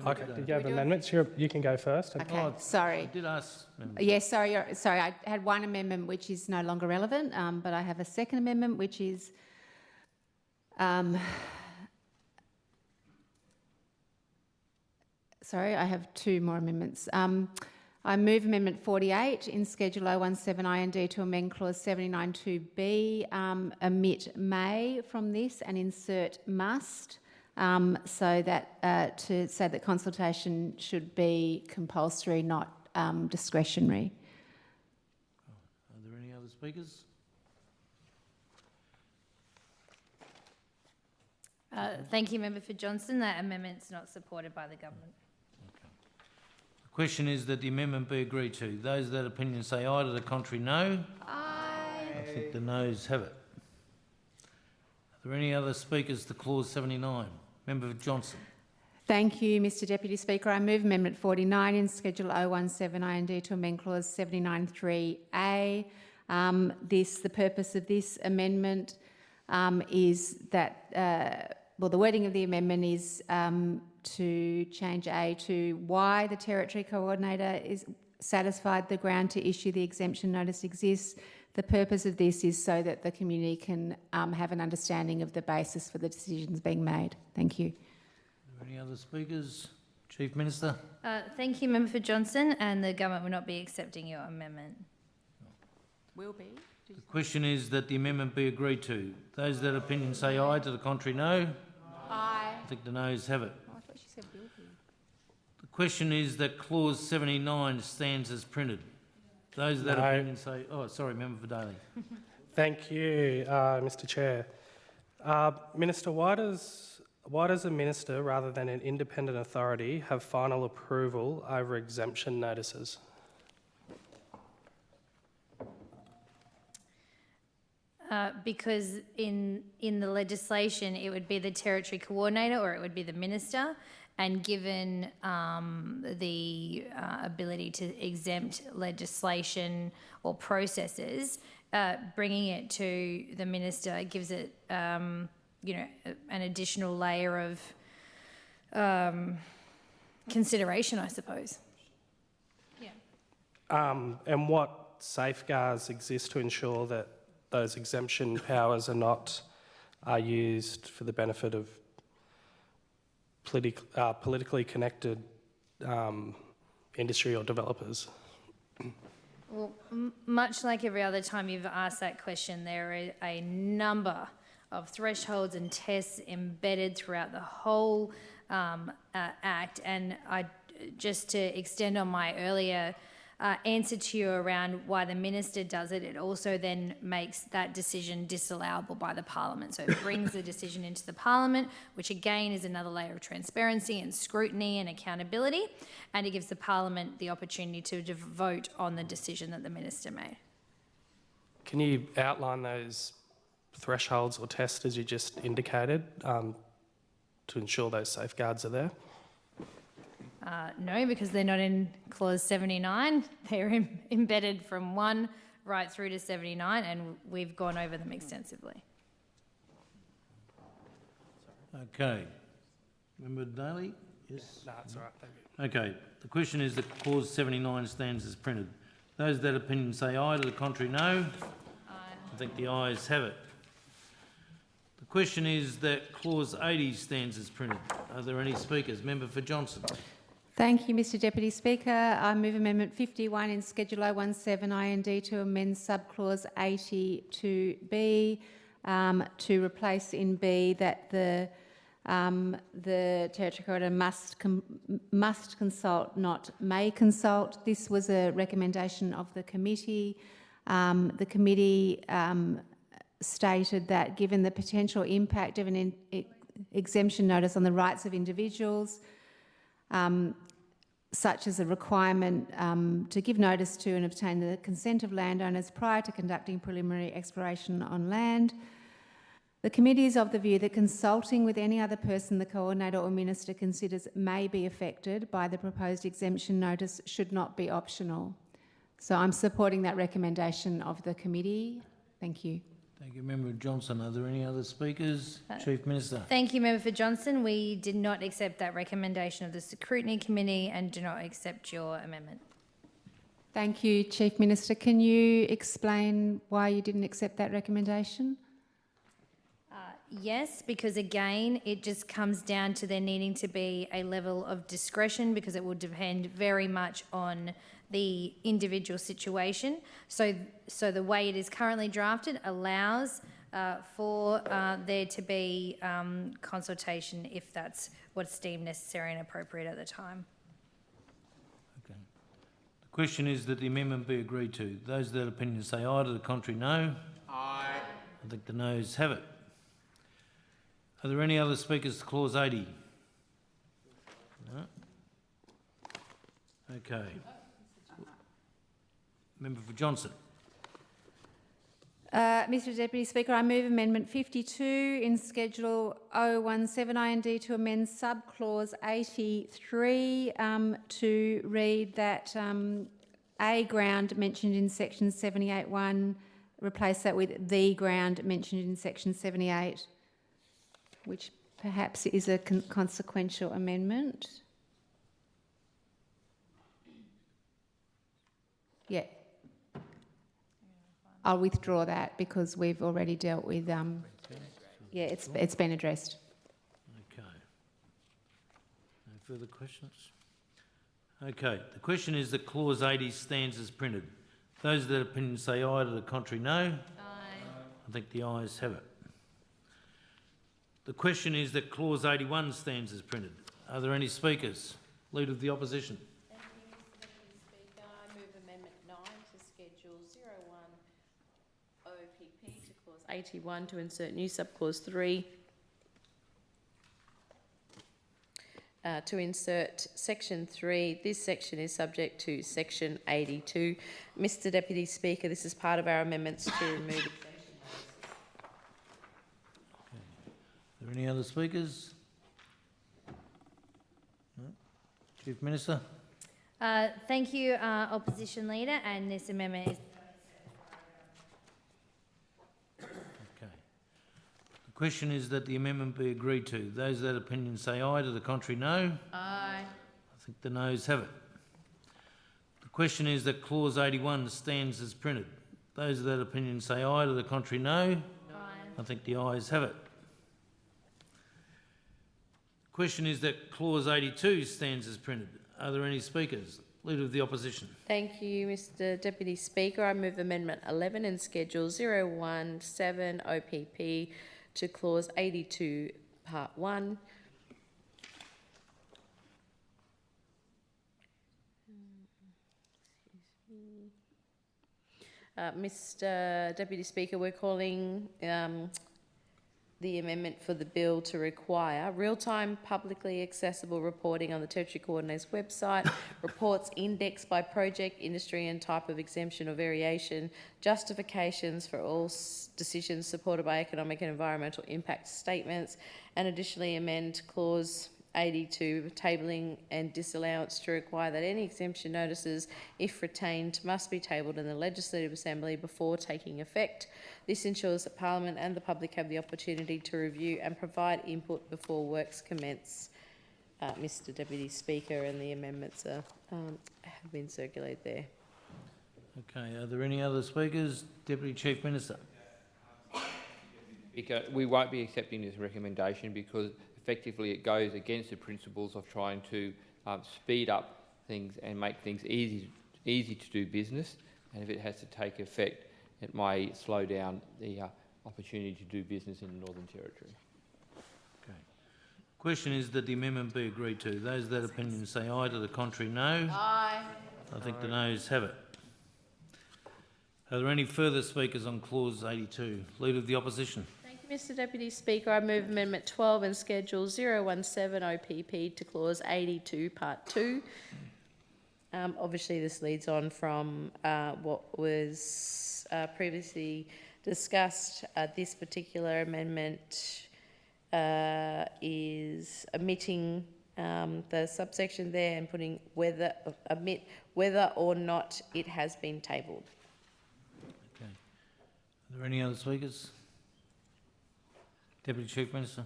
Okay, did you have amendments? You can go first. Okay, sorry. I did ask. Yes, sorry. I had one amendment which is no longer relevant, but I have a second amendment which is sorry, I have two more amendments. I move Amendment 48 in Schedule 017 IND to amend Clause 79(2)(b), omit may from this and insert must, so that to say that consultation should be compulsory, not discretionary. Are there any other speakers? Thank you, Member for Johnson. That amendment's not supported by the government. The question is that the amendment be agreed to. Those of that opinion say aye, to the contrary no. Aye. I think the noes have it. Are there any other speakers to clause 79? Member for Johnson. Thank you, Mr Deputy Speaker. I move Amendment 49 in Schedule 017 IND to amend Clause 79(3)(a). The purpose of this amendment is that, the wording of the amendment is to change A to why the Territory Coordinator is satisfied the ground to issue the exemption notice exists. The purpose of this is so that the community can have an understanding of the basis for the decisions being made. Thank you. Are there any other speakers? Chief Minister. Thank you, Member for Johnson, and the government will not be accepting your amendment. Will be. The question is that the amendment be agreed to. Those of that opinion say aye, to the contrary no. Aye. I think the noes have it. I thought she said will be. The question is that clause 79 stands as printed. Those of that opinion say... Oh, sorry, Member for Daly. Thank you, Mr Chair. Minister, why does a minister, rather than an independent authority, have final approval over exemption notices? Because in the legislation, it would be the Territory Coordinator or it would be the Minister, and given the ability to exempt legislation or processes, bringing it to the Minister gives it, an additional layer of consideration, I suppose. Yeah. And what safeguards exist to ensure that those exemption powers are used for the benefit of politically connected industry or developers? Well, much like every other time you've asked that question, there are a number of thresholds and tests embedded throughout the whole Act. And just to extend on my earlier answer to you around why the Minister does it, it also then makes that decision disallowable by the Parliament. So it brings the decision into the Parliament, which again is another layer of transparency and scrutiny and accountability, and it gives the Parliament the opportunity to vote on the decision that the Minister made. Can you outline those thresholds or tests as you just indicated to ensure those safeguards are there? No, because they're not in Clause 79. They're embedded from 1 right through to 79, and we've gone over them extensively. Okay. Member Daly? Yes? No, it's all right, thank you. Okay. The question is that clause 79 stands as printed. Those of that opinion say aye, to the contrary no. Aye. I think the ayes have it. The question is that clause 80 stands as printed. Are there any speakers? Member for Johnson. Thank you, Mr Deputy Speaker. I move Amendment 51 in Schedule 017 IND to amend subclause 80 to B, to replace in B that the Territory Coordinator must consult, not may consult. This was a recommendation of the committee. The committee stated that given the potential impact of an exemption notice on the rights of individuals, such as a requirement to give notice to and obtain the consent of landowners prior to conducting preliminary exploration on land. The committee is of the view that consulting with any other person the Coordinator or Minister considers may be affected by the proposed exemption notice should not be optional. So I'm supporting that recommendation of the committee. Thank you. Thank you, Member Johnson. Are there any other speakers? Chief Minister. Thank you, Member for Johnson. We did not accept that recommendation of the Scrutiny Committee and do not accept your amendment. Thank you, Chief Minister. Can you explain why you didn't accept that recommendation? Yes, because again, it just comes down to there needing to be a level of discretion because it will depend very much on the individual situation. So the way it is currently drafted allows for there to be consultation if that's what's deemed necessary and appropriate at the time. Okay. The question is that the amendment be agreed to. Those of that opinion say aye, to the contrary no. Aye. I think the noes have it. Are there any other speakers to clause 80? No. Okay. Member for Johnson. Mr Deputy Speaker, I move Amendment 52 in Schedule 017 IND to amend subclause 83 to read that a ground mentioned in Section 78(1), replace that with the ground mentioned in Section 78, which perhaps is a consequential amendment. Yeah. I'll withdraw that because we've already dealt with, yeah, it's been addressed. Okay. No further questions? Okay. The question is that clause 80 stands as printed. Those of that opinion say aye, to the contrary no. Aye. I think the ayes have it. The question is that clause 81 stands as printed. Are there any speakers? Leader of the opposition. Thank you, Mr Deputy Speaker. I move Amendment 9 to Schedule 01 OPP to clause 81 to insert new subclause 3. To insert Section 3, this section is subject to Section 82. Mr Deputy Speaker, this is part of our amendments to remove exemption notices. Are there any other speakers? No? Chief Minister. Thank you, Opposition Leader, and this amendment is... Okay. The question is that the amendment be agreed to. Those of that opinion say aye, to the contrary no. Aye. I think the noes have it. The question is that clause 81 stands as printed. Those of that opinion say aye, to the contrary no. Aye. I think the ayes have it. The question is that clause 82 stands as printed. Are there any speakers? Leader of the opposition. Thank you, Mr Deputy Speaker. I move Amendment 11 in Schedule 017 OPP to clause 82, Part 1. Mr Deputy Speaker, we're calling the amendment for the bill to require real-time publicly accessible reporting on the Territory Coordinator's website, reports indexed by project, industry and type of exemption or variation, justifications for all decisions supported by economic and environmental impact statements, and additionally amend clause 82, tabling and disallowance to require that any exemption notices, if retained, must be tabled in the Legislative Assembly before taking effect. This ensures that Parliament and the public have the opportunity to review and provide input before works commence. Mr Deputy Speaker, and the amendments have been circulated there. Okay, are there any other speakers? Deputy Chief Minister. Speaker, we won't be accepting this recommendation because effectively it goes against the principles of trying to speed up things and make things easy to do business, and if it has to take effect, it may slow down the opportunity to do business in the Northern Territory. Okay. Question is that the amendment be agreed to. Those of that opinion say aye, to the contrary no. Aye. I think the noes have it. Are there any further speakers on clause 82? Leader of the opposition. Thank you, Mr Deputy Speaker. I move Amendment 12 in Schedule 017 OPP to clause 82, Part 2. Obviously, this leads on from what was previously discussed. This particular amendment is omitting the subsection there and putting omit whether or not it has been tabled. Okay. Are there any other speakers? Deputy Chief Minister.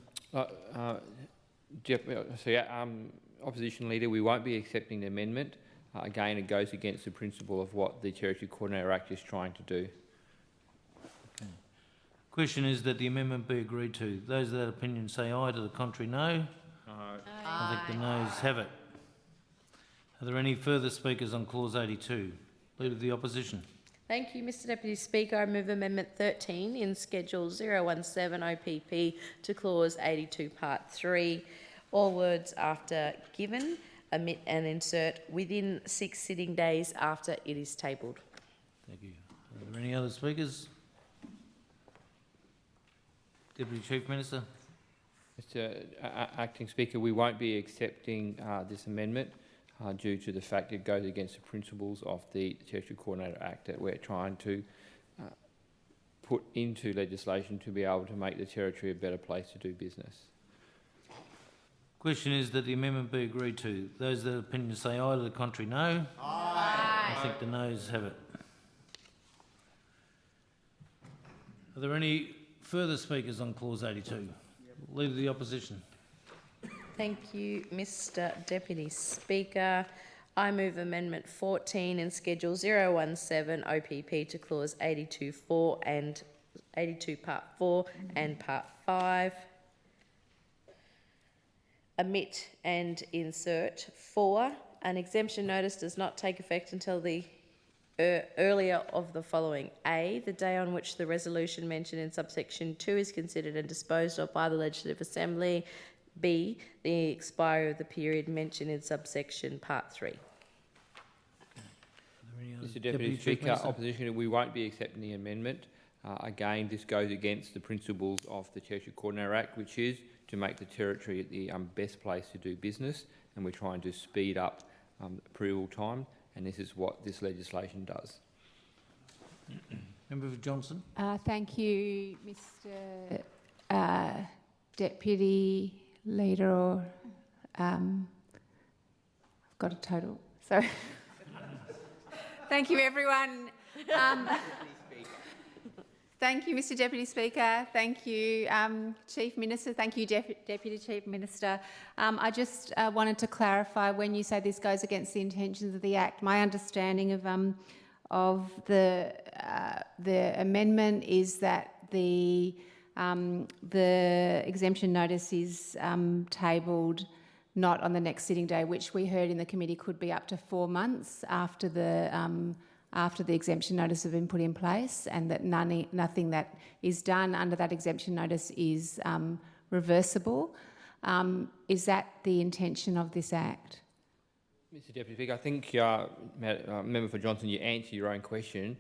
Opposition Leader, we won't be accepting the amendment. Again, it goes against the principle of what the Territory Coordinator Act is trying to do. Okay. Question is that the amendment be agreed to. Those of that opinion say aye, to the contrary no. I think the noes have it. Are there any further speakers on clause 82? Leader of the opposition. Thank you, Mr Deputy Speaker. I move Amendment 13 in Schedule 017 OPP to Clause 82 Part 3. All words after given, omit and insert within 6 sitting days after it is tabled. Thank you. Are there any other speakers? Deputy Chief Minister. Mr. Acting Speaker, we won't be accepting this amendment due to the fact it goes against the principles of the Territory Coordinator Act that we're trying to put into legislation to be able to make the Territory a better place to do business. Question is that the amendment be agreed to. Those that opinion say aye, to the contrary no. Aye. I think the noes have it. Are there any further speakers on clause 82? Leader of the opposition. Thank you, Mr Deputy Speaker. I move Amendment 14 in Schedule 017 OPP to Clause 82 Part 4 and Part 5. Omit and insert 4. An exemption notice does not take effect until the earlier of the following. A, the day on which the resolution mentioned in subsection 2 is considered and disposed of by the Legislative Assembly. B, the expiry of the period mentioned in subsection Part 3. Mr Deputy Speaker, opposition, we won't be accepting the amendment. Again, this goes against the principles of the Territory Coordinator Act, which is to make the Territory the best place to do business, and we're trying to speed up approval time, and this is what this legislation does. Member for Johnson. Thank you, Mr Deputy Leader, or I've got a total, sorry. Thank you, everyone. Thank you, Mr Deputy Speaker. Thank you, Chief Minister. Thank you, Deputy Chief Minister. I just wanted to clarify, when you say this goes against the intentions of the Act, my understanding of the amendment is that the exemption notice is tabled not on the next sitting day, which we heard in the committee could be up to 4 months after the exemption notice has been put in place, and that nothing that is done under that exemption notice is reversible. Is that the intention of this Act? Mr Deputy Speaker, I think, Member for Johnson, you answer your own question.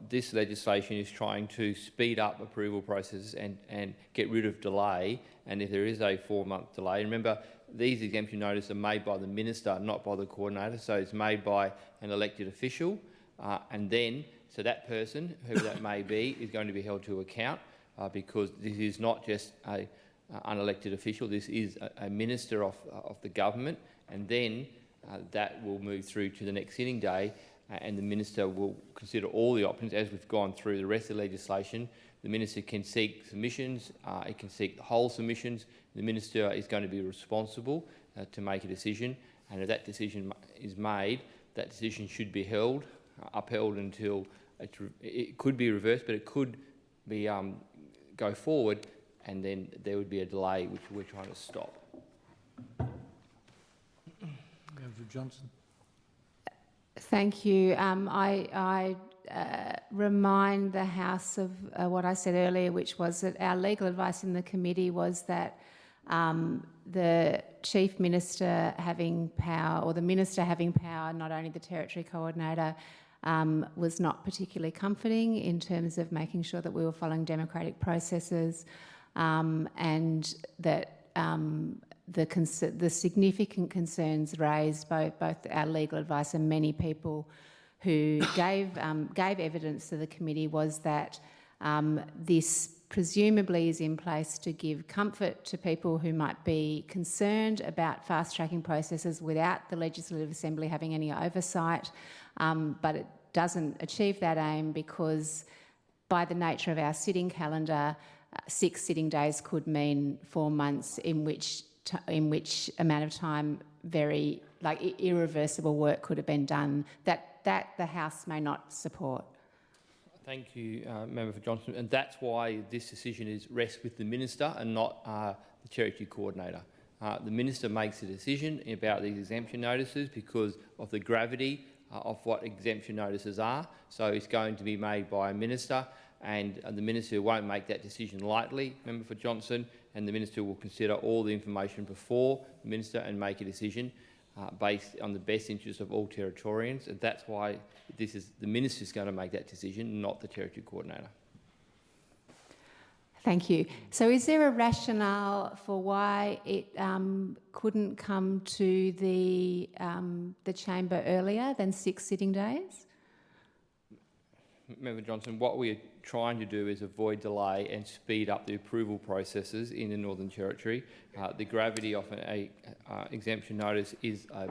This legislation is trying to speed up approval processes and get rid of delay, and if there is a 4-month delay, remember, these exemption notices are made by the Minister, not by the Coordinator, so it's made by an elected official, and then, so that person, whoever that may be, is going to be held to account because this is not just an unelected official, this is a Minister of the government, and then that will move through to the next sitting day, and the Minister will consider all the options as we've gone through the rest of the legislation. The Minister can seek submissions, it can seek the whole submissions. The Minister is going to be responsible to make a decision, and if that decision is made, that decision should be upheld until it could be reversed, but it could be go forward, and then there would be a delay, which we're trying to stop. Member Johnson. Thank you. I remind the House of what I said earlier, which was that our legal advice in the committee was that the Chief Minister having power, or the Minister having power, not only the Territory Coordinator, was not particularly comforting in terms of making sure that we were following democratic processes, and that the significant concerns raised by both our legal advice and many people who gave evidence to the committee was that this presumably is in place to give comfort to people who might be concerned about fast-tracking processes without the Legislative Assembly having any oversight, but it doesn't achieve that aim because by the nature of our sitting calendar, 6 sitting days could mean 4 months in which amount of time very irreversible work could have been done that the House may not support. Thank you, Member for Johnson. And that's why this decision rests with the Minister and not the Territory Coordinator. The Minister makes a decision about these exemption notices because of the gravity of what exemption notices are. So it's going to be made by a Minister, and the Minister won't make that decision lightly, Member for Johnson, and the Minister will consider all the information before the Minister and make a decision based on the best interests of all Territorians, and that's why the Minister is going to make that decision, not the Territory Coordinator. Thank you. So is there a rationale for why it couldn't come to the chamber earlier than 6 sitting days? Member Johnson, what we are trying to do is avoid delay and speed up the approval processes in the Northern Territory. The gravity of an exemption notice is a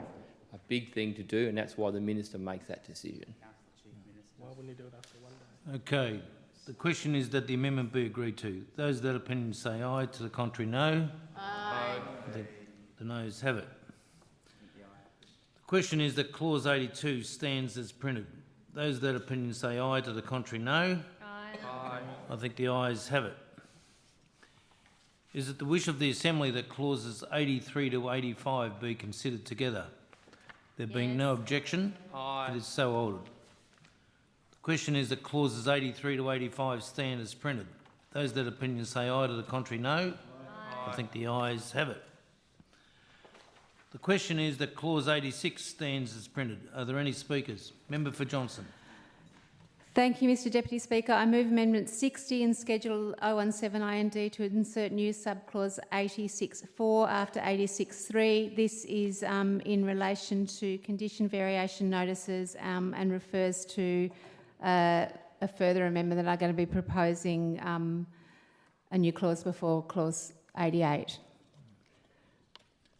big thing to do, and that's why the Minister makes that decision. Why wouldn't he do it after 1 day? Okay. The question is that the amendment be agreed to. Those that opinion say aye, to the contrary no. Aye. The noes have it. The question is that clause 82 stands as printed. Those that opinion say aye, to the contrary no. Aye. I think the ayes have it. Is it the wish of the Assembly that clauses 83 to 85 be considered together? There being no objection, it is so ordered. The question is that clauses 83 to 85 stand as printed. Those that opinion say aye, to the contrary no. I think the ayes have it. The question is that clause 86 stands as printed. Are there any speakers? Member for Johnson. Thank you, Mr Deputy Speaker. I move Amendment 60 in Schedule 017 IND to insert new subclause 86.4 after 86.3. This is in relation to condition variation notices and refers to a further amendment that I'm going to be proposing a new clause before clause 88.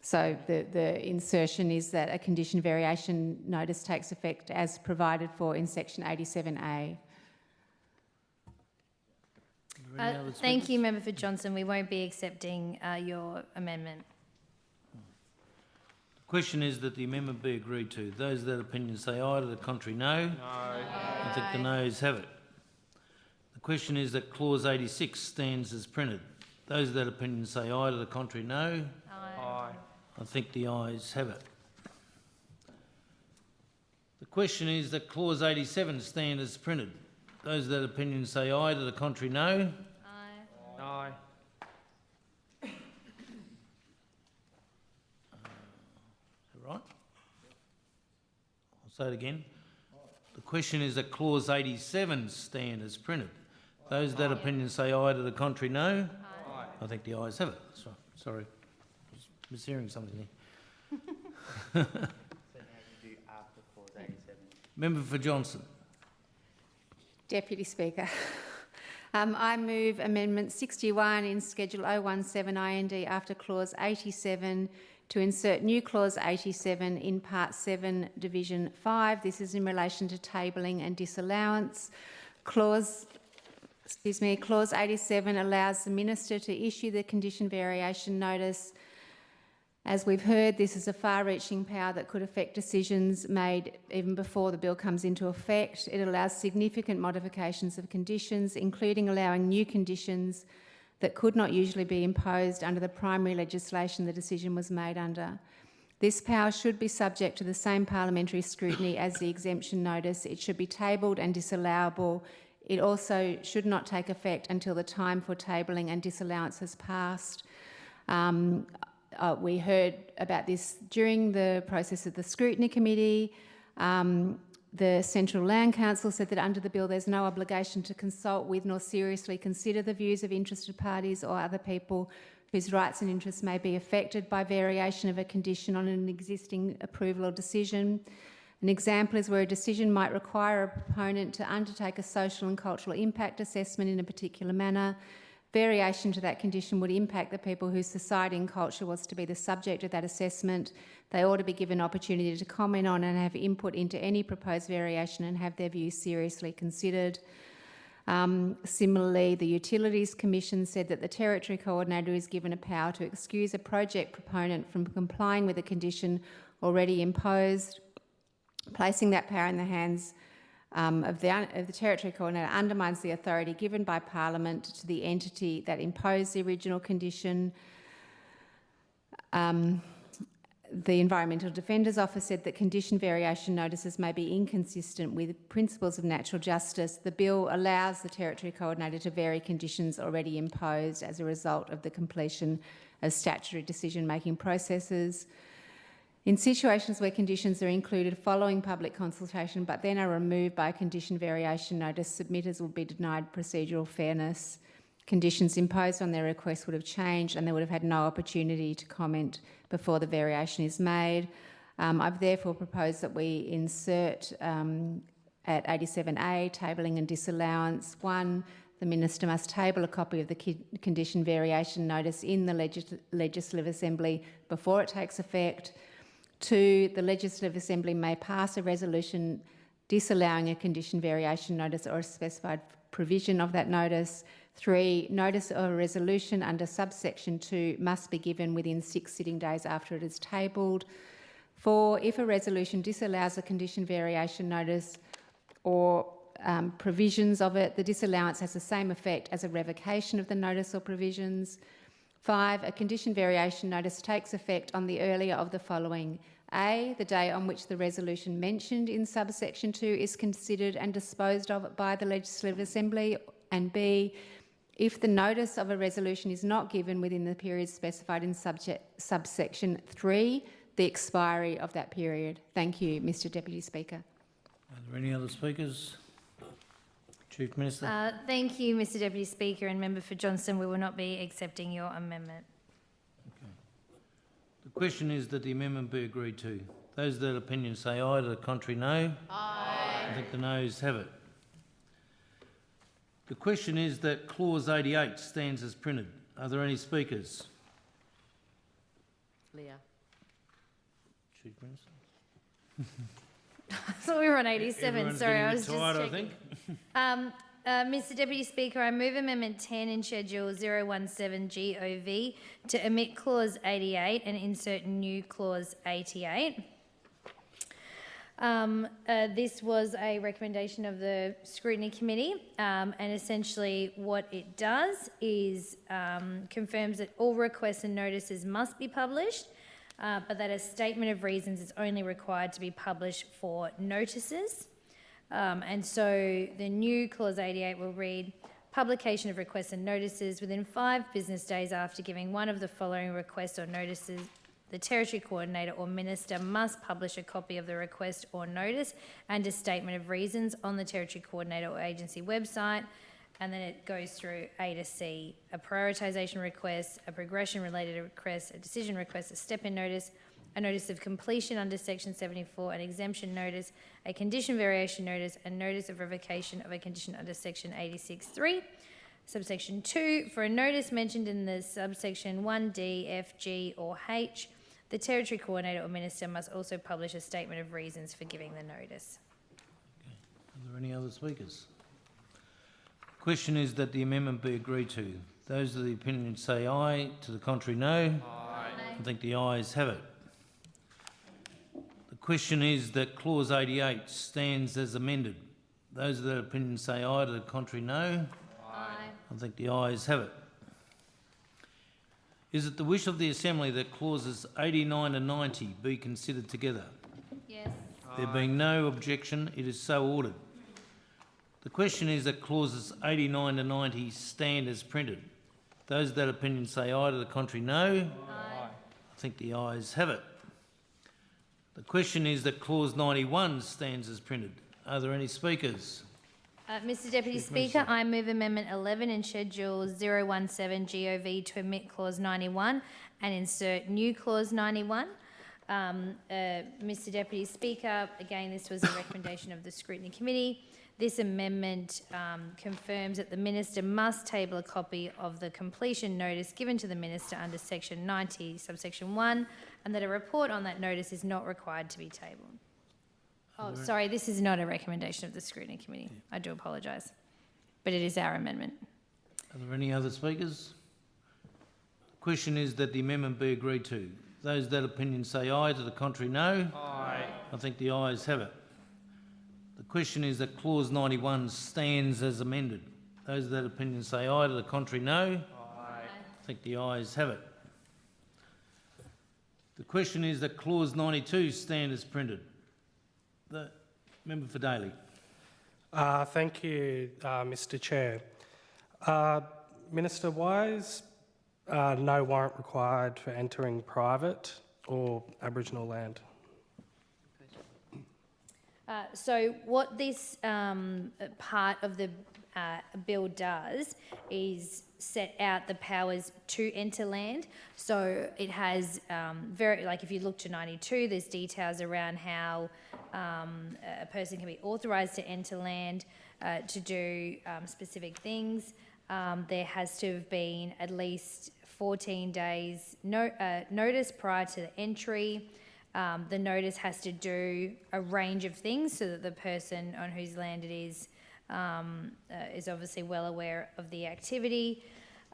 So the insertion is that a condition variation notice takes effect as provided for in section 87A. Thank you, Member for Johnson. We won't be accepting your amendment. The question is that the amendment be agreed to. Those that opinion say aye, to the contrary no. No. I think the noes have it. The question is that clause 86 stands as printed. Those that opinion say aye, to the contrary no. Aye. I think the ayes have it. The question is that clause 87 stand as printed. Those that opinion say aye, to the contrary no. Aye. Aye. Right? I'll say it again. The question is that clause 87 stand as printed. Those that opinion say aye, to the contrary no. Aye. I think the ayes have it. That's right. Sorry. I was mishearing something there. Member for Johnson. Deputy Speaker. I move Amendment 61 in Schedule 017 IND after clause 87 to insert new clause 87 in Part 7, Division 5. This is in relation to tabling and disallowance. Clause 87 allows the Minister to issue the condition variation notice. As we've heard, this is a far-reaching power that could affect decisions made even before the bill comes into effect. It allows significant modifications of conditions, including allowing new conditions that could not usually be imposed under the primary legislation the decision was made under. This power should be subject to the same parliamentary scrutiny as the exemption notice. It should be tabled and disallowable. It also should not take effect until the time for tabling and disallowance has passed. We heard about this during the process of the Scrutiny Committee. The Central Land Council said that under the bill there's no obligation to consult with nor seriously consider the views of interested parties or other people whose rights and interests may be affected by variation of a condition on an existing approval or decision. An example is where a decision might require a proponent to undertake a social and cultural impact assessment in a particular manner. Variation to that condition would impact the people whose society and culture was to be the subject of that assessment. They ought to be given opportunity to comment on and have input into any proposed variation and have their views seriously considered. Similarly, the Utilities Commission said that the Territory Coordinator is given a power to excuse a project proponent from complying with a condition already imposed. Placing that power in the hands of the Territory Coordinator undermines the authority given by Parliament to the entity that imposed the original condition. The Environmental Defender's Office said that condition variation notices may be inconsistent with principles of natural justice. The bill allows the Territory Coordinator to vary conditions already imposed as a result of the completion of statutory decision-making processes. In situations where conditions are included following public consultation but then are removed by a condition variation notice, submitters will be denied procedural fairness. Conditions imposed on their request would have changed and they would have had no opportunity to comment before the variation is made. I've therefore proposed that we insert at 87A, tabling and disallowance. 1, the Minister must table a copy of the condition variation notice in the Legislative Assembly before it takes effect. 2, the Legislative Assembly may pass a resolution disallowing a condition variation notice or a specified provision of that notice. 3, notice of a resolution under subsection 2 must be given within 6 sitting days after it is tabled. 4, if a resolution disallows a condition variation notice or provisions of it, the disallowance has the same effect as a revocation of the notice or provisions. 5, a condition variation notice takes effect on the earlier of the following: A, the day on which the resolution mentioned in subsection 2 is considered and disposed of by the Legislative Assembly, and B, if the notice of a resolution is not given within the period specified in subsection 3, the expiry of that period. Thank you, Mr Deputy Speaker. Are there any other speakers? Chief Minister. Thank you, Mr Deputy Speaker, and Member for Johnson. We will not be accepting your amendment. Okay. The question is that the amendment be agreed to. Those of that opinion say aye, to the contrary no. Aye. I think the noes have it. The question is that clause 88 stands as printed. Are there any speakers? Leah. Chief Minister. I thought we were on 87. Everyone's Sorry, getting I a was bit just tired, checking. I think. Mr Deputy Speaker, I move Amendment 10 in Schedule 017 GOV to omit Clause 88 and insert new Clause 88. This was a recommendation of the Scrutiny Committee, and essentially what it does is confirms that all requests and notices must be published, but that a statement of reasons is only required to be published for notices. And so the new Clause 88 will read, publication of requests and notices within 5 business days after giving one of the following requests or notices. The Territory Coordinator or Minister must publish a copy of the request or notice and a statement of reasons on the Territory Coordinator or agency website. And then it goes through A to C: a prioritisation request, a progression-related request, a decision request, a step-in notice, a notice of completion under Section 74, an exemption notice, a condition variation notice, a notice of revocation of a condition under Section 86(3). Subsection 2, for a notice mentioned in the subsection 1D, F, G or H, the Territory Coordinator or Minister must also publish a statement of reasons for giving the notice. Okay. Are there any other speakers? The question is that the amendment be agreed to. Those of the opinion say aye, to the contrary no. Aye. I think the ayes have it. The question is that Clause 88 stands as amended. Those of that opinion say aye, to the contrary no. I think the ayes have it. Is it the wish of the Assembly that clauses 89 and 90 be considered together? Yes. There being no objection, it is so ordered. The question is that clauses 89 to 90 stand as printed. Those of that opinion say aye, to the contrary no. Aye. I think the ayes have it. The question is that clause 91 stands as printed. Are there any speakers? Mr Deputy Speaker, I move Amendment 11 in Schedule 017 GOV to omit Clause 91 and insert new Clause 91. Mr Deputy Speaker, again, this was a recommendation of the Scrutiny Committee. This amendment confirms that the Minister must table a copy of the completion notice given to the Minister under Section 90, subsection 1, and that a report on that notice is not required to be tabled. Oh, sorry, this is not a recommendation of the Scrutiny Committee. I do apologise. But it is our amendment. Are there any other speakers? The question is that the amendment be agreed to. Those of that opinion say aye, to the contrary no. Aye. I think the ayes have it. The question is that clause 91 stands as amended. Those of that opinion say aye, to the contrary no. Aye. I think the ayes have it. The question is that clause 92 stand as printed. The member for Daly. Thank you, Mr. Chair. Minister, why is no warrant required for entering private or Aboriginal land? So what this part of the bill does is set out the powers to enter land. So it has like if you look to 92, there's details around how a person can be authorised to enter land to do specific things. There has to have been at least 14 days notice prior to the entry. The notice has to do a range of things so that the person on whose land it is obviously well aware of the activity.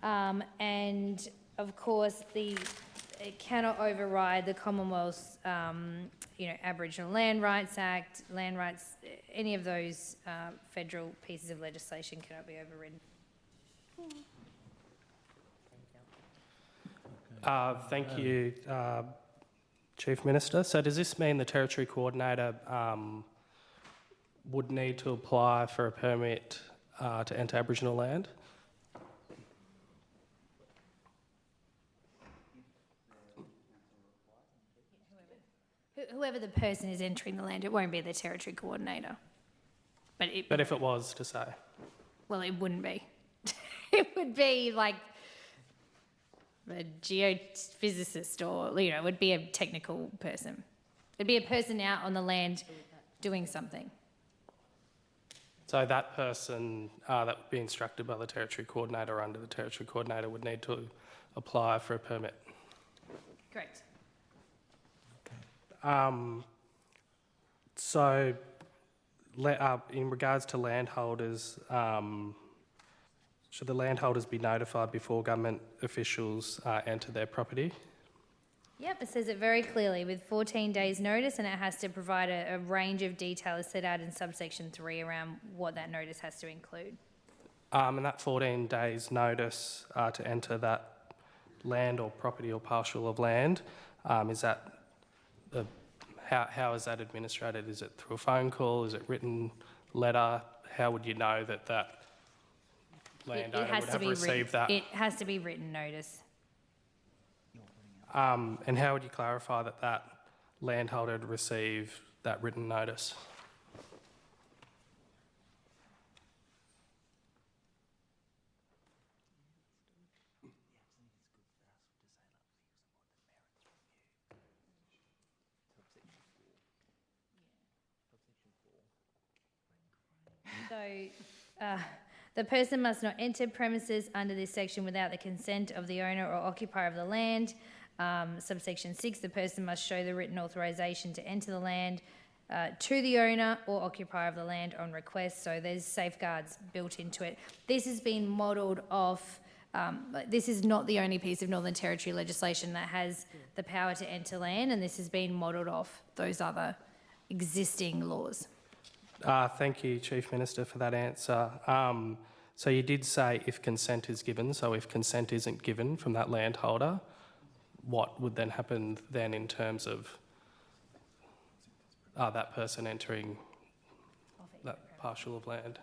And of course, it cannot override the Commonwealth's, Aboriginal Land Rights Act, land rights, any of those federal pieces of legislation cannot be overridden. Thank you, Chief Minister. So does this mean the Territory Coordinator would need to apply for a permit to enter Aboriginal land? Whoever the person is entering the land, it won't be the Territory Coordinator. But if it was to say? Well, it wouldn't be. It would be like a geophysicist or, it would be a technical person. It'd be a person out on the land doing something. So that person that would be instructed by the Territory Coordinator or under the Territory Coordinator would need to apply for a permit? Correct. So in regards to landholders, should the landholders be notified before government officials enter their property? Yep, it says it very clearly with 14 days notice, and it has to provide a range of details set out in subsection 3 around what that notice has to include. And that 14 days notice to enter that land or property or parcel of land, is that how is that administrated? Is it through a phone call? Is it written letter? How would you know that that landowner would have received that? It has to be written notice. And how would you clarify that that landholder had received that written notice? So, the person must not enter premises under this section without the consent of the owner or occupier of the land. Subsection 6, the person must show the written authorisation to enter the land to the owner or occupier of the land on request. So there's safeguards built into it. This has been modelled off. This is not the only piece of Northern Territory legislation that has the power to enter land, and this has been modelled off those other existing laws. Thank you, Chief Minister, for that answer. So you did say if consent is given, so if consent isn't given from that landholder, what would then happen then in terms of that person entering that parcel of land?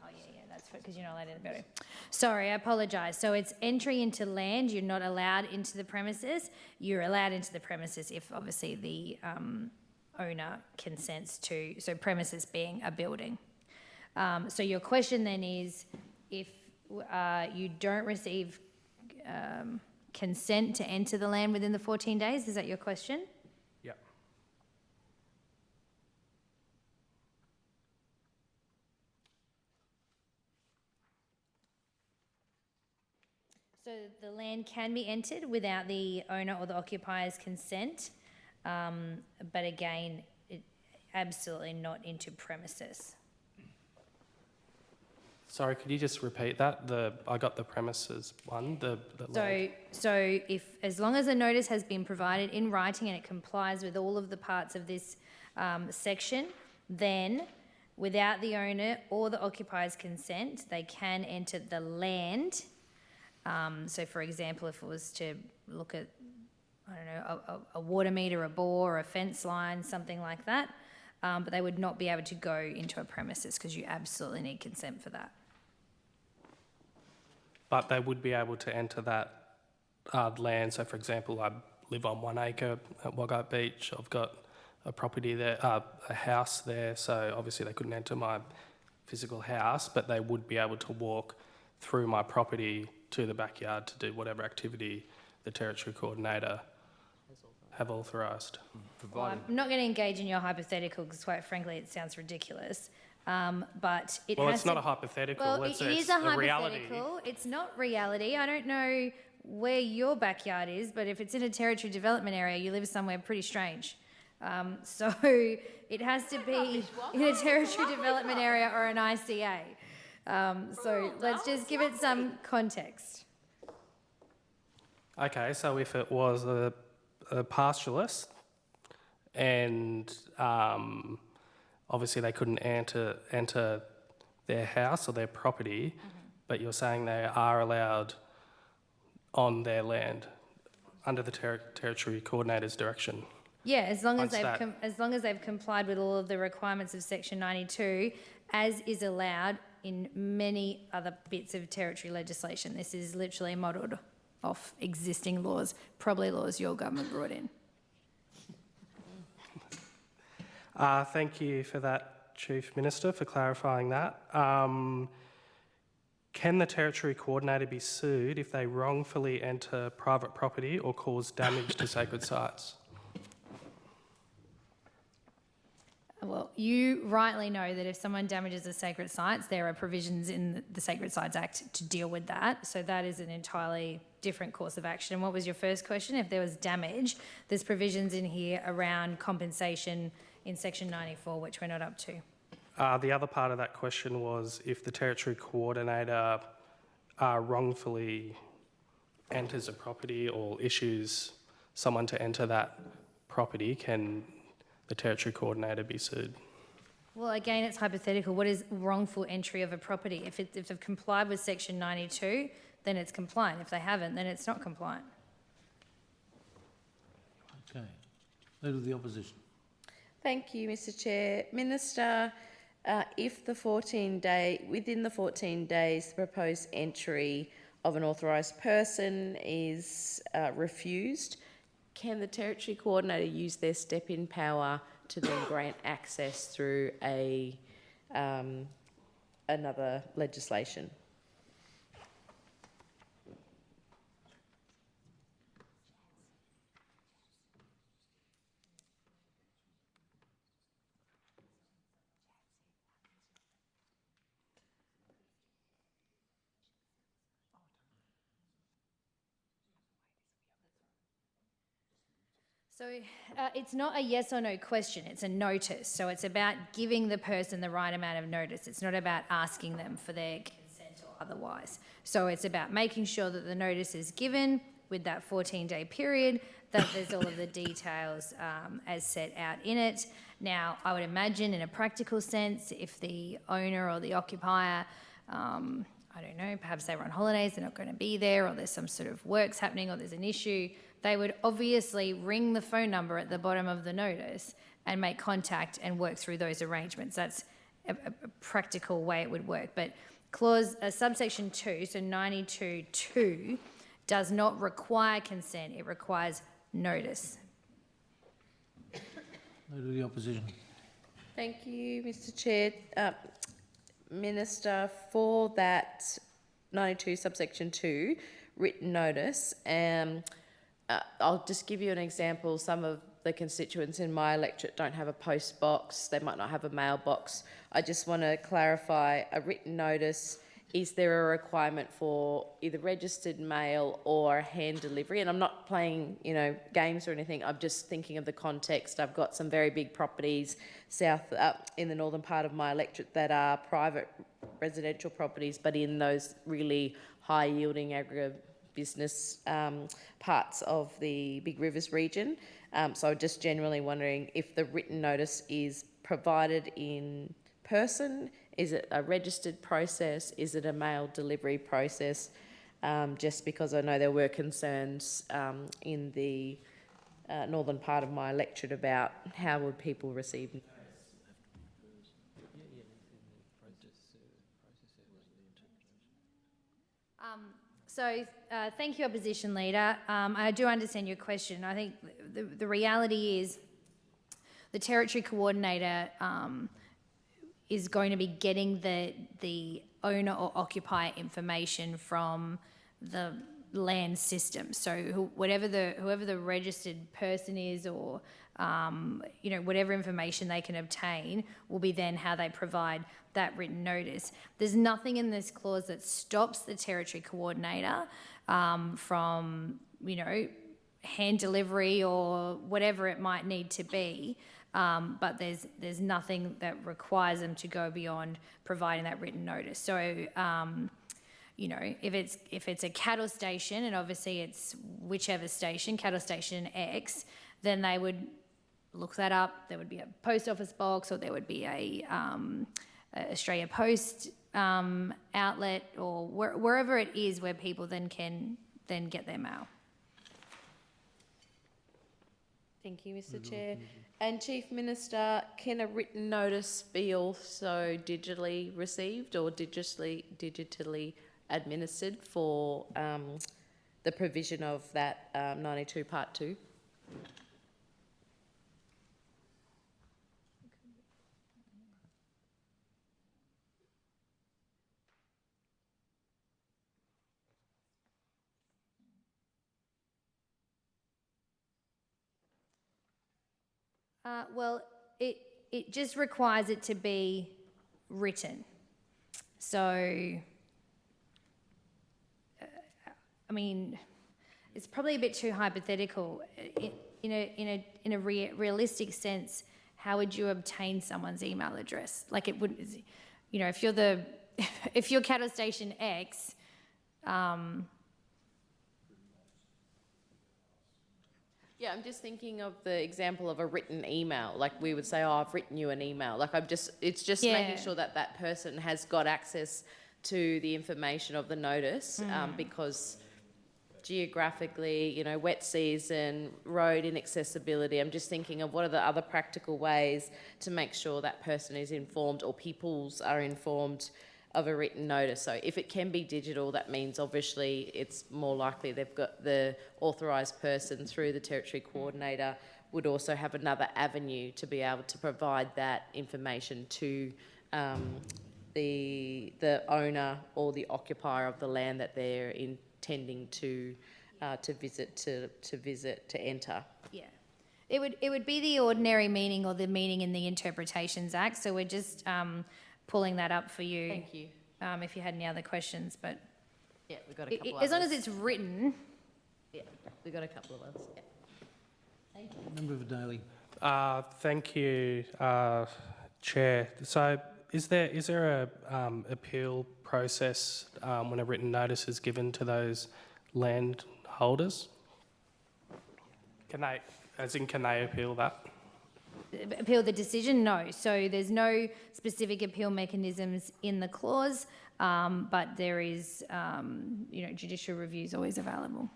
Oh, yeah, that's because you're not allowed in the building. Sorry, I apologise. So it's entry into land. You're not allowed into the premises. You're allowed into the premises if obviously the owner consents to, so premises being a building. So your question then is, if you don't receive consent to enter the land within the 14 days, is that your question? Yep. So the land can be entered without the owner or the occupier's consent, but again, absolutely not into premises. Sorry, could you just repeat that? I got the premises one. So if, as long as a notice has been provided in writing and it complies with all of the parts of this section, then without the owner or the occupier's consent, they can enter the land. So, for example, if it was to look at, I don't know, a water meter, a bore, a fence line, something like that, but they would not be able to go into a premises because you absolutely need consent for that. But they would be able to enter that land. So, for example, I live on 1 acre at Wagga Beach. I've got a property there, a house there. So obviously they couldn't enter my physical house, but they would be able to walk through my property to the backyard to do whatever activity the Territory Coordinator have authorised. Well, I'm not going to engage in your hypothetical because, quite frankly, it sounds ridiculous. But it Well, has it's not to, a hypothetical. Well, it's it is a reality. hypothetical. It's not reality. I don't know where your backyard is, but if it's in a territory development area, you live somewhere pretty strange. So it has to be in a territory development area or an ICA. So let's just give it some context. Okay, so if it was a pastoralist and obviously they couldn't enter their house or their property, but you're saying they are allowed on their land under the Territory Coordinator's direction? Yeah, as long as they've complied with all of the requirements of Section 92, as is allowed in many other bits of territory legislation. This is literally modelled off existing laws, probably laws your government brought in. Thank you for that, Chief Minister, for clarifying that. Can the Territory Coordinator be sued if they wrongfully enter private property or cause damage to sacred sites? Well, you rightly know that if someone damages the sacred sites, there are provisions in the Sacred Sites Act to deal with that. So that is an entirely different course of action. And what was your first question? If there was damage, there's provisions in here around compensation in Section 94, which we're not up to. The other part of that question was if the Territory Coordinator wrongfully enters a property or issues someone to enter that property, can the Territory Coordinator be sued? Well, again, it's hypothetical. What is wrongful entry of a property? If they've complied with Section 92, then it's compliant. If they haven't, then it's not compliant. Okay. Leader of the Opposition. Thank you, Mr Chair. Minister, if within the 14 days, the proposed entry of an authorised person is refused, can the Territory Coordinator use their step-in power to then grant access through another legislation? So it's not a yes or no question, it's a notice. So it's about giving the person the right amount of notice. It's not about asking them for their consent or otherwise. So it's about making sure that the notice is given with that 14-day period, that there's all of the details as set out in it. Now, I would imagine in a practical sense, if the owner or the occupier, I don't know, perhaps they were on holidays, they're not going to be there, or there's some sort of works happening or there's an issue, they would obviously ring the phone number at the bottom of the notice and make contact and work through those arrangements. That's a practical way it would work. But subsection 2, so 92.2, does not require consent, it requires notice. Leader of the Opposition. Thank you, Mr Chair. Minister, for that 92 subsection 2 written notice, I'll just give you an example. Some of the constituents in my electorate don't have a post box. They might not have a mailbox. I just want to clarify a written notice. Is there a requirement for either registered mail or hand delivery? And I'm not playing, games or anything. I'm just thinking of the context. I've got some very big properties in the northern part of my electorate that are private residential properties, but in those really high-yielding agribusiness parts of the Big Rivers region. So just generally wondering if the written notice is provided in person? Is it a registered process? Is it a mail delivery process? Just because I know there were concerns in the northern part of my electorate about how would people receive. Thank you, Opposition Leader. I do understand your question. I think the reality is the Territory Coordinator is going to be getting the owner or occupier information from the land system. So whoever the registered person is, or whatever information they can obtain, will be then how they provide that written notice. There's nothing in this clause that stops the Territory Coordinator from hand delivery or whatever it might need to be. But there's nothing that requires them to go beyond providing that written notice. So, if it's a cattle station, and obviously it's whichever station, cattle station X, then they would look that up. There would be a post office box, or there would be a Australia Post outlet, or wherever it is where people then can get their mail. Thank you, Mr. Chair. And Chief Minister, can a written notice be also digitally received or digitally administered for the provision of that 92 Part 2? Well, it just requires it to be written. So, it's probably a bit too hypothetical. In a realistic sense, how would you obtain someone's email address? Like, it wouldn't, if you're cattle station X, Yeah, I'm just thinking of the example of a written email. Like, we would say, oh, I've written you an email. Like, it's just making sure that that person has got access to the information of the notice, because geographically, wet season, road inaccessibility, I'm just thinking of what are the other practical ways to make sure that person is informed, or peoples are informed of a written notice. So if it can be digital, that means obviously it's more likely they've got the authorised person through the Territory Coordinator would also have another avenue to be able to provide that information to the owner or the occupier of the land that they're intending to visit, to enter. Yeah. It would be the ordinary meaning, or the meaning in the Interpretations Act. So we're just pulling that up for you. Thank you. If you had any other questions, but yeah, we've got a couple. As long as it's written. Yeah, we've got a couple of others. Yeah. Thank you. Member Vidali. Thank you, Chair. So, is there a appeal process when a written notice is given to those land holders? Can they appeal that? Appeal the decision? No. So there's no specific appeal mechanisms in the clause, but there is, judicial review is always available.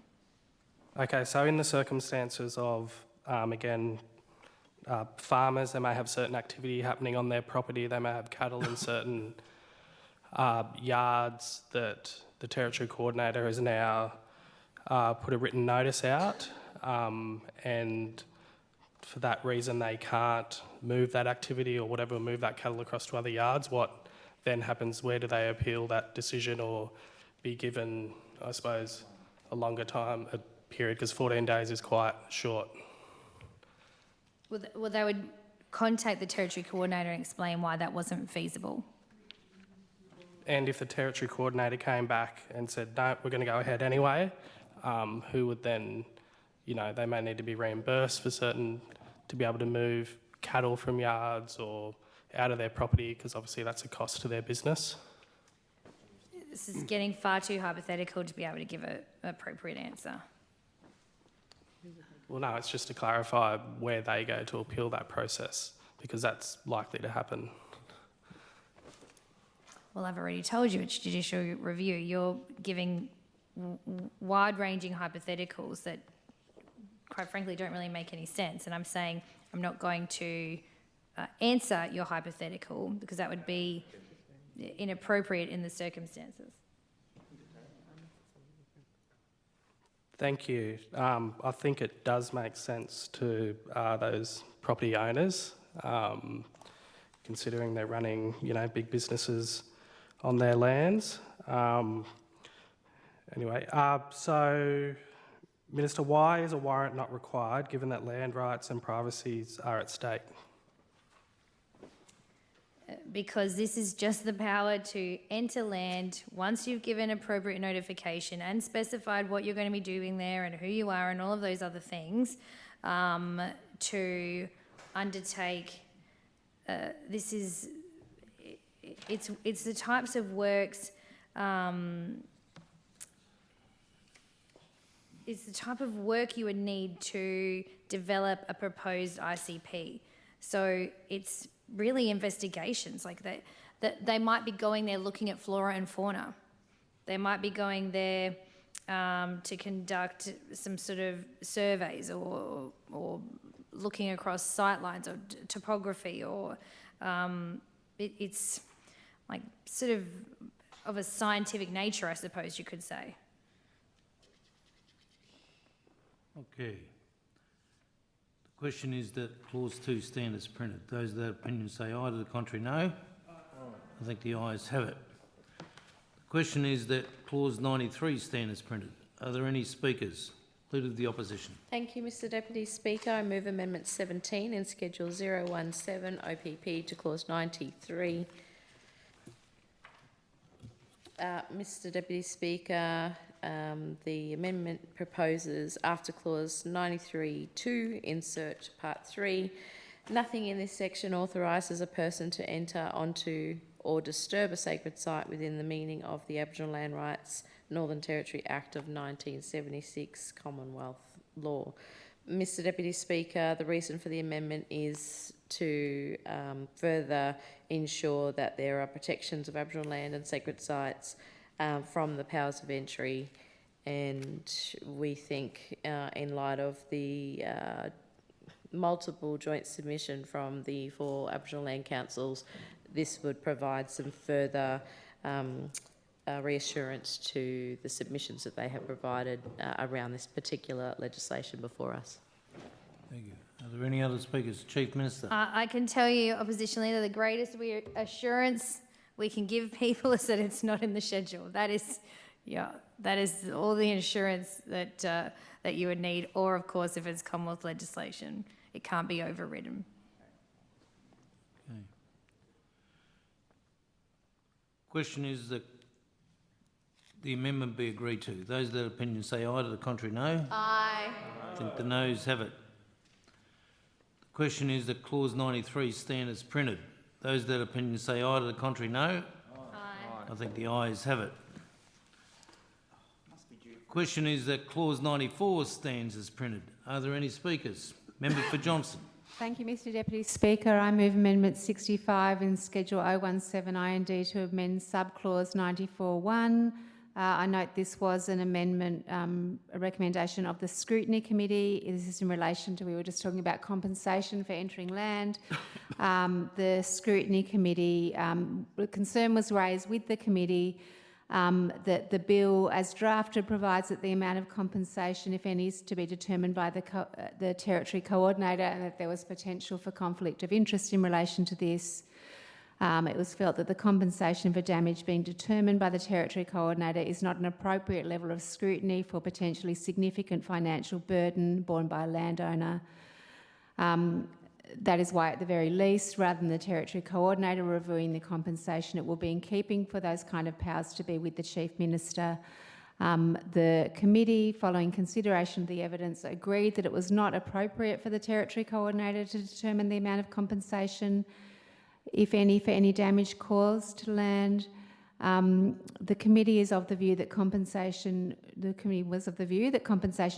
Okay, so in the circumstances of, farmers, they may have certain activity happening on their property, they may have cattle in certain yards that the Territory Coordinator has now put a written notice out, and for that reason they can't move that activity or whatever, move that cattle across to other yards. What then happens? Where do they appeal that decision, or be given, I suppose, a longer time, a period, because 14 days is quite short? Well, they would contact the Territory Coordinator and explain why that wasn't feasible. And if the Territory Coordinator came back and said, no, we're going to go ahead anyway, who would then, they may need to be reimbursed for to be able to move cattle from yards or out of their property, because obviously that's a cost to their business. This is getting far too hypothetical to be able to give an appropriate answer. Well, no, it's just to clarify where they go to appeal that process. because that's likely to happen. Well, I've already told you it's judicial review. You're giving wide-ranging hypotheticals that, quite frankly, don't really make any sense. And I'm saying I'm not going to answer your hypothetical because that would be inappropriate in the circumstances. Thank you. I think it does make sense to those property owners, considering they're running, big businesses on their lands. Anyway, so, Minister, why is a warrant not required, given that land rights and privacies are at stake? Because this is just the power to enter land once you've given appropriate notification and specified what you're going to be doing there and who you are and all of those other things, to undertake. It's the types of works. It's the type of work you would need to develop a proposed ICP. So it's really investigations like that they might be going there looking at flora and fauna. They might be going there to conduct some sort of surveys or looking across sightlines or topography or it's like sort of a scientific nature, I suppose you could say. Okay. The question is that clause 2 stand as printed. Those of that opinion say aye, to the contrary no. I think the ayes have it. The question is that clause 93 stand as printed. Are there any speakers? Leader of the opposition. Thank you, Mr Deputy Speaker. I move Amendment 17 in Schedule 017 OPP to clause 93. Mr Deputy Speaker, the amendment proposes after clause 93(2) insert part 3, nothing in this section authorises a person to enter onto or disturb a sacred site within the meaning of the Aboriginal Land Rights Northern Territory Act of 1976 Commonwealth Law. Mr Deputy Speaker, the reason for the amendment is to further ensure that there are protections of Aboriginal land and sacred sites from the powers of entry, and we think in light of the multiple joint submission from the 4 Aboriginal land councils, this would provide some further reassurance to the submissions that they have provided around this particular legislation before us. Thank you. Are there any other speakers? Chief Minister. I can tell you, Opposition Leader, the greatest assurance we can give people is that it's not in the schedule. That is all the assurance that that you would need, or of course, if it's Commonwealth legislation, it can't be overridden. Okay. Question is that the amendment be agreed to. Those of that opinion say aye, to the contrary no. Aye. I think the noes have it. The question is that clause 93 stand as printed. Those of that opinion say aye, to the contrary no. Aye. I think the ayes have it. Question is that clause 94 stands as printed. Are there any speakers? Member for Johnson. Thank you, Mr Deputy Speaker. I move Amendment 65 in Schedule 017 IND to amend subclause 94(1). I note this was an amendment, a recommendation of the Scrutiny Committee. This is in relation to, we were just talking about compensation for entering land. The Scrutiny Committee, the concern was raised with the committee that the bill as drafted provides that the amount of compensation, if any, is to be determined by the Territory Coordinator, and that there was potential for conflict of interest in relation to this. It was felt that the compensation for damage being determined by the Territory Coordinator is not an appropriate level of scrutiny for potentially significant financial burden borne by a landowner. That is why, at the very least, rather than the Territory Coordinator reviewing the compensation, it will be in keeping for those kind of powers to be with the Chief Minister. The committee, following consideration of the evidence, agreed that it was not appropriate for the Territory Coordinator to determine the amount of compensation, if any, for any damage caused to land. The committee is of the view that compensation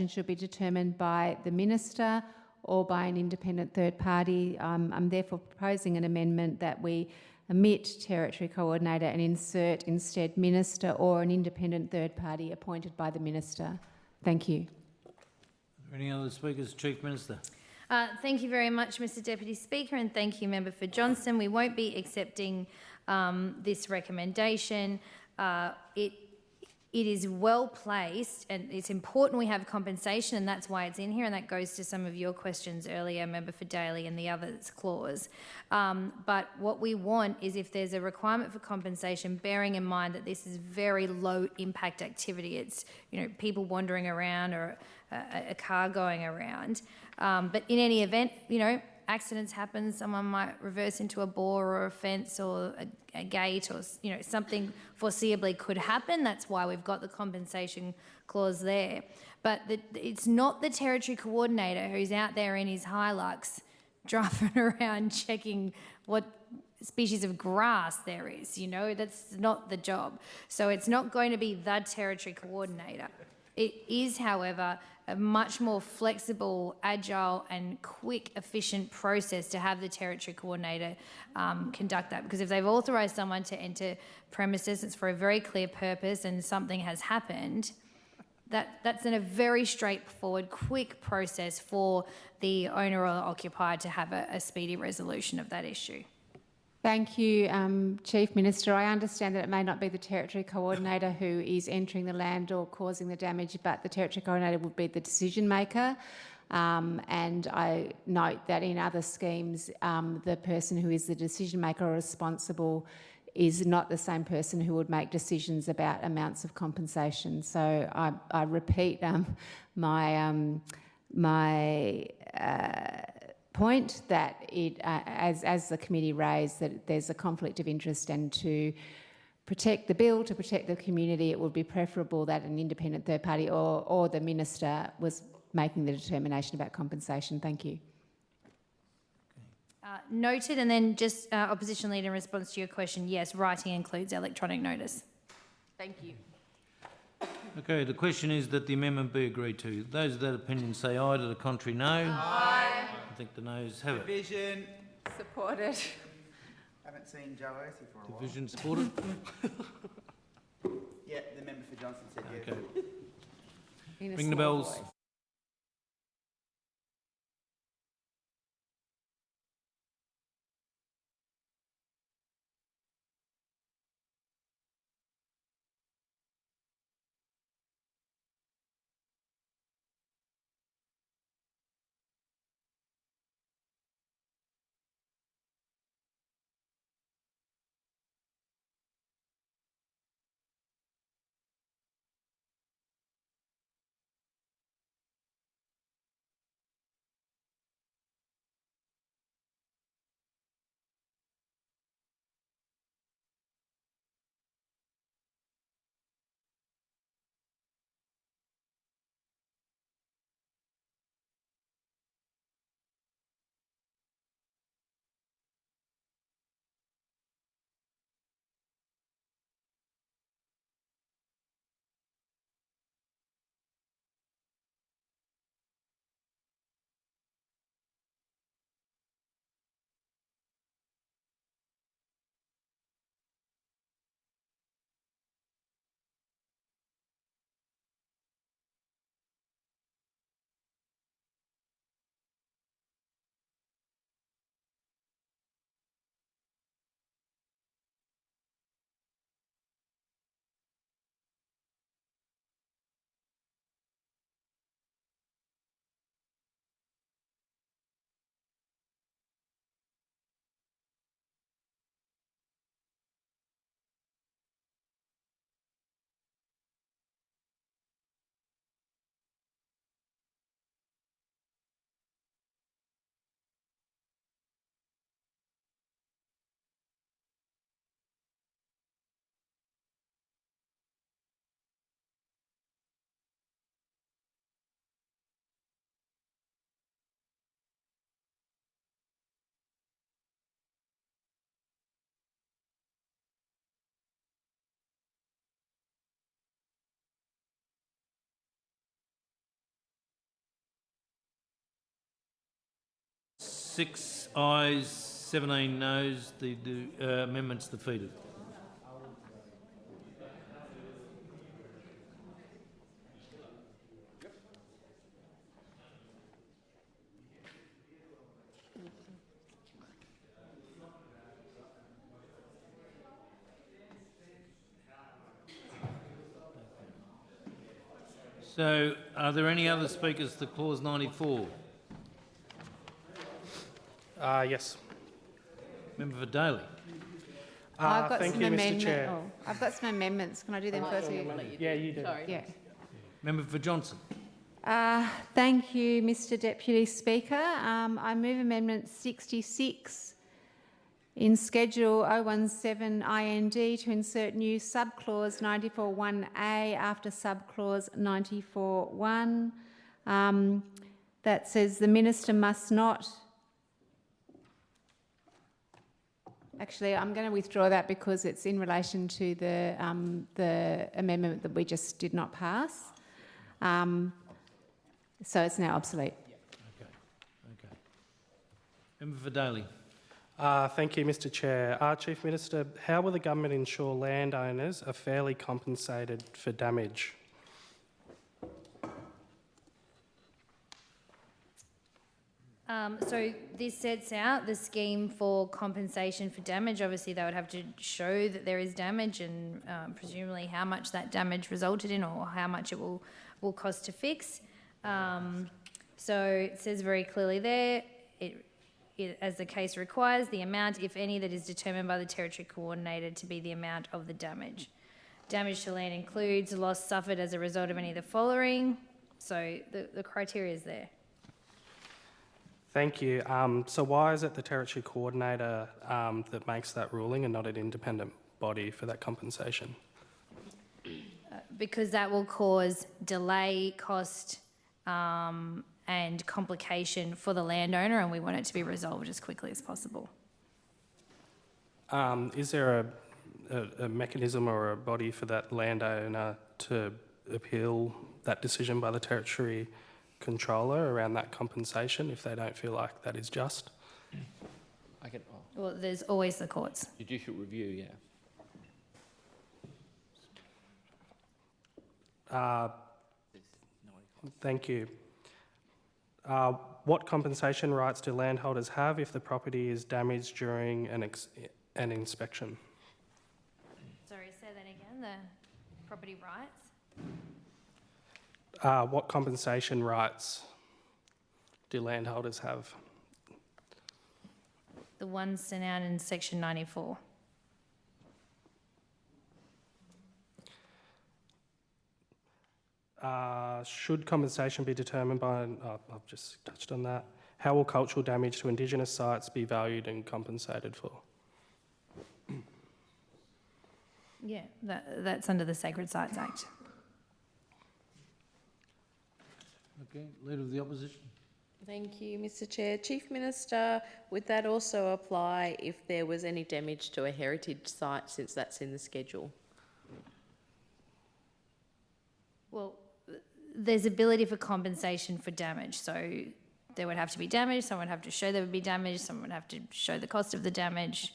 should be determined by the Minister or by an independent third party. I'm therefore proposing an amendment that we omit Territory Coordinator and insert instead Minister or an independent third party appointed by the Minister. Thank you. Are there any other speakers? Chief Minister. Thank you very much, Mr Deputy Speaker, and thank you, Member for Johnston. We won't be accepting this recommendation. It is well placed, and it's important we have compensation, and that's why it's in here, and that goes to some of your questions earlier, Member for Daly, and the others clause. But what we want is, if there's a requirement for compensation, bearing in mind that this is very low impact activity. It's, you know, people wandering around or a car going around. But in any event, you know, accidents happen. Someone might reverse into a bore or a fence or a gate, or, you know, something foreseeably could happen. That's why we've got the compensation clause there. But it's not the Territory Coordinator who's out there in his Hilux driving around checking what species of grass there is, you know. That's not the job. So it's not going to be the Territory Coordinator. It is, however, a much more flexible, agile and quick, efficient process to have the Territory Coordinator conduct that. Because if they've authorised someone to enter premises, it's for a very clear purpose, and something has happened, that's in a very straightforward, quick process for the owner or occupier to have a speedy resolution of that issue. Thank you, Chief Minister. I understand that it may not be the Territory Coordinator who is entering the land or causing the damage, but the Territory Coordinator would be the decision maker. And I note that in other schemes, the person who is the decision maker or responsible is not the same person who would make decisions about amounts of compensation. So I repeat my point that it, as the committee raised, that there's a conflict of interest, and to protect the bill, to protect the community, it would be preferable that an independent third party or the Minister was making the determination about compensation. Thank you. Noted. And then just Opposition Leader, in response to your question, yes, writing includes electronic notice. Thank you. Okay, the question is that the amendment be agreed to. Those of that opinion say aye, to the contrary no. Aye. I think the noes have it. Division. Supported. Haven't seen Joe Earthy for a while. Division supported? Yeah, the member for Johnston said yes. Okay. Ring the bells. 6 ayes, 17 noes. The amendment's defeated. So, are there any other speakers to clause 94? Yes. Member for Daly. I've got thank some you, Mr. amendments. Chair. Oh, I've got some amendments. Can I do them first? Yeah, you do. Sorry. Yeah. Member for Johnson. Thank you, Mr. Deputy Speaker. I move Amendment 66 in Schedule 017 IND to insert new subclause 94.1a after subclause 94.1 that says the Minister must not. Actually, I'm going to withdraw that because it's in relation to the amendment that we just did not pass. So it's now obsolete. Okay. Member for Daly. Thank you, Mr. Chair. Chief Minister, how will the government ensure landowners are fairly compensated for damage? So this sets out the scheme for compensation for damage. Obviously, they would have to show that there is damage and presumably how much that damage resulted in or how much it will cost to fix. So it says very clearly there, as the case requires, the amount, if any, that is determined by the Territory Coordinator to be the amount of the damage. Damage to land includes loss suffered as a result of any of the following. So the criteria is there. Thank you. So why is it the Territory Coordinator that makes that ruling and not an independent body for that compensation? Because that will cause delay, cost and complication for the landowner, and we want it to be resolved as quickly as possible. Is there a mechanism or a body for that landowner to appeal that decision by the Territory Controller around that compensation if they don't feel like that is just? Well, there's always the courts. Judicial review, yeah. Thank you. What compensation rights do landholders have if the property is damaged during an inspection? Sorry, say that again, the property rights? What compensation rights do landholders have? The ones sent out in section 94. Should compensation be determined by, I've just touched on that. How will cultural damage to Indigenous sites be valued and compensated for? Yeah, that's under the Sacred Sites Act. Okay, Leader of the Opposition. Thank you, Mr. Chair. Chief Minister, would that also apply if there was any damage to a heritage site, since that's in the schedule? Well, there's ability for compensation for damage. So there would have to be damage, someone would have to show there would be damage, someone would have to show the cost of the damage.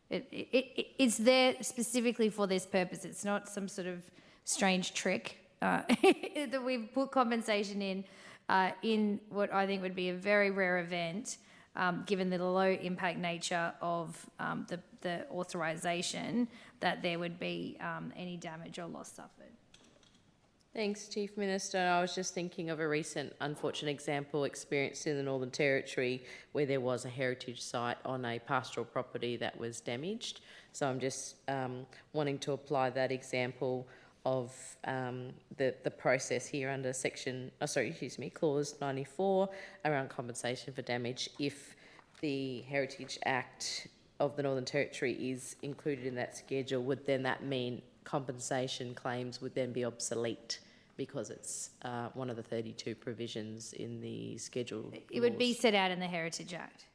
It's there specifically for this purpose. It's not some sort of strange trick that we've put compensation in what I think would be a very rare event, given the low impact nature of the authorisation, that there would be any damage or loss suffered. Thanks, Chief Minister. I was just thinking of a recent unfortunate example experienced in the Northern Territory where there was a heritage site on a pastoral property that was damaged. So I'm just wanting to apply that example of the process here under clause 94 around compensation for damage. If the Heritage Act of the Northern Territory is included in that schedule, would then that mean compensation claims would then be obsolete because it's one of the 32 provisions in the schedule? It would be set out in the Heritage Act.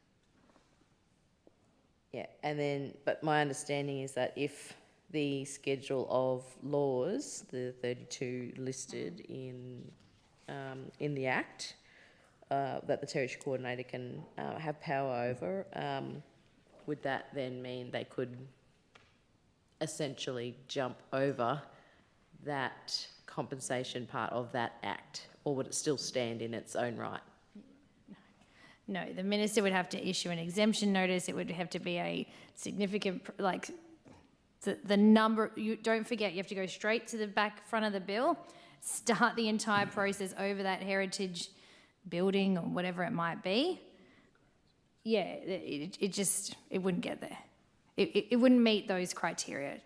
Yeah, and then, but my understanding is that if the schedule of laws, the 32 listed in the Act, that the territory coordinator can have power over, would that then mean they could essentially jump over that compensation part of that act, or would it still stand in its own right? No, the minister would have to issue an exemption notice. It would have to be a significant, like, the number. You don't forget, you have to go straight to the back front of the bill, start the entire process over that heritage building or whatever it might be. Yeah, it wouldn't get there. It wouldn't meet those criteria,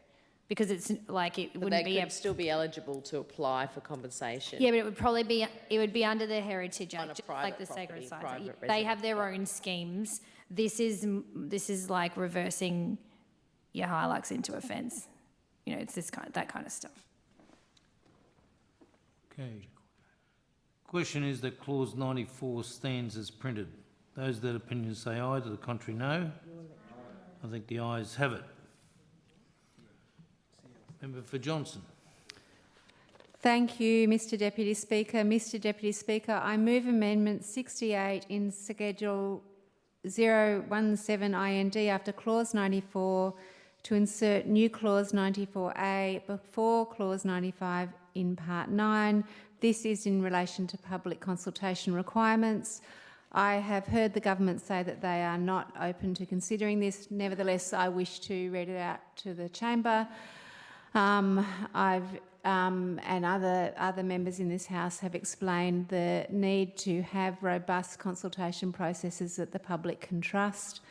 because it's like it But wouldn't they be could still be eligible to apply for compensation. Yeah, but it would be under the Heritage On a Act, just private like the Sacred property, Sites. private They have residence, their own schemes. This is like reversing your Hilux into a fence. You know, it's that kind of stuff. Okay. Question is that clause 94 stands as printed. Those that opinion say aye, to the contrary no. I think the ayes have it. Member for Johnson. Thank you, Mr Deputy Speaker. Mr Deputy Speaker, I move Amendment 68 in Schedule 017 IND after Clause 94 to insert new Clause 94A before Clause 95 in Part 9. This is in relation to public consultation requirements. I have heard the government say that they are not open to considering this. Nevertheless, I wish to read it out to the chamber. And other members in this House have explained the need to have robust consultation processes that the public can trust.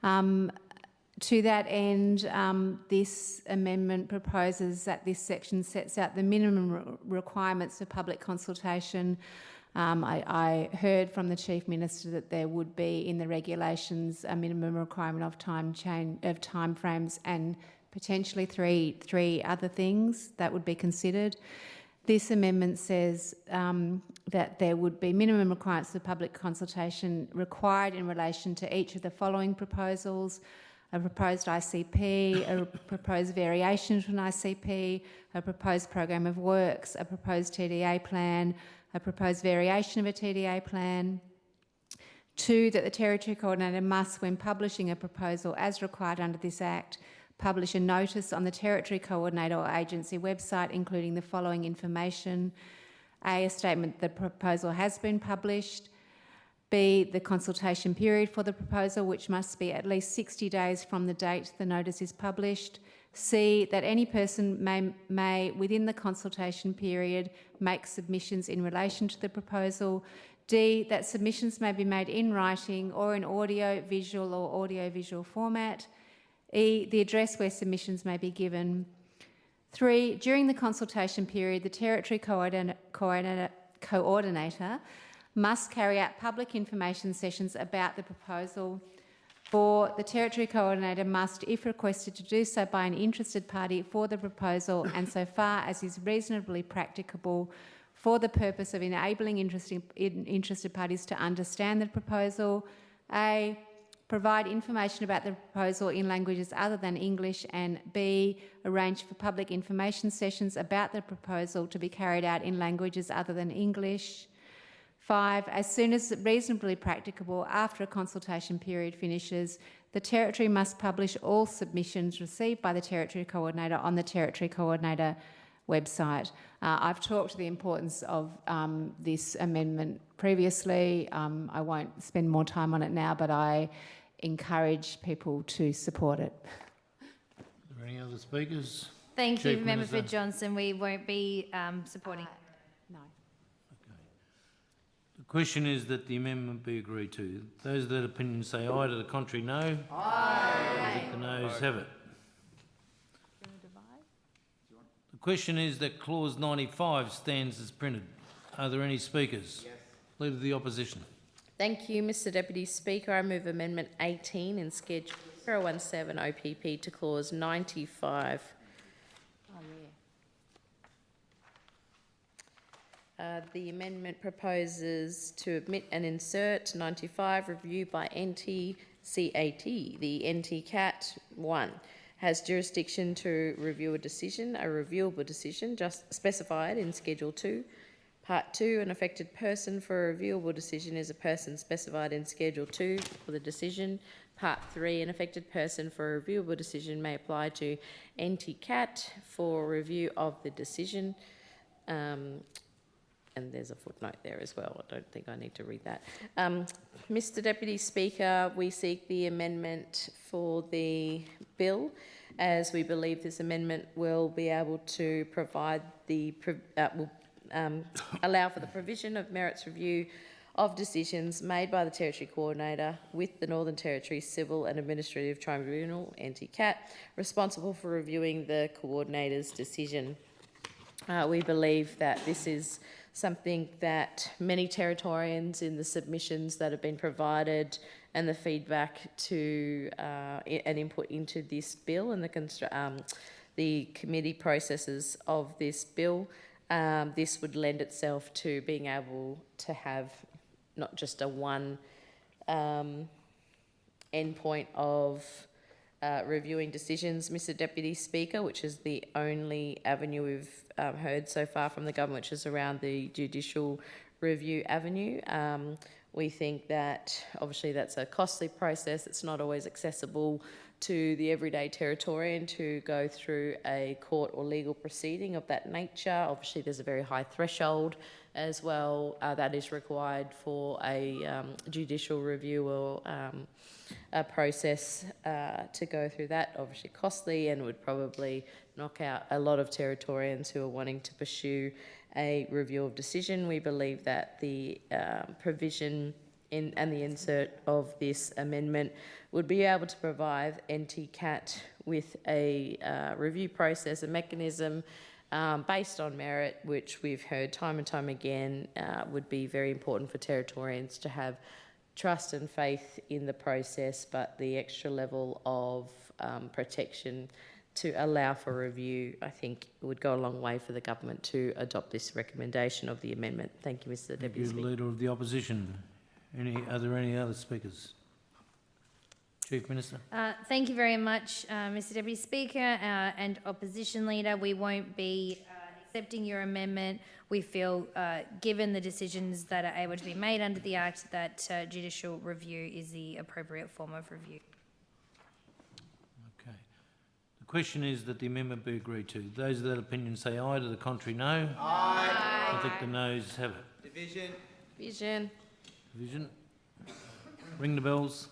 To that end, this amendment proposes that this section sets out the minimum requirements for public consultation. I heard from the Chief Minister that there would be in the regulations a minimum requirement of time frames and potentially three other things that would be considered. This amendment says that there would be minimum requirements for public consultation required in relation to each of the following proposals: a proposed ICP, a proposed variation to an ICP, a proposed program of works, a proposed TDA plan, a proposed variation of a TDA plan. 2, that the Territory Coordinator must, when publishing a proposal as required under this Act, publish a notice on the Territory Coordinator or agency website including the following information: A statement that the proposal has been published, B, the consultation period for the proposal, which must be at least 60 days from the date the notice is published, C, that any person may within the consultation period, make submissions in relation to the proposal, D, that submissions may be made in writing or in audio, visual or audio-visual format, E, the address where submissions may be given. 3, during the consultation period, the Territory Coordinator must carry out public information sessions about the proposal. 4, the Territory Coordinator must, if requested to do so by an interested party for the proposal and so far as is reasonably practicable, for the purpose of enabling interested parties to understand the proposal, A, provide information about the proposal in languages other than English, and B, arrange for public information sessions about the proposal to be carried out in languages other than English. 5, as soon as reasonably practicable after a consultation period finishes, the Territory must publish all submissions received by the Territory Coordinator on the Territory Coordinator website. I've talked to the importance of this amendment previously. I won't spend more time on it now, but I encourage people to support it. Are there any other speakers? Thank you, Chief Member for Minister. Johnson. We won't be supporting. No. The question is that the amendment be agreed to. Those that opinion say aye, to the contrary no. Aye. I think the noes have it. The question is that clause 95 stands as printed. Are there any speakers? Yes. Leader of the Opposition. Thank you, Mr Deputy Speaker. I move Amendment 18 in Schedule 017 OPP to Clause 95. The amendment proposes to omit and insert 95, review by NTCAT. The NTCAT 1 has jurisdiction to review a decision, a reviewable decision, just specified in Schedule 2, Part 2, an affected person for a reviewable decision is a person specified in Schedule 2 for the decision. Part 3, an affected person for a reviewable decision may apply to NTCAT for review of the decision. And there's a footnote there as well. I don't think I need to read that. Mr Deputy Speaker, we seek the amendment for the bill, as we believe this amendment will be able to provide the allow for the provision of merits review of decisions made by the Territory Coordinator with the Northern Territory Civil and Administrative Tribunal, NTCAT, responsible for reviewing the Coordinator's decision. We believe that this is something that many Territorians in the submissions that have been provided and the feedback to and input into this bill and the committee processes of this bill, this would lend itself to being able to have not just a one endpoint of reviewing decisions, Mr Deputy Speaker, which is the only avenue we've heard so far from the government, which is around the judicial review avenue. We think that obviously that's a costly process. It's not always accessible to the everyday Territorian to go through a court or legal proceeding of that nature. Obviously there's a very high threshold as well that is required for a judicial review or a process to go through that. Obviously costly and would probably knock out a lot of Territorians who are wanting to pursue a review of decision. We believe that the provision and the insert of this amendment would be able to provide NTCAT with a review process, a mechanism based on merit, which we've heard time and time again would be very important for Territorians to have trust and faith in the process, but the extra level of protection to allow for review, I think, would go a long way for the government to adopt this recommendation of the amendment. Thank you, Mr Deputy Speaker. Leader of the Opposition. Are there any other speakers? Chief Minister. Thank you very much, Mr Deputy Speaker and Opposition Leader. We won't be accepting your amendment. We feel, given the decisions that are able to be made under the Act, that judicial review is the appropriate form of review. Okay. The question is that the amendment be agreed to. Those of that opinion say aye, to the contrary no. Aye. I think the noes have it. Division. Division. Division. Ring the bells.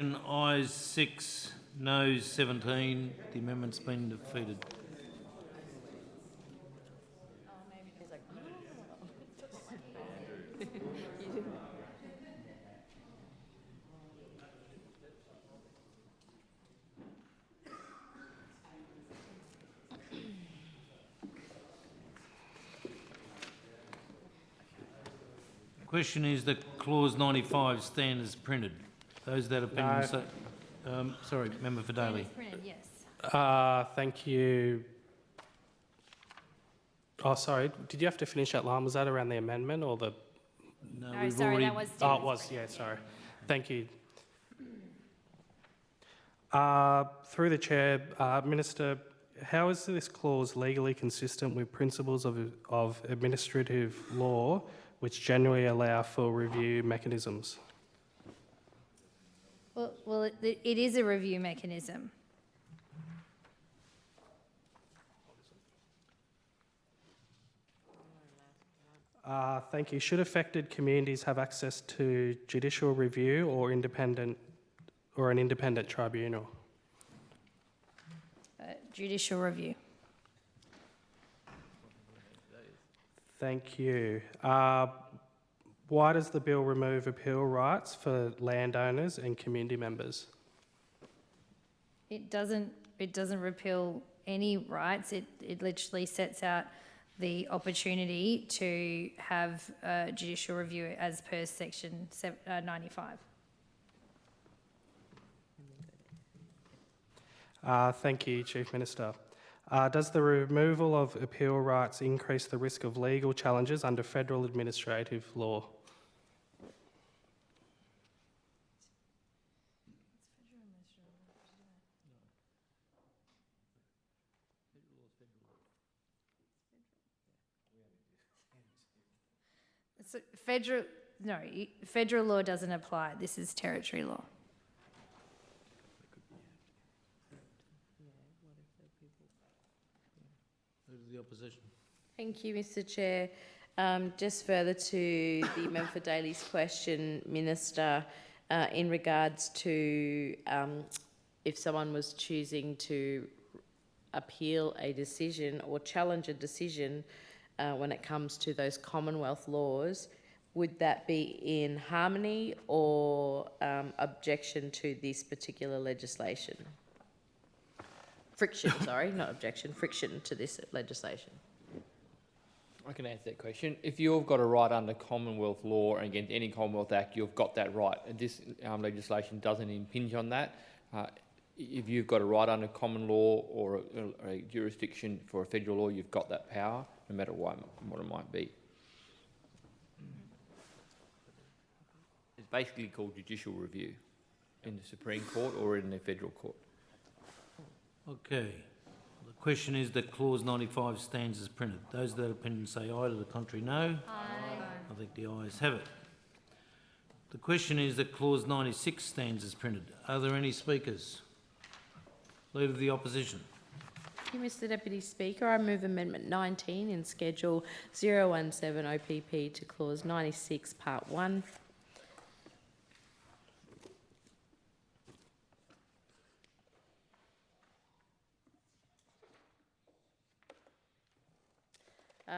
Ayes 6, noes 17. The amendment's been defeated. You didn't Question is that clause 95 stand as printed. Those that opinion say... sorry, Member for Daly. Printed, yes. Thank you. Oh, sorry. Did you have to finish that line? Was that around the amendment or the... No, No, we've sorry, already... that was... Oh, it was. Yeah, sorry. Thank you. Through the chair, Minister, how is this clause legally consistent with principles of administrative law which generally allow for review mechanisms? Well, it is a review mechanism. Thank you. Should affected communities have access to judicial review or an independent tribunal? Judicial review. Thank you. Why does the bill remove appeal rights for landowners and community members? It doesn't repeal any rights. It literally sets out the opportunity to have judicial review as per section 95. Thank you, Chief Minister. Does the removal of appeal rights increase the risk of legal challenges under federal administrative law? So federal law doesn't apply. This is territory law. The opposition. Thank you, Mr Chair. Just further to the member for Daly's question, Minister, in regards to if someone was choosing to appeal a decision or challenge a decision when it comes to those Commonwealth laws, would that be in harmony or objection to this particular legislation? Friction, sorry, not objection, friction to this legislation. I can answer that question. If you've got a right under Commonwealth law and against any Commonwealth Act, you've got that right. And this legislation doesn't impinge on that. If you've got a right under common law or a jurisdiction for a federal law, you've got that power, no matter what it might be. It's basically called judicial review in the Supreme Court or in the federal court. Okay. The question is that clause 95 stands as printed. Those that opinion say aye, to the contrary no. Aye. I think the ayes have it. The question is that clause 96 stands as printed. Are there any speakers? Leader of the opposition. Thank you, Mr Deputy Speaker. I move Amendment 19 in Schedule 017 OPP to clause 96 Part 1.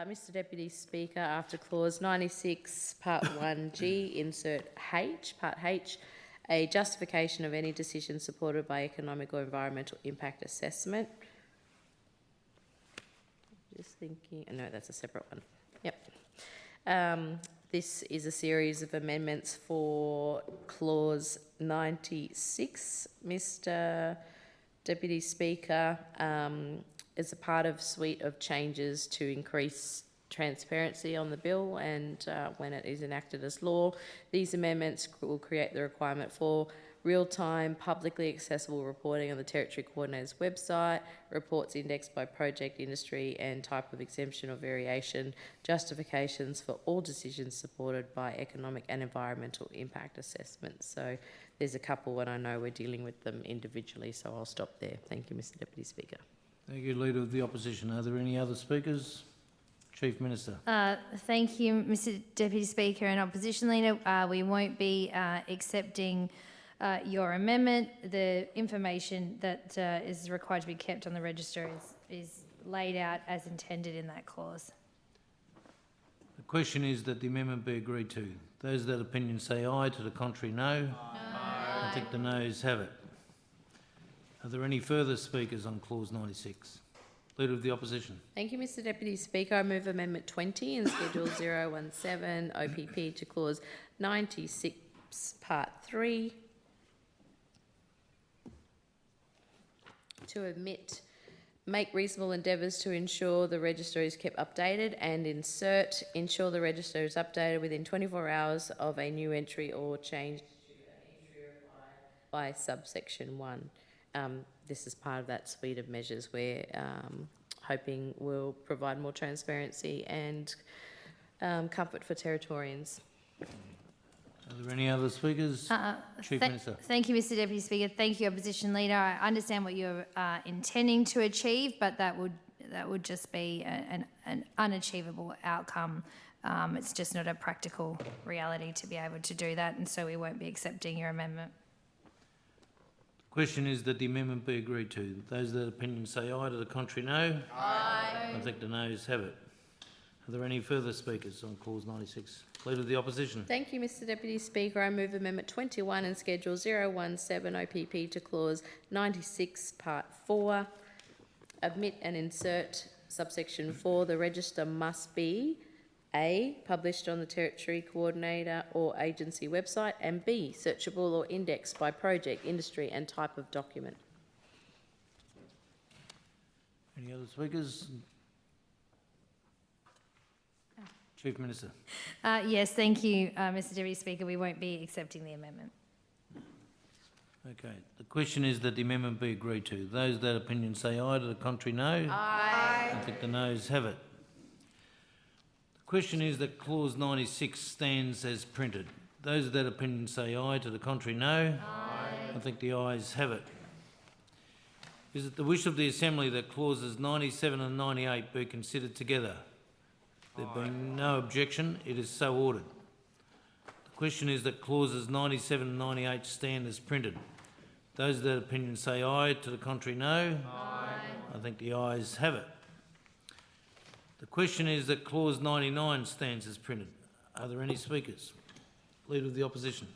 Mr Deputy Speaker, after clause 96 Part 1G, insert H, Part H, a justification of any decision supported by economic or environmental impact assessment. Just thinking, no, that's a separate one. Yep. This is a series of amendments for clause 96, Mr Deputy Speaker. As a part of suite of changes to increase transparency on the bill and when it is enacted as law. These amendments will create the requirement for real-time, publicly accessible reporting on the Territory Coordinator's website, reports indexed by project, industry and type of exemption or variation, justifications for all decisions supported by economic and environmental impact assessments. So there's a couple and I know we're dealing with them individually, so I'll stop there. Thank you, Mr Deputy Speaker. Thank you, Leader of the Opposition. Are there any other speakers? Chief Minister. Thank you, Mr Deputy Speaker and Opposition Leader. We won't be accepting your amendment. The information that is required to be kept on the register is laid out as intended in that clause. The question is that the amendment be agreed to. Those that opinion say aye, to the contrary no. Aye. I think the noes have it. Are there any further speakers on clause 96? Leader of the Opposition. Thank you, Mr Deputy Speaker. I move Amendment 20 in Schedule 017 OPP to Clause 96, Part 3, to omit make reasonable endeavours to ensure the register is kept updated, and insert ensure the register is updated within 24 hours of a new entry or change to an entry required by subsection 1. This is part of that suite of measures we're hoping will provide more transparency and comfort for Territorians. Are there any other speakers? Chief Minister. Thank you, Mr Deputy Speaker. Thank you, Opposition Leader. I understand what you're intending to achieve, but that would just be an unachievable outcome. It's just not a practical reality to be able to do that, and so we won't be accepting your amendment. The question is that the amendment be agreed to. Those that opinion say aye, to the contrary no. Aye. I think the noes have it. Are there any further speakers on Clause 96? Leader of the Opposition. Thank you, Mr Deputy Speaker. I move Amendment 21 in Schedule 017 OPP to Clause 96, Part 4. Omit and insert subsection 4. The register must be A, published on the Territory Coordinator or agency website, and B, searchable or indexed by project, industry and type of document. Any other speakers? Chief Minister. Yes, thank you, Mr Deputy Speaker. We won't be accepting the amendment. Okay. The question is that the amendment be agreed to. Those that opinion say aye, to the contrary no. Aye. I think the noes have it. The question is that Clause 96 stands as printed. Those that opinion say aye, to the contrary no. Aye. I think the ayes have it. Is it the wish of the Assembly that Clauses 97 and 98 be considered together? There being no objection, it is so ordered. The question is that Clauses 97 and 98 stand as printed. Those that opinion say aye, to the contrary no. Aye. I think the ayes have it. The question is that Clause 99 stands as printed. Are there any speakers? Leader of the Opposition.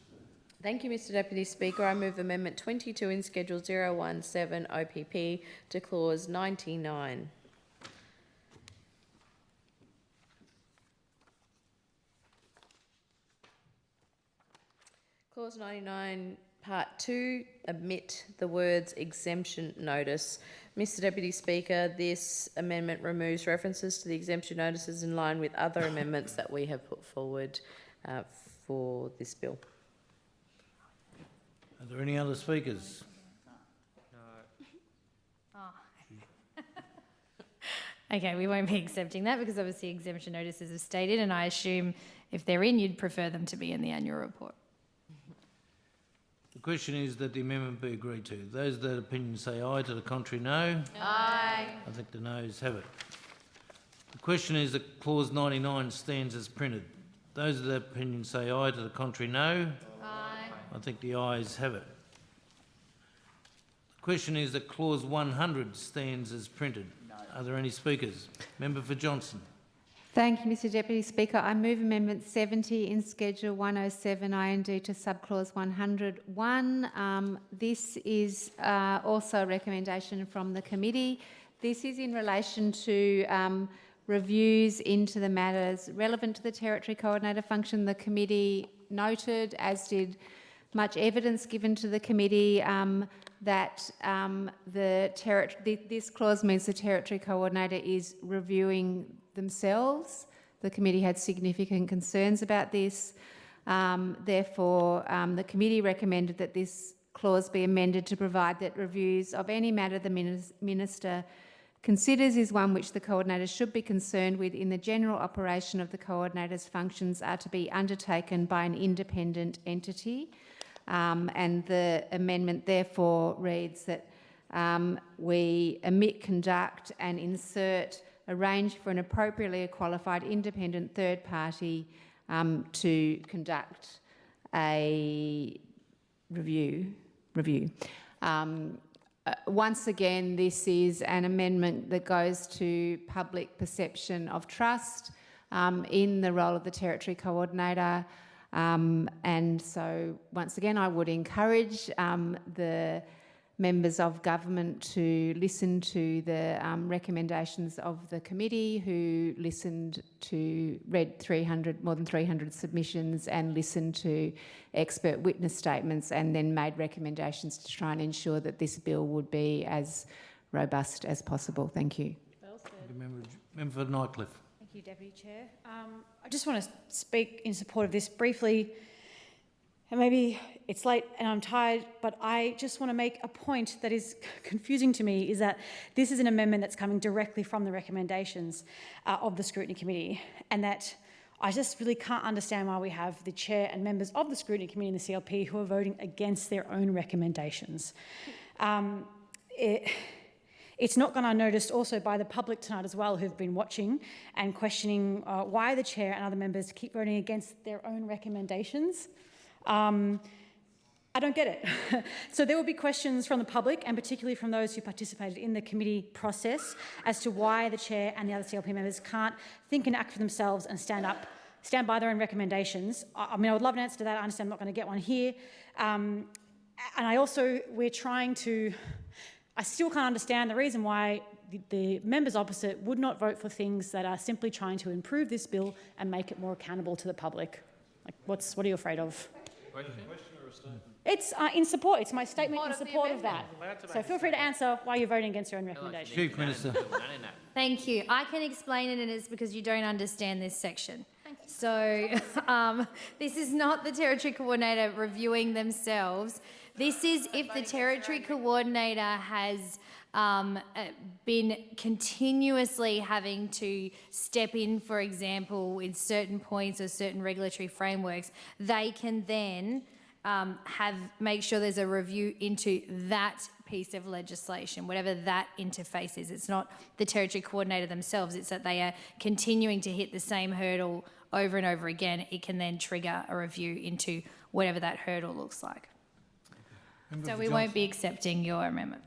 Thank you, Mr Deputy Speaker. I move Amendment 22 in Schedule 017 OPP to Clause 99. Clause 99, Part 2, omit the words exemption notice. Mr Deputy Speaker, this amendment removes references to the exemption notices in line with other amendments that we have put forward for this bill. Are there any other speakers? Okay, we won't be accepting that because obviously exemption notices are stated, and I assume if they're in, you'd prefer them to be in the annual report. The question is that the amendment be agreed to. Those that opinion say aye, to the contrary no. Aye. I think the noes have it. The question is that Clause 99 stands as printed. Those that opinion say aye, to the contrary no. Aye. I think the ayes have it. The question is that Clause 100 stands as printed. No. Are there any speakers? Member for Johnson. Thank you, Mr Deputy Speaker. I move Amendment 70 in Schedule 107 IND to Subclause 101. This is also a recommendation from the committee. This is in relation to reviews into the matters relevant to the Territory Coordinator function. The committee noted, as did much evidence given to the committee, that this clause means the Territory Coordinator is reviewing themselves. The committee had significant concerns about this. Therefore, the committee recommended that this clause be amended to provide that reviews of any matter the Minister considers is one which the Coordinator should be concerned with in the general operation of the Coordinator's functions are to be undertaken by an independent entity. And the amendment therefore reads that we omit conduct and insert arrange for an appropriately qualified independent third party to conduct a review. Once again, this is an amendment that goes to public perception of trust in the role of the Territory Coordinator. And so, once again, I would encourage the members of government to listen to the recommendations of the committee, who read more than 300 submissions and listened to expert witness statements, and then made recommendations to try and ensure that this bill would be as robust as possible. Thank you. Member for Nightcliff. Thank you, Deputy Chair. I just want to speak in support of this briefly. And maybe it's late and I'm tired, but I just want to make a point that is confusing to me, is that this is an amendment that's coming directly from the recommendations of the Scrutiny Committee, and that I just really can't understand why we have the Chair and members of the Scrutiny Committee and the CLP who are voting against their own recommendations. It's not gone unnoticed also by the public tonight as well, who've been watching and questioning why the Chair and other members keep voting against their own recommendations. I don't get it. So there will be questions from the public, and particularly from those who participated in the committee process, as to why the Chair and the other CLP members can't think and act for themselves and stand by their own recommendations. I mean, I would love an answer to that. I understand I'm not going to get one here. And I still can't understand the reason why the members opposite would not vote for things that are simply trying to improve this bill and make it more accountable to the public. Like, what are you afraid of? Question or a statement? It's in support. It's my statement in support of that. So feel free to answer why you're voting against your own recommendation. Chief Minister. Thank you. I can explain it, and it's because you don't understand this section. So this is not the Territory Coordinator reviewing themselves. This is if the Territory Coordinator has been continuously having to step in, for example, in certain points or certain regulatory frameworks, they can then make sure there's a review into that piece of legislation, whatever that interface is. It's not the Territory Coordinator themselves, it's that they are continuing to hit the same hurdle over and over again. It can then trigger a review into whatever that hurdle looks like. So we won't be accepting your amendment.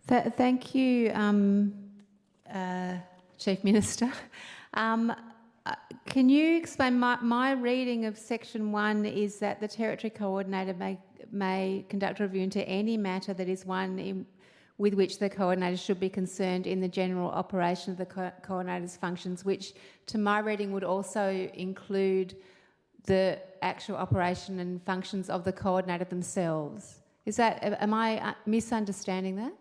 Thank you, Chief Minister. Can you explain, my reading of Section 1 is that the Territory Coordinator may conduct a review into any matter that is one with which the Coordinator should be concerned in the general operation of the Coordinator's functions, which to my reading would also include the actual operation and functions of the Coordinator themselves. Am I misunderstanding that?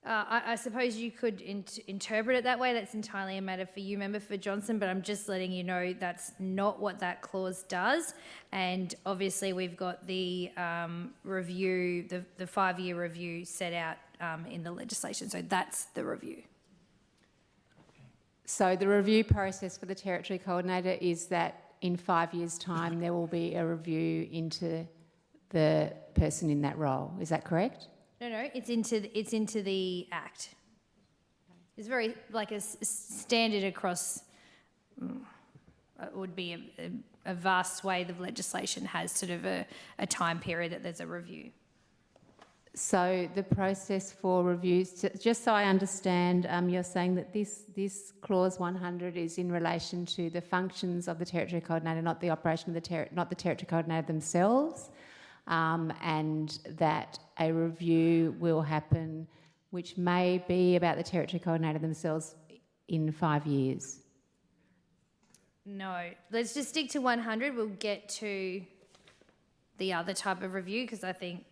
I suppose you could interpret it that way. That's entirely a matter for you, Member for Johnson, but I'm just letting you know that's not what that clause does. And obviously we've got the review, the 5-year review set out in the legislation. So that's the review. So the review process for the Territory Coordinator is that in 5 years' time there will be a review into the person in that role. Is that correct? No, it's into the Act. It's very like a standard across. It would be a vast swathe of legislation has sort of a time period that there's a review. So the process for reviews, just so I understand, you're saying that this clause 100 is in relation to the functions of the Territory Coordinator, not the operation of not the Territory Coordinator themselves. And that a review will happen which may be about the Territory Coordinator themselves in 5 years. No, let's just stick to 100. We'll get to the other type of review because I think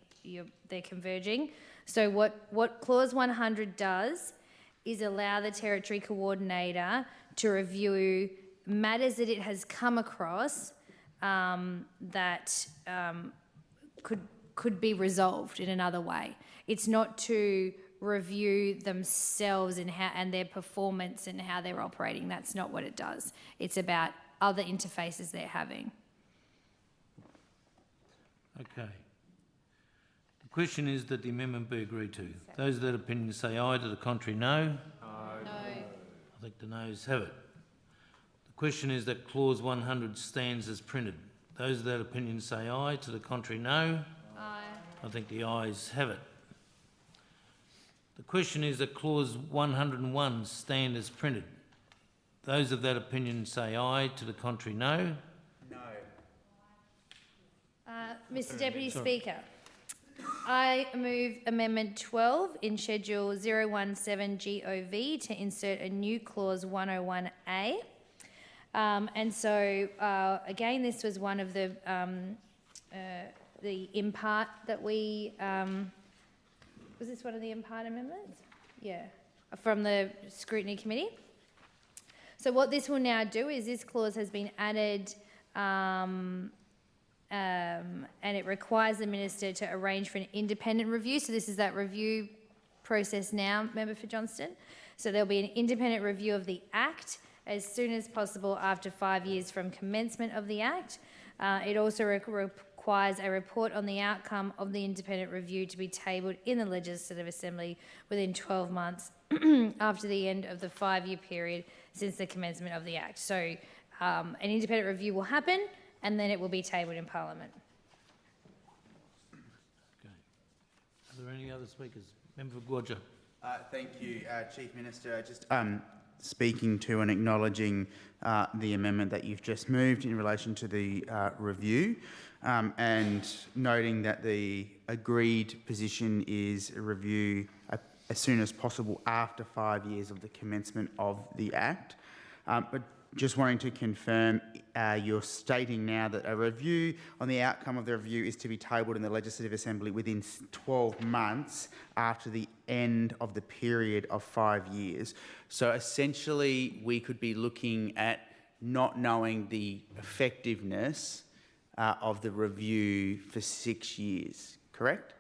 they're converging. So what clause 100 does is allow the Territory Coordinator to review matters that it has come across that could be resolved in another way. It's not to review themselves and their performance and how they're operating. That's not what it does. It's about other interfaces they're having. Okay. The question is that the amendment be agreed to. Those of that opinion say aye, to the contrary no. No. I think the noes have it. The question is that clause 100 stands as printed. Those of that opinion say aye, to the contrary no. Aye. I think the ayes have it. The question is that clause 101 stand as printed. Those of that opinion say aye, to the contrary no. No. Mr Deputy Speaker, I move Amendment 12 in Schedule 017 GOV to insert a new clause 101A. Again, this was one of the impart that we... was this one of the impart amendments? Yeah, from the Scrutiny Committee. So what this will now do is this clause has been added and it requires the Minister to arrange for an independent review. So this is that review process now, Member for Johnston. So there'll be an independent review of the Act as soon as possible after 5 years from commencement of the Act. It also requires a report on the outcome of the independent review to be tabled in the Legislative Assembly within 12 months after the end of the 5-year period since the commencement of the Act. So an independent review will happen and then it will be tabled in Parliament. Okay. Are there any other speakers? Member for Gorja. Thank you, Chief Minister. Just speaking to and acknowledging the amendment that you've just moved in relation to the review and noting that the agreed position is a review as soon as possible after 5 years of the commencement of the Act. But just wanting to confirm, you're stating now that a review on the outcome of the review is to be tabled in the Legislative Assembly within 12 months after the end of the period of 5 years. So essentially, we could be looking at not knowing the effectiveness of the review for 6 years, correct?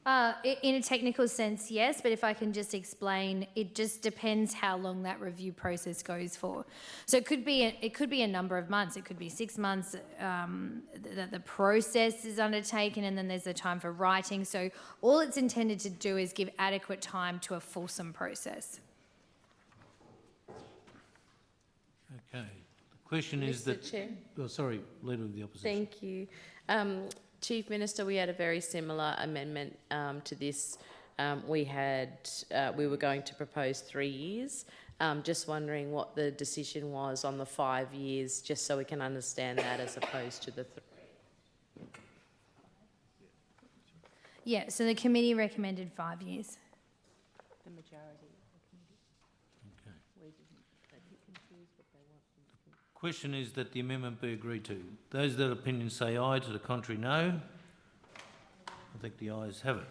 In a technical sense, yes, but if I can just explain, it just depends how long that review process goes for. So it could be a number of months. It could be 6 months that the process is undertaken, and then there's the time for writing. So all it's intended to do is give adequate time to a fulsome process. Okay. The question is that... Chair. Oh, sorry, Leader of the Opposition. Thank you. Chief Minister, we had a very similar amendment to this. We were going to propose 3 years. Just wondering what the decision was on the 5 years, just so we can understand that as opposed to the 3. Yeah, so the committee recommended 5 years. The majority of the committee. Okay. We didn't. They confused what they want. Question is that the amendment be agreed to. Those that opinion say aye, to the contrary no. I think the ayes have it.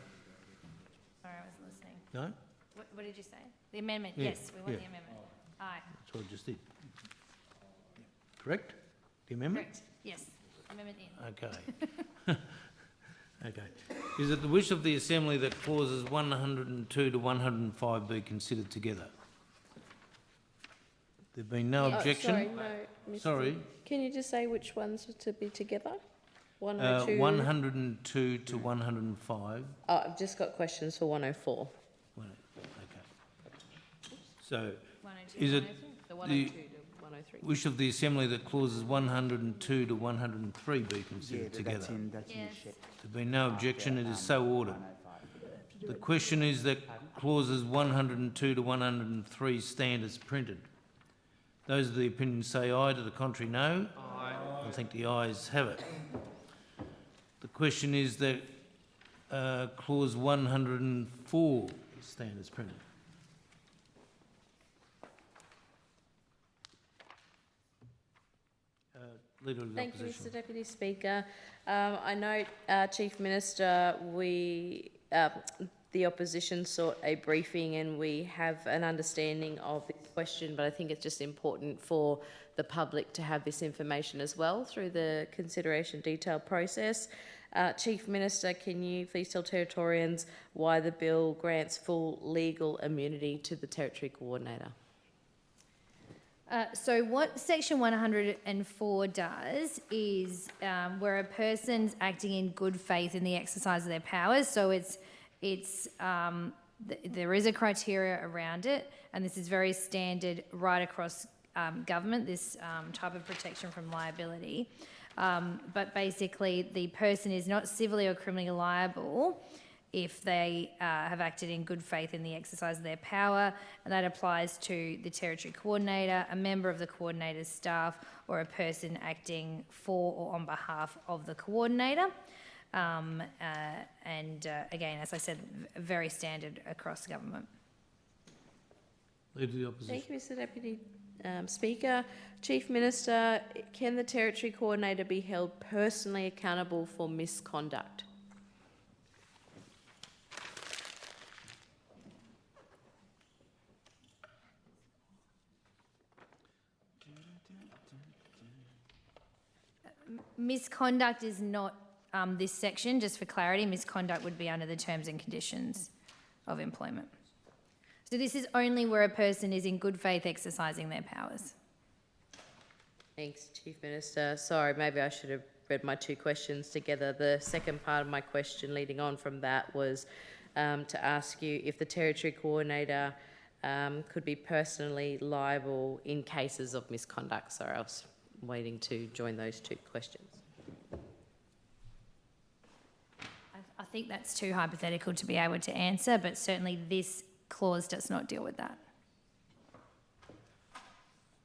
Sorry, I wasn't listening. No? What did you say? The amendment? Yeah, Yes, we want the amendment. Aye. That's what I just did. Correct? The amendment? Correct. Yes. Amendment in. Okay. Okay. Is it the wish of the Assembly that clauses 102 to 105 be considered together? There being no objection. Sorry, no. Mr. Sorry. Can you just say which ones are to be together? 102. 102 to 105. Oh, I've just got questions for 104. Okay. So, 102, is it 102 Oh, to 103. wish of the Assembly that clauses 102 to 103 be considered together? That's in the schedule. There being no objection, it is so ordered. The question is that clauses 102 to 103 stand as printed. Those of the opinion say aye, to the contrary no. Aye. I think the ayes have it. The question is that clause 104 stand as printed. Leader of the Thank you, Opposition. Mr Deputy Speaker. I note, Chief Minister, the opposition sought a briefing and we have an understanding of this question, but I think it's just important for the public to have this information as well through the consideration detail process. Chief Minister, can you please tell Territorians why the bill grants full legal immunity to the Territory Coordinator? So what Section 104 does is where a person's acting in good faith in the exercise of their powers, so there is a criteria around it, and this is very standard right across government, this type of protection from liability. But basically, the person is not civilly or criminally liable if they have acted in good faith in the exercise of their power, and that applies to the Territory Coordinator, a member of the Coordinator's staff, or a person acting for or on behalf of the Coordinator. Again, as I said, very standard across government. Leader of the Opposition. Thank you, Mr Deputy Speaker. Chief Minister, can the Territory Coordinator be held personally accountable for misconduct? Misconduct is not this section, just for clarity. Misconduct would be under the terms and conditions of employment. So this is only where a person is in good faith exercising their powers. Thanks, Chief Minister. Sorry, maybe I should have read my two questions together. The second part of my question leading on from that was to ask you if the Territory Coordinator could be personally liable in cases of misconduct. Sorry, I was waiting to join those two questions. I think that's too hypothetical to be able to answer, but certainly this clause does not deal with that.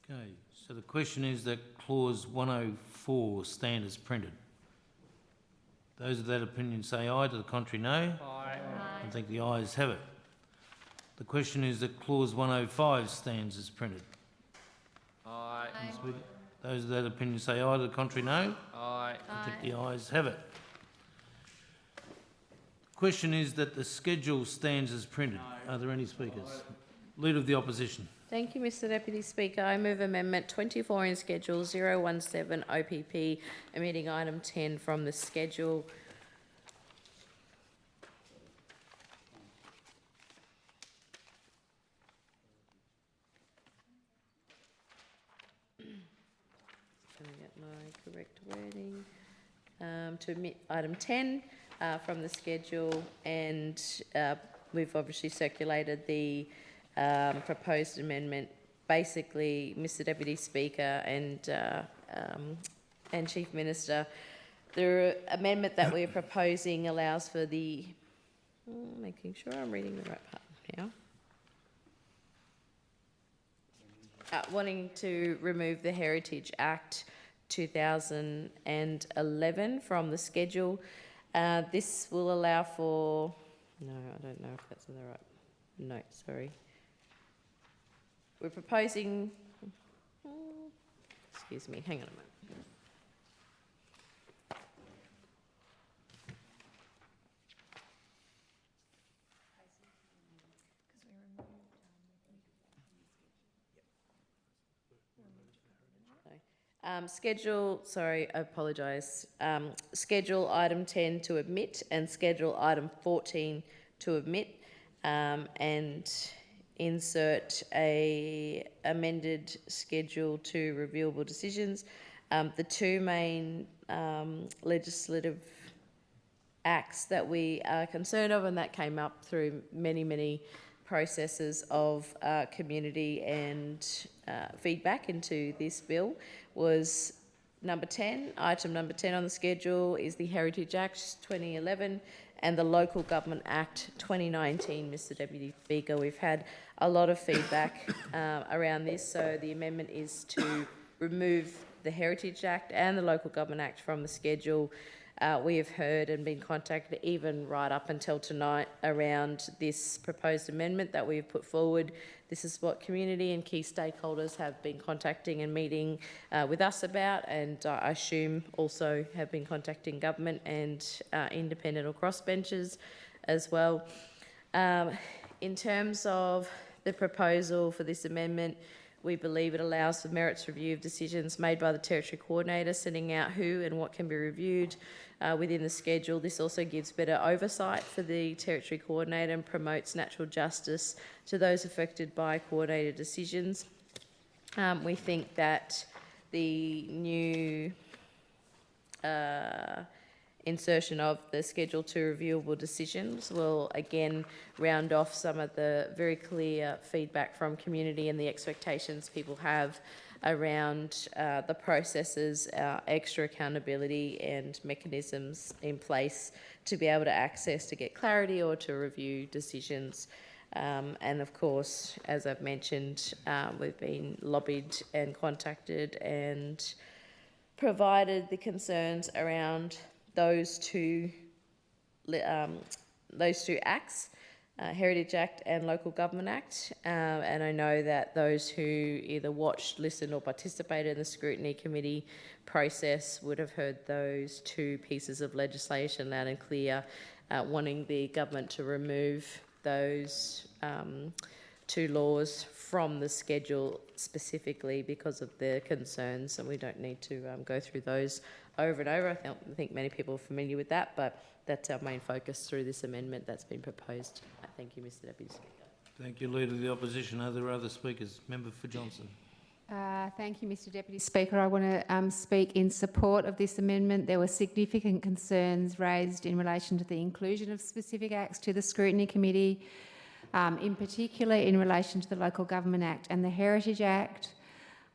Okay, so the question is that clause 104 stand as printed. Those of that opinion say aye, to the contrary no. Aye. I think the ayes have it. The question is that clause 105 stands as printed. Aye. Those of that opinion say aye, to the contrary no. Aye. I think the ayes have it. The question is that the schedule stands as printed. Are there any speakers? Leader of the Opposition. Thank you, Mr Deputy Speaker. I move Amendment 24 in Schedule 017 OPP, omitting item 10 from the schedule. Can I get my correct wording? To omit item 10 from the schedule, and we've obviously circulated the proposed amendment. Basically, Mr Deputy Speaker and Chief Minister, the amendment that we're proposing allows for the, making sure I'm reading the right part now. Wanting to remove the Heritage Act 2011 from the schedule. This will allow for, no, I don't know if that's in the right note, sorry. We're proposing, excuse me, hang on a moment. I apologise. Schedule item 10 to omit and schedule item 14 to omit, and insert a amended schedule to reviewable decisions. The two main legislative acts that we are concerned of, and that came up through many processes of community and feedback into this bill, was item number 10 on the schedule is the Heritage Act 2011 and the Local Government Act 2019, Mr Deputy Speaker. We've had a lot of feedback around this, so the amendment is to remove the Heritage Act and the Local Government Act from the schedule. We have heard and been contacted even right up until tonight around this proposed amendment that we've put forward. This is what community and key stakeholders have been contacting and meeting with us about, and I assume also have been contacting government and independent or crossbenchers as well. In terms of the proposal for this amendment, we believe it allows for merits review of decisions made by the Territory Coordinator, setting out who and what can be reviewed within the schedule. This also gives better oversight for the Territory Coordinator and promotes natural justice to those affected by coordinated decisions. We think that the new insertion of the Schedule 2 reviewable decisions will again round off some of the very clear feedback from community and the expectations people have around the processes, extra accountability and mechanisms in place to be able to access, to get clarity or to review decisions. And of course, as I've mentioned, we've been lobbied and contacted and provided the concerns around those two acts, Heritage Act and Local Government Act, and I know that those who either watched, listened or participated in the scrutiny committee process would have heard those two pieces of legislation loud and clear, wanting the government to remove those two laws from the schedule specifically because of their concerns, and we don't need to go through those over and over. I think many people are familiar with that, but that's our main focus through this amendment that's been proposed. Thank you, Mr Deputy Speaker. Thank you, Leader of the Opposition. Are there other speakers? Member for Johnson. Thank you, Mr Deputy Speaker. I want to speak in support of this amendment. There were significant concerns raised in relation to the inclusion of specific acts to the Scrutiny Committee, in particular in relation to the Local Government Act and the Heritage Act.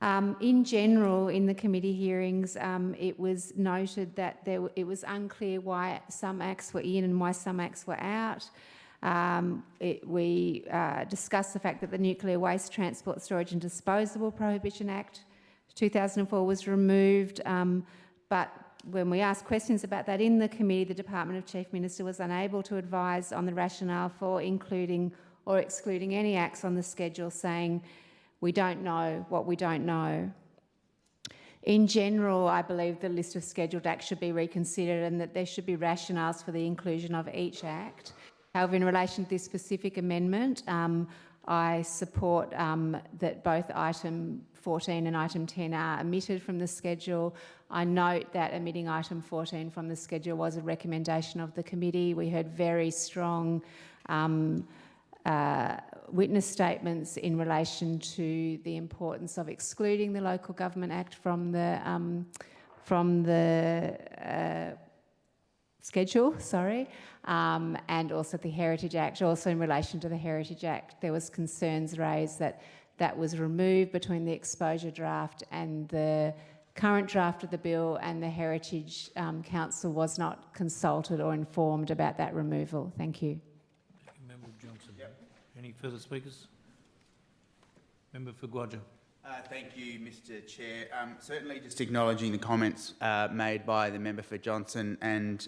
In general, in the committee hearings, it was noted that it was unclear why some acts were in and why some acts were out. We discussed the fact that the Nuclear Waste Transport, Storage and Disposal Prohibition Act 2004 was removed, but when we asked questions about that in the committee, the Department of Chief Minister was unable to advise on the rationale for including or excluding any acts on the schedule, saying we don't know what we don't know. In general, I believe the list of scheduled acts should be reconsidered and that there should be rationales for the inclusion of each act. However, in relation to this specific amendment, I support that both item 14 and item 10 are omitted from the schedule. I note that omitting item 14 from the schedule was a recommendation of the committee. We heard very strong witness statements in relation to the importance of excluding the Local Government Act from the schedule, and also the Heritage Act. Also in relation to the Heritage Act, there was concerns raised that that was removed between the exposure draft and the current draft of the bill, and the Heritage Council was not consulted or informed about that removal. Thank you. Thank you, Member Johnson. Yep. Any further speakers? Member for Guadja. Thank you, Mr Chair. Certainly just acknowledging the comments made by the member for Johnson and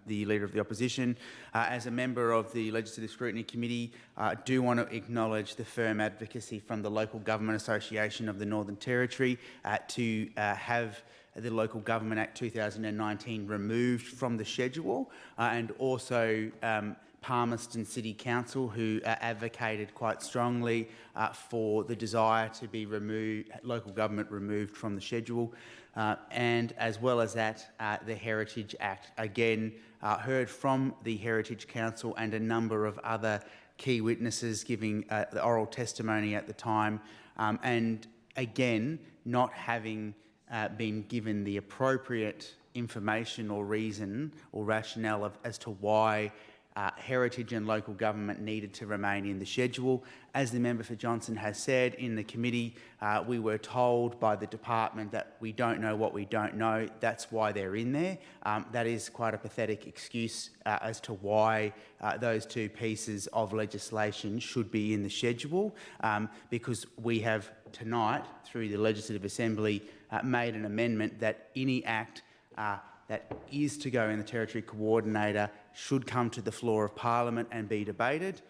the Leader of the Opposition. As a member of the Legislative Scrutiny Committee, I do want to acknowledge the firm advocacy from the Local Government Association of the Northern Territory to have the Local Government Act 2019 removed from the schedule, and also Palmerston City Council, who advocated quite strongly for the desire to be local government removed from the schedule, and as well as that, the Heritage Act. Again, heard from the Heritage Council and a number of other key witnesses giving the oral testimony at the time, and again, not having been given the appropriate information or reason or rationale as to why heritage and local government needed to remain in the schedule. As the member for Johnson has said in the committee, we were told by the department that we don't know what we don't know. That's why they're in there. That is quite a pathetic excuse as to why those two pieces of legislation should be in the schedule, because we have tonight, through the Legislative Assembly, made an amendment that any act that is to go in the Territory Coordinator should come to the floor of Parliament and be debated.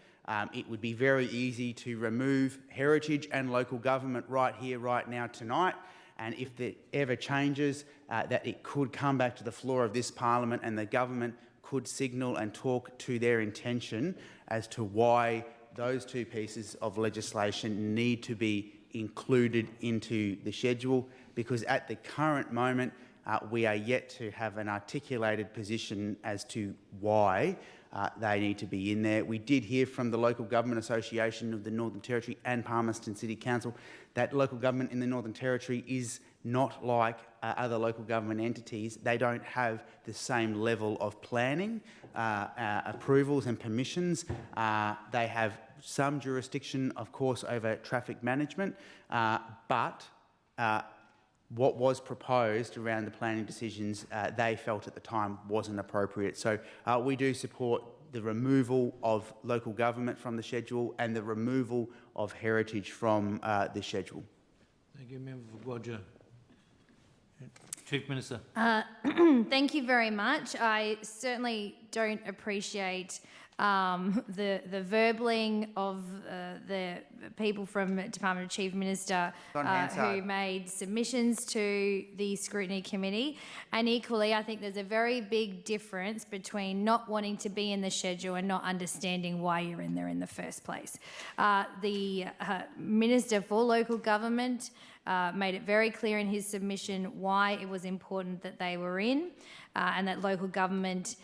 It would be very easy to remove heritage and local government right here, right now, tonight, and if it ever changes, that it could come back to the floor of this Parliament and the government could signal and talk to their intention as to why those two pieces of legislation need to be included into the schedule, because at the current moment, we are yet to have an articulated position as to why they need to be in there. We did hear from the Local Government Association of the Northern Territory and Palmerston City Council that local government in the Northern Territory is not like other local government entities. They don't have the same level of planning, approvals and permissions. They have some jurisdiction, of course, over traffic management, but what was proposed around the planning decisions, they felt at the time wasn't appropriate. So we do support the removal of local government from the schedule and the removal of heritage from the schedule. Thank you, Member for Guadja. Chief Minister. Thank you very much. I certainly don't appreciate the verbling of the people from Department of Chief Minister who made submissions to the Scrutiny Committee. And equally, I think there's a very big difference between not wanting to be in the schedule and not understanding why you're in there in the first place. The Minister for Local Government made it very clear in his submission why it was important that they were in, and that local government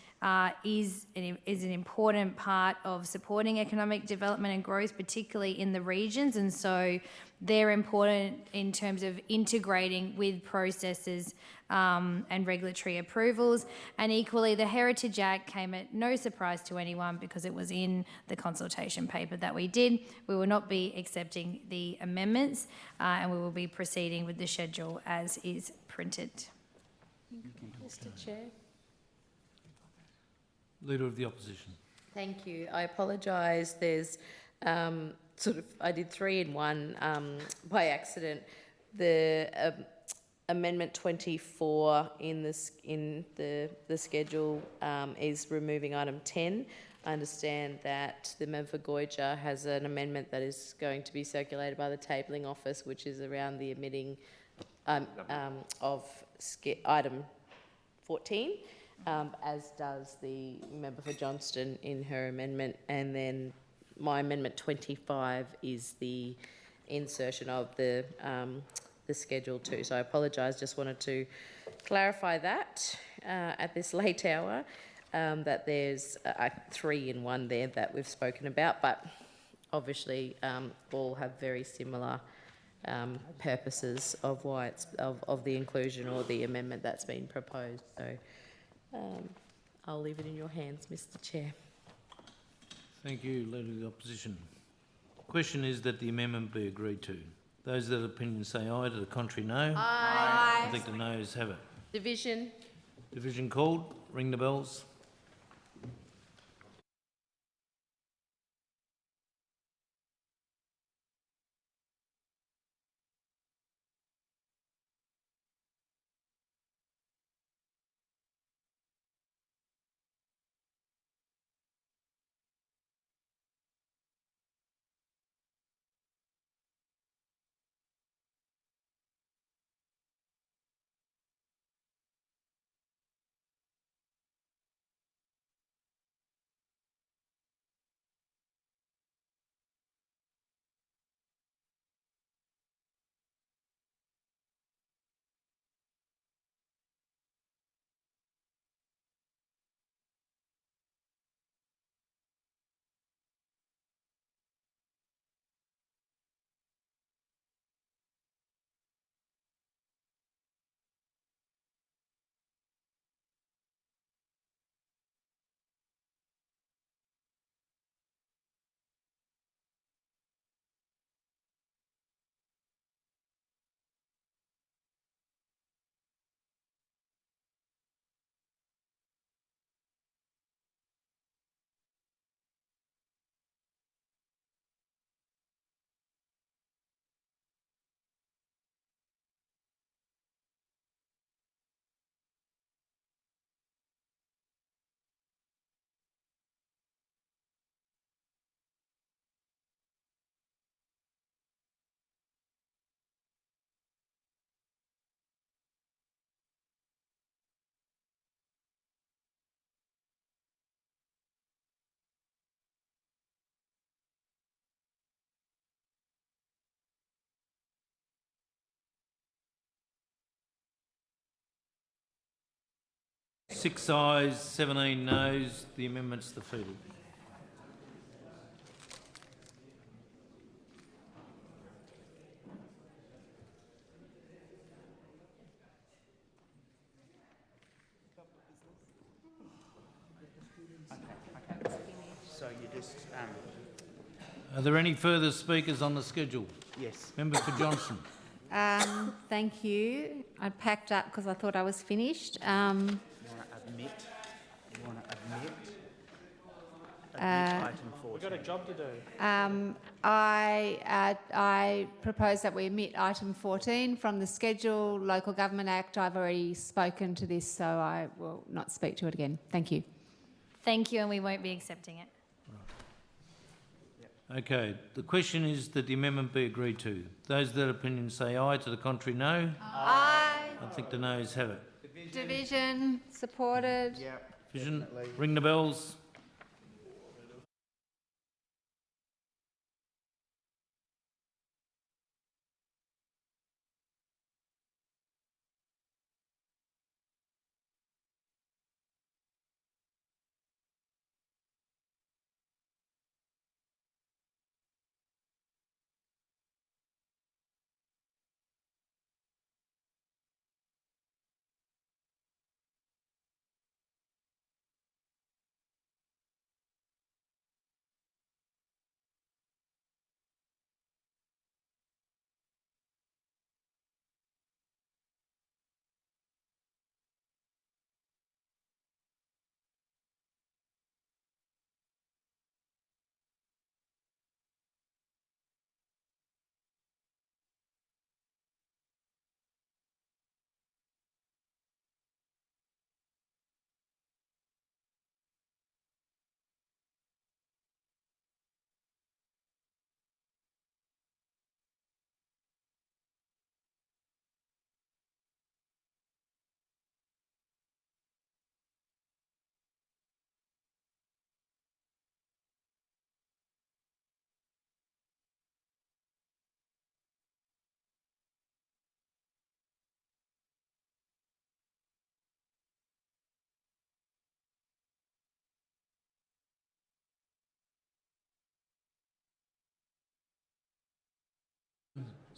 is an important part of supporting economic development and growth, particularly in the regions, and so they're important in terms of integrating with processes and regulatory approvals. And equally, the Heritage Act came at no surprise to anyone because it was in the consultation paper that we did. We will not be accepting the amendments and we will be proceeding with the schedule as is printed. Mr. Chair. Leader of the Opposition. Thank you. I apologise. There's I did 3 in 1 by accident. The Amendment 24 in the schedule is removing item 10. I understand that the member for Goyja has an amendment that is going to be circulated by the tabling office, which is around the omitting of item 14. As does the member for Johnston in her amendment, and then my amendment 25 is the insertion of the schedule too. So I apologise. Just wanted to clarify that at this late hour, that there's 3 in 1 there that we've spoken about, but obviously all have very similar purposes of why it's of the inclusion or the amendment that's been proposed. So. I'll leave it in your hands, Mr. Chair. Thank you, Leader of the Opposition. Question is that the amendment be agreed to. Those that opinion say aye, to the contrary no. Aye. I think the noes have it. Division. Division called. Ring the bells. Six ayes, 17 noes. The amendment's defeated. So you just... Are there any further speakers on the schedule? yes. Member for Johnson. Thank you. I packed up because I thought I was finished. You want to admit Item 14. We've got a job to do. I propose that we omit item 14 from the schedule, Local Government Act. I've already spoken to this, so I will not speak to it again. Thank you. Thank you, and we won't be accepting it. Okay, the question is that the amendment be agreed to. Those that opinion say aye, to the contrary no. Aye. I think the noes have it. Division, supported. Vision, ring the bells.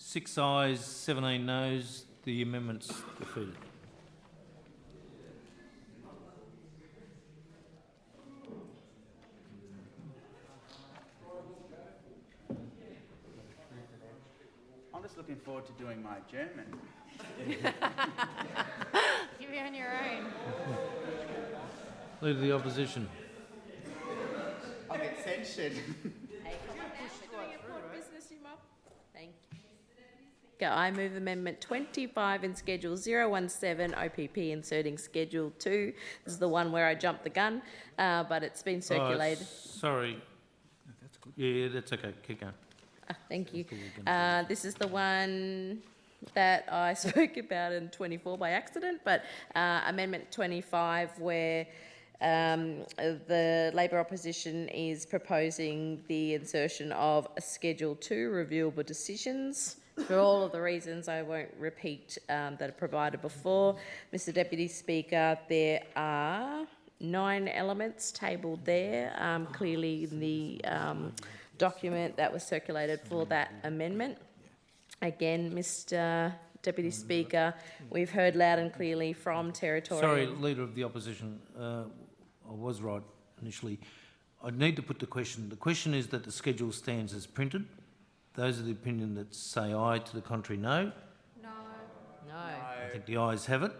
Six ayes, 17 noes. The amendment's defeated. I'm just looking forward to doing my German. You're on your own. Leader of the Opposition. I'll get censured. Thank you. I move Amendment 25 in Schedule 017 OPP inserting Schedule 2. This is the one where I jumped the gun, but it's been circulated. Sorry. Yeah, that's okay. Keep going. Thank you. This is the one that I spoke about in 24 by accident, but Amendment 25 where the Labor opposition is proposing the insertion of a Schedule 2 reviewable decisions. For all of the reasons I won't repeat that are provided before. Mr Deputy Speaker, there are 9 elements tabled there, clearly in the document that was circulated for that amendment. Again, Mr Deputy Speaker, we've heard loud and clearly from Territorial... Sorry, Leader of the Opposition, I was right initially. I need to put the question. The question is that the schedule stands as printed. Those are the opinion that say aye, to the contrary no. No. I think the ayes have it.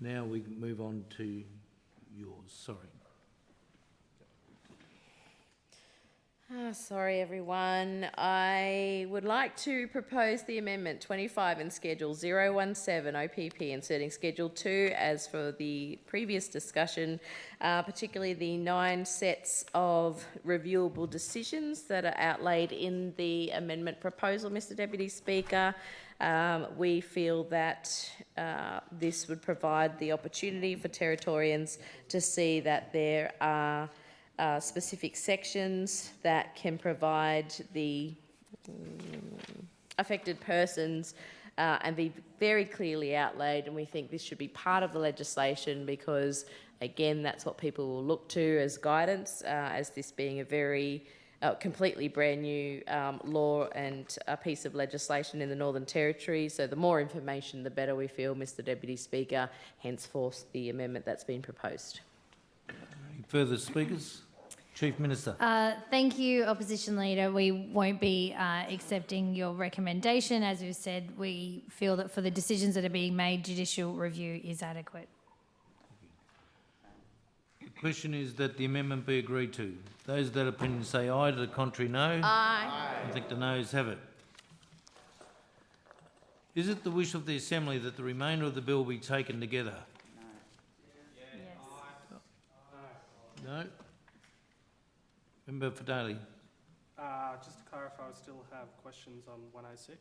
Now we can move on to yours. Sorry. Sorry, everyone. I would like to propose the Amendment 25 in Schedule 017 OPP, inserting Schedule 2 as for the previous discussion, particularly the 9 sets of reviewable decisions that are outlaid in the amendment proposal, Mr Deputy Speaker. We feel that this would provide the opportunity for Territorians to see that there are specific sections that can provide the affected persons and be very clearly outlaid, and we think this should be part of the legislation because, again, that's what people will look to as guidance, as this being a very completely brand new law and a piece of legislation in the Northern Territory. So the more information, the better we feel, Mr Deputy Speaker, henceforth the amendment that's been proposed. Any further speakers? Chief Minister. Thank you, Opposition Leader. We won't be accepting your recommendation. As we've said, we feel that for the decisions that are being made, judicial review is adequate. The Question is that the amendment be agreed to. Those that opinion say aye, to the contrary no. Aye. I think the noes have it. Is it the wish of the Assembly that the remainder of the bill be taken together? No? Member Fidaley. Just to clarify, I still have questions on 106.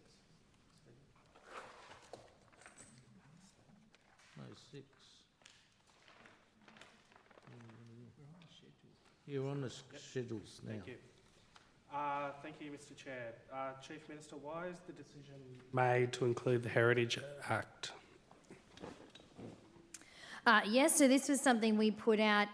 No, 6. You're on the schedules now. Thank you. Thank you, Mr. Chair. Chief Minister, why is the decision made to include the Heritage Act? Yes, so this was something we put out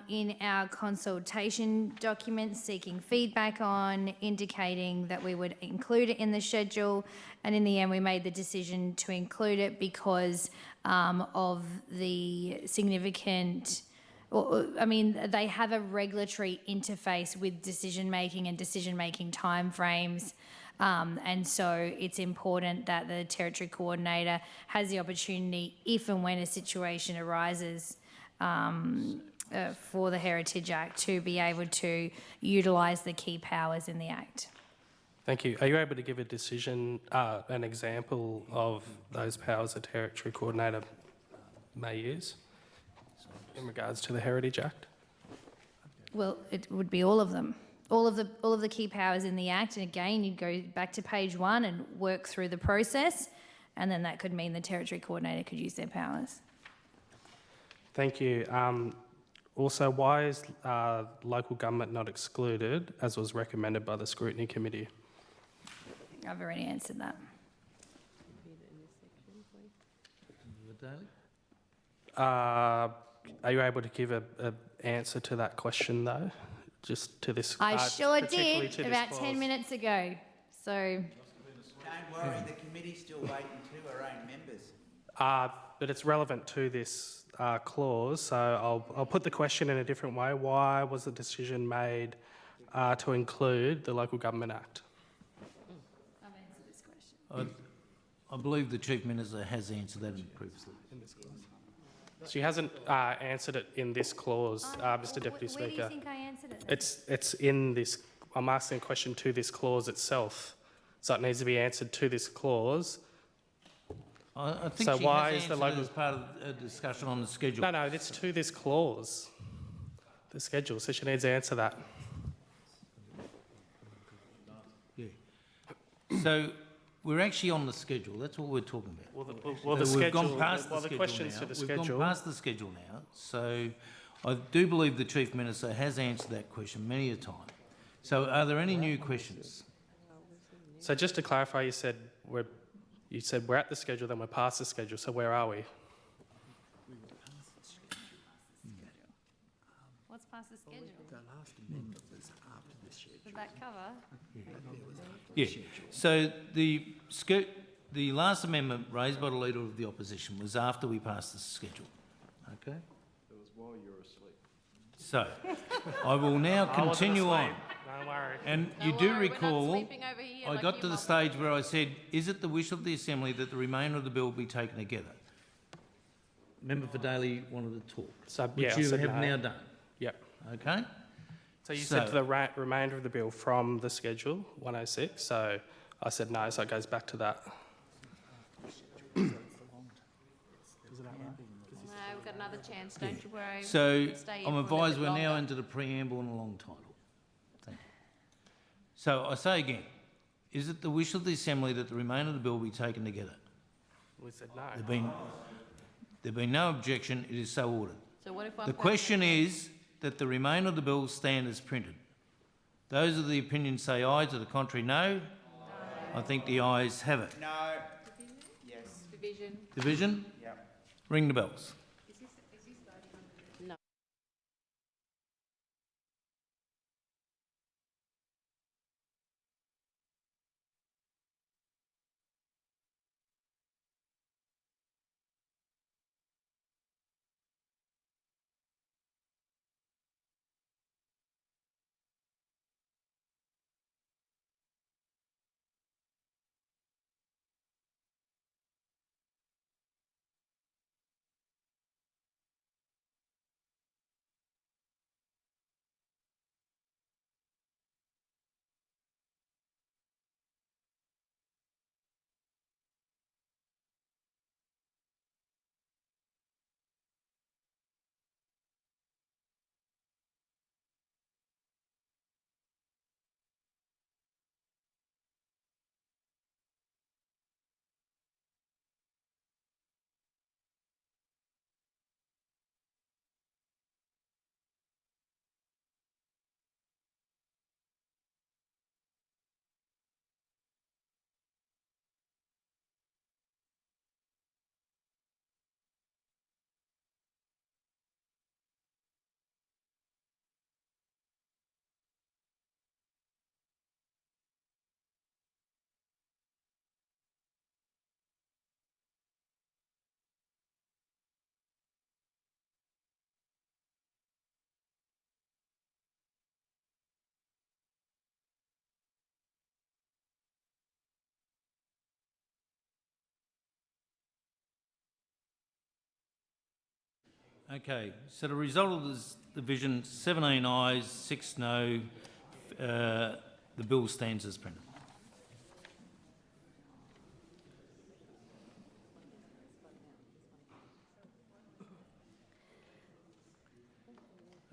in our consultation document, seeking feedback on, indicating that we would include it in the schedule, and in the end we made the decision to include it because of the significant, they have a regulatory interface with decision-making and decision-making timeframes. And so it's important that the Territory Coordinator has the opportunity, if and when a situation arises for the Heritage Act, to be able to utilise the key powers in the Act. Thank you. Are you able to give a decision, an example of those powers a Territory Coordinator may use in regards to the Heritage Act? Well, it would be all of them. All of the key powers in the Act, and again, you'd go back to page 1 and work through the process, and then that could mean the Territory Coordinator could use their powers. Thank you. Also, why is local government not excluded, as was recommended by the Scrutiny Committee? I've already answered that. Are you able to give an answer to that question, though? Just to this. I sure particularly did to this about clause. 10 minutes ago. So, Don't worry, the committee's still waiting too, our own members. But it's relevant to this clause, so I'll put the question in a different way. Why was the decision made to include the Local Government Act? I've answered this question. I believe the Chief Minister has answered that previously. She hasn't answered it in this clause, Mr. Deputy Speaker. Where do you think I answered it? It's in this. I'm asking a question to this clause itself, so it needs to be answered to this clause. I think So she why has is the answered local- it as part of a discussion on the schedule. No, it's to this clause, the schedule. So she needs to answer that. Yeah. So we're actually on the schedule. That's what we're talking about. Well, the We've schedule. gone past well, the the schedule questions now. to the We've schedule. gone past the schedule now. So I do believe the Chief Minister has answered that question many a time. So are there any new questions? So just to clarify, you said we're at the schedule, then we're past the schedule. So where are we? What's past the schedule? The last amendment was after the schedule. Did that cover? Yeah. So the last amendment raised by the Leader of the Opposition was after we passed the schedule. Okay? It was while you were asleep. So I will now continue on. Don't worry. And you Don't do worry, we're not recall, sleeping over here I like got you to the mob. stage where I said, is it the wish of the Assembly that the remainder of the bill be taken together? Member for Daly wanted to talk, So which yeah, I you said have no. now done. Yep. Okay? So you said the remainder of the bill from the schedule, 106. So I said no, so it goes back to that. No, we've got another chance, don't you worry. So You can stay here I'm for a little advised bit we're now longer. into the preamble and a long title. Thank you. So I say again, is it the wish of the Assembly that the remainder of the bill be taken together? We said no. There been no objection, it is so ordered. So what if one The person question objects? is that the remainder of the bill stand as printed. Those of the opinion say aye, to the contrary no. I think the ayes have it. No. Yes. Division? Yep. Ring the bells. Okay, so the result of this division, 17 ayes, 6 no. The bill stands as printed.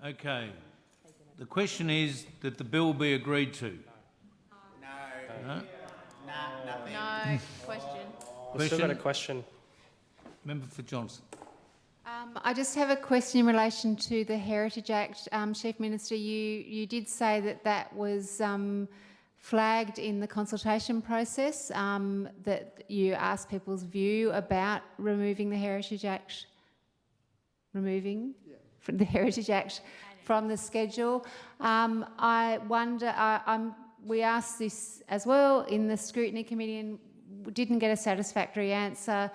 Okay. The question is that the bill be agreed to. No? Nothing. No, question. We've still got a question. Member for Johnson. I just have a question in relation to the Heritage Act. Chief Minister, you did say that that was flagged in the consultation process, that you asked people's view about removing the Heritage Act, from the Heritage Act from the schedule. I wonder, we asked this as well in the Scrutiny Committee and didn't get a satisfactory answer.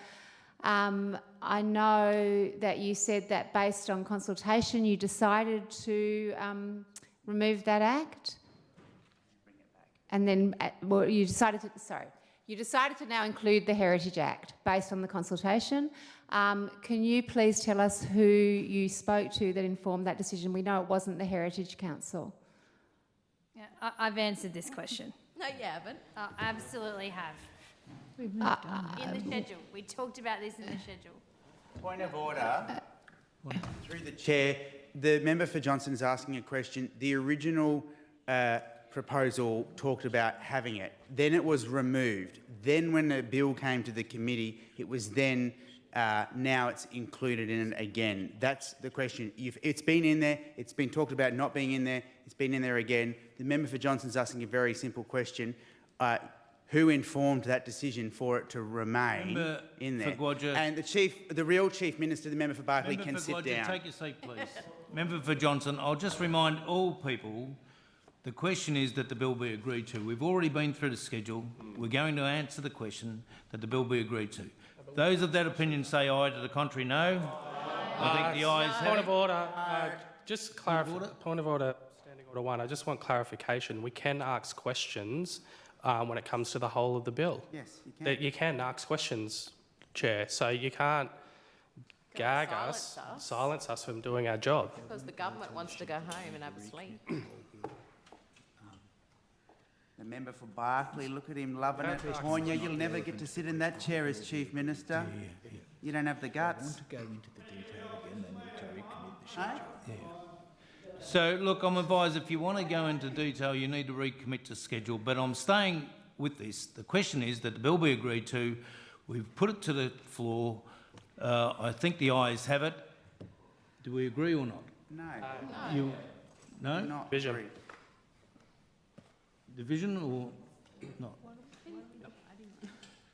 I know that you said that based on consultation you decided to remove that act, and then you decided to now include the Heritage Act based on the consultation. Can you please tell us who you spoke to that informed that decision? We know it wasn't the Heritage Council. Yeah, I've answered this question. No, you haven't. I absolutely have. We've moved on. In the schedule. We talked about this in the schedule. Point of order. Through the chair, the member for Johnson is asking a question. The original proposal talked about having it. Then it was removed. Then when the bill came to the committee, it was then, now it's included in it again. That's the question. It's been in there. It's been talked about not being in there. It's been in there again. The member for Johnson is asking a very simple question. Who informed that decision for it to remain in there? And the real Chief Minister, the member for Berkeley, can sit down. Take your seat, please. Member for Johnson, I'll just remind all people, the question is that the bill be agreed to. We've already been through the schedule. We're going to answer the question that the bill be agreed to. Those of that opinion say aye, to the contrary no. I think the ayes have Point it. of order. Just clarify. Point of order. Standing order 1. I just want clarification. We can ask questions when it comes to the whole of the bill. Yes, you can. That you can ask questions, Chair. So you can't gag us, silence us from doing our job. Because the government wants to go home and have a sleep. The member for Berkeley, look at him loving it. Tonya, you'll never get to sit in that chair as Chief Minister. You don't have the guts. To go into the detail again, they need to recommit the schedule. So, look, I'm advised if you want to go into detail, you need to recommit to schedule, but I'm staying with this. The question is that the bill be agreed to. We've put it to the floor. I think the ayes have it. Do we agree or not? No. No? Not Vision. agree. Division or not?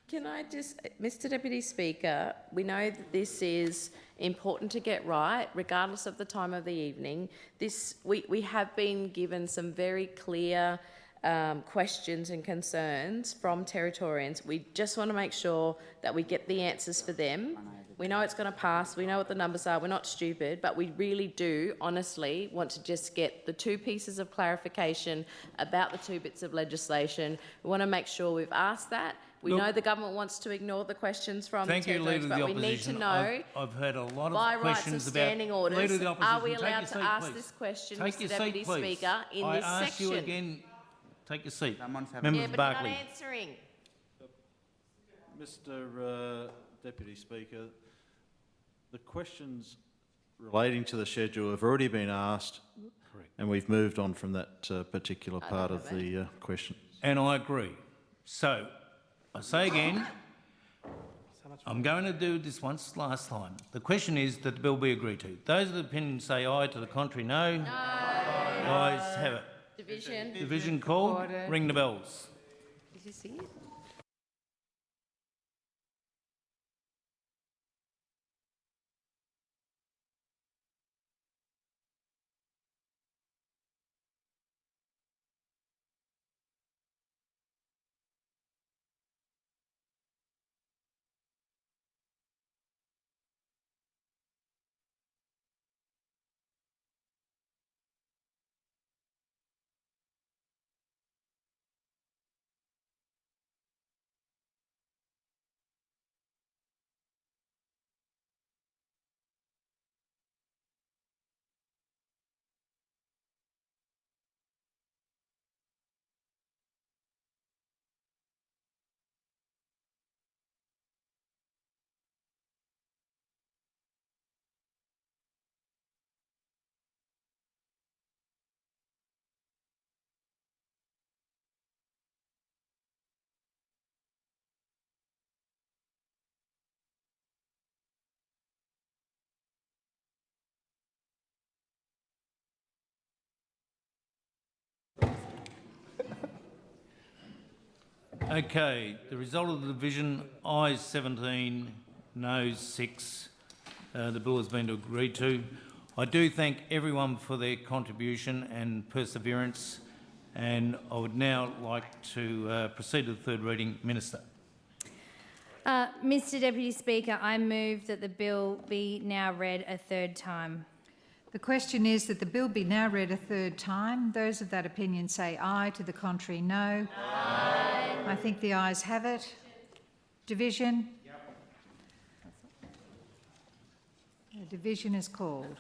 Can I just, Mr Deputy Speaker, we know that this is important to get right, regardless of the time of the evening. We have been given some very clear questions and concerns from Territorians. We just want to make sure that we get the answers for them. We know it's going to pass. We know what the numbers are. We're not stupid, but we really do, honestly, want to just get the 2 pieces of clarification about the 2 bits of legislation. We want to make sure we've asked that. We know the government wants to ignore the questions from Territorians, but we need to know, I've heard a lot by of rights questions of about standing orders, Leader of the are we Opposition. allowed to ask this question, Mr Deputy Speaker, in this I ask you section? again, take your seat. Someone's having Member Yeah, for but you're Berkeley. not answering. Mr Deputy Speaker, the questions relating to the schedule have already been asked. Correct. And we've moved on from that particular part of the question. And I agree. So, I say again, I'm going to do this once last time. The question is that the bill be agreed to. Those of the opinion say aye, to the contrary no. No. The ayes have it. Division called. Ring the bells. Did you see it? Okay, the result of the division, ayes 17, noes 6. The bill has been agreed to. I do thank everyone for their contribution and perseverance, and I would now like to proceed to the third reading. Minister. Mr Deputy Speaker, I move that the bill be now read a third time. The question is that the bill be now read a third time. Those of that opinion say aye. To the contrary, no. Aye. I think the ayes have it. Division? Yep. The division is called.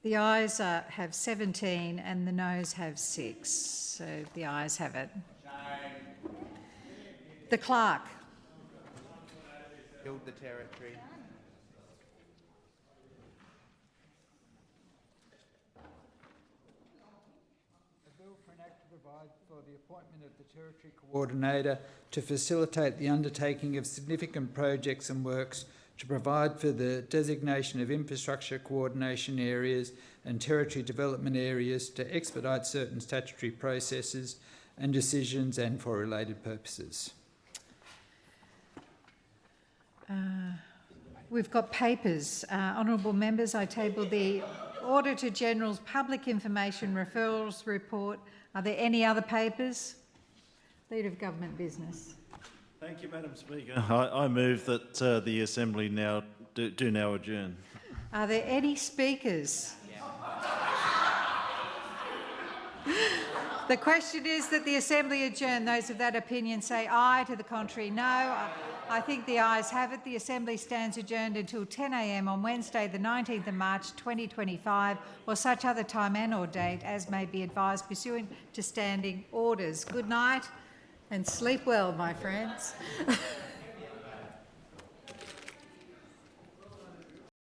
The ayes have 17 and the noes have 6. So the ayes have it. The clerk. Build the territory. A bill for an act to provide for the appointment of the Territory Coordinator to facilitate the undertaking of significant projects and works, to provide for the designation of infrastructure coordination areas and territory development areas, to expedite certain statutory processes and decisions, and for related purposes. We've got papers. Honourable members, I table the Auditor General's Public Information Referrals Report. Are there any other papers? Leader of Government Business. Thank you, Madam Speaker. I move that the Assembly now do now adjourn. Are there any speakers? The question is that the Assembly adjourn. Those of that opinion say aye. To the contrary, no. I think the ayes have it. The Assembly stands adjourned until 10 a.m. on Wednesday the 19th of March 2025 or such other time and or date as may be advised pursuant to standing orders. Good night and sleep well, my friends.